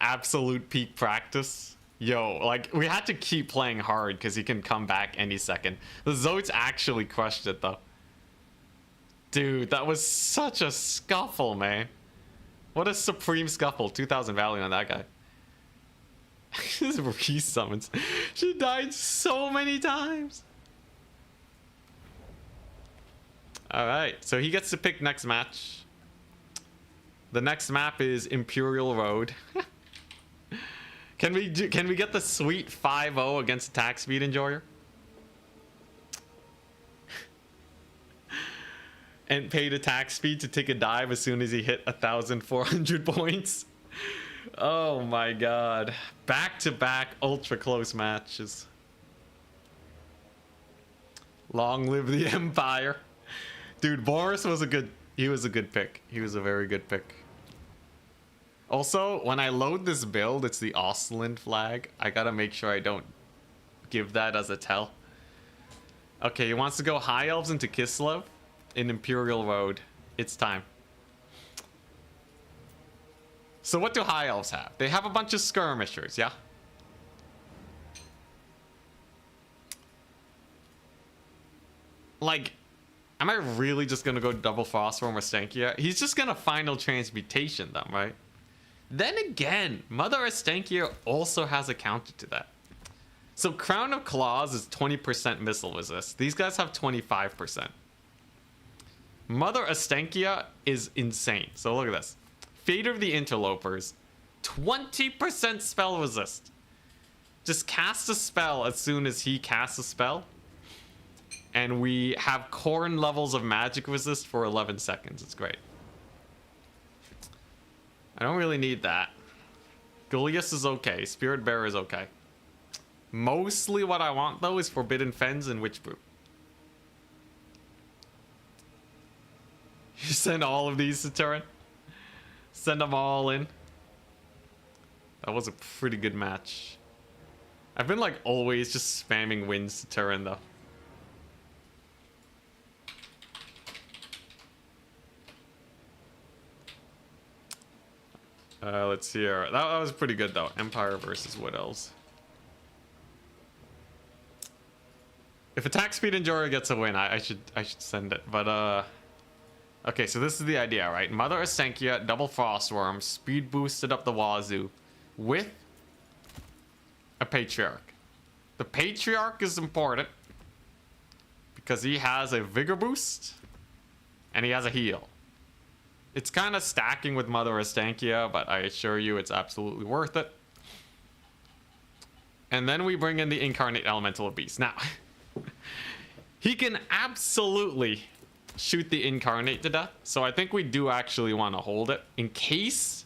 Absolute peak practice. Yo, like, we had to keep playing hard because he can come back any second. The Zotes actually crushed it, though. Dude, that was such a scuffle, man. What a supreme scuffle. 2,000 value on that guy. His re-summons. She died so many times. Alright, so he gets to pick next match. The next map is Imperial Road. Can we get the sweet 5-0 against Attack Speed Enjoyer? And paid attack speed to take a dive as soon as he hit 1,400 points. Oh my god. Back-to-back ultra close matches. Long live the Empire. Dude, Boris was a good pick. He was a very good pick. Also, when I load this build, it's the Ostland flag. I gotta make sure I don't give that as a tell. Okay, he wants to go High Elves into Kislev in Imperial Road. It's time. So what do High Elves have? They have a bunch of skirmishers, yeah? Like, am I really just gonna go double Frostworm or Stankia? He's just gonna Final Transmutation them, right? Then again, Mother Estankia also has a counter to that. So Crown of Claws is 20% missile resist. These guys have 25%. Mother Estankia is insane. So look at this. Fate of the Interlopers, 20% spell resist. Just cast a spell as soon as he casts a spell. And we have Corn levels of magic resist for 11 seconds. It's great. I don't really need that. Goliath is okay. Spirit Bearer is okay. Mostly what I want, though, is Forbidden Fens and Witch Brew. You send all of these to Turin? Send them all in. That was a pretty good match. I've been, like, always just spamming wins to Turin, though. Let's see here. That was pretty good though. Empire versus Wood Elves. If attack speed endurer gets a win, I should send it. But okay, so this is the idea, right? Mother Asenkia, double Frostworm, speed boosted up the wazoo with a Patriarch. The Patriarch is important because he has a vigor boost and he has a heal. It's kind of stacking with Mother Astankia, but I assure you it's absolutely worth it. And then we bring in the Incarnate Elemental of Beast. Now, he can absolutely shoot the Incarnate to death, so I think we do actually want to hold it in case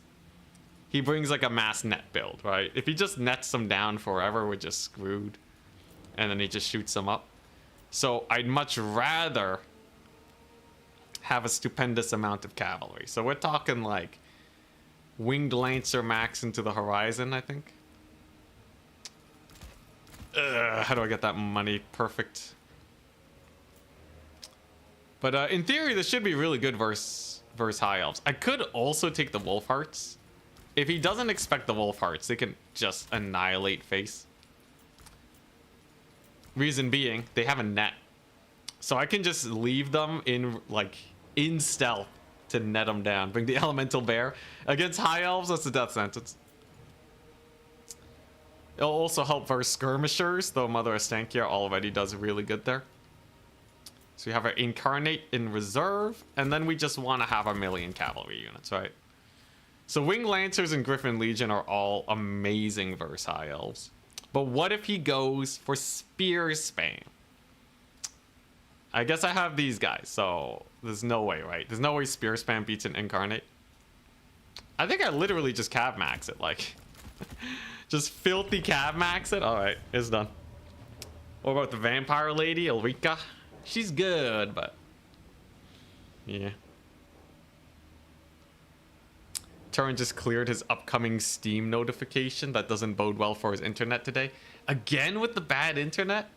he brings like a mass net build, right? If he just nets them down forever, we're just screwed. And then he just shoots them up. So I'd much rather have a stupendous amount of cavalry. So we're talking like Winged Lancer max into the horizon, I think. How do I get that money? Perfect. But in theory, this should be really good versus High Elves. I could also take the Wolf Hearts. If he doesn't expect the Wolf Hearts, they can just annihilate face. Reason being, they have a net. So I can just leave them in, like, in stealth to net them down. Bring the Elemental Bear. Against High Elves, that's a death sentence. It'll also help versus Skirmishers, though Mother Astankia already does really good there. So we have our Incarnate in reserve, and then we just want to have a million cavalry units, right? So Winged Lancers and Griffin Legion are all amazing versus High Elves. But what if he goes for Spear Spam? I guess I have these guys, so there's no way, right? There's no way Spear Spam beats an Incarnate. I think I literally just Cav Max it, like... just filthy Cav Max it? Alright, it's done. What about the Vampire Lady, Ulrika? She's good, but... yeah. Turin just cleared his upcoming Steam notification. That doesn't bode well for his internet today. Again with the bad internet?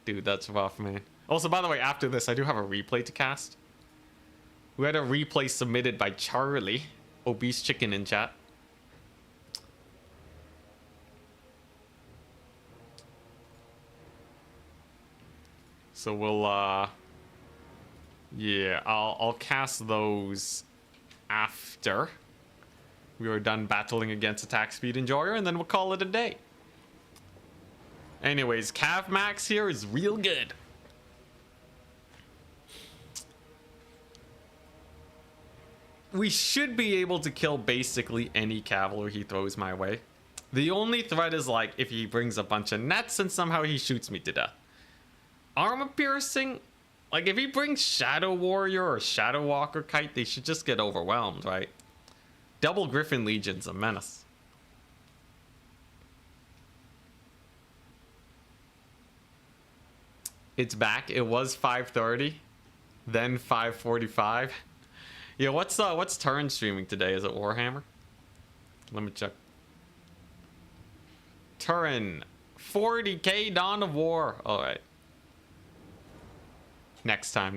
Dude, that's rough, man. Also, by the way, after this, I do have a replay to cast. We had a replay submitted by Charlie, Obese Chicken in chat. So we'll, yeah, I'll cast those after we are done battling against Attack Speed Enjoyer, and then we'll call it a day. Anyways, Cav Max here is real good. We should be able to kill basically any cavalry he throws my way. The only threat is like if he brings a bunch of nets and somehow he shoots me to death. Armor piercing, like if he brings Shadow Warrior or Shadow Walker Kite, they should just get overwhelmed, right? Double Griffin Legion's a menace. It's back. It was 5:30, then 5:45. Yeah, what's Turin streaming today? Is it Warhammer? Let me check. Turin, 40k Dawn of War. All right. Next time.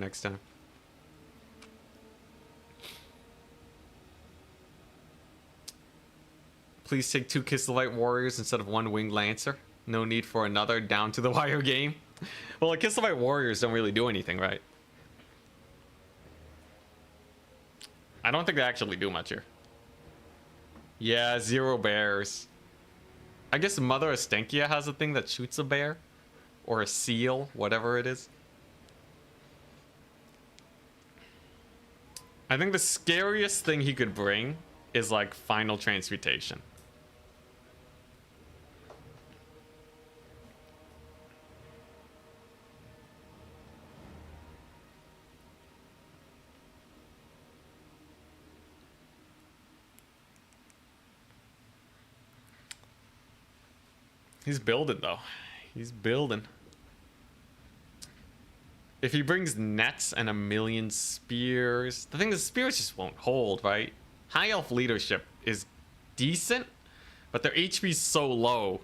Please take 2 Kislev Warriors instead of 1 Winged Lancer. No need for another down to the wire game. Well, the Kislev Warriors don't really do anything, right? I don't think they actually do much here. Yeah, 0 bears. I guess Mother Astankia has a thing that shoots a bear. Or a seal, whatever it is. I think the scariest thing he could bring is like Final Transmutation. He's building though. He's building. If he brings nets and a million spears, the thing is, spears just won't hold, right? High Elf leadership is decent, but their HP is so low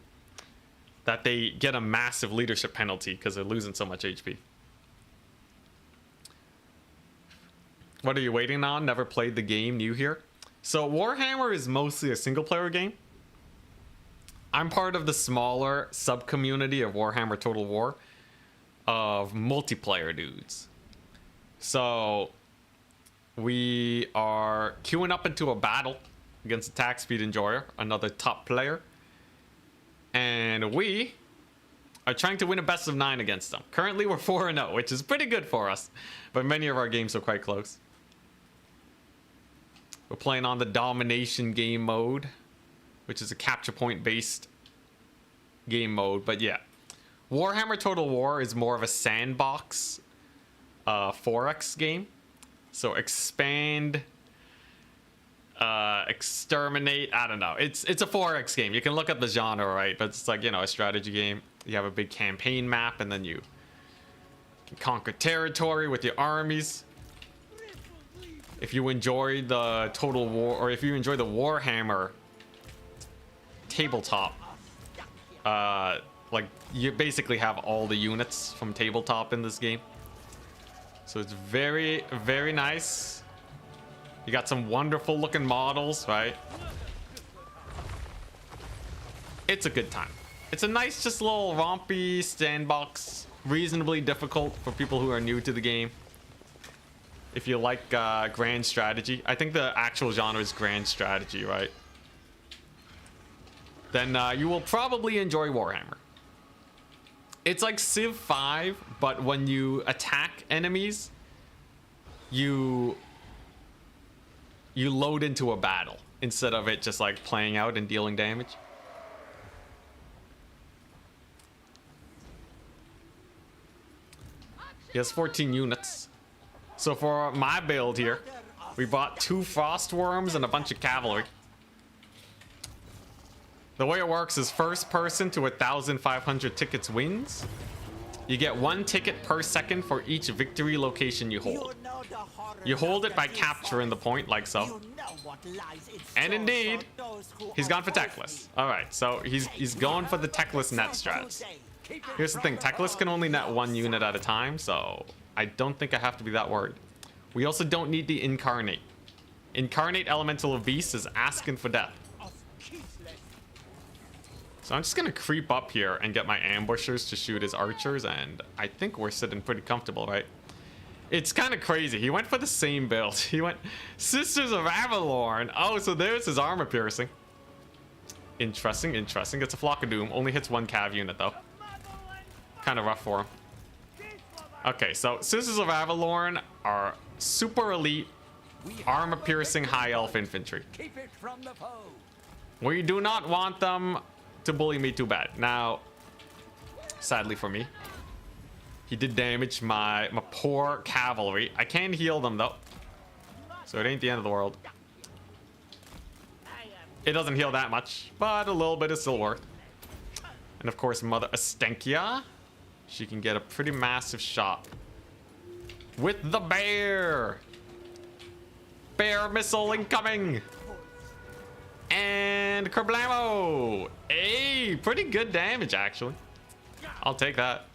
that they get a massive leadership penalty because they're losing so much HP. What are you waiting on? Never played the game, new here? So Warhammer is mostly a single player game. I'm part of the smaller sub-community of Warhammer Total War of multiplayer dudes. So we are queuing up into a battle against Attack Speed Enjoyer, another top player. And we are trying to win a best of 9 against them. Currently we're 4-0, which is pretty good for us. But many of our games are quite close. We're playing on the domination game mode, which is a capture point based game mode. But yeah, Warhammer Total War is more of a sandbox 4X game. So expand, exterminate, I don't know. It's a 4X game. You can look at the genre, right? But it's like, you know, a strategy game. You have a big campaign map, and then you can conquer territory with your armies. If you enjoy the Total War, or if you enjoy the Warhammer tabletop, like you basically have all the units from tabletop in this game. So it's very, very nice. You got some wonderful looking models, right? It's a good time. It's a nice, just little rompy sandbox, reasonably difficult for people who are new to the game. If you like grand strategy, I think the actual genre is grand strategy, right? Then you will probably enjoy Warhammer. It's like Civ 5, but when you attack enemies, you load into a battle instead of it just like playing out and dealing damage. He has 14 units. So for my build here, we bought 2 frost worms and a bunch of cavalry. The way it works is first person to 1,500 tickets wins. You get 1 ticket per second for each victory location you hold. You hold it by capturing the point, like so. And indeed, he's gone for techless. All right, so he's going for the techless net strats. Here's the thing, techless can only net 1 unit at a time, so I don't think I have to be that worried. We also don't need the incarnate. Incarnate elemental of beast is asking for death. So I'm just gonna creep up here and get my ambushers to shoot his archers, and I think we're sitting pretty comfortable, right? It's kind of crazy. He went for the same build. He went Sisters of Avalorn. Oh, so there's his armor piercing. Interesting, interesting. It's a Flock of Doom. Only hits 1 cav unit though. Kind of rough for him. Okay, so Sisters of Avalorn are super elite armor piercing high elf infantry. Keep it from the foe. We do not want them to bully me too bad. Now, sadly for me, he did damage my poor cavalry. I can heal them though, so it ain't the end of the world. It doesn't heal that much, but a little bit is still worth. And of course, Mother Astenkia, she can get a pretty massive shot with the bear. Bear missile incoming. And kerblamo! Hey, pretty good damage actually. I'll take that.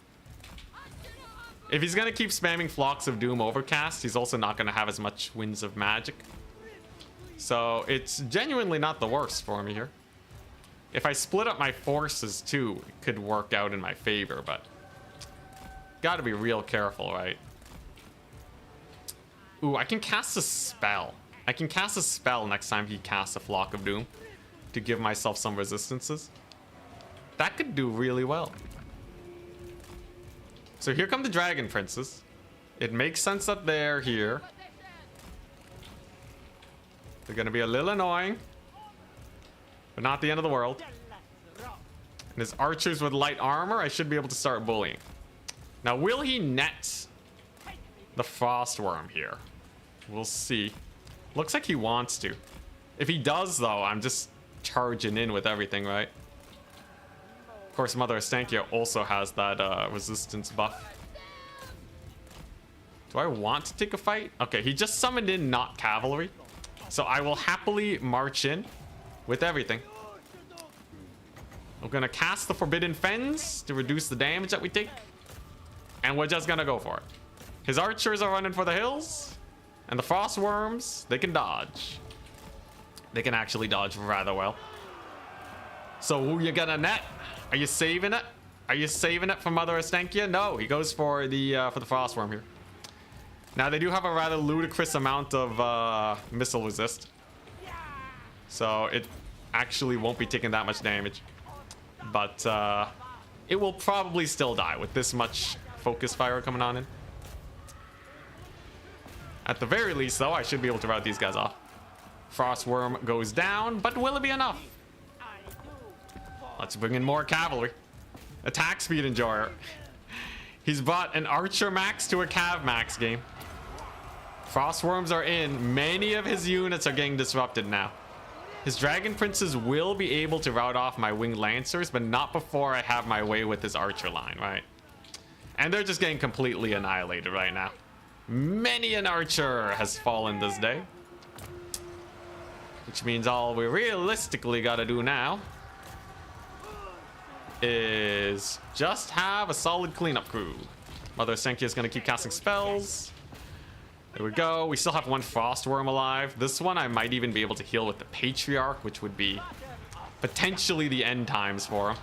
If he's gonna keep spamming Flocks of Doom overcast, he's also not gonna have as much Winds of Magic. So it's genuinely not the worst for me here. If I split up my forces too, it could work out in my favor, but gotta be real careful, right? Ooh, I can cast a spell. I can cast a spell next time he casts a Flock of Doom to give myself some resistances. That could do really well. So here come the Dragon Princes. It makes sense that they're here. They're gonna be a little annoying, but not the end of the world. And his archers with light armor, I should be able to start bullying. Now, will he net the Frost Worm here? We'll see. Looks like he wants to. If he does, though, I'm just charging in with everything, right? Of course, Mother Astankia also has that resistance buff. Do I want to take a fight? Okay, he just summoned in not cavalry. So I will happily march in with everything. I'm gonna cast the Forbidden Fens to reduce the damage that we take. And we're just gonna go for it. His archers are running for the hills. And the Frost Worms, they can dodge. they can actually dodge rather well. So who you gonna net? Are you saving it? Are you saving it for Mother Estenkia? No, he goes for the Frostworm here. Now they do have a rather ludicrous amount of missile resist, so it actually won't be taking that much damage. But it will probably still die with this much focus fire coming on in. At the very least, though, I should be able to rout these guys off. Frostworm goes down, but will it be enough? Let's bring in more cavalry. Attack speed enjoyer. He's brought an archer max to a cav max game. Frostworms are in. Many of his units are getting disrupted now. His dragon princes will be able to rout off my winged lancers, but not before I have my way with his archer line, right? And they're just getting completely annihilated right now. Many an archer has fallen this day, which means all we realistically gotta do now is just have a solid cleanup crew. Mother Senkia is gonna keep casting spells. There we go. We still have one Frostworm alive. This one I might even be able to heal with the Patriarch, which would be potentially the end times for him.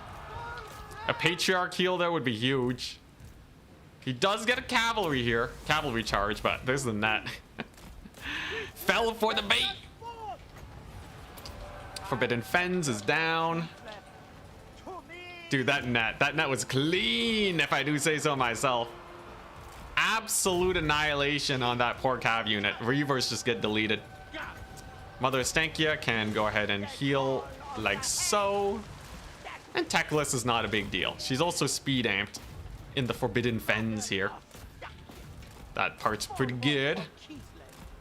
A Patriarch heal there would be huge. He does get a cavalry here. Cavalry charge, but there's the net. Fell for the bait. Forbidden Fens is down. Dude, that net was clean, if I do say so myself. Absolute annihilation on that poor cav unit. Reavers just get deleted. Mother Estenkia can go ahead and heal like so. And Teclis is not a big deal. She's also speed amped in the Forbidden Fens here. That part's pretty good.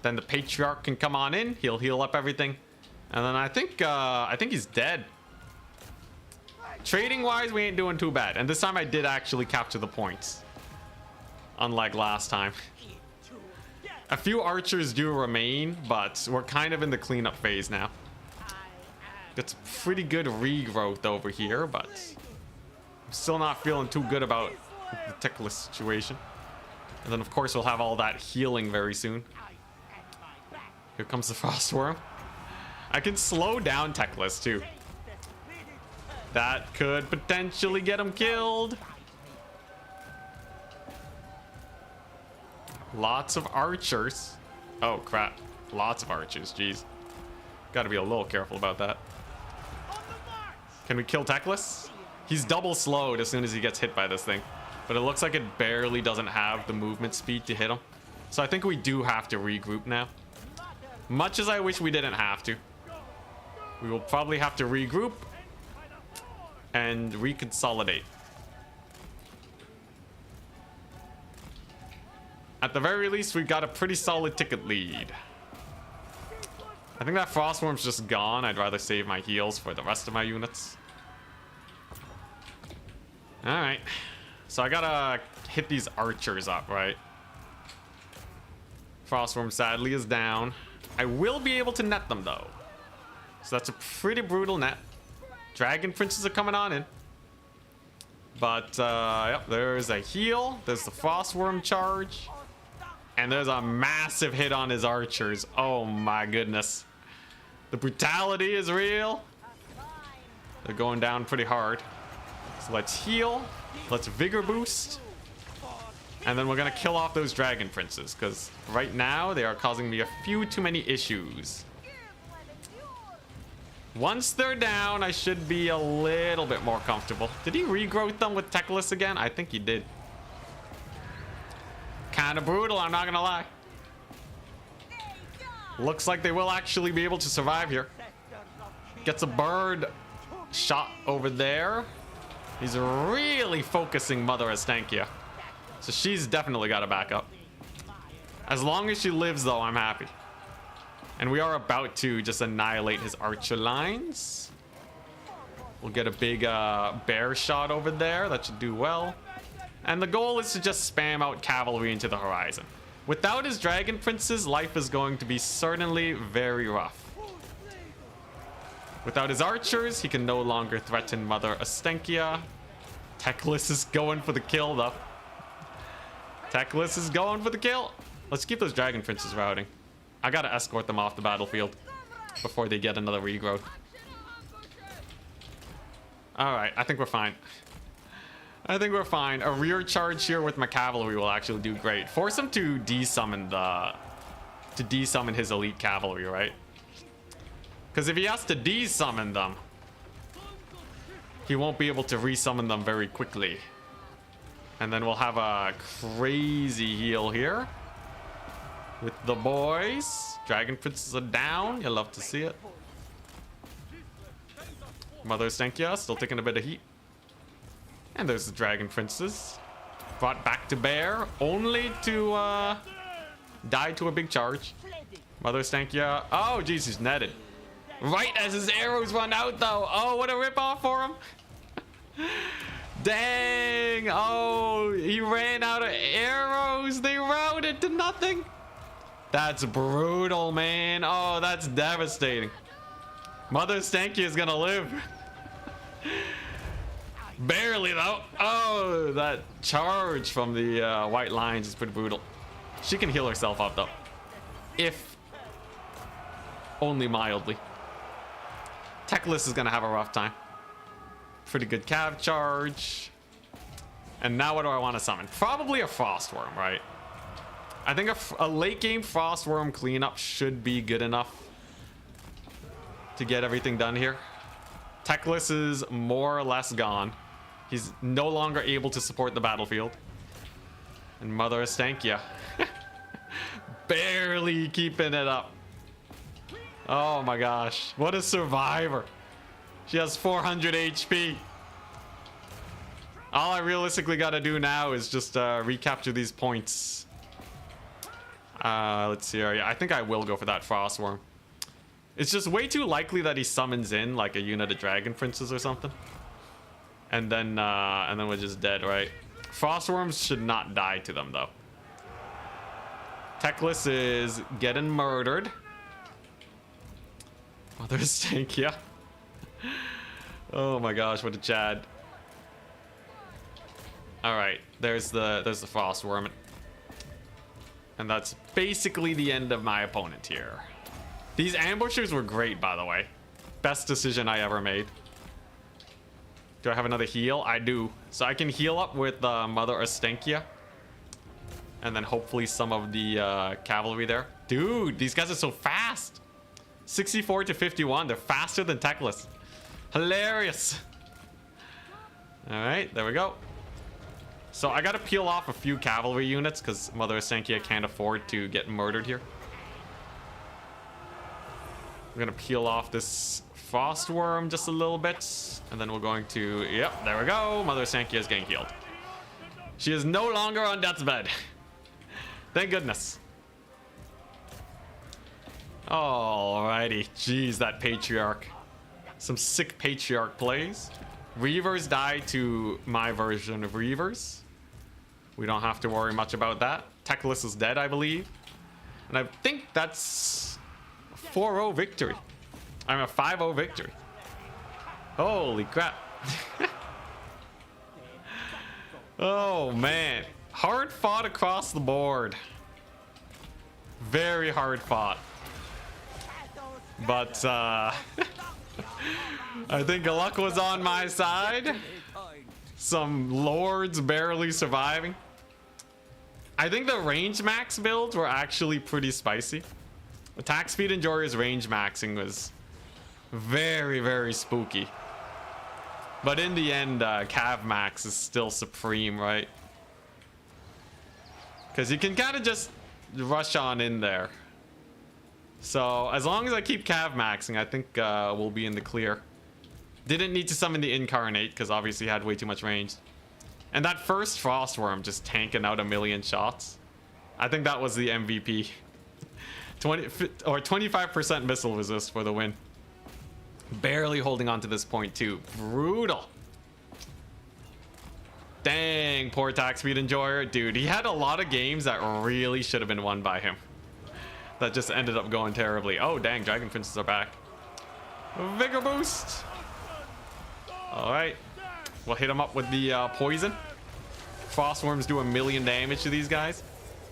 Then the Patriarch can come on in. He'll heal up everything. And then I think he's dead. Trading wise, we ain't doing too bad. And this time I did actually capture the points, unlike last time. A few archers do remain, but we're kind of in the cleanup phase now. It's pretty good regrowth over here, but I'm still not feeling too good about the Teclis situation. And then of course we'll have all that healing very soon. Here comes the Frostworm. I can slow down Teclis too. That could potentially get him killed. Lots of archers. Oh crap. Lots of archers, jeez. Gotta be a little careful about that. Can we kill Teclis? He's double slowed as soon as he gets hit by this thing. But it looks like it barely doesn't have the movement speed to hit him. So I think we do have to regroup now. Much as I wish we didn't have to. We will probably have to regroup and reconsolidate. At the very least, we've got a pretty solid ticket lead. I think that Frostworm's just gone. I'd rather save my heals for the rest of my units. Alright. So I gotta hit these archers up, right? Frostworm sadly is down. I will be able to net them though. So that's a pretty brutal net. Dragon princes are coming on in. But yep, there's a heal. There's the Frostworm charge. And there's a massive hit on his archers. Oh my goodness. The brutality is real. They're going down pretty hard. So let's heal. Let's vigor boost. And then we're gonna kill off those dragon princes, because right now they are causing me a few too many issues. Once they're down, I should be a little bit more comfortable. Did he regrowth them with Teclis again? I think he did. Kind of brutal, I'm not gonna lie. Looks like they will actually be able to survive here. Gets a bird shot over there. He's really focusing Mother Estenkia. So she's definitely got to back up. As long as she lives, though, I'm happy. And we are about to just annihilate his archer lines. We'll get a big bear shot over there. That should do well. And the goal is to just spam out cavalry into the horizon. Without his dragon princes, life is going to be certainly very rough. Without his archers, he can no longer threaten Mother Estenkia. Teclis is going for the kill, though. Teclis is going for the kill. Let's keep those dragon princes routing. I gotta escort them off the battlefield. before they get another regrowth. Alright, I think we're fine. I think we're fine. A rear charge here with my cavalry will actually do great. Force him to desummon his elite cavalry, right? Because if he has to desummon them, he won't be able to resummon them very quickly. And then we'll have a crazy heal here with the boys. Dragon princes are down. You'll love to see it. Mother Stenkia still taking a bit of heat. And there's the dragon princes. Brought back to bear, only to die to a big charge. Mother Stenkia. Oh, jeez, he's netted. Right as his arrows run out, though. Oh, what a ripoff for him. Dang. Oh, he ran out of arrows. They routed to nothing. That's brutal, man. Oh, that's devastating. Mother Stenkia is gonna live. Barely, though. Oh, that charge from the white lines is pretty brutal. She can heal herself up, though. If only mildly. Teclis is gonna have a rough time. Pretty good cav charge. And now what do I want to summon? Probably a Frostworm, right? I think a late game Frostworm cleanup should be good enough to get everything done here. Teclis is more or less gone. He's no longer able to support the battlefield. And Mother Stenkia barely keeping it up. Oh my gosh. What a survivor. She has 400 HP. All I realistically got to do now is just recapture these points. Let's see here. Yeah, I think I will go for that Frostworm. It's just way too likely that he summons in like a unit of Dragon Princes or something. And then we're just dead, right? Frostworms should not die to them, though. Teclis is getting murdered. Mother Stenkia. Oh my gosh, what a Chad. Alright, there's the Frostworm. And that's basically the end of my opponent here. These ambushers were great, by the way. Best decision I ever made. Do I have another heal? I do. So I can heal up with Mother Stenkia. And then hopefully some of the cavalry there. Dude, these guys are so fast. 64 to 51. They're faster than Teclis. Hilarious. Alright, there we go. So I gotta peel off a few cavalry units because Mother Stenkia can't afford to get murdered here. We're gonna peel off this Frostworm just a little bit. And then we're going to... Yep, there we go. Mother Stenkia is getting healed. She is no longer on death's bed. Thank goodness. Alrighty. Jeez, that Patriarch. Some sick Patriarch plays. Reavers die to my version of Reavers. We don't have to worry much about that. Teclis is dead, I believe. And I think that's a 4-0 victory. I'm a 5-0 victory. Holy crap. Oh, man. Hard fought across the board. Very hard fought. But, I think luck was on my side. Some lords barely surviving. I think the range max builds were actually pretty spicy. Attack speed and Jorah's range maxing was very, very spooky. But in the end, Cav max is still supreme, right? Because you can kind of just rush on in there. So as long as I keep Cav maxing, I think we'll be in the clear. Didn't need to summon the Incarnate because obviously had way too much range. And that first Frostworm just tanking out 1,000,000 shots. I think that was the MVP. 25% missile resist for the win. Barely holding on to this point too. Brutal. Dang, poor attack speed enjoyer. Dude, he had a lot of games that really should have been won by him. That just ended up going terribly. Oh, dang, Dragon Princes are back. Vigor boost. All right. We'll hit him up with the poison. Frostworms do 1,000,000 damage to these guys.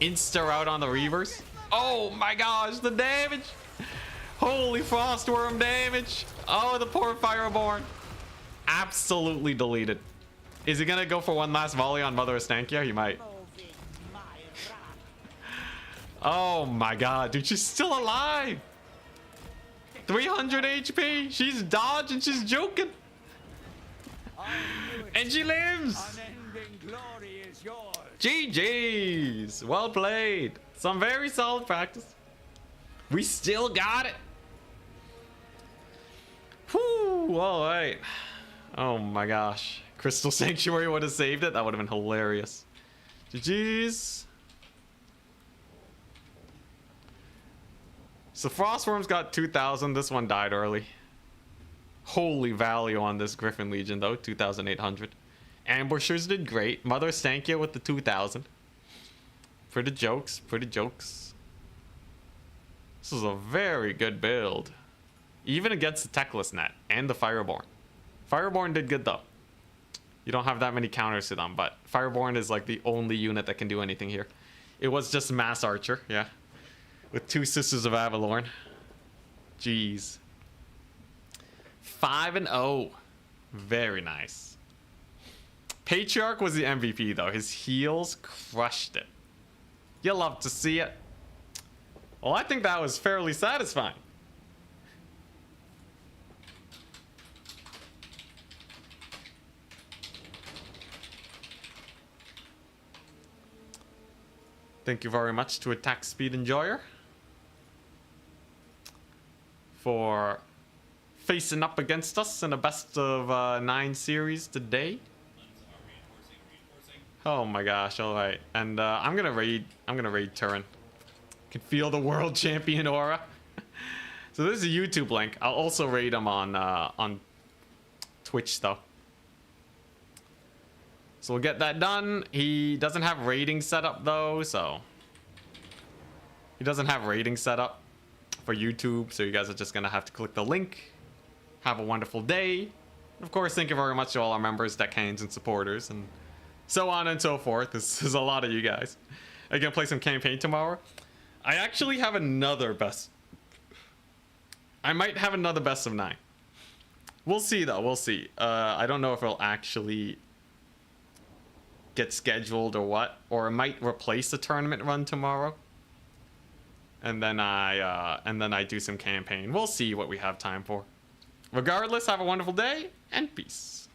Insta out on the Reavers. Oh my gosh, the damage. Holy frostworm damage. Oh, the poor Fireborn. Absolutely deleted. Is he gonna go for one last volley on Mother Estankia? He might. Oh my god, dude, she's still alive. 300 HP. She's dodging, she's joking. And she lives. Unending glory is yours. GG's. Well played. Some very solid practice. We still got it. Whew, all right. Oh my gosh. Crystal Sanctuary would have saved it. That would have been hilarious. GG's. So Frostworm's got 2,000. This one died early. Holy value on this Griffin Legion though, 2,800. Ambushers did great. Mother Stankia with the 2,000. Pretty jokes, pretty jokes. This is a very good build. Even against the Techless Net and the Fireborn. Fireborn did good though. You don't have that many counters to them, but Fireborn is like the only unit that can do anything here. It was just Mass Archer, yeah. With 2 Sisters of Avalorn. Jeez. 5-0. Very nice. Patriarch was the MVP though. His heals crushed it. You'll love to see it. Well, I think that was fairly satisfying. Thank you very much to Attack Speed Enjoyer for facing up against us in a best of 9 series today. Oh my gosh! All right, and I'm gonna raid Turin. Can feel the world champion aura. So this is a YouTube link. I'll also raid him on Twitch though. So we'll get that done. He doesn't have rating set up though, so he doesn't have rating set up for YouTube. So you guys are just gonna have to click the link. Have a wonderful day. Of course, thank you very much to all our members, deckhands, and supporters, and so on and so forth. This is a lot of you guys. I'm gonna play some campaign tomorrow. I actually have another best. I might have another best of 9. We'll see though. We'll see. I don't know if it'll actually get scheduled or what, or it might replace the tournament run tomorrow. And then I do some campaign. We'll see what we have time for. Regardless, have a wonderful day and peace.